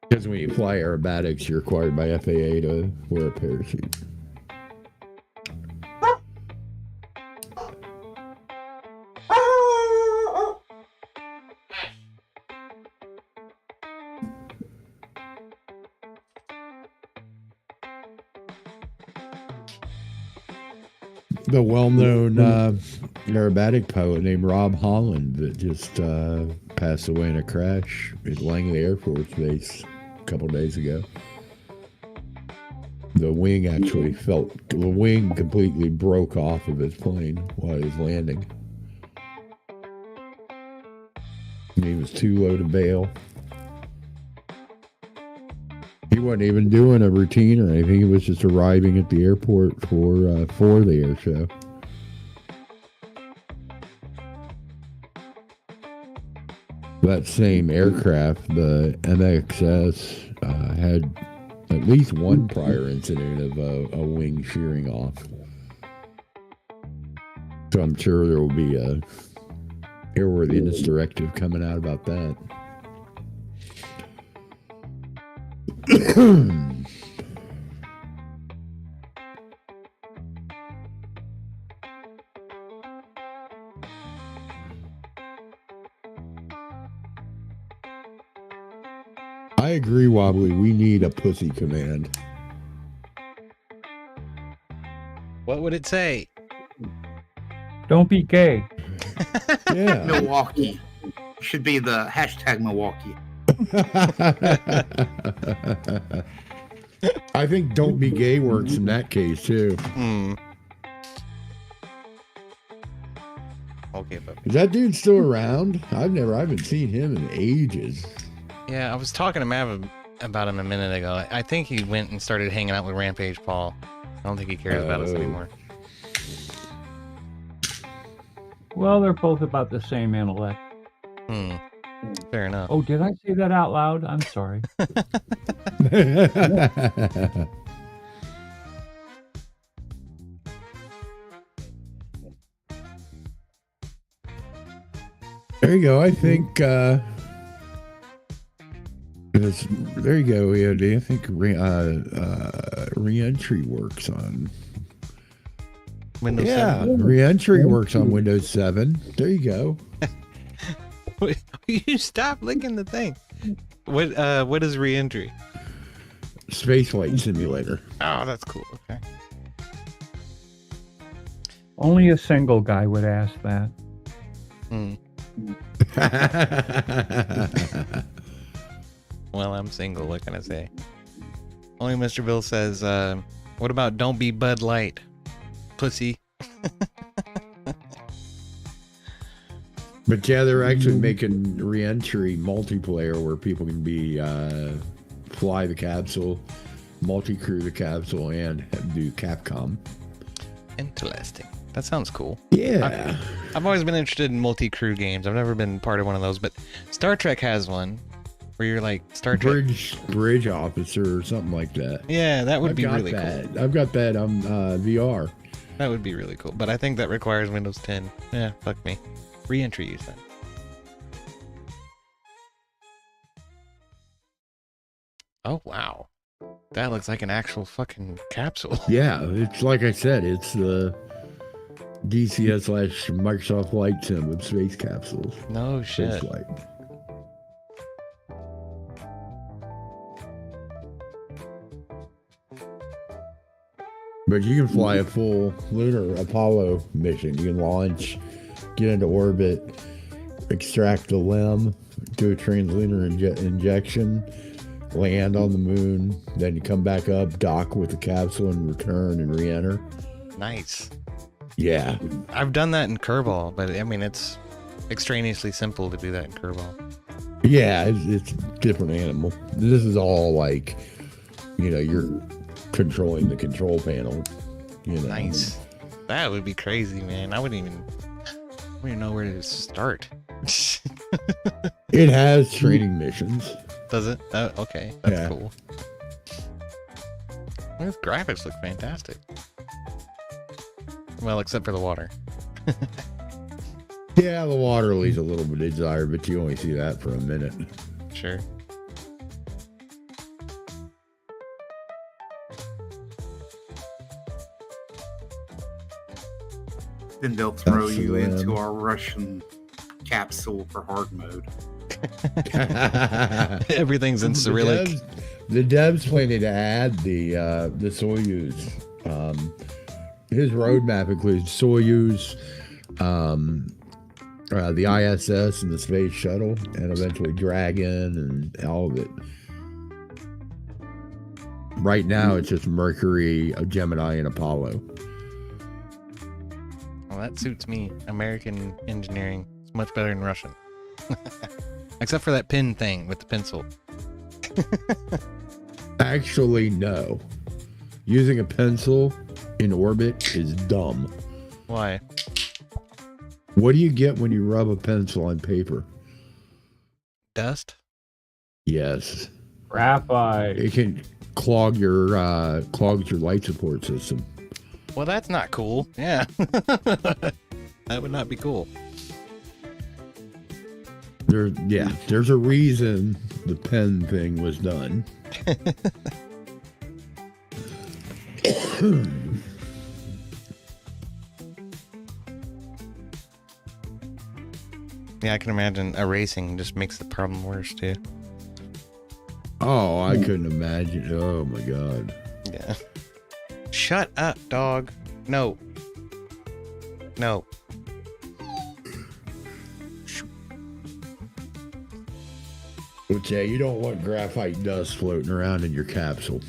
Speaker 11: Because when you fly aerobatics, you're required by FAA to wear a parachute. The well-known aerobatic pilot named Rob Holland that just passed away in a crash at Langley Air Force Base a couple days ago. The wing completely broke off of his plane while he was landing. And he was too low to bail. He wasn't even doing a routine or anything. He was just arriving at the airport for the air show. That same aircraft, the MXS, had at least one prior incident of a wing shearing off. So I'm sure there will be a airworthiness directive coming out about that. I agree, Wobbly. We need a pussy command.
Speaker 1: What would it say?
Speaker 8: Don't be gay.
Speaker 11: Yeah.
Speaker 3: Milwaukee. Should be the hashtag Milwaukee.
Speaker 11: I think "don't be gay" works in that case too.
Speaker 1: Okay, but
Speaker 11: Is that dude still around? I haven't seen him in ages.
Speaker 1: yeah, I was talking to Mav about him a minute ago. I think he went and started hanging out with Rampage Paul. I don't think he cares about us anymore.
Speaker 8: Well, they're both about the same intellect.
Speaker 1: Fair enough.
Speaker 8: Oh, did I say that out loud? I'm sorry.
Speaker 11: There you go. I think there you go. Yeah, I think re-entry works on
Speaker 1: Windows 7.
Speaker 11: Re-entry works on Windows 7. There you go.
Speaker 1: You stop licking the thing. What is re-entry?
Speaker 11: Spaceflight simulator.
Speaker 1: Oh, that's cool. Okay.
Speaker 8: Only a single guy would ask that.
Speaker 1: Well, I'm single. What can I say? Only Mr. Bill says, what about don't be Bud Light? Pussy.
Speaker 11: But yeah, they're actually making re-entry multiplayer where people can be fly the capsule, multi-crew the capsule, and do Capcom.
Speaker 1: Interesting. That sounds cool.
Speaker 11: Yeah.
Speaker 1: I've always been interested in multi-crew games. I've never been part of one of those, but Star Trek has one where you're like Star Trek
Speaker 11: bridge officer or something like that.
Speaker 1: Yeah, that would be really cool.
Speaker 11: I've got that on VR.
Speaker 1: That would be really cool, but I think that requires Windows 10. Yeah, fuck me. Re-entry, you said. Oh wow, that looks like an actual fucking capsule.
Speaker 11: Yeah, it's like I said, it's the DCS / Microsoft Flight Sim with space capsules.
Speaker 1: No shit.
Speaker 11: Spaceflight. But you can fly a full lunar Apollo mission. You can launch, get into orbit, extract the limb, do a translunar injection, land on the moon, then you come back up, dock with the capsule, and return and re-enter.
Speaker 1: Nice.
Speaker 11: Yeah.
Speaker 1: I've done that in Kerbal, but I mean, it's extraneously simple to do that in Kerbal.
Speaker 11: Yeah, it's a different animal. This is all like, you're controlling the control panel.
Speaker 1: Nice. That would be crazy, man. I wouldn't even know where to start.
Speaker 11: It has training missions.
Speaker 1: Does it? Okay, that's cool. Those graphics look fantastic. Well, except for the water.
Speaker 11: Yeah, the water leaves a little bit of desire, but you only see that for a minute.
Speaker 1: Sure.
Speaker 3: Then they'll throw you into our Russian capsule for hard mode.
Speaker 1: Everything's in Cyrillic.
Speaker 11: The devs planning to add the Soyuz. His roadmap includes Soyuz, the ISS and the space shuttle, and eventually Dragon and all of it. Right now, it's just Mercury, Gemini, and Apollo.
Speaker 1: Well, that suits me. American engineering is much better than Russian. Except for that pin thing with the pencil.
Speaker 11: Actually, no. Using a pencil in orbit is dumb.
Speaker 1: Why?
Speaker 11: What do you get when you rub a pencil on paper?
Speaker 1: Dust?
Speaker 11: Yes.
Speaker 8: Graphite.
Speaker 11: It can clogs your light support system.
Speaker 1: Well, that's not cool. Yeah. That would not be cool.
Speaker 11: There's a reason the pen thing was done.
Speaker 1: Yeah, I can imagine erasing just makes the problem worse too.
Speaker 11: Oh, I couldn't imagine. Oh my god.
Speaker 1: Yeah. Shut up, dog. No. No.
Speaker 11: But yeah, you don't want graphite dust floating around in your capsule.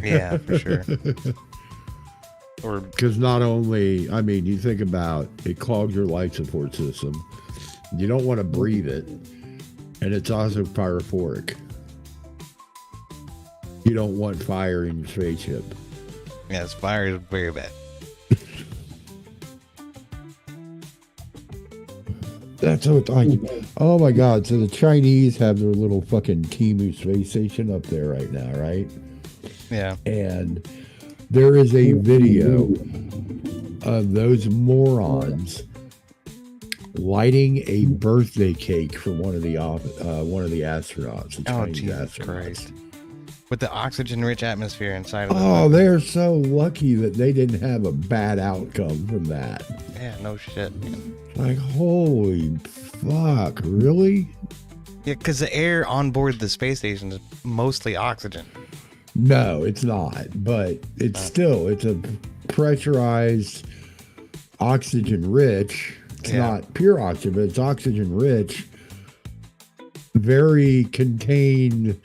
Speaker 1: Yeah, for sure. Or
Speaker 11: because not only, I mean, you think about it clogs your life support system. You don't want to breathe it, and it's also pyrophoric. You don't want fire in your spaceship.
Speaker 1: Yes, fire is very bad.
Speaker 11: That's what oh my god, so the Chinese have their little fucking Timu space station up there right now, right?
Speaker 1: Yeah.
Speaker 11: And there is a video of those morons lighting a birthday cake for one of the astronauts. The
Speaker 1: Oh,
Speaker 11: Chinese
Speaker 1: Jesus
Speaker 11: astronauts.
Speaker 1: Christ. With the oxygen-rich atmosphere inside of them.
Speaker 11: Oh, they're so lucky that they didn't have a bad outcome from that.
Speaker 1: Yeah, no shit, man.
Speaker 11: Like, holy fuck, really?
Speaker 1: Yeah, because the air on board the space station is mostly oxygen.
Speaker 11: No, it's not. But it's it's a pressurized, oxygen-rich. It's not pure oxygen, but it's oxygen-rich, very contained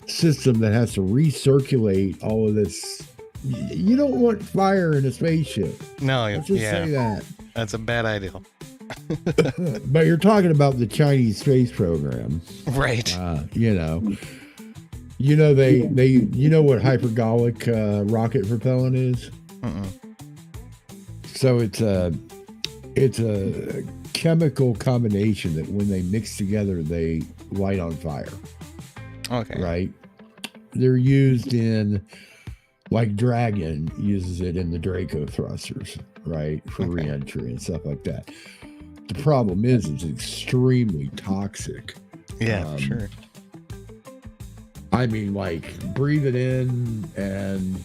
Speaker 11: system that has to recirculate all of this. You don't want fire in a spaceship.
Speaker 1: No,
Speaker 11: Let's just say that.
Speaker 1: That's a bad idea.
Speaker 11: But you're talking about the Chinese space program,
Speaker 1: right?
Speaker 11: You know they you know what hypergolic rocket propellant is. So it's a chemical combination that when they mix together they light on fire.
Speaker 1: Okay.
Speaker 11: Right. They're used in, like Dragon uses it in the Draco thrusters, right, for re-entry and stuff like that. The problem is it's extremely toxic.
Speaker 1: Yeah, for sure.
Speaker 11: I mean, like, breathe it in and,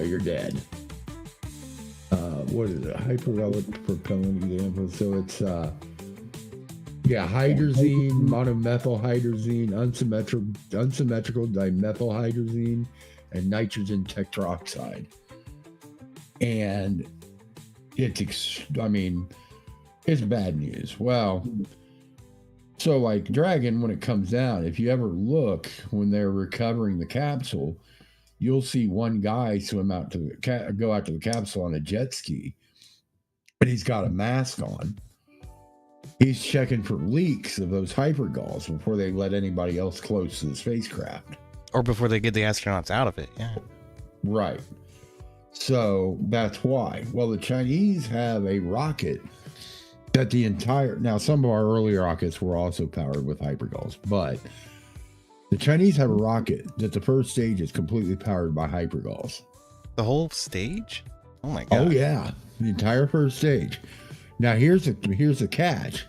Speaker 11: you're dead. What is it? Hypergolic propellant example. So it's, hydrazine, monomethyl hydrazine, unsymmetrical dimethylhydrazine, and nitrogen tetroxide. And it's bad news. Well, so like Dragon, when it comes down, if you ever look when they're recovering the capsule, you'll see one guy swim out to go out to the capsule on a jet ski, and he's got a mask on. He's checking for leaks of those hypergalls before they let anybody else close to the spacecraft.
Speaker 1: Or before they get the astronauts out of it, yeah.
Speaker 11: Right. So that's why. Well, the Chinese have a rocket that now some of our early rockets were also powered with hypergalls, but the Chinese have a rocket that the first stage is completely powered by hypergalls.
Speaker 1: The whole stage? Oh my god.
Speaker 11: Oh yeah, the entire first stage. Now here's the catch.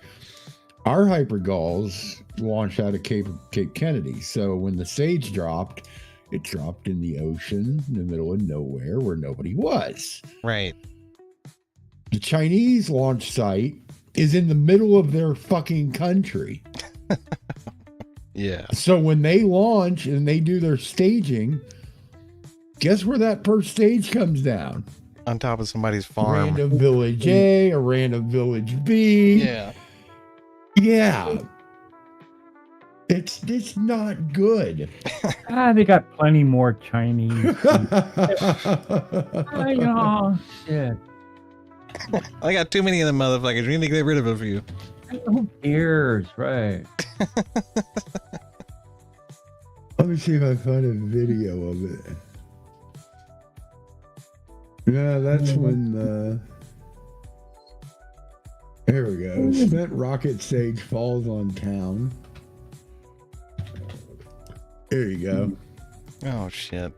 Speaker 11: Our hypergalls launched out of Cape Kennedy. So when the stage dropped, it dropped in the ocean in the middle of nowhere where nobody was.
Speaker 1: Right.
Speaker 11: The Chinese launch site is in the middle of their fucking country.
Speaker 1: Yeah.
Speaker 11: So when they launch and they do their staging, guess where that first stage comes down?
Speaker 1: On top of somebody's farm.
Speaker 11: Random village A, a random village B.
Speaker 1: Yeah.
Speaker 11: Yeah. It's not good.
Speaker 8: They got plenty more Chinese. Oh, shit.
Speaker 1: I got too many of them motherfuckers. We need to get rid of a few.
Speaker 8: Who cares, right?
Speaker 11: Let me see if I find a video of it. Yeah, that's when there we go. Spent rocket stage falls on town. There you go.
Speaker 1: Oh shit.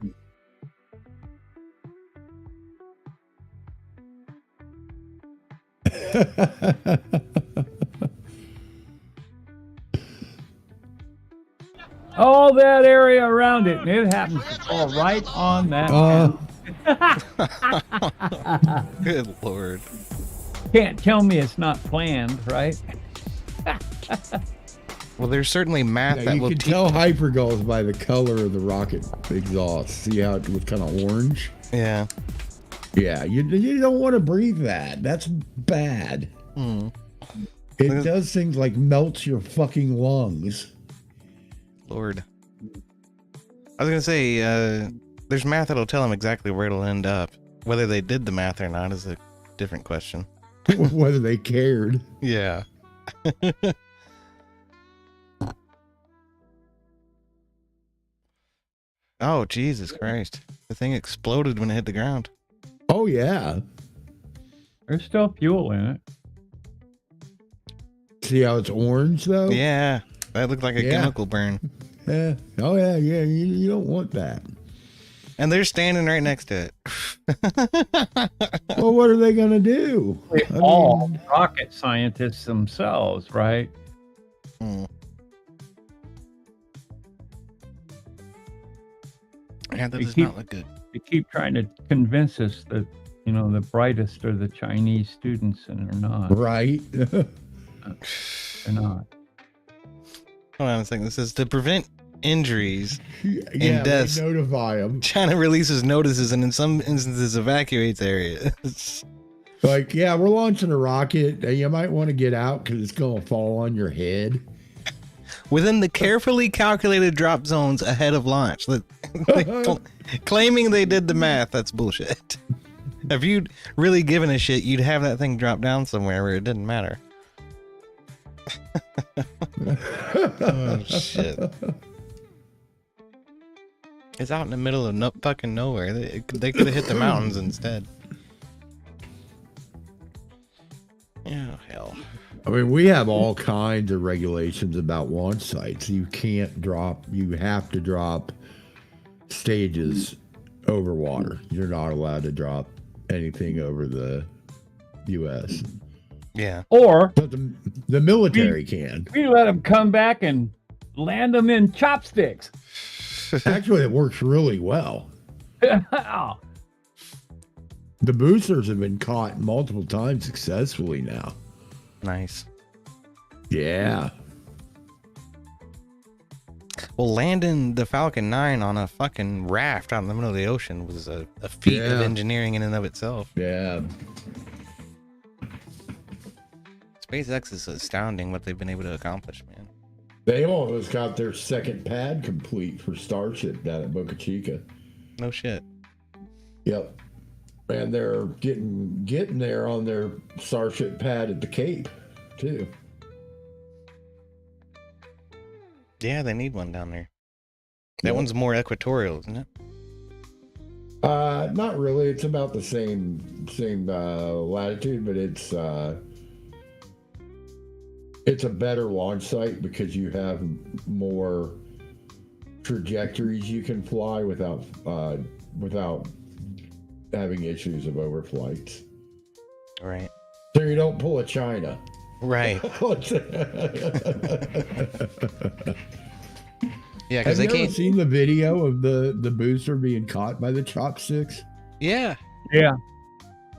Speaker 8: All that area around it, and it happens to fall right on that.
Speaker 1: Good lord.
Speaker 8: Can't tell me it's not planned, right?
Speaker 1: Well, there's certainly math that
Speaker 11: You
Speaker 1: will
Speaker 11: can tell hypergalls by the color of the rocket exhaust. See how it was kind of orange?
Speaker 1: Yeah.
Speaker 11: Yeah, you don't want to breathe that. That's bad. It does things like melts your fucking lungs.
Speaker 1: Lord. I was gonna say, there's math that'll tell them exactly where it'll end up. Whether they did the math or not is a different question.
Speaker 11: Whether they cared.
Speaker 1: Yeah. Oh, Jesus Christ. The thing exploded when it hit the ground.
Speaker 11: Oh, yeah.
Speaker 8: There's still fuel in it.
Speaker 11: See how it's orange, though?
Speaker 1: Yeah. That looked like a chemical burn.
Speaker 11: Yeah. Oh, yeah, yeah. You don't want that.
Speaker 1: And they're standing right next to it.
Speaker 11: Well, what are they going to do?
Speaker 8: All rocket scientists themselves, right?
Speaker 1: Yeah, that does not look good.
Speaker 8: They keep trying to convince us that, the brightest are the Chinese students, and they're not.
Speaker 11: Right.
Speaker 8: They're not.
Speaker 1: Hold on a second. This is to prevent injuries
Speaker 11: and deaths. Notify them.
Speaker 1: China releases notices and in some instances evacuates areas.
Speaker 11: Like, yeah, we're launching a rocket. You might want to get out because it's going to fall on your head.
Speaker 1: Within the carefully calculated drop zones ahead of launch. Claiming they did the math, that's bullshit. If you'd really given a shit, you'd have that thing drop down somewhere where it didn't matter. Oh, shit. It's out in the middle of fucking nowhere. They could have hit the mountains instead. Oh, hell.
Speaker 11: I mean, we have all kinds of regulations about launch sites. You have to drop stages over water. You're not allowed to drop anything over the U.S.
Speaker 1: Yeah.
Speaker 8: Or
Speaker 11: but the military can.
Speaker 8: We let them come back and land them in chopsticks.
Speaker 11: Actually, it works really well. The boosters have been caught multiple times successfully now.
Speaker 1: Nice.
Speaker 11: Yeah.
Speaker 1: Well, landing the Falcon 9 on a fucking raft out in the middle of the ocean was a feat of engineering in and of itself.
Speaker 11: Yeah.
Speaker 1: SpaceX is astounding what they've been able to accomplish, man.
Speaker 11: They almost got their second pad complete for Starship down at Boca Chica.
Speaker 1: No shit.
Speaker 11: Yep. And they're getting there on their Starship pad at the Cape, too.
Speaker 1: Yeah, they need one down there. That one's more equatorial, isn't it?
Speaker 11: Not really. It's about the same latitude, but it's a better launch site because you have more trajectories you can fly without having issues of overflights.
Speaker 1: Right.
Speaker 11: So you don't pull a China.
Speaker 1: Right. Yeah,
Speaker 11: have
Speaker 1: because they
Speaker 11: you ever
Speaker 1: can't.
Speaker 11: seen the video of the booster being caught by the chopsticks?
Speaker 1: Yeah.
Speaker 8: Yeah.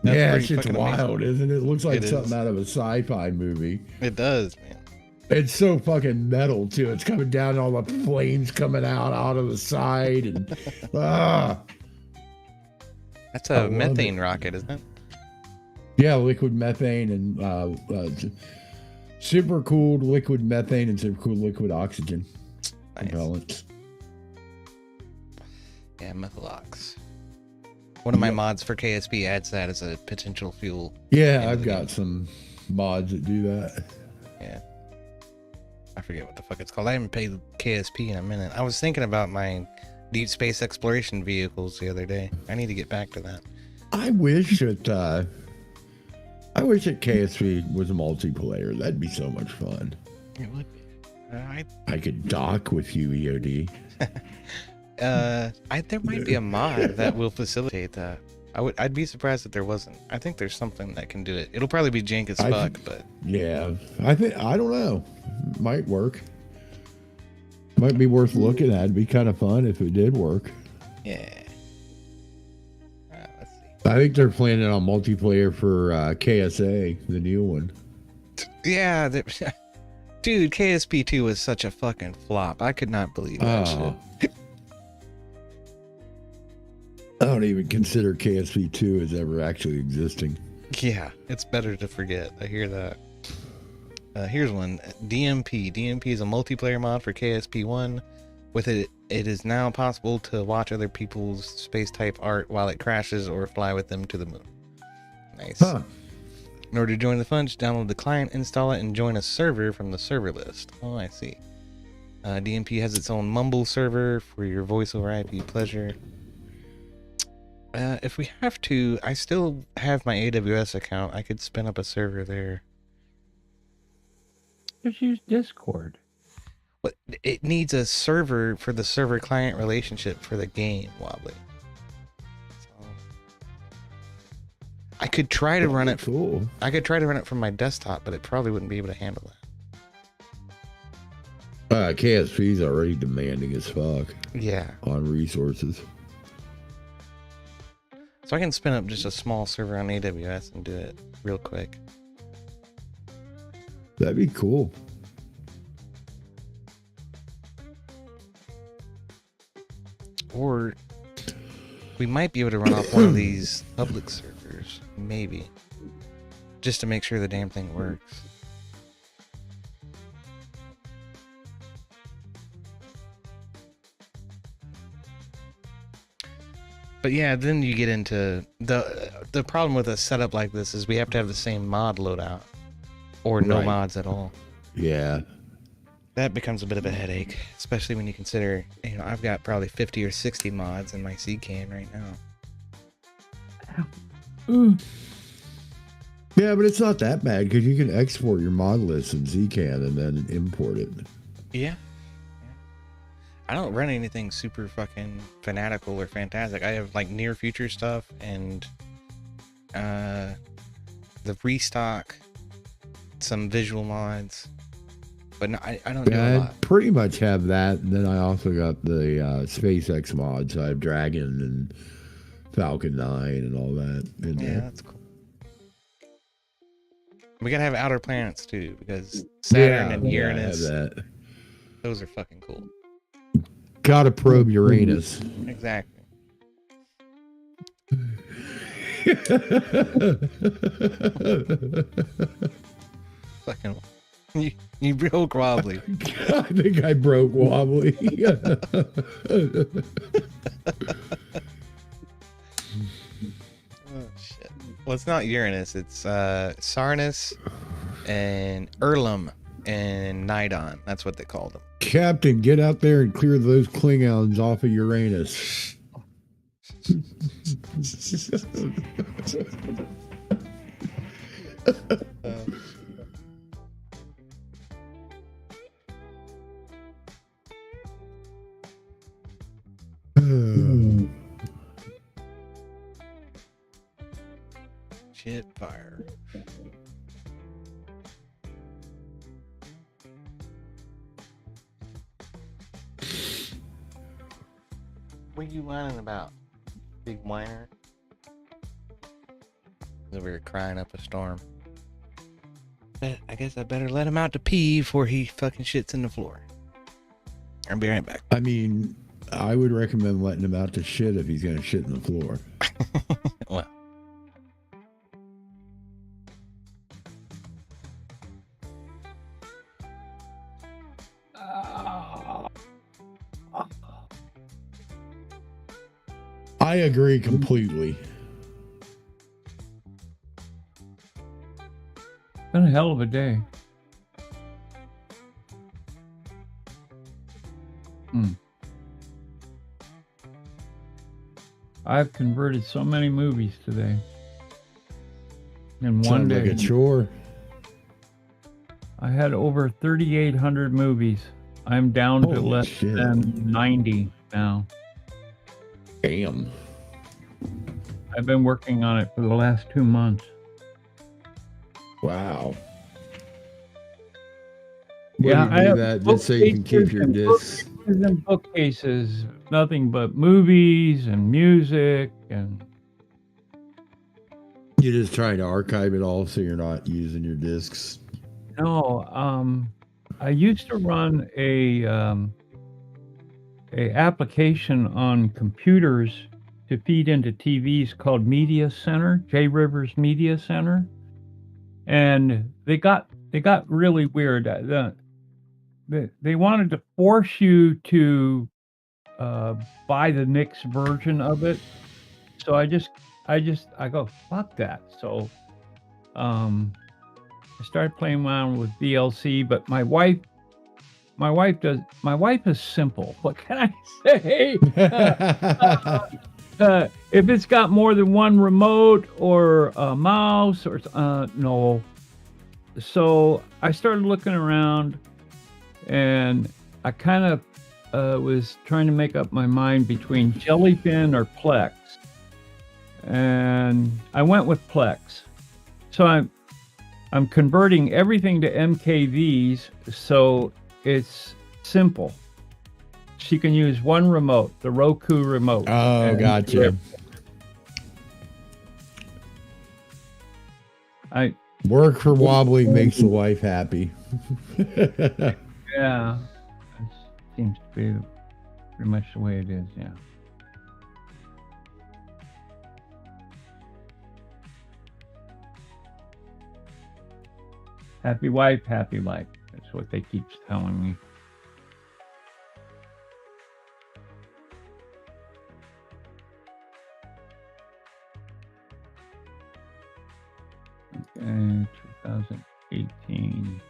Speaker 11: Yeah,
Speaker 1: pretty
Speaker 11: it's
Speaker 1: fucking
Speaker 11: wild, isn't it? It looks like
Speaker 1: It
Speaker 11: something
Speaker 1: is.
Speaker 11: out of a sci-fi movie.
Speaker 1: It does, man.
Speaker 11: It's so fucking metal too. It's coming down, all the flames coming out of the side, and
Speaker 1: That's
Speaker 11: I
Speaker 1: a
Speaker 11: love
Speaker 1: methane
Speaker 11: it.
Speaker 1: rocket, isn't it?
Speaker 11: Yeah, liquid methane and super cooled liquid methane and super cooled liquid oxygen propellants.
Speaker 1: Yeah, Methylox. One of my mods for KSP adds that as a potential fuel.
Speaker 11: Yeah, I've got some mods that do that.
Speaker 1: Yeah. I forget what the fuck it's called. I haven't paid KSP in a minute. I was thinking about my deep space exploration vehicles the other day. I need to get back to that.
Speaker 11: I wish that KSP was a multiplayer. That'd be so much fun.
Speaker 1: It would be.
Speaker 11: I could dock with you, EOD.
Speaker 1: There might be a mod that will facilitate that. I'd be surprised if there wasn't. I think there's something that can do it. It'll probably be jank as fuck, but
Speaker 11: yeah, I don't know. Might work. Might be worth looking at. It'd be kind of fun if it did work.
Speaker 1: yeah.
Speaker 11: I think they're planning on multiplayer for KSA, the new one.
Speaker 1: Yeah, dude, KSP 2 was such a fucking flop. I could not believe that shit.
Speaker 11: I don't even consider KSP 2 as ever actually existing.
Speaker 1: Yeah, it's better to forget. I hear that. Here's one. DMP. DMP is a multiplayer mod for KSP 1. With it, it is now possible to watch other people's space-type art while it crashes or fly with them to the moon. Nice.
Speaker 11: Huh.
Speaker 1: In order to join the fun, just download the client, install it, and join a server from the server list. Oh, I see. DMP has its own Mumble server for your voice over IP pleasure. If we have to, I still have my AWS account. I could spin up a server there.
Speaker 8: Just use Discord.
Speaker 1: But it needs a server for the server-client relationship for the game, Wobbly. So, I could try to run it.
Speaker 11: Cool.
Speaker 1: I could try to run it from my desktop, but it probably wouldn't be able to handle that.
Speaker 11: KSP is already demanding as fuck.
Speaker 1: Yeah.
Speaker 11: On resources.
Speaker 1: So I can spin up just a small server on AWS and do it real quick.
Speaker 11: That'd be cool.
Speaker 1: Or we might be able to run off one of these public servers. Maybe. Just to make sure the damn thing works. But yeah, then you get into the problem with a setup like this is we have to have the same mod loadout or no
Speaker 11: Right.
Speaker 1: mods at all.
Speaker 11: Yeah.
Speaker 1: That becomes a bit of a headache, especially when you consider, I've got probably 50 or 60 mods in my CCAN right now.
Speaker 11: Yeah, but it's not that bad because you can export your mod list in Zcan and then import it.
Speaker 1: Yeah. I don't run anything super fucking fanatical or fantastic. I have like near future stuff and the restock, some visual mods. But no, I don't do a
Speaker 11: Yeah,
Speaker 1: lot.
Speaker 11: I pretty much have that. And then I also got the SpaceX mods. I have Dragon and Falcon 9 and all that in
Speaker 1: Yeah,
Speaker 11: there.
Speaker 1: that's cool. We gotta have outer planets too, because Saturn and
Speaker 11: Yeah, I have
Speaker 1: Uranus,
Speaker 11: that.
Speaker 1: those are fucking cool.
Speaker 11: Gotta probe Uranus.
Speaker 1: Exactly. Fucking, you broke wobbly.
Speaker 11: I think I broke wobbly.
Speaker 1: Oh shit. Well, it's not Uranus. It's Sarnus and Erlum and Nidon. That's what they called them.
Speaker 11: Captain, get out there and clear those Klingons off of Uranus.
Speaker 1: Shit fire. What are you whining about, big whiner? Over here crying up a storm. But I guess I better let him out to pee before he fucking shits in the floor. I'll be right back.
Speaker 11: I mean, I would recommend letting him out to shit if he's gonna shit in the floor.
Speaker 1: Well.
Speaker 11: I agree completely.
Speaker 8: Been a hell of a day. I've converted so many movies today. In one day.
Speaker 11: Like a chore.
Speaker 8: I had over 3,800 movies. I'm down to
Speaker 11: Holy
Speaker 8: less
Speaker 11: shit.
Speaker 8: than 90 now.
Speaker 11: Damn.
Speaker 8: I've been working on it for the last 2 months.
Speaker 11: Wow.
Speaker 8: Yeah, I
Speaker 11: do
Speaker 8: have
Speaker 11: that just so you can keep your discs.
Speaker 8: bookcases and bookcases, nothing but movies and music, and
Speaker 11: You just try to archive it all so you're not using your discs.
Speaker 8: no. I used to run a application on computers to feed into TVs called Media Center, J Rivers Media Center, and they got really weird. They wanted to force you to buy the Knicks version of it. So I go, fuck that. So I started playing around with VLC, but my wife is simple. What can I say? If it's got more than one remote or a mouse or no. So I started looking around, and I kind of was trying to make up my mind between Jellyfin or Plex, and I went with Plex. So I'm converting everything to MKVs, so it's simple. She can use one remote, the Roku remote.
Speaker 11: Oh, gotcha. Work for Wobbly makes the wife happy.
Speaker 8: Yeah, it seems to be pretty much the way it is, yeah. Happy wife, happy life. That's what they keep telling me. Okay, 2018.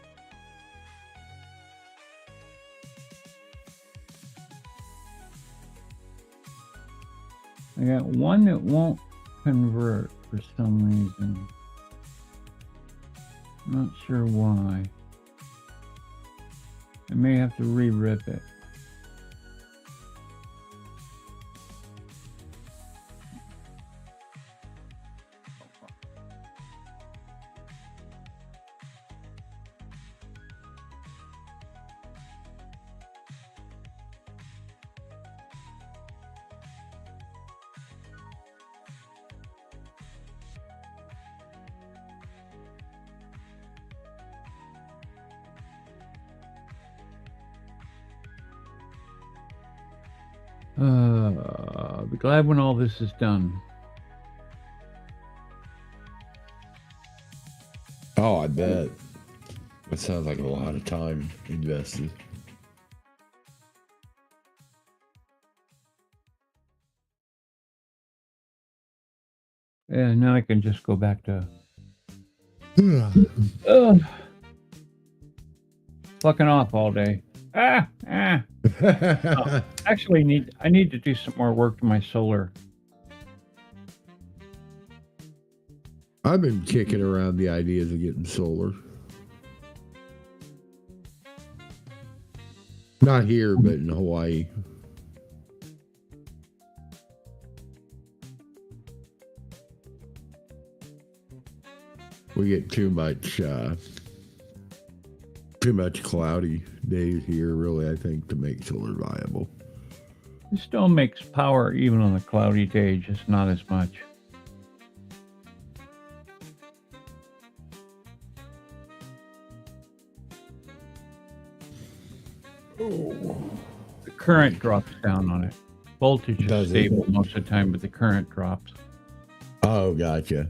Speaker 8: I got one that won't convert for some reason. Not sure why. I may have to re-rip it. I'll be glad when all this is done.
Speaker 11: Oh, I bet. That sounds like a lot of time invested.
Speaker 8: Yeah, now I can just go back to fucking off all day. Actually, I need to do some more work to my solar.
Speaker 11: I've been kicking around the ideas of getting solar. Not here, but in Hawaii. We get too much cloudy days here, really, I think, to make solar viable.
Speaker 8: It still makes power even on a cloudy day, just not as much. The current drops down on it. Voltage is stable most of the time, but the current drops.
Speaker 11: Oh, gotcha.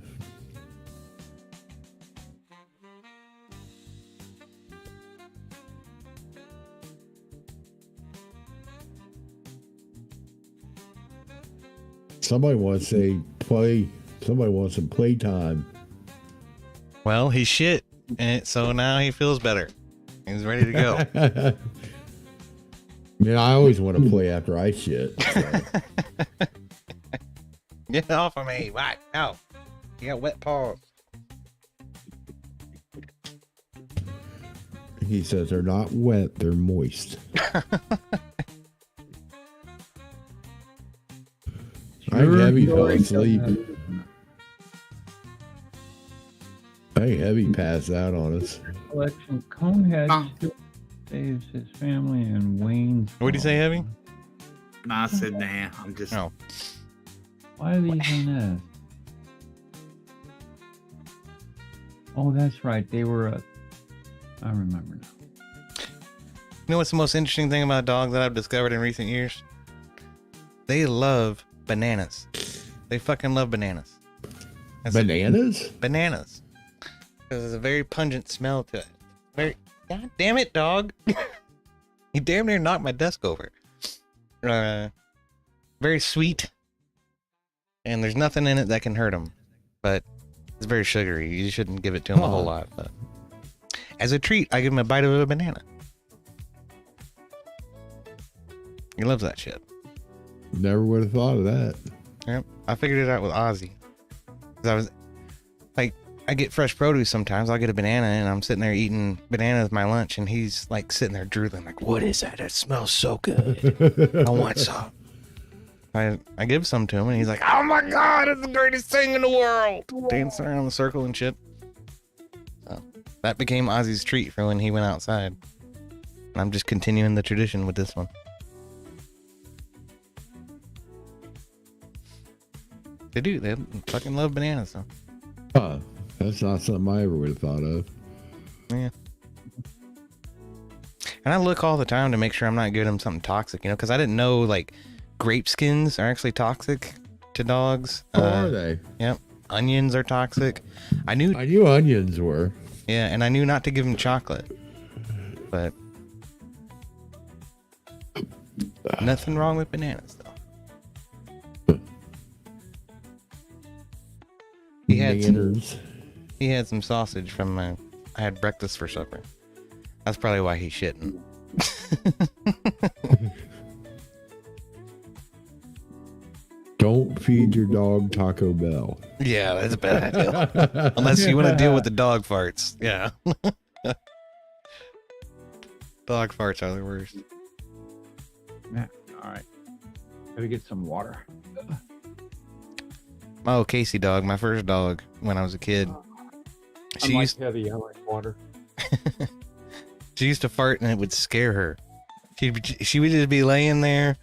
Speaker 11: Somebody wants some playtime.
Speaker 1: Well, he shit, and so now he feels better. He's ready to go.
Speaker 11: Man, I always want to play after I shit. So.
Speaker 1: Get off of me. What? No. You got wet paws.
Speaker 11: He says they're not wet, they're moist. I think Heavy fell asleep. I think Heavy passed out on us.
Speaker 8: Collection Conehead saves his family and Wayne.
Speaker 1: What did you say, Heavy?
Speaker 3: Nah, I said nah. I'm just.
Speaker 1: Oh.
Speaker 8: Why are these in this? Oh, that's right. They were. I remember now.
Speaker 1: You know what's the most interesting thing about dogs that I've discovered in recent years? They love bananas. They fucking love bananas.
Speaker 11: Bananas?
Speaker 1: Bananas. Because there's a very pungent smell to it. God damn it, dog. He damn near knocked my desk over. Very sweet. And there's nothing in it that can hurt him. But it's very sugary. You shouldn't give it to him a whole lot. But as a treat, I give him a bite of a banana. He loves that shit.
Speaker 11: Never would have thought of that.
Speaker 1: Yep. I figured it out with Ozzy. Because I was like, I get fresh produce sometimes. I'll get a banana and I'm sitting there eating banana with my lunch and he's like sitting there drooling like, what is that? It smells so good. I want some. I give some to him and he's like, oh my God, it's the greatest thing in the world. Dancing around in the circle and shit. So that became Ozzy's treat for when he went outside. And I'm just continuing the tradition with this one. They do. They fucking love bananas, though.
Speaker 11: Huh. That's not something I ever would have thought of.
Speaker 1: Yeah. And I look all the time to make sure I'm not giving them something toxic, you know, because I didn't know, like, grape skins are actually toxic to dogs.
Speaker 11: Oh, are they?
Speaker 1: Yep. Onions are toxic. I knew
Speaker 11: onions were.
Speaker 1: Yeah, and I knew not to give them chocolate. But nothing wrong with bananas, though. He had some sausage from I had breakfast for supper. That's probably why he's shitting.
Speaker 11: Don't feed your dog Taco Bell.
Speaker 1: Yeah, that's a bad idea. Unless you want to deal with the dog farts. Yeah. Dog farts are the worst.
Speaker 8: Yeah. All right. Gotta get some water.
Speaker 1: Oh, Casey dog, my first dog when I was a kid.
Speaker 8: She used Heavy. I like water.
Speaker 1: She used to fart and it would scare her. She would just be laying there,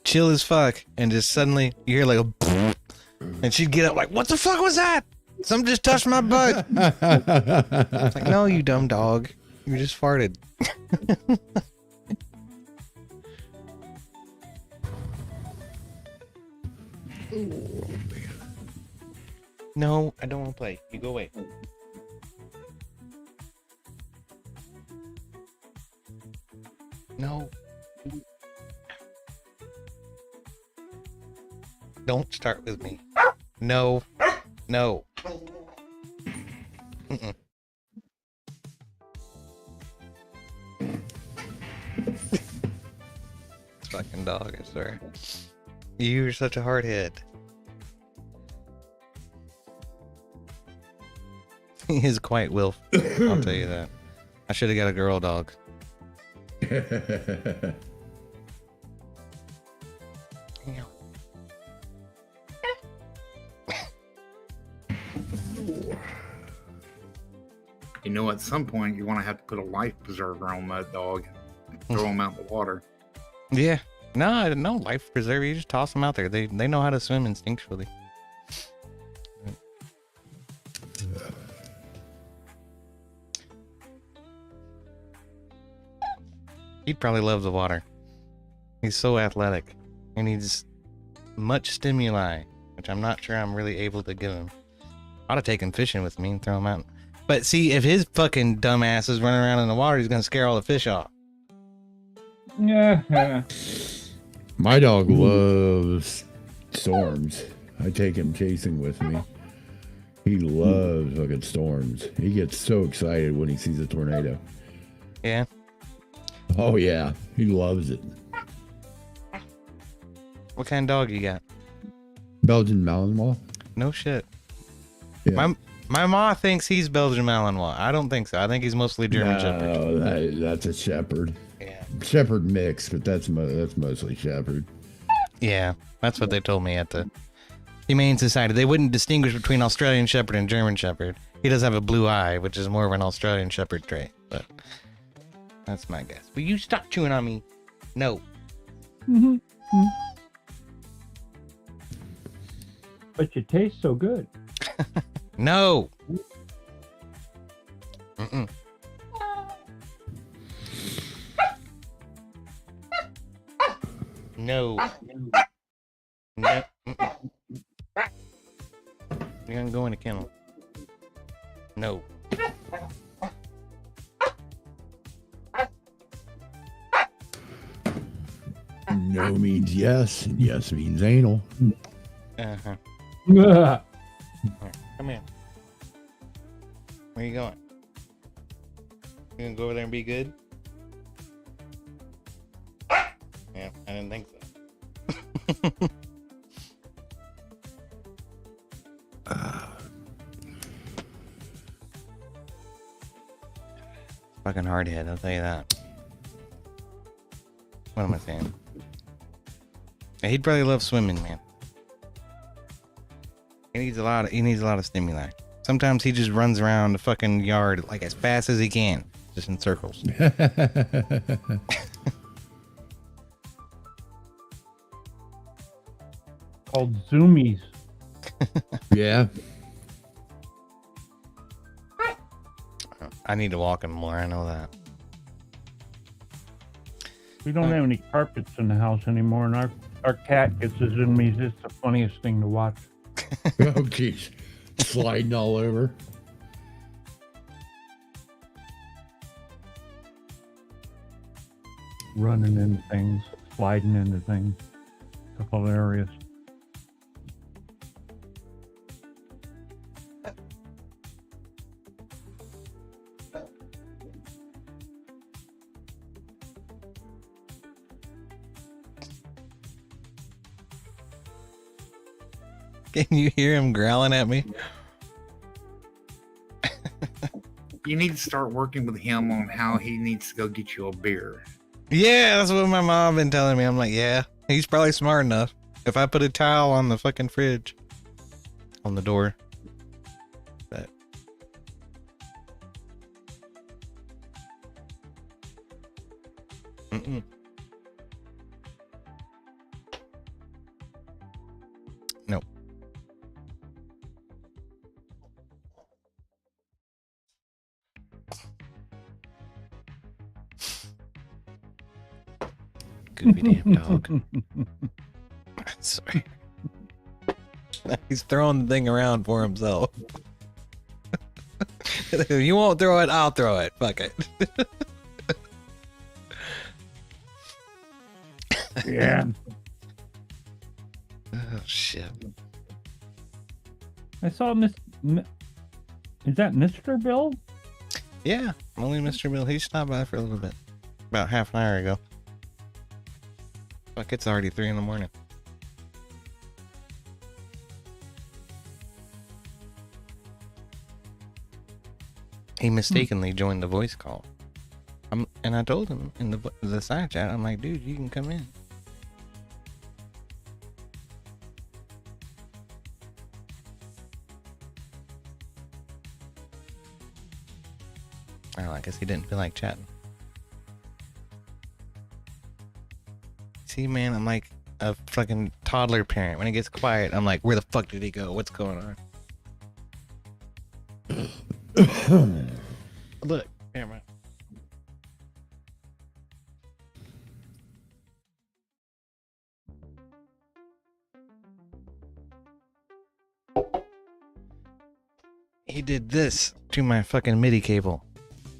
Speaker 1: chill as fuck, and just suddenly you hear like a and she'd get up like, what the fuck was that? Something just touched my butt. It's like, no, you dumb dog. You just farted. No, I don't want to play. You go away. No. Don't start with me. No. No. Mm-mm. Fucking dog, I swear. You're such a hardhead. He is quite willful, I'll tell you that. I should have got a girl dog.
Speaker 3: You know, at some point, you're going to have to put a life preserver on that dog. Throw him out in the water.
Speaker 1: Yeah. No life preserver. You just toss them out there. They know how to swim instinctually. He'd probably love the water. He's so athletic. He needs much stimuli, which I'm not sure I'm really able to give him. I'd have taken fishing with me and throw him out. But see, if his fucking dumb ass is running around in the water, he's gonna scare all the fish off.
Speaker 8: Yeah.
Speaker 11: My dog loves storms. I take him chasing with me. He loves fucking storms. He gets so excited when he sees a tornado.
Speaker 1: Yeah.
Speaker 11: Oh yeah, he loves it.
Speaker 1: What kind of dog you got?
Speaker 11: Belgian Malinois.
Speaker 1: No shit.
Speaker 11: Yeah.
Speaker 1: My ma thinks he's Belgian Malinois. I don't think so. I think he's mostly German Shepherd.
Speaker 11: No, that's a Shepherd.
Speaker 1: Yeah.
Speaker 11: Shepherd mix, but that's mostly Shepherd.
Speaker 1: Yeah, that's what they told me at the Humane Society. They wouldn't distinguish between Australian Shepherd and German Shepherd. He does have a blue eye, which is more of an Australian Shepherd trait, but that's my guess. Will you stop chewing on me? No.
Speaker 8: Mm-hmm. But you taste so good.
Speaker 1: No. Mm-mm. No. No. Mm-mm. You're gonna go in the kennel. No.
Speaker 11: No means yes, and yes means anal.
Speaker 1: Uh-huh. Come here. Where you going? You gonna go over there and be good? Yeah, I didn't think so. Fucking hardhead, I'll tell you that. What am I saying? Yeah, he'd probably love swimming, man. He needs a lot of stimuli. Sometimes he just runs around the fucking yard like as fast as he can, just in circles.
Speaker 8: Called zoomies.
Speaker 11: Yeah.
Speaker 1: I need to walk him more, I know that.
Speaker 8: We don't have any carpets in the house anymore, and our cat gets his zoomies. It's the funniest thing to watch.
Speaker 11: Oh, geez. Sliding all over.
Speaker 8: Running into things, sliding into things. It's hilarious.
Speaker 1: Can you hear him growling at me?
Speaker 3: You need to start working with him on how he needs to go get you a beer.
Speaker 1: Yeah, that's what my mom been telling me. I'm like, yeah, he's probably smart enough. If I put a towel on the fucking fridge, on the door, that. Mm-mm. No. Goofy damn dog. Sorry. He's throwing the thing around for himself. You won't throw it, I'll throw it. Fuck it.
Speaker 8: Yeah.
Speaker 1: Oh, shit.
Speaker 8: I saw is that Mr. Bill?
Speaker 1: Yeah, only Mr. Bill. He stopped by for a little bit. About half an hour ago. Fuck, it's already 3 in the morning. He mistakenly joined the voice call. And I told him in the side chat, I'm like, dude, you can come in. Oh, I guess he didn't feel like chatting. See, man, I'm like a fucking toddler parent. When it gets quiet, I'm like, where the fuck did he go? What's going on? Look, camera. He did this to my fucking MIDI cable.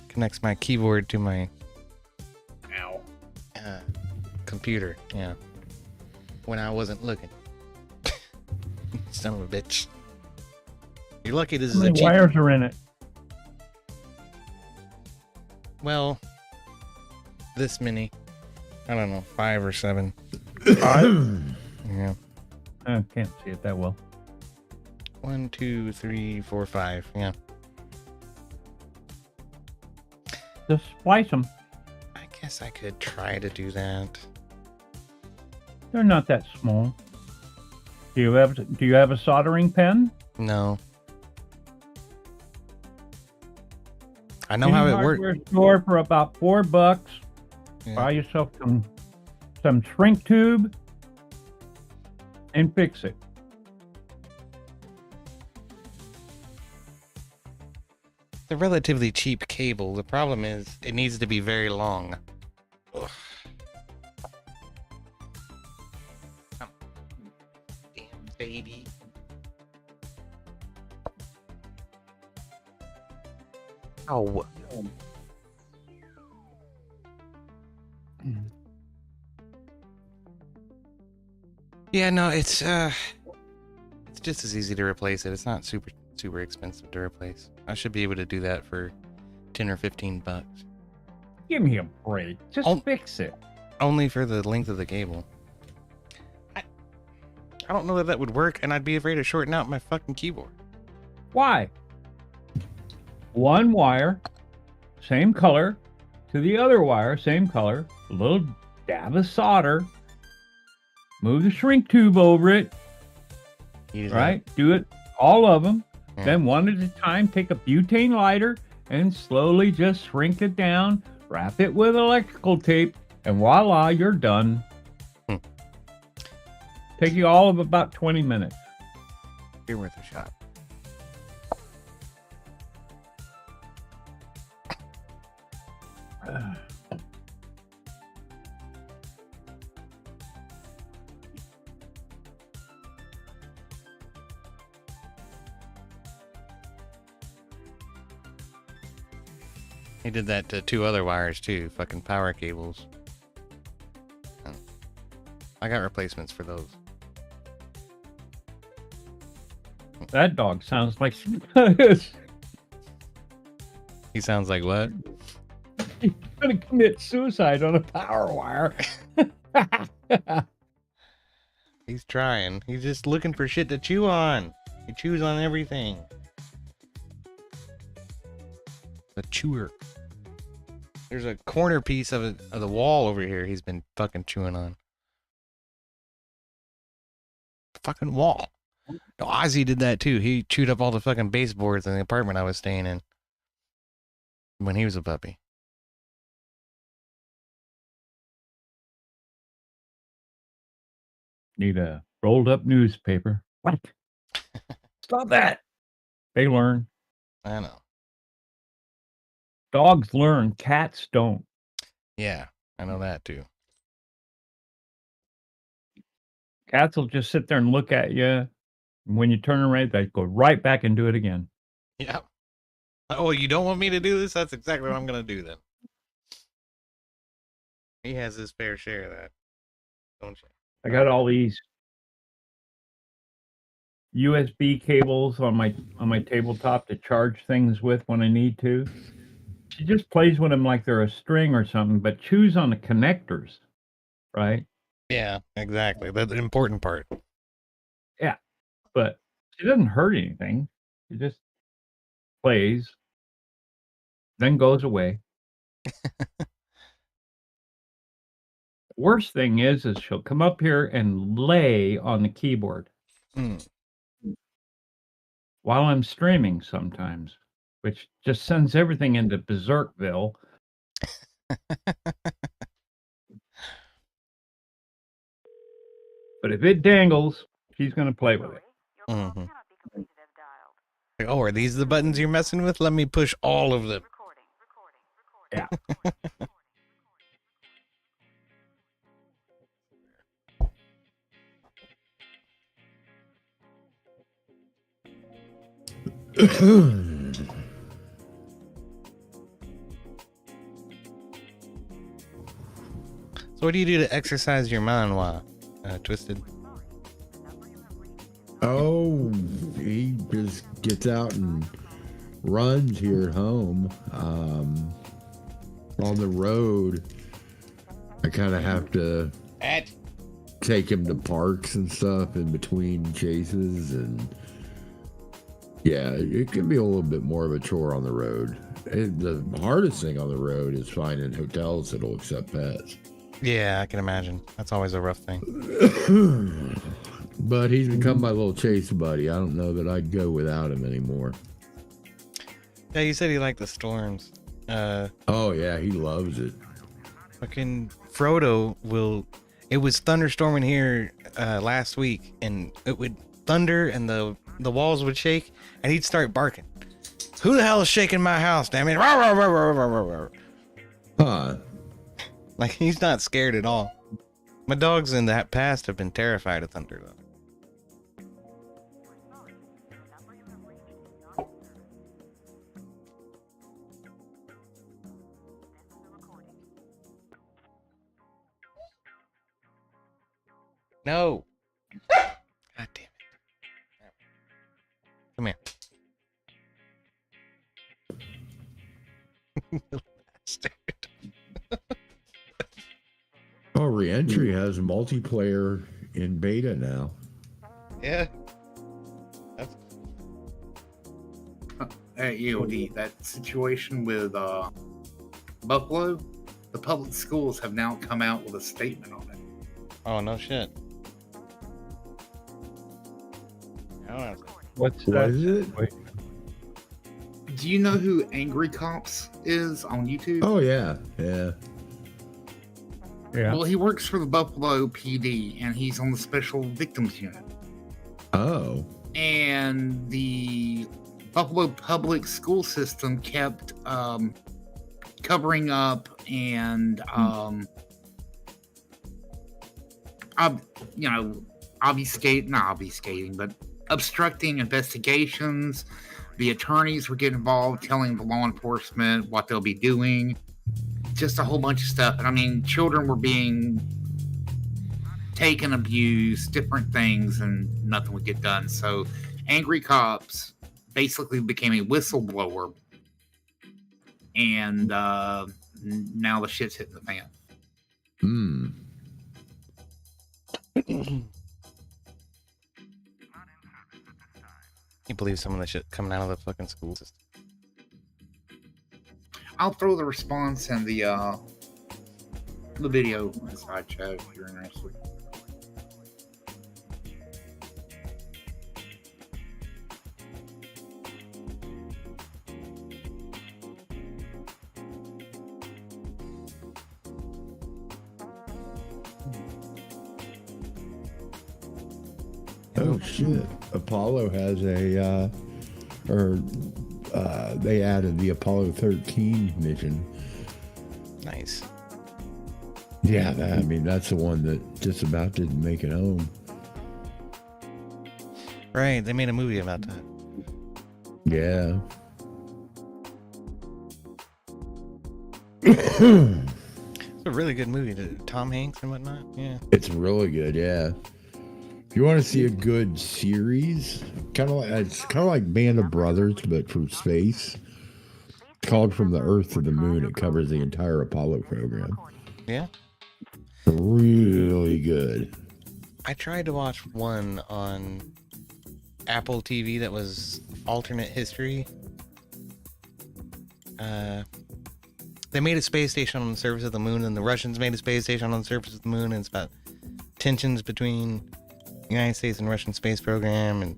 Speaker 1: Connects my keyboard to my computer. Yeah. When I wasn't looking. Son of a bitch. You're lucky this is a cheap.
Speaker 8: Wires are in it.
Speaker 1: Well, this many. I don't know, 5 or 7.
Speaker 8: 5?
Speaker 1: Yeah.
Speaker 8: I can't see it that well.
Speaker 1: 1, 2, 3, 4, 5. Yeah.
Speaker 8: Just splice them.
Speaker 1: I guess I could try to do that.
Speaker 8: They're not that small. Do you have a soldering pen?
Speaker 1: No. I know how it works.
Speaker 8: Hardware store for about $4.
Speaker 1: Yeah.
Speaker 8: Buy yourself some shrink tube and fix it.
Speaker 1: It's a relatively cheap cable. The problem is it needs to be very long. Ugh. Oh. Damn baby. Oh. Yeah, no, it's just as easy to replace it. It's not super expensive to replace. I should be able to do that for 10 or 15 bucks.
Speaker 8: Give me a break. Just fix it.
Speaker 1: Only for the length of the cable. I don't know that would work, and I'd be afraid of shorting out my fucking keyboard.
Speaker 8: Why? One wire, same color, to the other wire, same color, a little dab of solder, move the shrink tube over it, right? Do it, all of them.
Speaker 1: Yeah.
Speaker 8: Then one at a time, take a butane lighter and slowly just shrink it down, wrap it with electrical tape, and voila, you're done. Take you all of about 20 minutes.
Speaker 1: Be worth a shot. He did that to 2 other wires too, fucking power cables. I got replacements for those.
Speaker 8: That dog sounds like
Speaker 1: He sounds like what?
Speaker 8: he's gonna commit suicide on a power wire.
Speaker 1: He's trying. He's just looking for shit to chew on. He chews on everything. The chewer. There's a corner piece of the wall over here he's been fucking chewing on. Fucking wall. Ozzy did that too. He chewed up all the fucking baseboards in the apartment I was staying in when he was a puppy.
Speaker 8: Need a rolled up newspaper. What? Stop that. They learn.
Speaker 1: I know.
Speaker 8: Dogs learn, cats don't.
Speaker 1: Yeah, I know that too.
Speaker 8: Cats will just sit there and look at you When you turn right, they go right back and do it again.
Speaker 1: Yeah. Oh, you don't want me to do this? That's exactly what I'm going to do then. He has his fair share of that, don't you?
Speaker 8: I got all these USB cables on my tabletop to charge things with when I need to. She just plays with them like they're a string or something, but chews on the connectors, right?
Speaker 1: Yeah, exactly. That's the important part.
Speaker 8: Yeah, but she doesn't hurt anything. She just plays, then goes away. Worst thing is she'll come up here and lay on the keyboard while I'm streaming sometimes, which just sends everything into Berserkville. But if it dangles, she's going to play with it.
Speaker 1: Mm-hmm. Like, oh, are these the buttons you're messing with? Let me push all of them.
Speaker 8: Yeah.
Speaker 1: So what do you do to exercise your mind while Twisted?
Speaker 11: Oh, he just gets out and runs here at home. On the road, I kind of have to take him to parks and stuff in between chases, and yeah, it can be a little bit more of a chore on the road. The hardest thing on the road is finding hotels that'll accept pets.
Speaker 1: Yeah, I can imagine. That's always a rough thing.
Speaker 11: But he's become my little chase buddy. I don't know that I'd go without him anymore.
Speaker 1: Yeah, you said he liked the storms.
Speaker 11: Oh yeah, he loves it.
Speaker 1: Fucking Frodo it was thunderstorming here last week, and it would thunder and the walls would shake, and he'd start barking. Who the hell is shaking my house, damn it?
Speaker 11: Huh.
Speaker 1: Like, he's not scared at all. My dogs in the past have been terrified of thunder, though. No. God damn it. Come here. Bastard.
Speaker 11: Oh, Reentry has multiplayer in beta now.
Speaker 1: Yeah.
Speaker 3: EOD, that situation with Buffalo, the public schools have now come out with a statement on it.
Speaker 1: Oh, no shit.
Speaker 8: What's
Speaker 11: What
Speaker 8: that?
Speaker 11: is it?
Speaker 3: Do you know who Angry Cops is on YouTube?
Speaker 11: Oh yeah, yeah.
Speaker 8: Yeah.
Speaker 3: Well, he works for the Buffalo PD, and he's on the Special Victims Unit.
Speaker 11: Oh.
Speaker 3: And the Buffalo public school system kept covering up and obstructing investigations. The attorneys were getting involved, telling the law enforcement what they'll be doing. Just a whole bunch of stuff. And I mean, children were being taken, abused, different things, and nothing would get done. So Angry Cops basically became a whistleblower. And now the shit's hitting the fan.
Speaker 11: Hmm.
Speaker 1: Can you believe some of the shit coming out of the fucking school system?
Speaker 3: I'll throw the response and the video in the side chat if you're interested.
Speaker 11: Oh shit! Apollo has they added the Apollo 13 mission.
Speaker 1: Nice.
Speaker 11: Yeah, that's the one that just about didn't make it home.
Speaker 1: Right, they made a movie about that.
Speaker 11: Yeah.
Speaker 1: It's a really good movie. Tom Hanks and whatnot. Yeah.
Speaker 11: It's really good, yeah. If you want to see a good series, it's kind of like Band of Brothers, but for space. It's called From the Earth to the Moon. It covers the entire Apollo program.
Speaker 1: Yeah.
Speaker 11: Really good.
Speaker 1: I tried to watch one on Apple TV that was alternate history. They made a space station on the surface of the moon, and the Russians made a space station on the surface of the moon, and it's about tensions between the United States and Russian space program, and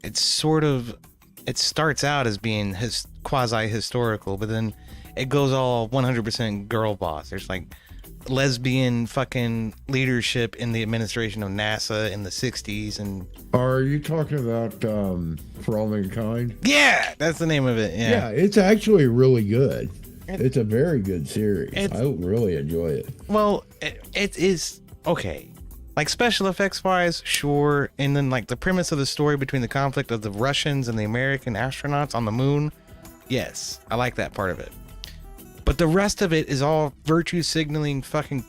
Speaker 1: it starts out as being quasi-historical, but then it goes all 100% girl boss. There's like lesbian fucking leadership in the administration of NASA in the 60s, and
Speaker 11: Are you talking about For All Mankind?
Speaker 1: yeah, that's the name of it.
Speaker 11: Yeah, it's actually really good. It's a very good series. I really enjoy it.
Speaker 1: Well, it is okay. Like special effects wise, sure. And then like the premise of the story between the conflict of the Russians and the American astronauts on the moon. Yes, I like that part of it. But the rest of it is all virtue signaling fucking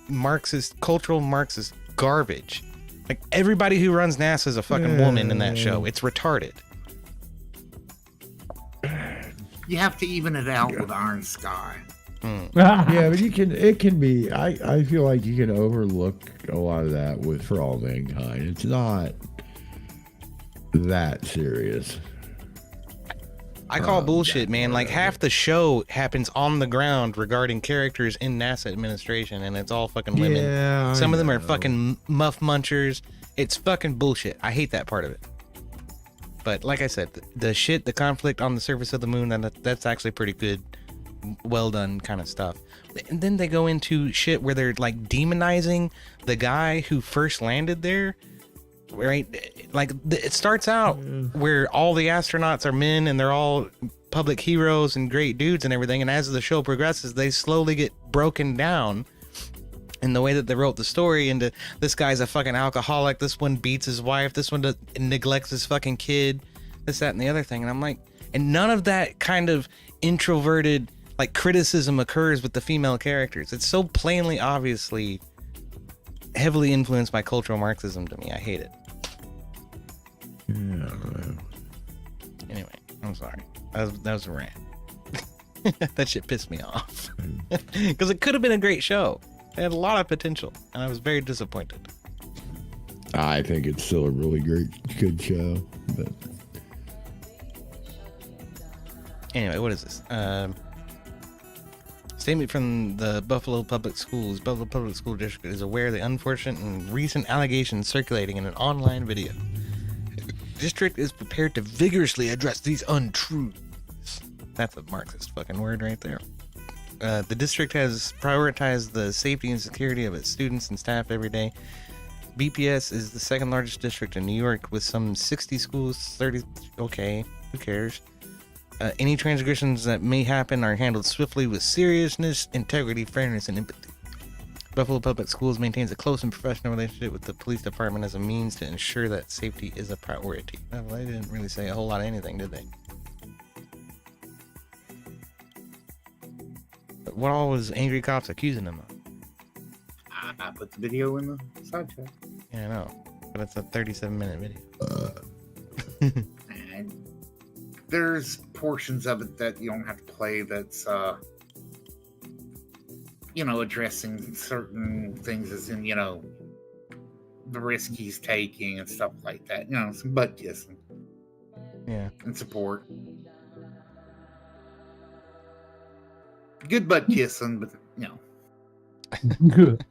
Speaker 1: cultural Marxist garbage. Like everybody who runs NASA is a fucking woman in that show. It's retarded.
Speaker 3: You have to even it out with Iron Sky.
Speaker 11: Yeah, but it can be, I feel like you can overlook a lot of that with For All Mankind. It's not that serious.
Speaker 1: I call bullshit, man. Like half the show happens on the ground regarding characters in NASA administration, and it's all fucking women.
Speaker 11: Yeah,
Speaker 1: Some of them are fucking muff munchers. It's fucking bullshit. I hate that part of it. But like I said, the conflict on the surface of the moon, that's actually pretty good, well done kind of stuff. And then they go into shit where they're like demonizing the guy who first landed there. Right, like it starts out where all the astronauts are men and they're all public heroes and great dudes and everything, and as the show progresses they slowly get broken down in the way that they wrote the story into this guy's a fucking alcoholic, this one beats his wife, this one neglects his fucking kid, this, that, and the other thing. And I'm like, and none of that kind of introverted like criticism occurs with the female characters. It's so plainly obviously heavily influenced by cultural Marxism to me. I hate it.
Speaker 11: Yeah.
Speaker 1: Anyway, I'm sorry. That was a rant. That shit pissed me off. Because it could have been a great show. It had a lot of potential, and I was very disappointed.
Speaker 11: I think it's still a really good show. But
Speaker 1: anyway, what is this? Statement from the Buffalo Public Schools. Buffalo Public School District is aware of the unfortunate and recent allegations circulating in an online video. The district is prepared to vigorously address these untruths. That's a Marxist fucking word right there. The district has prioritized the safety and security of its students and staff every day. BPS is the second largest district in New York with some 60 schools, 30. Okay, who cares? Any transgressions that may happen are handled swiftly with seriousness, integrity, fairness, and empathy. Buffalo Public Schools maintains a close and professional relationship with the police department as a means to ensure that safety is a priority. Well, they didn't really say a whole lot of anything, did they? But what all was Angry Cops accusing them of?
Speaker 3: I put the video in the side chat.
Speaker 1: Yeah, I know. But it's a 37-minute video.
Speaker 3: And there's portions of it that you don't have to play that's, addressing certain things as in, the risk he's taking and stuff like that. Some butt kissing.
Speaker 1: Yeah.
Speaker 3: And support. Good butt kissing, but,
Speaker 8: Good.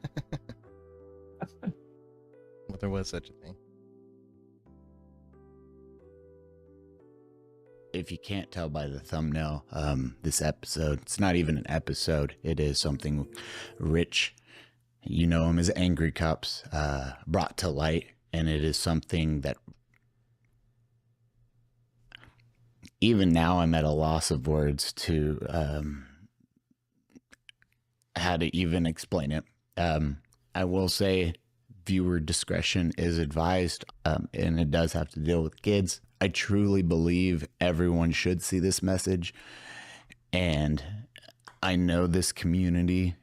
Speaker 1: But there was such a thing.
Speaker 15: If you can't tell by the thumbnail, this episode, it's not even an episode. It is something Rich, you know him as Angry Cops, brought to light. And it is something that even now I'm at a loss of words to how to even explain it. I will say viewer discretion is advised, and it does have to deal with kids. I truly believe everyone should see this message, and I know this community.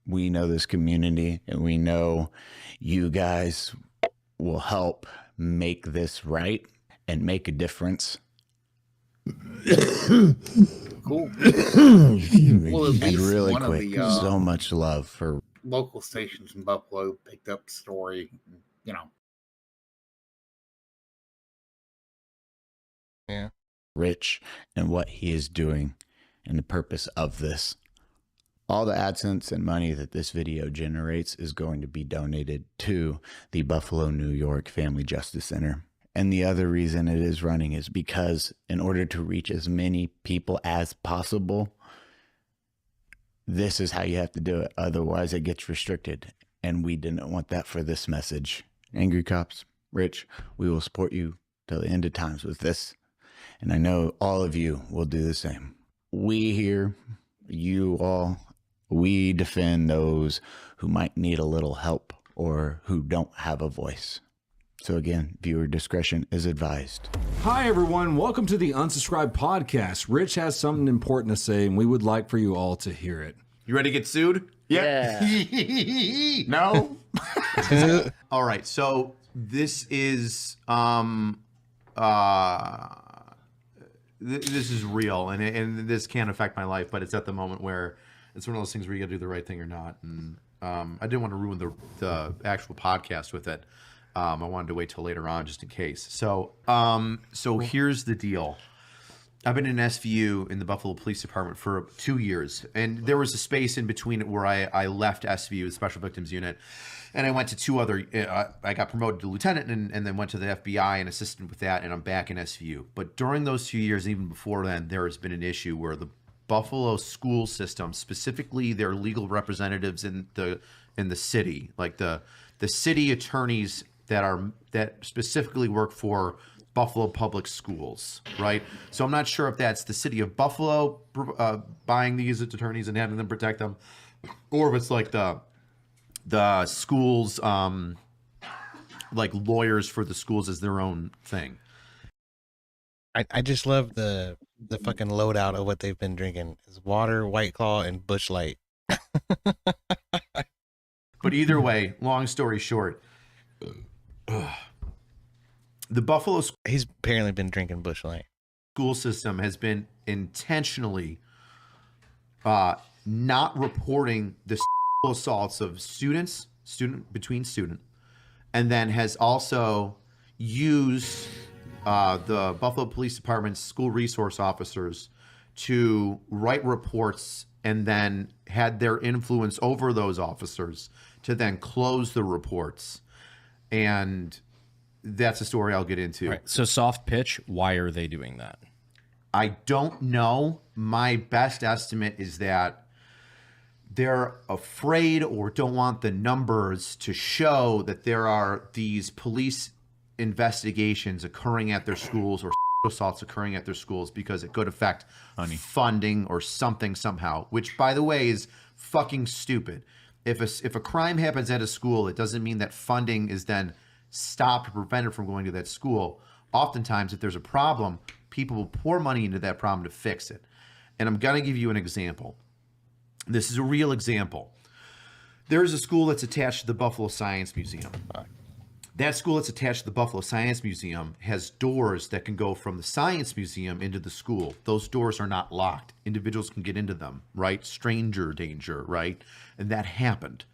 Speaker 15: We know this community, and we know you guys will help make this right and make a difference.
Speaker 3: Cool.
Speaker 15: Well,
Speaker 3: at
Speaker 15: and
Speaker 3: least
Speaker 15: really
Speaker 3: one
Speaker 15: quick,
Speaker 3: of the
Speaker 15: so much love for
Speaker 3: local stations in Buffalo picked up the story. You know,
Speaker 1: Yeah.
Speaker 15: Rich and what he is doing and the purpose of this. All the AdSense and money that this video generates is going to be donated to the Buffalo, New York Family Justice Center. And the other reason it is running is because in order to reach as many people as possible, this is how you have to do it. Otherwise, it gets restricted. And we didn't want that for this message. Angry Cops, Rich, we will support you till the end of times with this. And I know all of you will do the same. We here, you all, we defend those who might need a little help or who don't have a voice. So again, viewer discretion is advised.
Speaker 16: Hi, everyone. Welcome to the Unsubscribed Podcast. Rich has something important to say, and we would like for you all to hear it.
Speaker 17: You ready to get sued?
Speaker 16: Yeah.
Speaker 17: No? All right. So this is this is real, and this can affect my life, but it's at the moment where it's one of those things where you got to do the right thing or not. And I didn't want to ruin the actual podcast with it. I wanted to wait till later on just in case. So here's the deal. I've been in SVU in the Buffalo Police Department for 2 years, and there was a space in between it where I left SVU, the Special Victims Unit, and I went to two other. I got promoted to lieutenant, and then went to the FBI and assisted with that, and I'm back in SVU. But during those 2 years, even before then, there has been an issue where the Buffalo school system, specifically their legal representatives in the city, like the city attorneys that specifically work for Buffalo Public Schools, right? So I'm not sure if that's the city of Buffalo buying these attorneys and having them protect them, or if it's like the schools, like lawyers for the schools as their own thing.
Speaker 1: I just love the fucking loadout of what they've been drinking. It's water, White Claw, and Busch Light.
Speaker 17: But either way, long story short, the Buffalo
Speaker 1: he's apparently been drinking Busch Light.
Speaker 17: School system has been intentionally not reporting the assaults of student between student, and then has also used the Buffalo Police Department's school resource officers to write reports and then had their influence over those officers to then close the reports. And that's a story I'll get into.
Speaker 18: Right. So soft pitch, why are they doing that?
Speaker 17: I don't know. My best estimate is that they're afraid or don't want the numbers to show that there are these police investigations occurring at their schools or assaults occurring at their schools because it could affect funding or something somehow, which, by the way, is fucking stupid. If a crime happens at a school, it doesn't mean that funding is then stopped or prevented from going to that school. Oftentimes, if there's a problem, people will pour money into that problem to fix it. And I'm going to give you an example. This is a real example. There's a school that's attached to the Buffalo Science Museum. That school that's attached to the Buffalo Science Museum has doors that can go from the Science Museum into the school. Those doors are not locked. Individuals can get into them, right? Stranger danger, right? And that happened.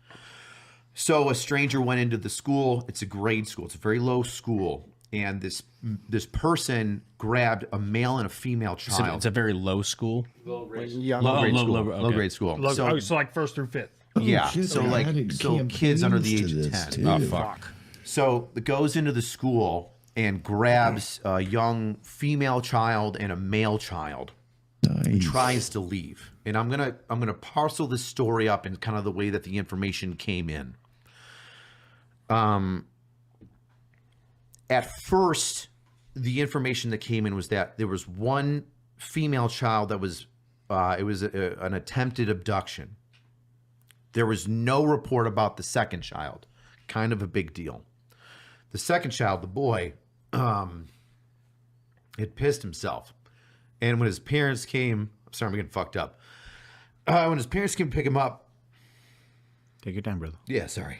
Speaker 17: So a stranger went into the school. It's a grade school. It's a very low school. And this person grabbed a male and a female child.
Speaker 18: It's a very low school?
Speaker 17: Low grade school. Low grade school.
Speaker 12: So like first through fifth.
Speaker 17: Yeah.
Speaker 11: shit,
Speaker 17: So
Speaker 11: I
Speaker 17: like
Speaker 11: had
Speaker 17: kids under the
Speaker 11: campaigns
Speaker 17: age
Speaker 11: to
Speaker 17: of
Speaker 11: this,
Speaker 17: 10.
Speaker 11: too.
Speaker 18: Oh, fuck.
Speaker 17: So it goes into the school and grabs a young female child and a male child. And tries to leave. And I'm gonna parcel this story up in kind of the way that the information came in. At first, the information that came in was that there was one female child that was an attempted abduction. There was no report about the second child. kind of a big deal. The second child, the boy, had pissed himself. And when his parents came, sorry, I'm getting fucked up. When his parents came to pick him up.
Speaker 15: Take your time, brother.
Speaker 17: Yeah, sorry.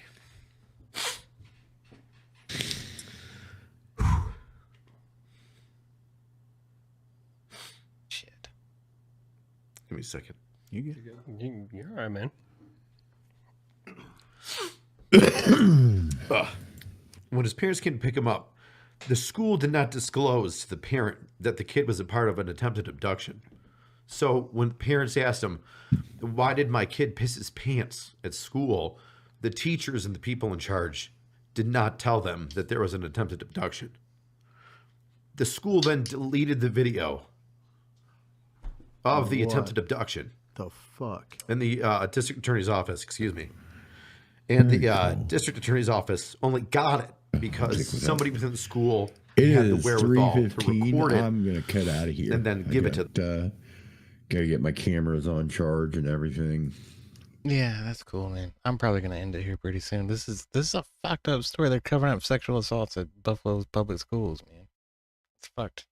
Speaker 1: Shit.
Speaker 17: Give me a second.
Speaker 15: You good?
Speaker 18: You're all right, man.
Speaker 17: When his parents came to pick him up, the school did not disclose to the parent that the kid was a part of an attempted abduction. So when parents asked him, why did my kid piss his pants at school? The teachers and the people in charge did not tell them that there was an attempted abduction. The school then deleted the video of the
Speaker 15: What
Speaker 17: attempted abduction.
Speaker 15: The fuck?
Speaker 17: In the district attorney's office, excuse me. And the district attorney's office only got it because somebody within the school
Speaker 11: It
Speaker 17: had the
Speaker 11: is
Speaker 17: wherewithal to
Speaker 11: 3:15.
Speaker 17: record it.
Speaker 11: I'm gonna cut out of here
Speaker 17: and then give it to.
Speaker 11: Gotta get my cameras on charge and everything.
Speaker 1: Yeah, that's cool, man. I'm probably gonna end it here pretty soon. This is a fucked up story. They're covering up sexual assaults at Buffalo's public schools, man. It's fucked.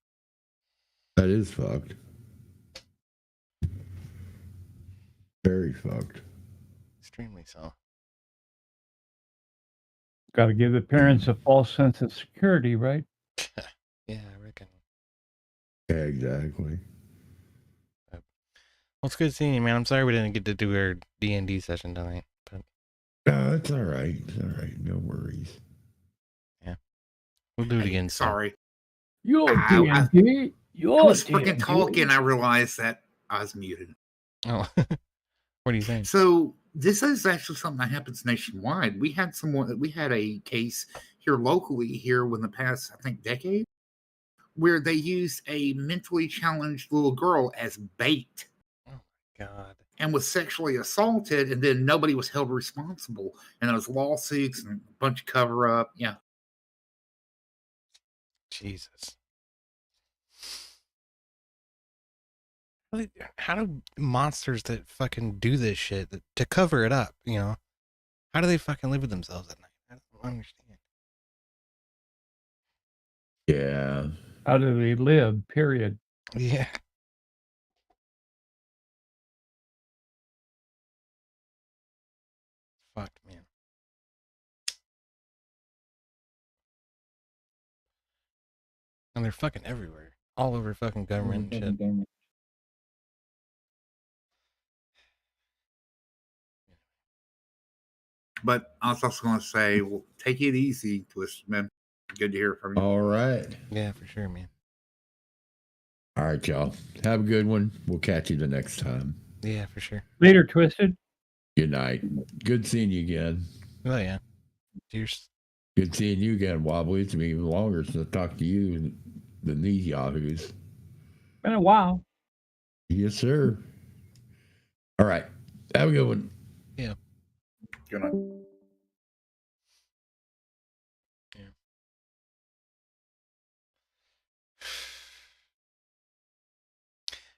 Speaker 11: That is fucked. Very fucked.
Speaker 1: Extremely so.
Speaker 8: Got to give the parents a false sense of security, right?
Speaker 1: Yeah, I reckon.
Speaker 11: Yeah, exactly.
Speaker 1: Well, it's good seeing you, man. I'm sorry we didn't get to do our D&D session tonight, but
Speaker 11: No, it's all right. It's all right. No worries.
Speaker 1: yeah, we'll do it again. soon.
Speaker 3: Sorry.
Speaker 8: You're
Speaker 3: I
Speaker 8: D&D. You're
Speaker 3: was freaking
Speaker 8: D&D.
Speaker 3: talking. I realized that I was muted.
Speaker 1: Oh, what are you saying?
Speaker 3: So this is actually something that happens nationwide. We had a case here locally here within the past, I think, decade, where they used a mentally challenged little girl as bait.
Speaker 1: God.
Speaker 3: And was sexually assaulted, and then nobody was held responsible. And there was lawsuits and a bunch of cover up. Yeah.
Speaker 1: Jesus. How do monsters that fucking do this shit to cover it up, you know? How do they fucking live with themselves at night? I don't understand.
Speaker 11: Yeah.
Speaker 8: How do they live? Period.
Speaker 1: Yeah. Fucked, man. And they're fucking everywhere. All over fucking government and shit.
Speaker 3: But I was also going to say, well, take it easy, Twistman. Good to hear from you.
Speaker 11: All right.
Speaker 1: Yeah, for sure, man.
Speaker 11: All right, y'all. Have a good one. We'll catch you the next time.
Speaker 1: Yeah, for sure.
Speaker 8: Later, Twisted.
Speaker 11: Good night. Good seeing you again.
Speaker 1: Oh, yeah. Cheers.
Speaker 11: Good seeing you again, Wobbly. It's been even longer since I talked to you than these yahoos.
Speaker 8: Been a while.
Speaker 11: Yes, sir. All right. Have a good one.
Speaker 1: Yeah.
Speaker 3: Good night.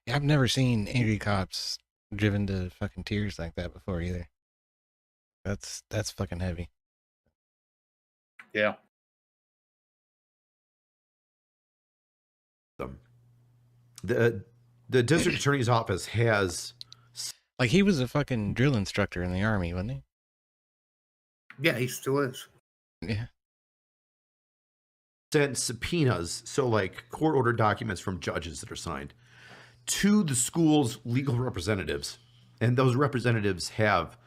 Speaker 1: Yeah, I've never seen angry cops driven to fucking tears like that before either. That's fucking heavy.
Speaker 3: Yeah.
Speaker 17: The district attorney's office has,
Speaker 1: like, he was a fucking drill instructor in the army, wasn't he?
Speaker 3: Yeah, he still is.
Speaker 1: Yeah.
Speaker 17: sent subpoenas, so like court order documents from judges that are signed, to the school's legal representatives, and those representatives have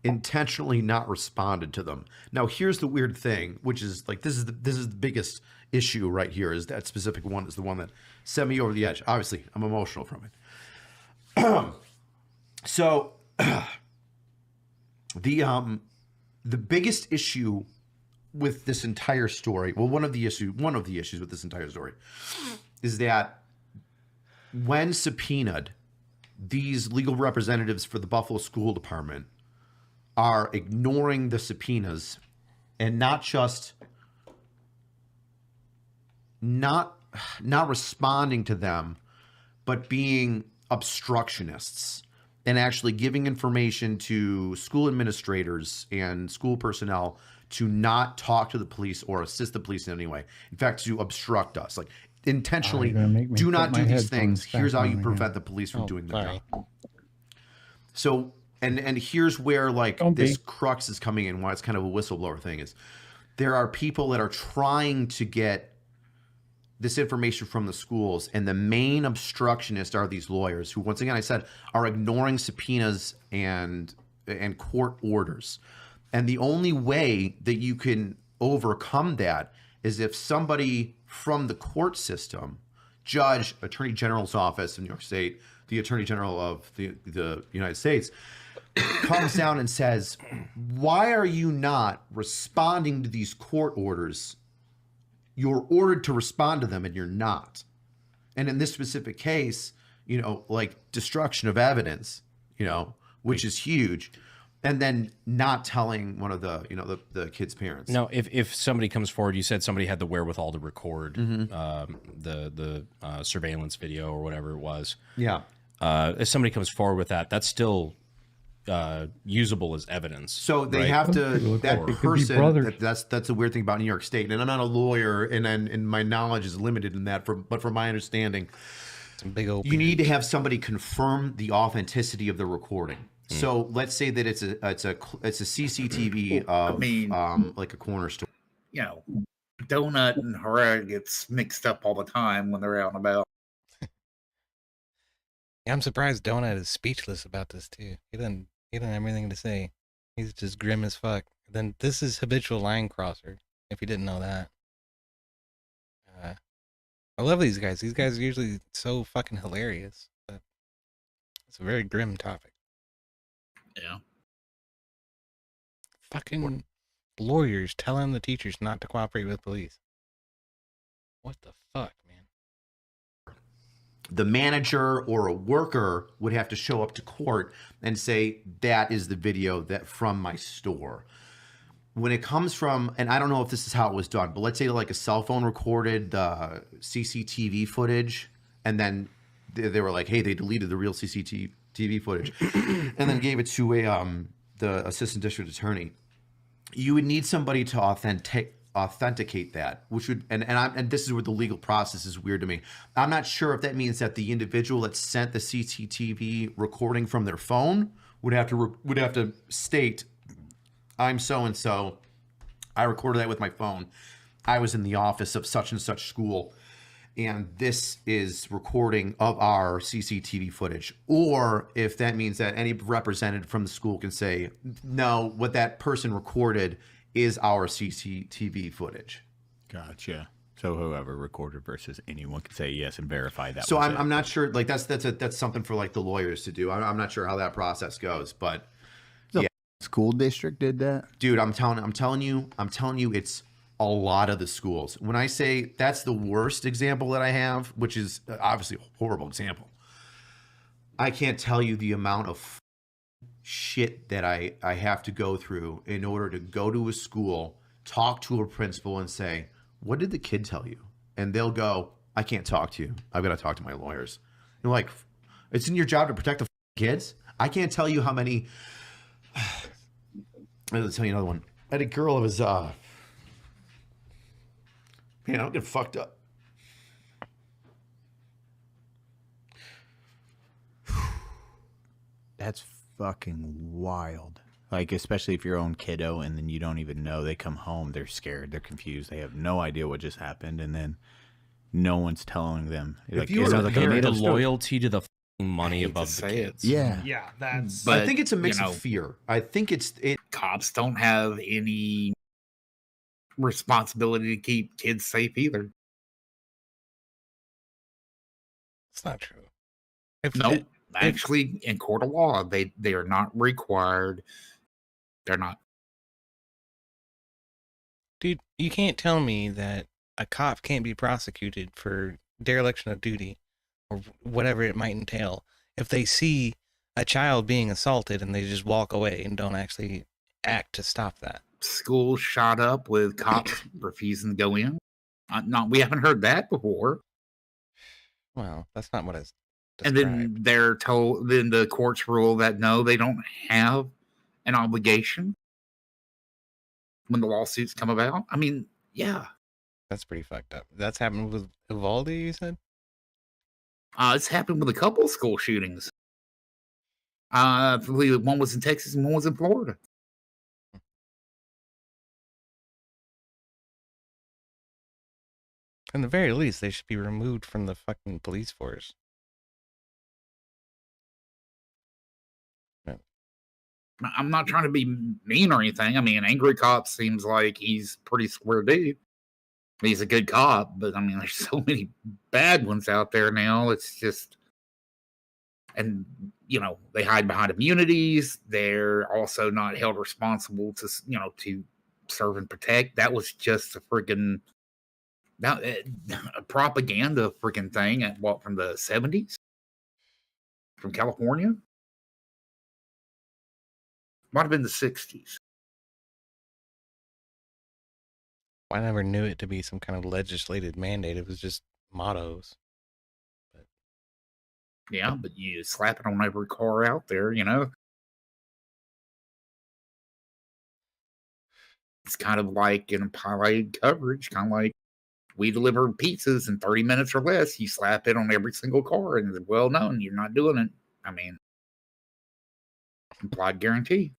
Speaker 17: intentionally not responded to them. Now, here's the weird thing, which is like this is the biggest issue right here. Is that specific one is the one that sent me over the edge. Obviously, I'm emotional from it. So, the biggest issue with this entire story, well, one of the issues with this entire story is that when subpoenaed, these legal representatives for the Buffalo School Department are ignoring the subpoenas and not just not responding to them, but being obstructionists and actually giving information to school administrators and school personnel to not talk to the police or assist the police in any way. In fact, to obstruct us, like intentionally,
Speaker 8: you're gonna make me
Speaker 17: do
Speaker 8: put
Speaker 17: not
Speaker 8: my
Speaker 17: do these
Speaker 8: headphones
Speaker 17: things. Here's
Speaker 8: back
Speaker 17: how
Speaker 8: on
Speaker 17: you
Speaker 8: again.
Speaker 17: prevent the police from doing their
Speaker 1: sorry.
Speaker 17: job. So, and here's where like
Speaker 8: Don't
Speaker 17: this
Speaker 8: be.
Speaker 17: crux is coming in. Why it's kind of a whistleblower thing is there are people that are trying to get this information from the schools, and the main obstructionist are these lawyers who, once again, I said, are ignoring subpoenas and court orders. And the only way that you can overcome that is if somebody from the court system, judge, attorney general's office in New York State, the attorney general of the United States, comes down and says, why are you not responding to these court orders? You're ordered to respond to them and you're not. And in this specific case, you know, like destruction of evidence, you know, which is huge. And then not telling one of the, you know, the kid's parents.
Speaker 18: Now, if somebody comes forward, you said somebody had the wherewithal to record
Speaker 17: Mm-hmm.
Speaker 18: the surveillance video or whatever it was.
Speaker 17: Yeah.
Speaker 18: If somebody comes forward with that, that's still usable as evidence.
Speaker 17: So they
Speaker 18: right?
Speaker 17: have to, that
Speaker 18: Or-
Speaker 17: person, that's a weird thing about New York State. And I'm not a lawyer, and my knowledge is limited in that, but from my understanding,
Speaker 1: Some big old
Speaker 17: you need to have somebody confirm the authenticity of the recording. So let's say that it's a CCTV of like a corner store.
Speaker 3: You know, Donut and Hara gets mixed up all the time when they're out and about.
Speaker 1: Yeah, I'm surprised Donut is speechless about this too. He doesn't have anything to say. He's just grim as fuck. Then this is habitual line crosser. If you didn't know that. I love these guys. These guys are usually so fucking hilarious. But it's a very grim topic.
Speaker 3: Yeah.
Speaker 1: Fucking lawyers telling the teachers not to cooperate with police. What the fuck, man?
Speaker 17: The manager or a worker would have to show up to court and say, that is the video that from my store. When it comes from, and I don't know if this is how it was done, but let's say like a cell phone recorded the CCTV footage, and then they were like, hey, they deleted the real CCTV footage, and then gave it to the assistant district attorney. You would need somebody to authenticate that, which would, and this is where the legal process is weird to me. I'm not sure if that means that the individual that sent the CCTV recording from their phone would have to state, I'm so and so, I recorded that with my phone. I was in the office of such and such school, and this is recording of our CCTV footage. Or if that means that any representative from the school can say, no, what that person recorded is our CCTV footage.
Speaker 15: Gotcha. So whoever recorded versus anyone can say yes and verify that.
Speaker 17: So
Speaker 15: was
Speaker 17: I'm not sure. Like that's something for like the lawyers to do. I'm not sure how that process goes, but
Speaker 15: The
Speaker 17: yeah,
Speaker 15: school district did that.
Speaker 17: dude, I'm telling you, it's a lot of the schools. When I say that's the worst example that I have, which is obviously a horrible example, I can't tell you the amount of shit that I have to go through in order to go to a school, talk to a principal and say, what did the kid tell you? And they'll go, I can't talk to you. I've got to talk to my lawyers. You're like, it's in your job to protect the kids. I can't tell you how many. I'll tell you another one. I had a girl that was, man, I'm getting fucked up.
Speaker 15: That's fucking wild. Like, especially if your own kiddo and then you don't even know. They come home, they're scared, they're confused, they have no idea what just happened, and then no one's telling them.
Speaker 18: If you were the loyalty to the money above the kids.
Speaker 3: Yeah, that's.
Speaker 17: I think it's a mix of fear. I think
Speaker 3: cops don't have any responsibility to keep kids safe either.
Speaker 1: It's not true.
Speaker 3: No, actually, in court of law, they are not required. They're not.
Speaker 1: Dude, you can't tell me that a cop can't be prosecuted for dereliction of duty or whatever it might entail if they see a child being assaulted and they just walk away and don't actually act to stop that.
Speaker 3: Schools shot up with cops refusing to go in. We haven't heard that before.
Speaker 1: Well, that's not what it's.
Speaker 3: And then they're told, then the courts rule that no, they don't have an obligation. when the lawsuits come about. I mean, yeah.
Speaker 1: That's pretty fucked up. That's happened with Uvalde, you said?
Speaker 3: It's happened with a couple of school shootings. I believe one was in Texas and one was in Florida.
Speaker 1: In the very least, they should be removed from the fucking police force.
Speaker 3: I'm not trying to be mean or anything. I mean, Angry Cop seems like he's pretty square dude. He's a good cop, but I mean, there's so many bad ones out there now. It's just, and you know, they hide behind immunities. They're also not held responsible to, you know, to serve and protect. That was just a freaking a propaganda freaking thing at what, from the 70s from California. Might have been the 60s.
Speaker 1: I never knew it to be some kind of legislated mandate. It was just mottos.
Speaker 3: Yeah, but you slap it on every car out there, you know. It's kind of like in highlighted coverage, kind of like we deliver pizzas in 30 minutes or less. You slap it on every single car, and it's well known you're not doing it. I mean, implied guarantee.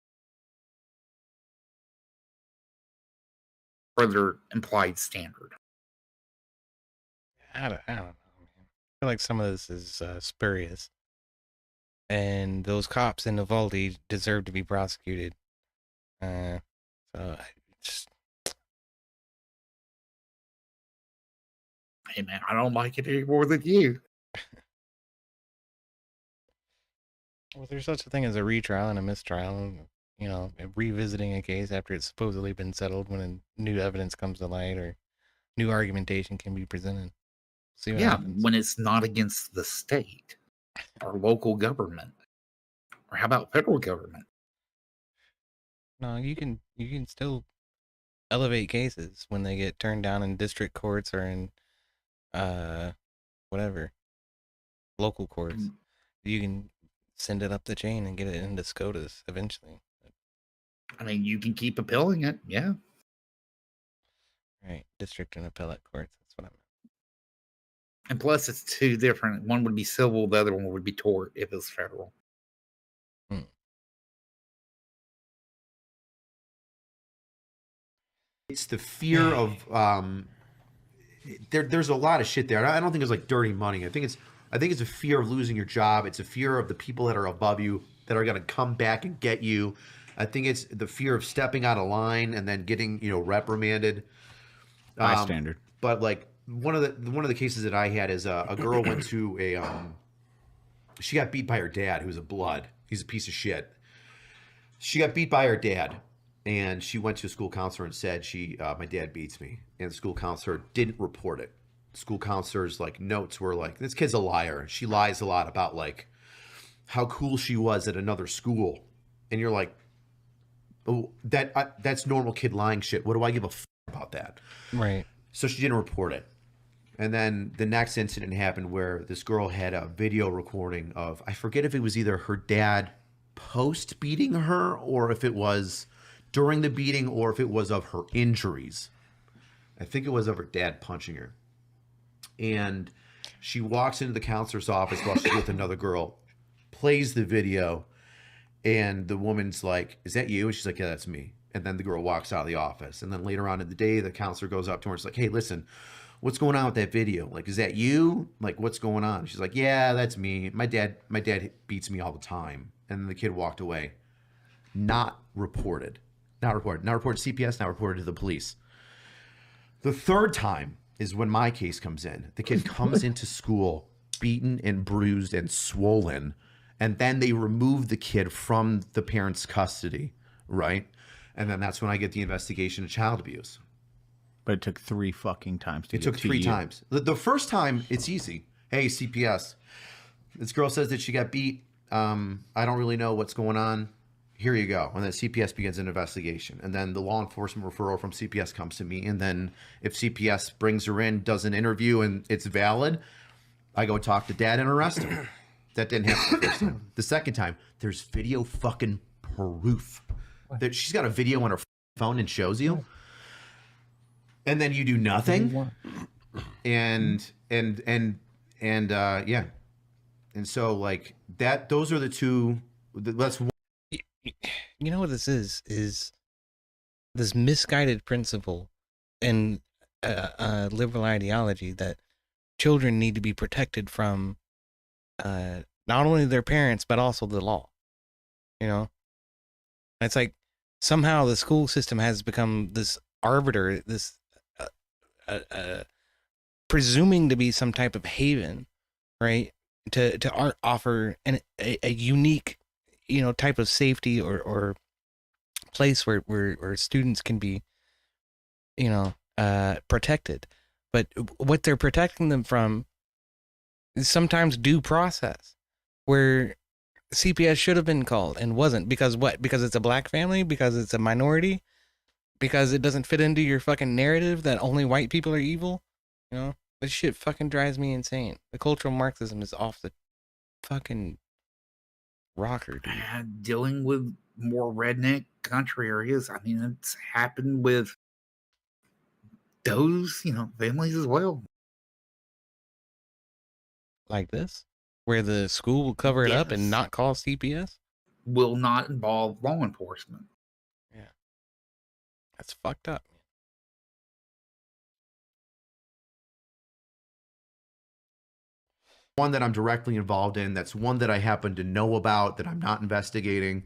Speaker 3: Further implied standard.
Speaker 1: I don't know, man. I feel like some of this is spurious. And those cops in Uvalde deserve to be prosecuted. So I just...
Speaker 3: Hey, man, I don't like it any more than you.
Speaker 1: Well, there's such a thing as a retrial and a mistrial. You know, revisiting a case after it's supposedly been settled when new evidence comes to light or new argumentation can be presented. See what happens.
Speaker 3: When it's not against the state or local government. Or how about federal government?
Speaker 1: No, you can still elevate cases when they get turned down in district courts or in whatever local courts. You can send it up the chain and get it into SCOTUS eventually.
Speaker 3: I mean, you can keep appealing it, yeah.
Speaker 1: Right, district and appellate courts. That's what I meant.
Speaker 3: And plus, it's two different. One would be civil, the other one would be tort if it was federal.
Speaker 17: It's the fear of there's a lot of shit there. I don't think it's like dirty money. I think it's a fear of losing your job. It's a fear of the people that are above you that are going to come back and get you. I think it's the fear of stepping out of line and then getting, you know, reprimanded.
Speaker 15: Bystander.
Speaker 17: But like one of the cases that I had is a girl went to she got beat by her dad, who's a blood. He's a piece of shit. She got beat by her dad. And she went to a school counselor and said, my dad beats me. And the school counselor didn't report it. The school counselor's like notes were like, this kid's a liar. She lies a lot about like how cool she was at another school. And you're like, oh, that's normal kid lying shit. What do I give a f about that?
Speaker 1: Right.
Speaker 17: So she didn't report it. And then the next incident happened where this girl had a video recording of, I forget if it was either her dad post beating her or if it was during the beating or if it was of her injuries. I think it was of her dad punching her. And she walks into the counselor's office while she's with another girl, plays the video, and the woman's like, is that you? And she's like, yeah, that's me. And then the girl walks out of the office. And then later on in the day, the counselor goes up to her and is like, hey, listen, what's going on with that video? Like, is that you? Like, what's going on? She's like, yeah, that's me. My dad beats me all the time. And then the kid walked away. Not reported. Not reported CPS, not reported to the police. The third time is when my case comes in. The kid comes into school beaten and bruised and swollen, and then they remove the kid from the parent's custody, right? And then that's when I get the investigation of child abuse.
Speaker 15: But it took 3 fucking times to
Speaker 17: It took 3 times. The first time, it's easy. Hey, CPS. This girl says that she got beat. I don't really know what's going on. Here you go. And then CPS begins an investigation. And then the law enforcement referral from CPS comes to me. And then if CPS brings her in, does an interview, and it's valid, I go talk to dad and arrest him. That didn't happen the first time. The second time, there's video fucking proof. That she's got a video on her phone and shows you, and then you do nothing, and yeah, and so like that. Those are the two. That's one.
Speaker 1: You know what this is this misguided principle and liberal ideology that children need to be protected from not only their parents but also the law. You know, it's like somehow the school system has become this arbiter, this presuming to be some type of haven, right? To offer a unique, you know, type of safety or place where students can be, you know, protected. But what they're protecting them from is sometimes due process, where CPS should have been called and wasn't. Because what? Because it's a black family? Because it's a minority? Because it doesn't fit into your fucking narrative that only white people are evil? You know? This shit fucking drives me insane. The cultural Marxism is off the fucking rocker, dude.
Speaker 3: Dealing with more redneck country areas, I mean, it's happened with those, you know, families as well.
Speaker 1: Like this? Where the school will cover it up and not call CPS?
Speaker 3: Will not involve law enforcement.
Speaker 1: Yeah. That's fucked up.
Speaker 17: One that I'm directly involved in. That's one that I happen to know about that I'm not investigating.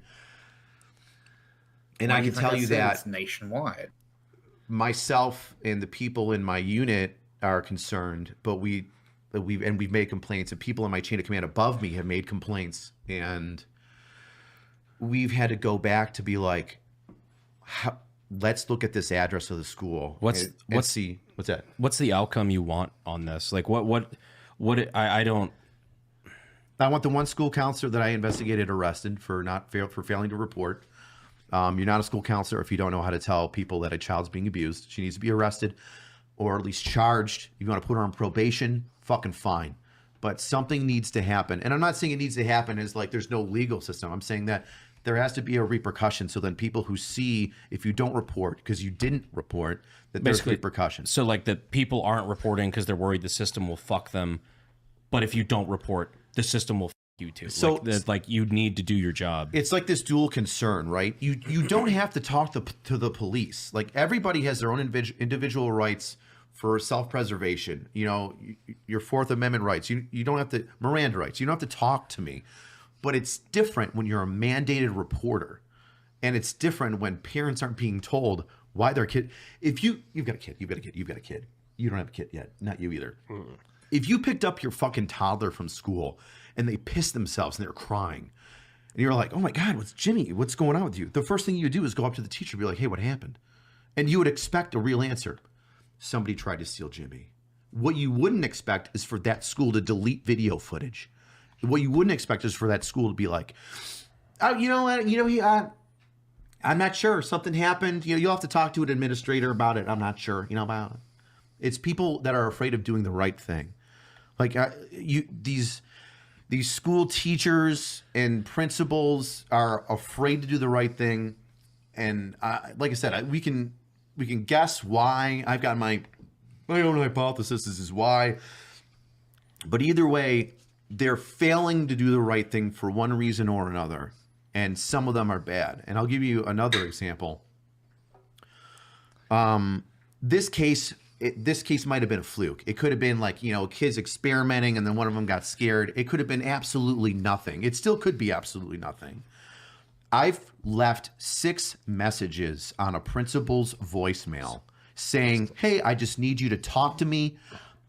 Speaker 17: And I can tell you that
Speaker 3: it's nationwide.
Speaker 17: Myself and the people in my unit are concerned, but we've made complaints, and people in my chain of command above me have made complaints, and we've had to go back to be like, let's look at this address of the school.
Speaker 18: What's
Speaker 17: that?
Speaker 18: What's the outcome you want on this? Like I don't.
Speaker 17: I want the one school counselor that I investigated arrested for failing to report. You're not a school counselor if you don't know how to tell people that a child's being abused. She needs to be arrested or at least charged. If you want to put her on probation, fucking fine. But something needs to happen. And I'm not saying it needs to happen as like there's no legal system. I'm saying that there has to be a repercussion so then people who see if you don't report because you didn't report, that there's repercussions.
Speaker 18: So like the people aren't reporting because they're worried the system will fuck them. But if you don't report, the system will fuck you too. So like you need to do your job.
Speaker 17: It's like this dual concern, right? You don't have to talk to the police. Like everybody has their own individual rights for self-preservation. You know, your Fourth Amendment rights. You don't have to, Miranda rights. You don't have to talk to me. But it's different when you're a mandated reporter. And it's different when parents aren't being told why their kid. If you've got a kid. You don't have a kid yet. Not you either. If you picked up your fucking toddler from school and they pissed themselves and they're crying and you're like, oh my God, what's going on with you? The first thing you do is go up to the teacher and be like, hey, what happened? And you would expect a real answer. Somebody tried to steal Jimmy. What you wouldn't expect is for that school to delete video footage. What you wouldn't expect is for that school to be like, oh, you know what? I'm not sure. Something happened. You'll have to talk to an administrator about it. I'm not sure. About it. It's people that are afraid of doing the right thing. Like these school teachers and principals are afraid to do the right thing. And like I said, we can guess why. I've got my own hypothesis. This is why. But either way, they're failing to do the right thing for one reason or another. And some of them are bad. And I'll give you another example. This case might have been a fluke. It could have been like, kids experimenting and then one of them got scared. It could have been absolutely nothing. It still could be absolutely nothing. I've left 6 messages on a principal's voicemail saying, hey, I just need you to talk to me.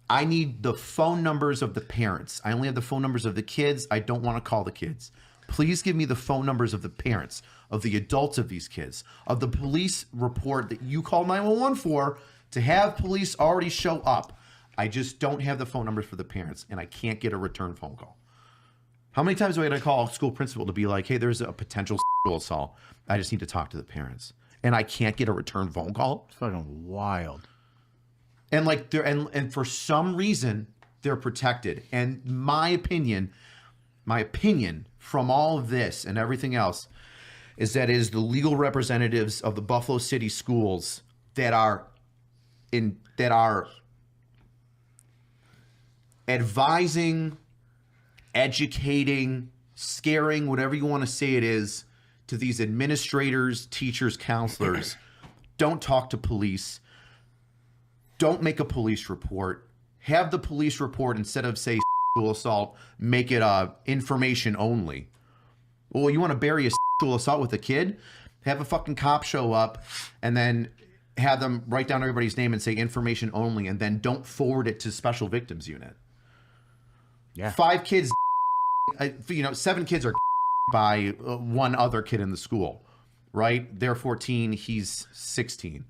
Speaker 17: I need the phone numbers of the parents. I only have the phone numbers of the kids. I don't want to call the kids. Please give me the phone numbers of the parents, of the adults of these kids, of the police report that you called 911 for, to have police already show up. I just don't have the phone numbers for the parents, and I can't get a return phone call. How many times do I have to call a school principal to be like, hey, there's a potential sexual assault. I just need to talk to the parents. And I can't get a return phone call?
Speaker 15: It's fucking wild.
Speaker 17: And like and for some reason, they're protected. And my opinion from all of this and everything else is that it is the legal representatives of the Buffalo City schools that are advising, educating, scaring, whatever you want to say it is, to these administrators, teachers, counselors. Don't talk to police. Don't make a police report. Have the police report, instead of say sexual assault, make it information only. Well, you want to bury a sexual assault with a kid? Have a fucking cop show up and then have them write down everybody's name and say information only, and then don't forward it to special victims unit.
Speaker 15: Yeah.
Speaker 17: 5 kids, 7 kids are by one other kid in the school, right? They're 14, he's 16.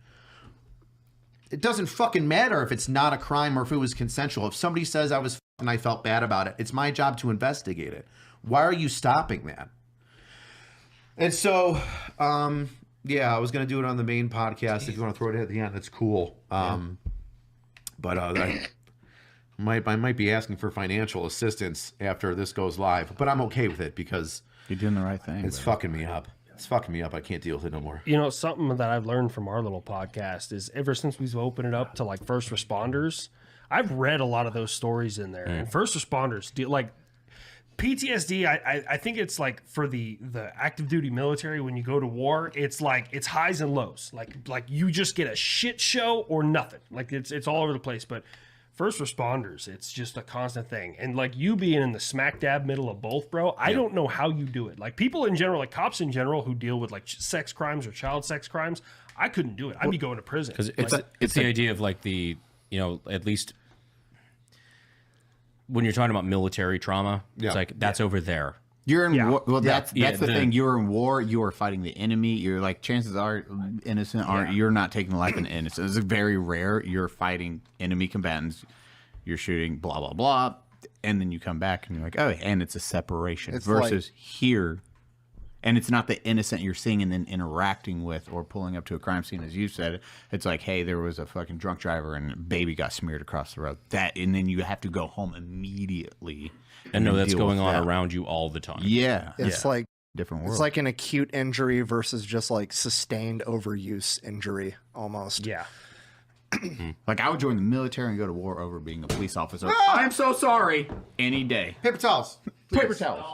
Speaker 17: It doesn't fucking matter if it's not a crime or if it was consensual. If somebody says I was and I felt bad about it, it's my job to investigate it. Why are you stopping that? And so, yeah, I was going to do it on the main podcast. Jeez. If you want to throw it at the end, that's cool. But I might be asking for financial assistance after this goes live, but I'm okay with it because
Speaker 15: you're doing the right thing.
Speaker 17: It's fucking me up. It's fucking me up. I can't deal with it no more.
Speaker 19: You know, something that I've learned from our little podcast is ever since we've opened it up to like first responders, I've read a lot of those stories in there. And first responders deal like PTSD. I think it's like for the active duty military, when you go to war, it's like it's highs and lows. Like you just get a shit show or nothing. Like it's all over the place. But first responders, it's just a constant thing. And like you being in the smack dab middle of both, bro, I don't know how you do it. Like people in general, like cops in general who deal with like sex crimes or child sex crimes, I couldn't do it. I'd be going to prison.
Speaker 18: Because it's the idea of like the, at least when you're talking about military trauma, it's like that's over there.
Speaker 15: You're in war. Well, that's the thing. You're in war. You are fighting the enemy. You're like, chances are innocent aren't. You're not taking the life of an innocent. It's very rare. You're fighting enemy combatants. You're shooting blah blah blah, and then you come back and you're like, oh, and it's a separation versus here, and it's not the innocent you're seeing and then interacting with or pulling up to a crime scene, as you said. It's like, hey, there was a fucking drunk driver and a baby got smeared across the road. And then you have to go home immediately.
Speaker 18: And know that's going on around you all the time.
Speaker 15: Yeah.
Speaker 20: It's like
Speaker 15: different world.
Speaker 20: It's like an acute injury versus just like sustained overuse injury almost.
Speaker 19: Yeah.
Speaker 15: Like I would join the military and go to war over being a police officer. I'm so sorry. Any day.
Speaker 17: Paper towels.
Speaker 15: Paper towels.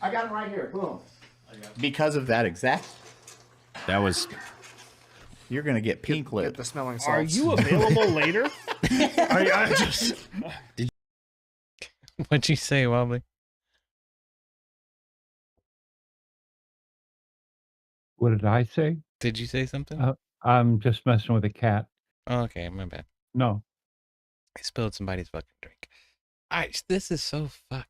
Speaker 15: I got them right here. Boom. Because of that exact.
Speaker 18: That was.
Speaker 15: You're gonna get pink lip.
Speaker 20: Get the smelling salts.
Speaker 19: Are you available later?
Speaker 1: What'd you say, Wobbly?
Speaker 8: What did I say?
Speaker 1: Did you say something?
Speaker 8: I'm just messing with a cat.
Speaker 1: Oh, okay, my bad.
Speaker 8: No.
Speaker 1: I spilled somebody's fucking drink. This is so fucked.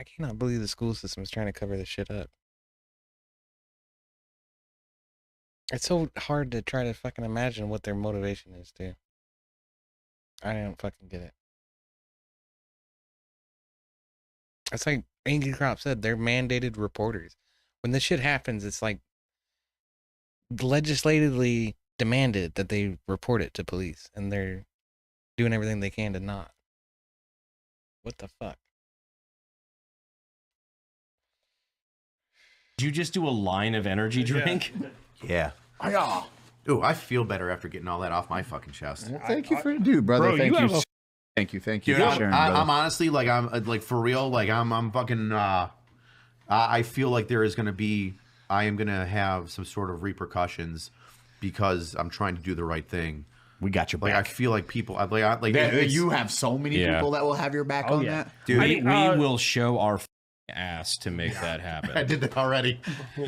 Speaker 1: I cannot believe the school system is trying to cover this shit up. It's so hard to try to fucking imagine what their motivation is, too. I don't fucking get it. It's like Angry Crop said, they're mandated reporters. When this shit happens, it's like legislatively demanded that they report it to police, and they're doing everything they can to not. What the fuck?
Speaker 18: Did you just do a line of energy drink?
Speaker 17: Yeah. Ooh, I feel better after getting all that off my fucking chest.
Speaker 15: Thank you for dude, brother.
Speaker 19: Bro,
Speaker 15: thank
Speaker 19: you
Speaker 15: you.
Speaker 19: have
Speaker 15: Thank you.
Speaker 17: Dude,
Speaker 15: for sharing,
Speaker 17: I'm honestly like I'm for real. Like I'm fucking. I feel like there is gonna be. I am gonna have some sort of repercussions because I'm trying to do the right thing.
Speaker 15: We got your
Speaker 17: back. Like I feel like people.
Speaker 15: You have so many people that will have your back on that.
Speaker 17: Dude,
Speaker 18: we will show our ass to make that happen.
Speaker 17: I did that already.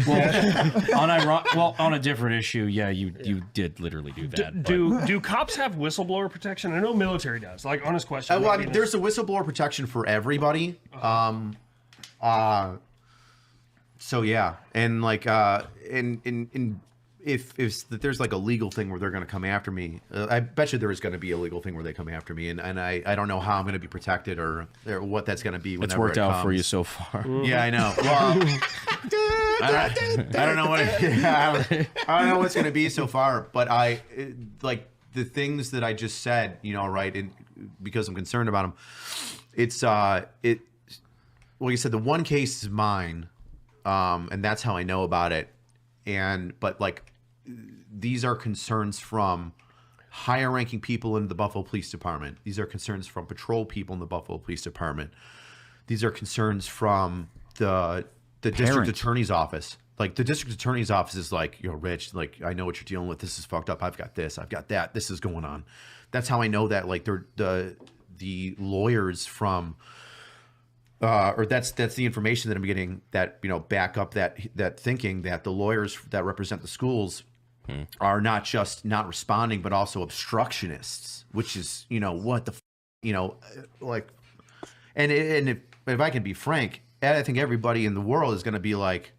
Speaker 18: Well, on a different issue, yeah, you did literally do that.
Speaker 19: Do cops have whistleblower protection? I know military does. Like, honest question.
Speaker 17: Well, I mean, there's a whistleblower protection for everybody. So yeah, and like, if there's like a legal thing where they're going to come after me, I bet you there is going to be a legal thing where they come after me, and I don't know how I'm going to be protected or what that's going to be.
Speaker 18: It's worked out for you so far.
Speaker 17: Yeah, I know. Well, I don't know what I don't know what's going to be so far, but like the things that I just said, right? And because I'm concerned about them, it's well, you said the one case is mine, and that's how I know about it. but like these are concerns from higher ranking people in the Buffalo Police Department. These are concerns from patrol people in the Buffalo Police Department. These are concerns from the district attorney's office. Like the district attorney's office is like, Rich, like I know what you're dealing with. This is fucked up. I've got this. I've got that. This is going on. That's how I know that. Like the lawyers from, or that's the information that I'm getting that back up that thinking that the lawyers that represent the schools are not just not responding but also obstructionists, which is what the like, and if I can be frank, I think everybody in the world is going to be like,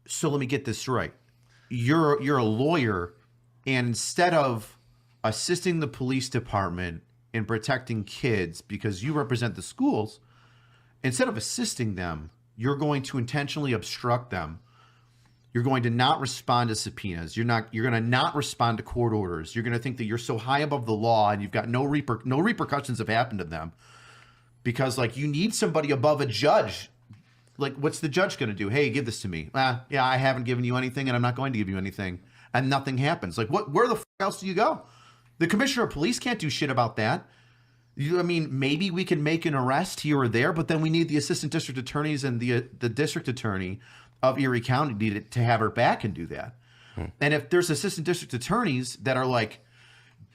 Speaker 17: so let me get this right. You're a lawyer, and instead of assisting the police department in protecting kids because you represent the schools, instead of assisting them, you're going to intentionally obstruct them. You're going to not respond to subpoenas. You're going to not respond to court orders. You're going to think that you're so high above the law and you've got no repercussions have happened to them because like you need somebody above a judge. Like, what's the judge going to do? Hey, give this to me. Yeah, I haven't given you anything and I'm not going to give you anything. And nothing happens. Like, where the else do you go? The commissioner of police can't do shit about that. I mean, maybe we can make an arrest here or there, but then we need the assistant district attorneys and the district attorney of Erie County to have her back and do that. And if there's assistant district attorneys that are like,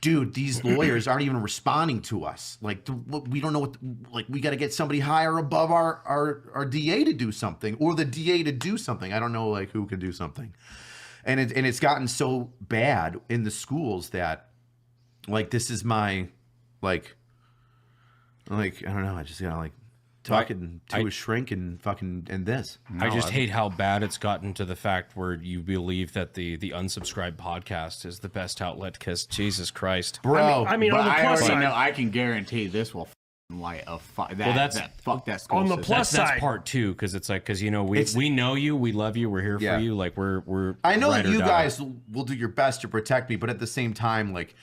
Speaker 17: dude, these lawyers aren't even responding to us. Like, we don't know what, like, we got to get somebody higher above our DA to do something, or the DA to do something. I don't know, like, who can do something. And it's gotten so bad in the schools that, like, this is my, like, I don't know. I just gotta like talking to a shrink and fucking and this.
Speaker 18: I just hate how bad it's gotten to the fact where you believe that the unsubscribed podcast is the best outlet because Jesus Christ,
Speaker 17: bro.
Speaker 19: I mean on the plus side,
Speaker 15: I can guarantee this will light a fuck that school
Speaker 19: on the
Speaker 15: system.
Speaker 19: plus side.
Speaker 18: That's part two because it's like because we know you, we love you, we're here for you. Like we're.
Speaker 17: I know that you guys will do your best to protect me, but at the same time, like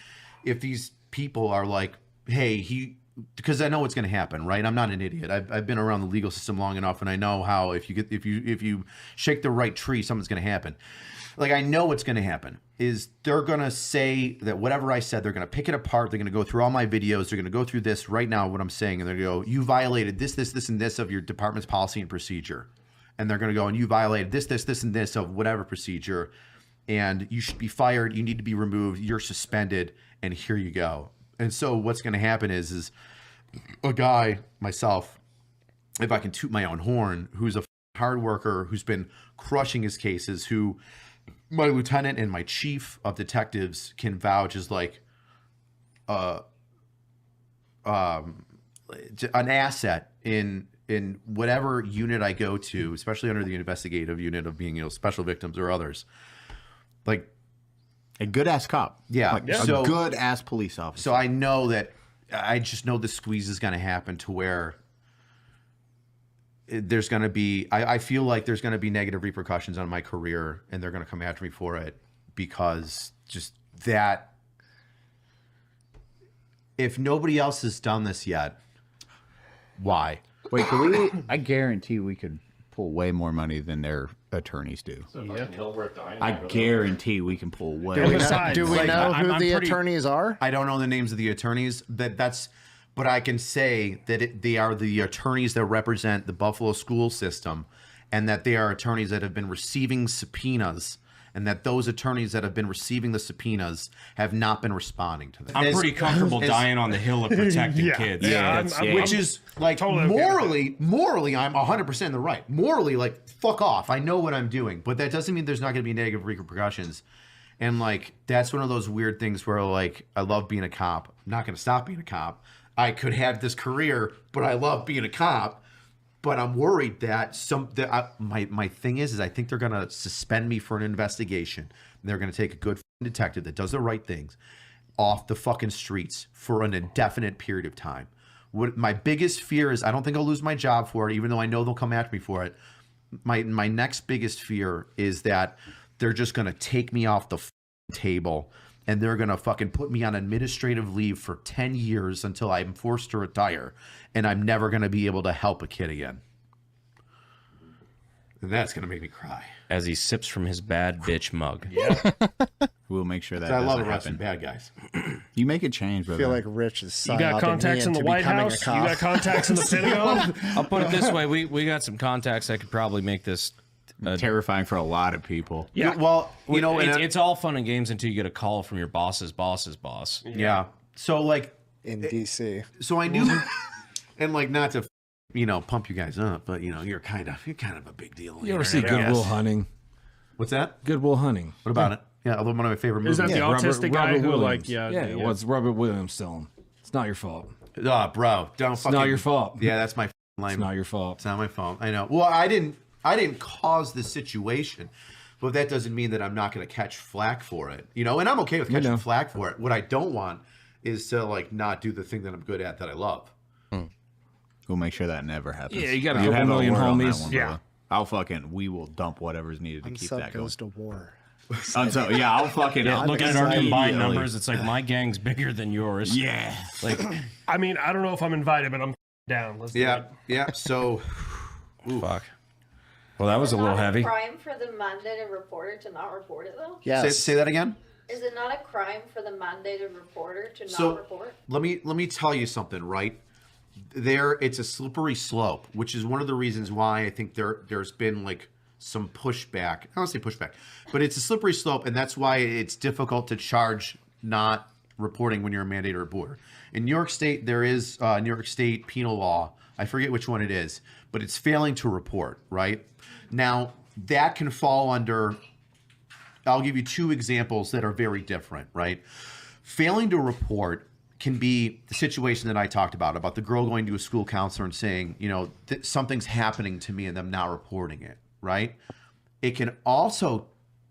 Speaker 17: if these people are like, hey, because I know what's going to happen, right? I'm not an idiot. I've been around the legal system long enough, and I know how if you shake the right tree, something's going to happen. Like I know what's going to happen is they're going to say that whatever I said, they're going to pick it apart. They're going to go through all my videos. They're going to go through this right now, what I'm saying, and they're going to go, you violated this, and this of your department's policy and procedure, and they're going to go, and you violated this, and this of whatever procedure, and you should be fired. You need to be removed. You're suspended, and here you go. And so what's going to happen is a guy, myself, if I can toot my own horn, who's a hard worker, who's been crushing his cases, who my lieutenant and my chief of detectives can vouch is like an asset in whatever unit I go to, especially under the investigative unit of being, special victims or others. Like
Speaker 15: a good ass cop.
Speaker 17: Yeah.
Speaker 15: Like, a good ass police officer.
Speaker 17: So I know that I just know the squeeze is going to happen to where there's going to be, I feel like there's going to be negative repercussions on my career and they're going to come after me for it because just that, if nobody else has done this yet, why?
Speaker 15: Wait, I guarantee we could pull way more money than their attorneys do. I guarantee we can pull way.
Speaker 20: Do we know who the attorneys are?
Speaker 17: I don't know the names of the attorneys. But I can say that they are the attorneys that represent the Buffalo school system, and that they are attorneys that have been receiving subpoenas, and that those attorneys that have been receiving the subpoenas have not been responding to them.
Speaker 18: I'm pretty comfortable dying on the hill of protecting kids.
Speaker 17: Which is like totally morally, I'm 100% in the right. Morally, like, fuck off. I know what I'm doing, but that doesn't mean there's not going to be negative repercussions. And like, that's one of those weird things where like, I love being a cop. I'm not going to stop being a cop. I could have this career, but I love being a cop. But I'm worried that my thing is I think they're going to suspend me for an investigation. They're going to take a good detective that does the right things off the fucking streets for an indefinite period of time. What my biggest fear is, I don't think I'll lose my job for it, even though I know they'll come after me for it. My next biggest fear is that they're just going to take me off the table and they're going to fucking put me on administrative leave for 10 years until I'm forced to retire, and I'm never going to be able to help a kid again. That's gonna make me cry.
Speaker 18: As he sips from his bad bitch mug.
Speaker 19: Yeah.
Speaker 15: We'll make sure that
Speaker 17: I love
Speaker 15: doesn't
Speaker 17: arresting
Speaker 15: happen.
Speaker 17: bad guys.
Speaker 15: You make a change,
Speaker 20: I
Speaker 15: brother.
Speaker 20: feel like Rich is
Speaker 19: You got contacts in the White House? You got contacts in the Pentagon?
Speaker 18: I'll put it this way: we got some contacts that could probably make this
Speaker 15: terrifying for a lot of people.
Speaker 19: Yeah.
Speaker 17: Well, you know,
Speaker 18: it's all fun and games until you get a call from your boss's boss's boss.
Speaker 17: Yeah. So like
Speaker 20: in DC.
Speaker 17: So I knew, and like not to, pump you guys up, but you're kind of a big deal.
Speaker 16: You ever see Good Will Hunting?
Speaker 17: What's that?
Speaker 16: Good Will Hunting.
Speaker 17: What about it? Yeah, one of my favorite movies.
Speaker 19: Is that the autistic guy
Speaker 16: Robert
Speaker 19: who
Speaker 16: Williams.
Speaker 19: yeah.
Speaker 16: What's Robert Williams telling? It's not your fault.
Speaker 17: Oh, bro, don't
Speaker 16: It's
Speaker 17: fucking.
Speaker 16: not your fault.
Speaker 17: Yeah, that's my line.
Speaker 16: It's not your fault.
Speaker 17: It's not my fault. I know. Well, I didn't cause the situation, but that doesn't mean that I'm not going to catch flack for it. And I'm okay with catching flack for it. What I don't want is to like not do the thing that I'm good at that I love.
Speaker 15: We'll make sure that never happens.
Speaker 16: Yeah, you got a
Speaker 15: have
Speaker 16: couple million
Speaker 15: word on that
Speaker 16: homies.
Speaker 15: one,
Speaker 19: Yeah.
Speaker 15: brother. We will dump whatever's needed to keep
Speaker 20: Unsub
Speaker 15: that going.
Speaker 20: goes to war.
Speaker 15: I'll fucking.
Speaker 18: Yeah, looking at our
Speaker 15: immediately.
Speaker 18: combined numbers, it's like my gang's bigger than yours.
Speaker 15: Yeah.
Speaker 18: Like,
Speaker 19: I mean, I don't know if I'm invited, but I'm down. Let's do it.
Speaker 17: Yeah. So,
Speaker 18: fuck. Well, that was a little
Speaker 21: Not
Speaker 18: heavy.
Speaker 21: crime for the mandated reporter to not report it, though?
Speaker 20: Yes.
Speaker 17: Say that again.
Speaker 21: Is it not a crime for the mandated reporter to
Speaker 17: So
Speaker 21: not report?
Speaker 17: let me tell you something, right? It's a slippery slope, which is one of the reasons why I think there's been like some pushback. I don't say pushback, but it's a slippery slope, and that's why it's difficult to charge not reporting when you're a mandated reporter. In New York State, there is New York State penal law. I forget which one it is, but it's failing to report, right? Now, that can fall under, I'll give you two examples that are very different, right? Failing to report can be the situation that I talked about the girl going to a school counselor and saying, something's happening to me and them not reporting it, right? It can also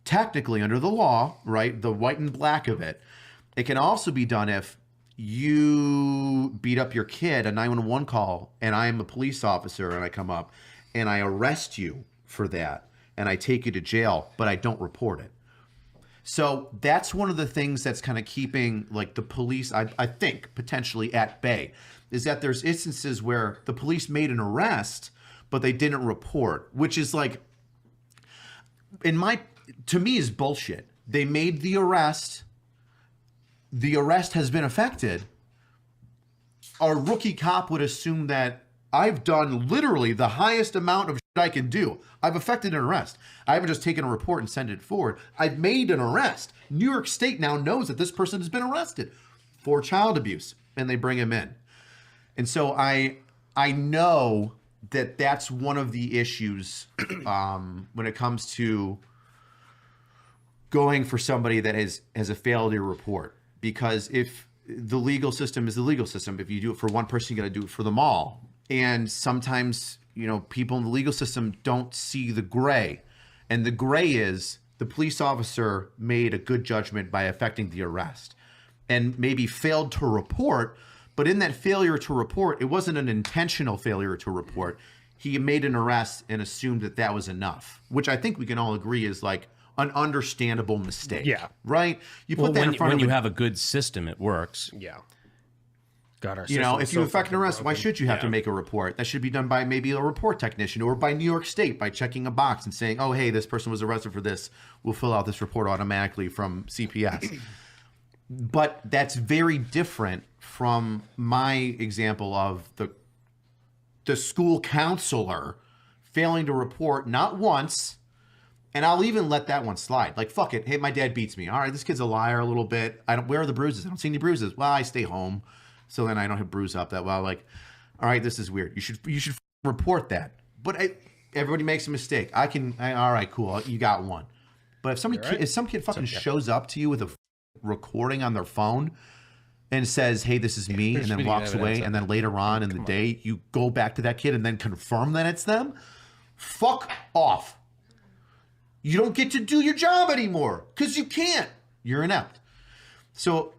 Speaker 17: technically under the law, right, the white and black of it, it can also be done if you beat up your kid, a 911 call, and I am a police officer and I come up and I arrest you for that and I take you to jail, but I don't report it. So that's one of the things that's kind of keeping like the police, I think, potentially at bay, is that there's instances where the police made an arrest, but they didn't report, which is like, to me is bullshit. They made the arrest has been affected. A rookie cop would assume that I've done literally the highest amount of shit I can do. I've effected an arrest. I haven't just taken a report and sent it forward. I've made an arrest. New York State now knows that this person has been arrested for child abuse, and they bring him in. And so I know that that's one of the issues when it comes to going for somebody that has a failure report. Because if the legal system is the legal system, if you do it for one person, you got to do it for them all. And sometimes, people in the legal system don't see the gray. And the gray is the police officer made a good judgment by effecting the arrest and maybe failed to report. But in that failure to report, it wasn't an intentional failure to report. He made an arrest and assumed that was enough, which I think we can all agree is like an understandable mistake.
Speaker 19: Yeah.
Speaker 17: Right? You put that in front
Speaker 18: when
Speaker 17: of
Speaker 18: you have a good system, it works.
Speaker 19: Yeah. God, our
Speaker 17: if
Speaker 19: system's
Speaker 17: you
Speaker 19: so
Speaker 17: effect an
Speaker 19: fucking
Speaker 17: arrest, why
Speaker 19: broken.
Speaker 17: should you have to make a report? That should be done by maybe a report technician or by New York State by checking a box and saying, oh, hey, this person was arrested for this. We'll fill out this report automatically from CPS. But that's very different from my example of the school counselor failing to report not once, and I'll even let that one slide. Like, fuck it. Hey, my dad beats me. All right, this kid's a liar a little bit. Where are the bruises? I don't see any bruises. Well, I stay home, so then I don't have bruise up that well. Like, all right, this is weird. You should report that. But everybody makes a mistake. All right, cool. You got one. But if some kid fucking shows up to you with a recording on their phone and says, hey, this is me, and then walks away, and then later on in the day, you go back to that kid and then confirm that it's them, fuck off. You don't get to do your job anymore because you can't. You're inept. So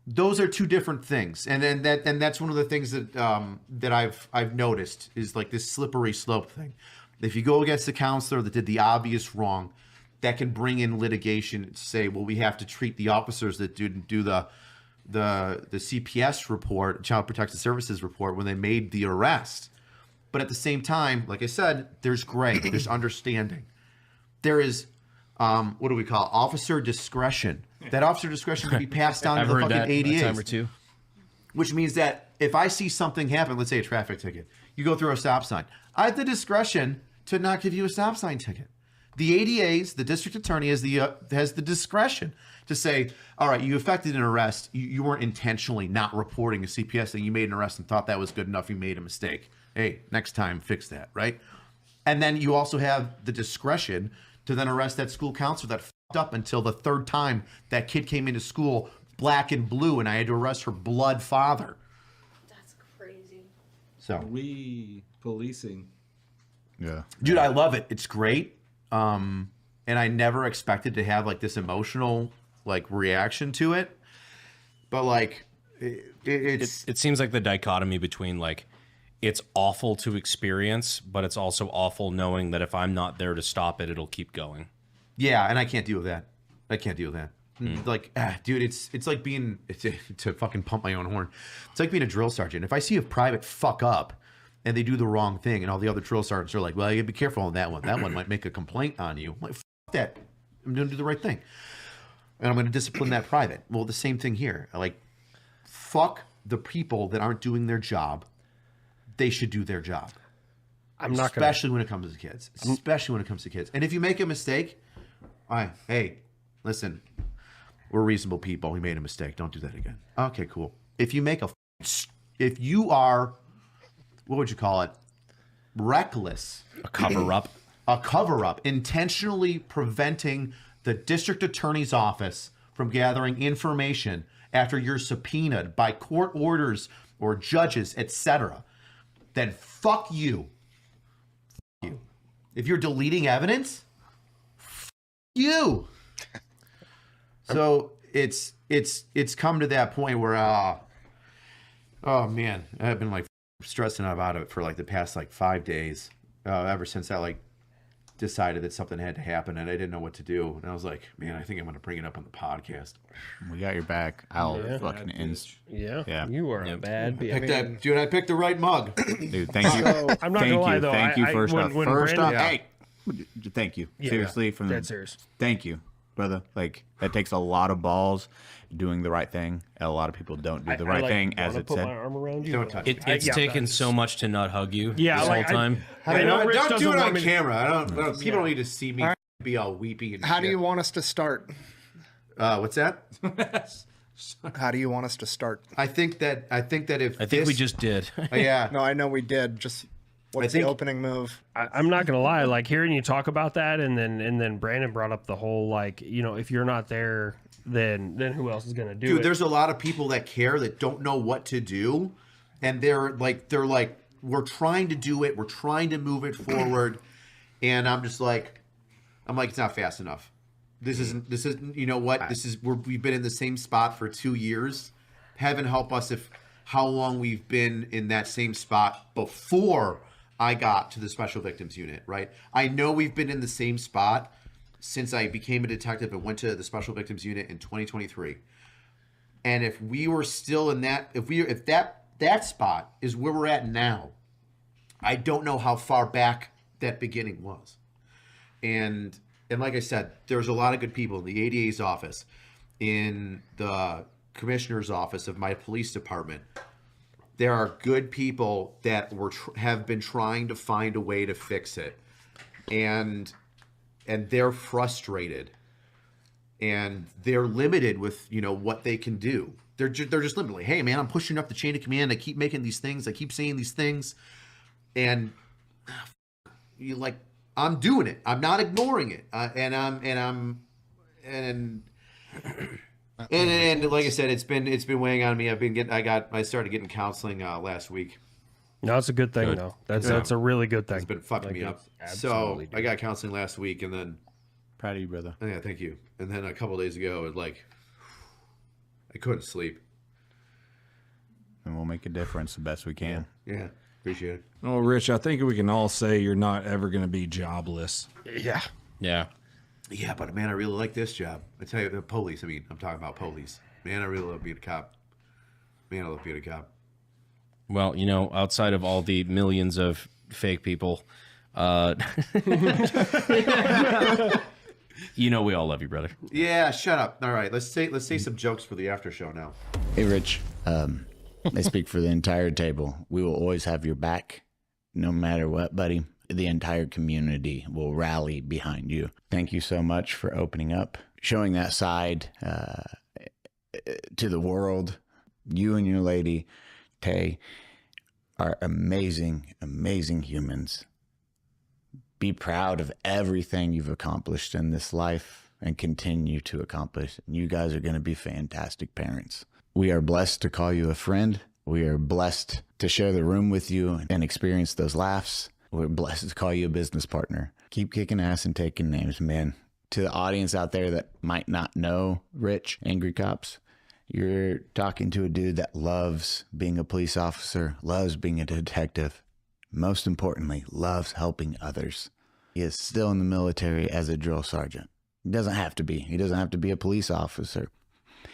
Speaker 17: those are two different things, and that's one of the things that I've noticed is like this slippery slope thing. If you go against the counselor that did the obvious wrong, that can bring in litigation to say, well, we have to treat the officers that didn't do the CPS report, Child Protective Services report, when they made the arrest. But at the same time, like I said, there's gray, there's understanding. There is, what do we call it? Officer discretion. That officer discretion can be passed down to the fucking ADAs.
Speaker 18: A time or two.
Speaker 17: Which means that if I see something happen, let's say a traffic ticket, you go through a stop sign, I have the discretion to not give you a stop sign ticket. The ADAs, the district attorney, has the discretion to say, all right, you effected an arrest. You weren't intentionally not reporting a CPS thing. You made an arrest and thought that was good enough. You made a mistake. Hey, next time, fix that, right? And then you also have the discretion to then arrest that school counselor that fucked up until the third time that kid came into school black and blue, and I had to arrest her blood father.
Speaker 21: That's crazy.
Speaker 17: So
Speaker 16: we policing.
Speaker 15: Yeah,
Speaker 17: dude, I love it. It's great. And I never expected to have like this emotional like reaction to it, but like
Speaker 18: it seems like the dichotomy between like it's awful to experience, but it's also awful knowing that if I'm not there to stop it, it'll keep going.
Speaker 17: Yeah, and I can't deal with that. I can't deal with that. Like, dude, it's like being to fucking pump my own horn. It's like being a drill sergeant. If I see a private fuck up and they do the wrong thing, and all the other drill sergeants are like, "Well, you gotta be careful on that one. That one might make a complaint on you." I'm like, fuck that. I'm gonna do the right thing, and I'm gonna discipline that private. Well, the same thing here. Like, fuck the people that aren't doing their job. They should do their job. Especially when it comes to kids. Especially when it comes to kids. And if you make a mistake, hey, listen, we're reasonable people. We made a mistake. Don't do that again. Okay, cool. If you are, what would you call it? Reckless.
Speaker 18: A cover-up.
Speaker 17: A cover-up. Intentionally preventing the district attorney's office from gathering information after you're subpoenaed by court orders or judges, etc., then fuck you. Fuck you. If you're deleting evidence, fuck you. So it's come to that point where oh man, I've been like stressing about it for like the past like 5 days, ever since I like decided that something had to happen and I didn't know what to do, and I was like, man, I think I'm gonna bring it up on the podcast.
Speaker 15: We got your back. I'll fucking
Speaker 19: yeah, you are a bad bitch.
Speaker 17: Dude, I picked the right mug.
Speaker 15: Dude, thank you.
Speaker 19: I'm not gonna lie though.
Speaker 15: Thank you first off. First off,
Speaker 19: Brandon,
Speaker 15: hey, thank you.
Speaker 19: Yeah,
Speaker 15: Seriously, from
Speaker 19: dead serious.
Speaker 15: Thank you, brother. Like, that takes a lot of balls doing the right thing. A lot of people don't do the right thing, as it said.
Speaker 19: My arm around you,
Speaker 17: don't touch
Speaker 18: it's taken so much to not hug you
Speaker 19: Yeah,
Speaker 18: this
Speaker 19: like,
Speaker 18: whole time.
Speaker 17: Don't do it on camera. I don't people don't need to see me be all weepy and
Speaker 20: How do you want us to start?
Speaker 17: What's that?
Speaker 20: How do you want us to start?
Speaker 17: I think that if
Speaker 18: I think we just did.
Speaker 17: Yeah.
Speaker 20: No, I know we did. Just what's the opening move?
Speaker 19: I'm not gonna lie. Like, hearing you talk about that, and then Brandon brought up the whole, like, you know, if you're not there, then who else is gonna do it?
Speaker 17: Dude, there's a lot of people that care that don't know what to do, and they're like we're trying to do it, we're trying to move it forward, and I'm like it's not fast enough. This isn't you know what? We've been in the same spot for 2 years. Heaven help us if how long we've been in that same spot before I got to the Special Victims Unit, right? I know we've been in the same spot since I became a detective and went to the Special Victims Unit in 2023. And if we were still in that, if that spot is where we're at now, I don't know how far back that beginning was. And like I said, there's a lot of good people in the ADA's office, in the commissioner's office of my police department. There are good people that have been trying to find a way to fix it, and they're frustrated, and they're limited with what they can do. They're just limited. Like, hey man, I'm pushing up the chain of command. I keep making these things. I keep saying these things, and you like. I'm doing it. I'm not ignoring it, and like I said, it's been weighing on me. I started getting counseling last week.
Speaker 19: No, it's a good thing though. That's a really good thing.
Speaker 17: It's been fucking me up. So I got counseling last week, and then
Speaker 15: proud of you, brother.
Speaker 17: Yeah, thank you. And then a couple of days ago, it I couldn't sleep.
Speaker 15: And we'll make a difference the best we can.
Speaker 17: Yeah. Appreciate it.
Speaker 16: Oh, Rich, I think we can all say you're not ever going to be jobless.
Speaker 19: Yeah.
Speaker 18: Yeah.
Speaker 17: Yeah, but man, I really like this job. I tell you, the police. I mean, I'm talking about police. Man, I really love being a cop. Man, I love being a cop.
Speaker 18: Well, outside of all the millions of fake people. You know we all love you, brother.
Speaker 17: Yeah, shut up. All right, let's say some jokes for the after show now.
Speaker 15: Hey, Rich. I speak for the entire table. We will always have your back, no matter what, buddy. The entire community will rally behind you. Thank you so much for opening up, showing that side to the world. You and your lady, Tay, are amazing, amazing humans. Be proud of everything you've accomplished in this life and continue to accomplish. You guys are going to be fantastic parents. We are blessed to call you a friend. We are blessed to share the room with you and experience those laughs. We're blessed to call you a business partner. Keep kicking ass and taking names, man. To the audience out there that might not know Rich, Angry Cops, you're talking to a dude that loves being a police officer, loves being a detective. Most importantly, loves helping others. He is still in the military as a drill sergeant. He doesn't have to be. He doesn't have to be a police officer.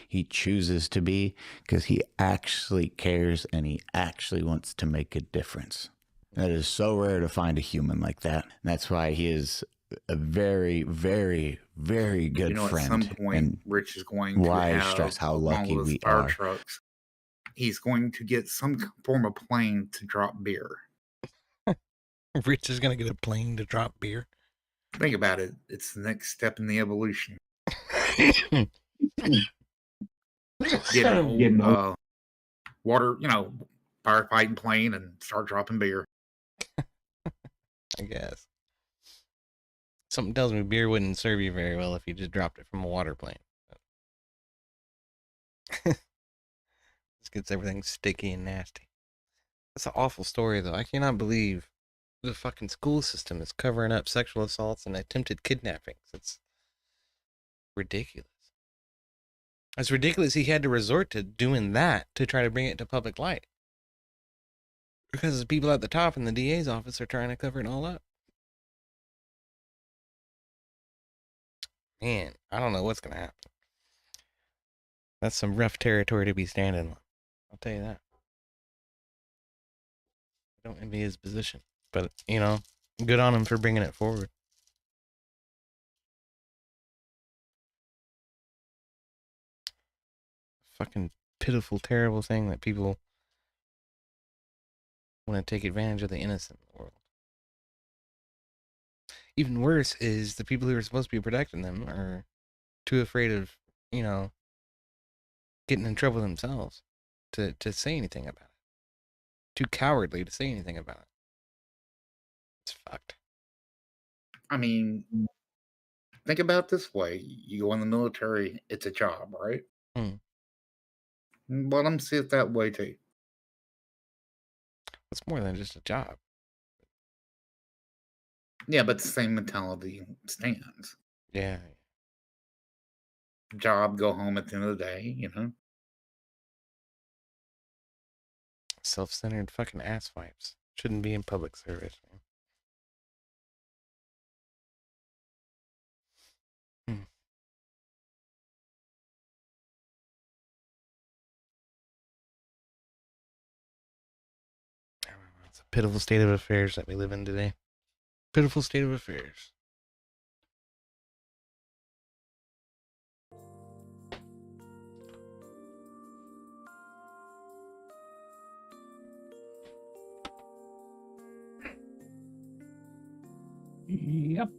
Speaker 15: He chooses to be because he actually cares and he actually wants to make a difference. That is so rare to find a human like that. And that's why he is a very, very, very good friend.
Speaker 3: At some point,
Speaker 15: and
Speaker 3: Rich is going to
Speaker 15: why I
Speaker 3: have
Speaker 15: stress how
Speaker 3: one of
Speaker 15: lucky
Speaker 3: those
Speaker 15: we
Speaker 3: fire
Speaker 15: are.
Speaker 3: trucks. He's going to get some form of plane to drop beer.
Speaker 1: Rich is going to get a plane to drop beer.
Speaker 3: Think about it. It's the next step in the evolution. Water, firefighting plane and start dropping beer.
Speaker 1: I guess. Something tells me beer wouldn't serve you very well if you just dropped it from a water plane. This gets everything sticky and nasty. That's an awful story, though. I cannot believe the fucking school system is covering up sexual assaults and attempted kidnappings. It's ridiculous. It's ridiculous he had to resort to doing that to try to bring it to public light. Because the people at the top in the DA's office are trying to cover it all up. Man, I don't know what's going to happen. That's some rough territory to be standing on. I'll tell you that. I don't envy his position. But, good on him for bringing it forward. Fucking pitiful, terrible thing that people want to take advantage of the innocent in the world. Even worse is the people who are supposed to be protecting them are too afraid of, getting in trouble themselves to say anything about it. Too cowardly to say anything about it. It's fucked.
Speaker 3: I mean, think about it this way. You go in the military, it's a job, right? Let them see it that way, too.
Speaker 1: It's more than just a job.
Speaker 3: Yeah, but the same mentality stands.
Speaker 1: Yeah.
Speaker 3: Job, go home at the end of the day,
Speaker 1: Self-centered fucking asswipes. Shouldn't be in public service, man. It's a pitiful state of affairs that we live in today. Pitiful state of affairs.
Speaker 8: Yep.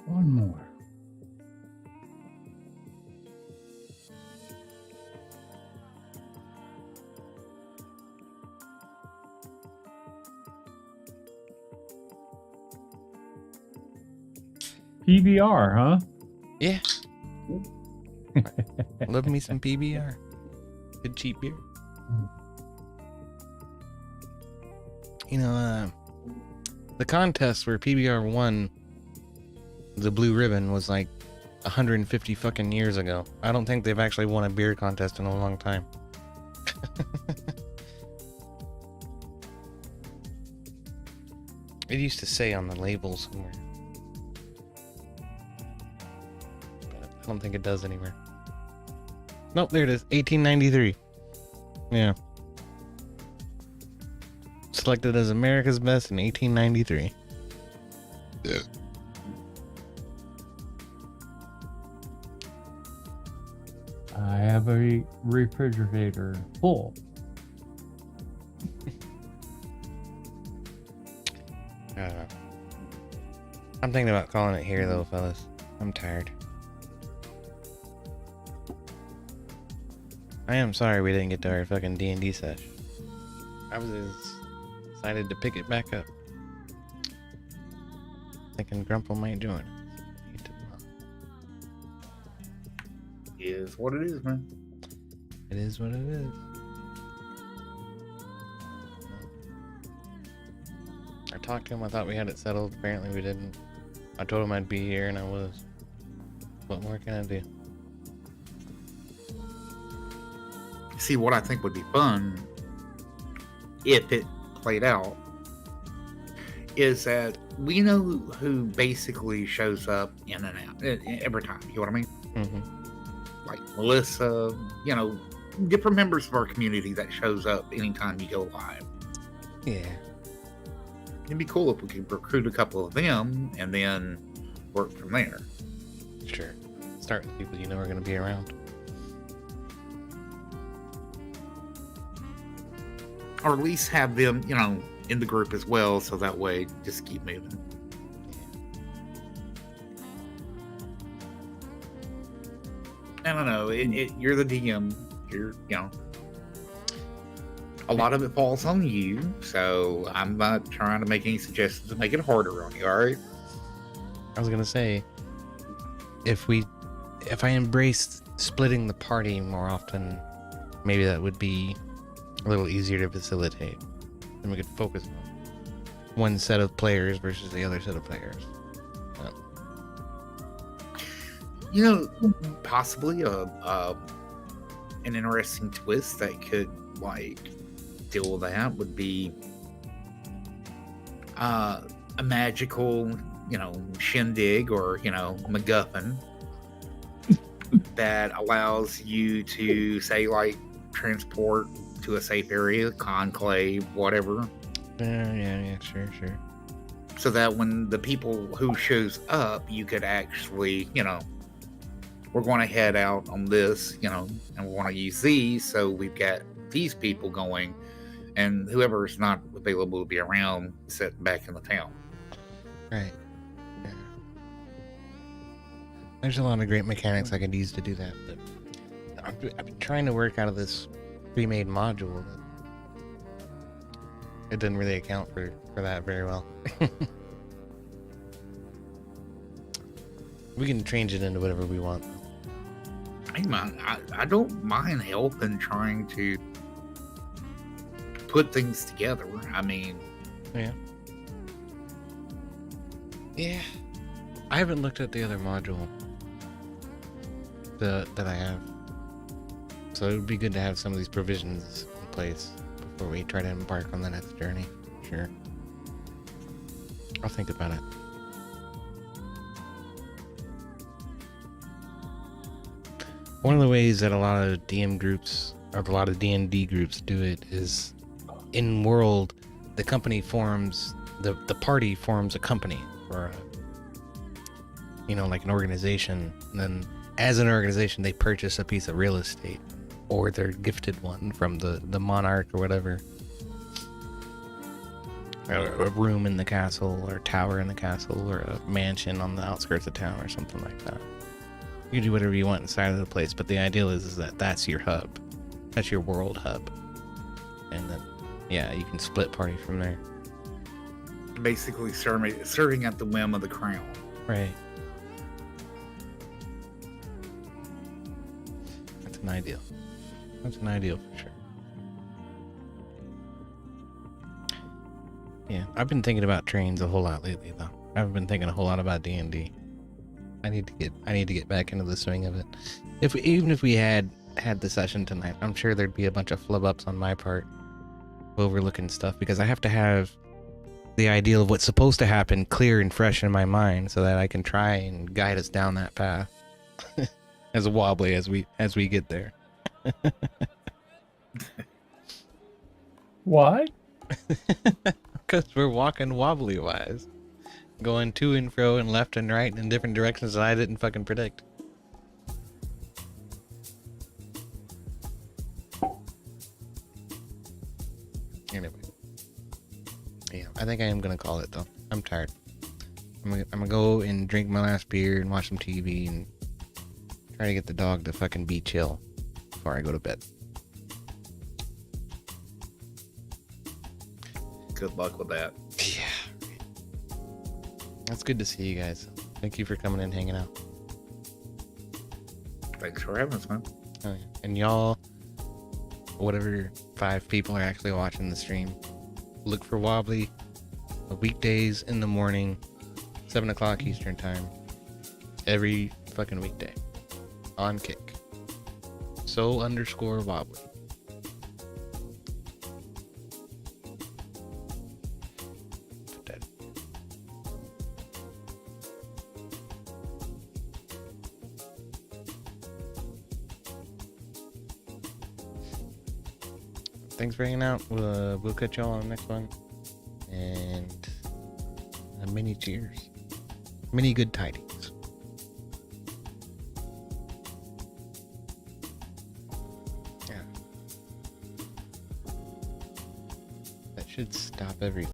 Speaker 8: One more. PBR, huh?
Speaker 1: Yeah. Love me some PBR. Good cheap beer. The contest where PBR won the blue ribbon was like 150 fucking years ago. I don't think they've actually won a beer contest in a long time. It used to say on the label somewhere. don't think it does anywhere. Nope, there it is. 1893. Yeah. Selected as America's Best in 1893. Yeah.
Speaker 8: I have a refrigerator full.
Speaker 1: I'm thinking about calling it here, though, fellas. I'm tired. I am sorry we didn't get to our fucking D&D sesh. I was excited to pick it back up. Thinking Grumple might join.
Speaker 3: Is what it is, man.
Speaker 1: It is what it is. I talked to him. I thought we had it settled. Apparently we didn't. I told him I'd be here, and I was. What more can I do?
Speaker 3: See, what I think would be fun, if it played out, is that we know who basically shows up in and out every time. You know what I mean?
Speaker 1: Mm-hmm.
Speaker 3: Like Melissa, you know, different members of our community that shows up anytime you go live.
Speaker 1: Yeah.
Speaker 3: It'd be cool if we could recruit a couple of them and then work from there.
Speaker 1: Sure. Start with people you know are going to be around.
Speaker 3: Or at least have them, you know, in the group as well, so that way just keep moving. I don't know. You're the DM. You're, you know, a lot of it falls on you, so I'm not trying to make any suggestions to make it harder on you, alright?
Speaker 1: I was gonna say, if I embraced splitting the party more often, maybe that would be a little easier to facilitate. And we could focus on one set of players versus the other set of players. But...
Speaker 3: You know, possibly an interesting twist that could, like, deal with that would be a magical, you know, shindig or, you know, MacGuffin that allows you to, say, like, transport to a safe area, conclave, whatever.
Speaker 1: Yeah, sure.
Speaker 3: So that when the people who shows up, you could actually, you know, we're going to head out on this, you know, and we want to use these, so we've got these people going, and whoever is not available to be around, sitting back in the town.
Speaker 1: Right. Yeah. There's a lot of great mechanics I could use to do that, but I've been trying to work out of this pre-made module. It didn't really account for that very well. We can change it into whatever we want.
Speaker 3: Hey man, I don't mind helping trying to put things together. I mean,
Speaker 1: yeah. I haven't looked at the other module that I have, so it would be good to have some of these provisions in place before we try to embark on the next journey. Sure, I'll think about it. One of the ways that a lot of DM groups or a lot of D&D groups do it is in world, the company forms the party forms a company or you know, like an organization, and then as an organization they purchase a piece of real estate or they're gifted one from the monarch or whatever, or a room in the castle or a tower in the castle or a mansion on the outskirts of town or something like that. You can do whatever you want inside of the place, but the ideal is that that's your hub. That's your world hub. And then, yeah, you can split party from there.
Speaker 3: basically serving at the whim of the crown.
Speaker 1: Right. That's an ideal. That's an ideal for sure. Yeah, I've been thinking about trains a whole lot lately, though. I haven't been thinking a whole lot about D&D. I need to get back into the swing of it. Even if we had the session tonight, I'm sure there'd be a bunch of flub-ups on my part overlooking stuff, because I have to have the ideal of what's supposed to happen clear and fresh in my mind so that I can try and guide us down that path. as wobbly as we get there.
Speaker 19: Why?
Speaker 1: Because we're walking wobbly wise, going to and fro and left and right in different directions that I didn't fucking predict. Anyway, yeah, I think I am gonna call it though. I'm tired. I'm gonna go and drink my last beer and watch some TV and try to get the dog to fucking be chill before I go to bed.
Speaker 3: Good luck with that.
Speaker 1: Yeah. That's good to see you guys. Thank you for coming and hanging out.
Speaker 3: Thanks for having us, man.
Speaker 1: Oh, yeah. And y'all, whatever 5 people are actually watching the stream, look for Wobbly weekdays in the morning, 7 o'clock Eastern time, every fucking weekday on Kick. So_Wobbly. Thanks for hanging out. We'll catch y'all on the next one. And a mini cheers. Many good tidings. Yeah. That should stop every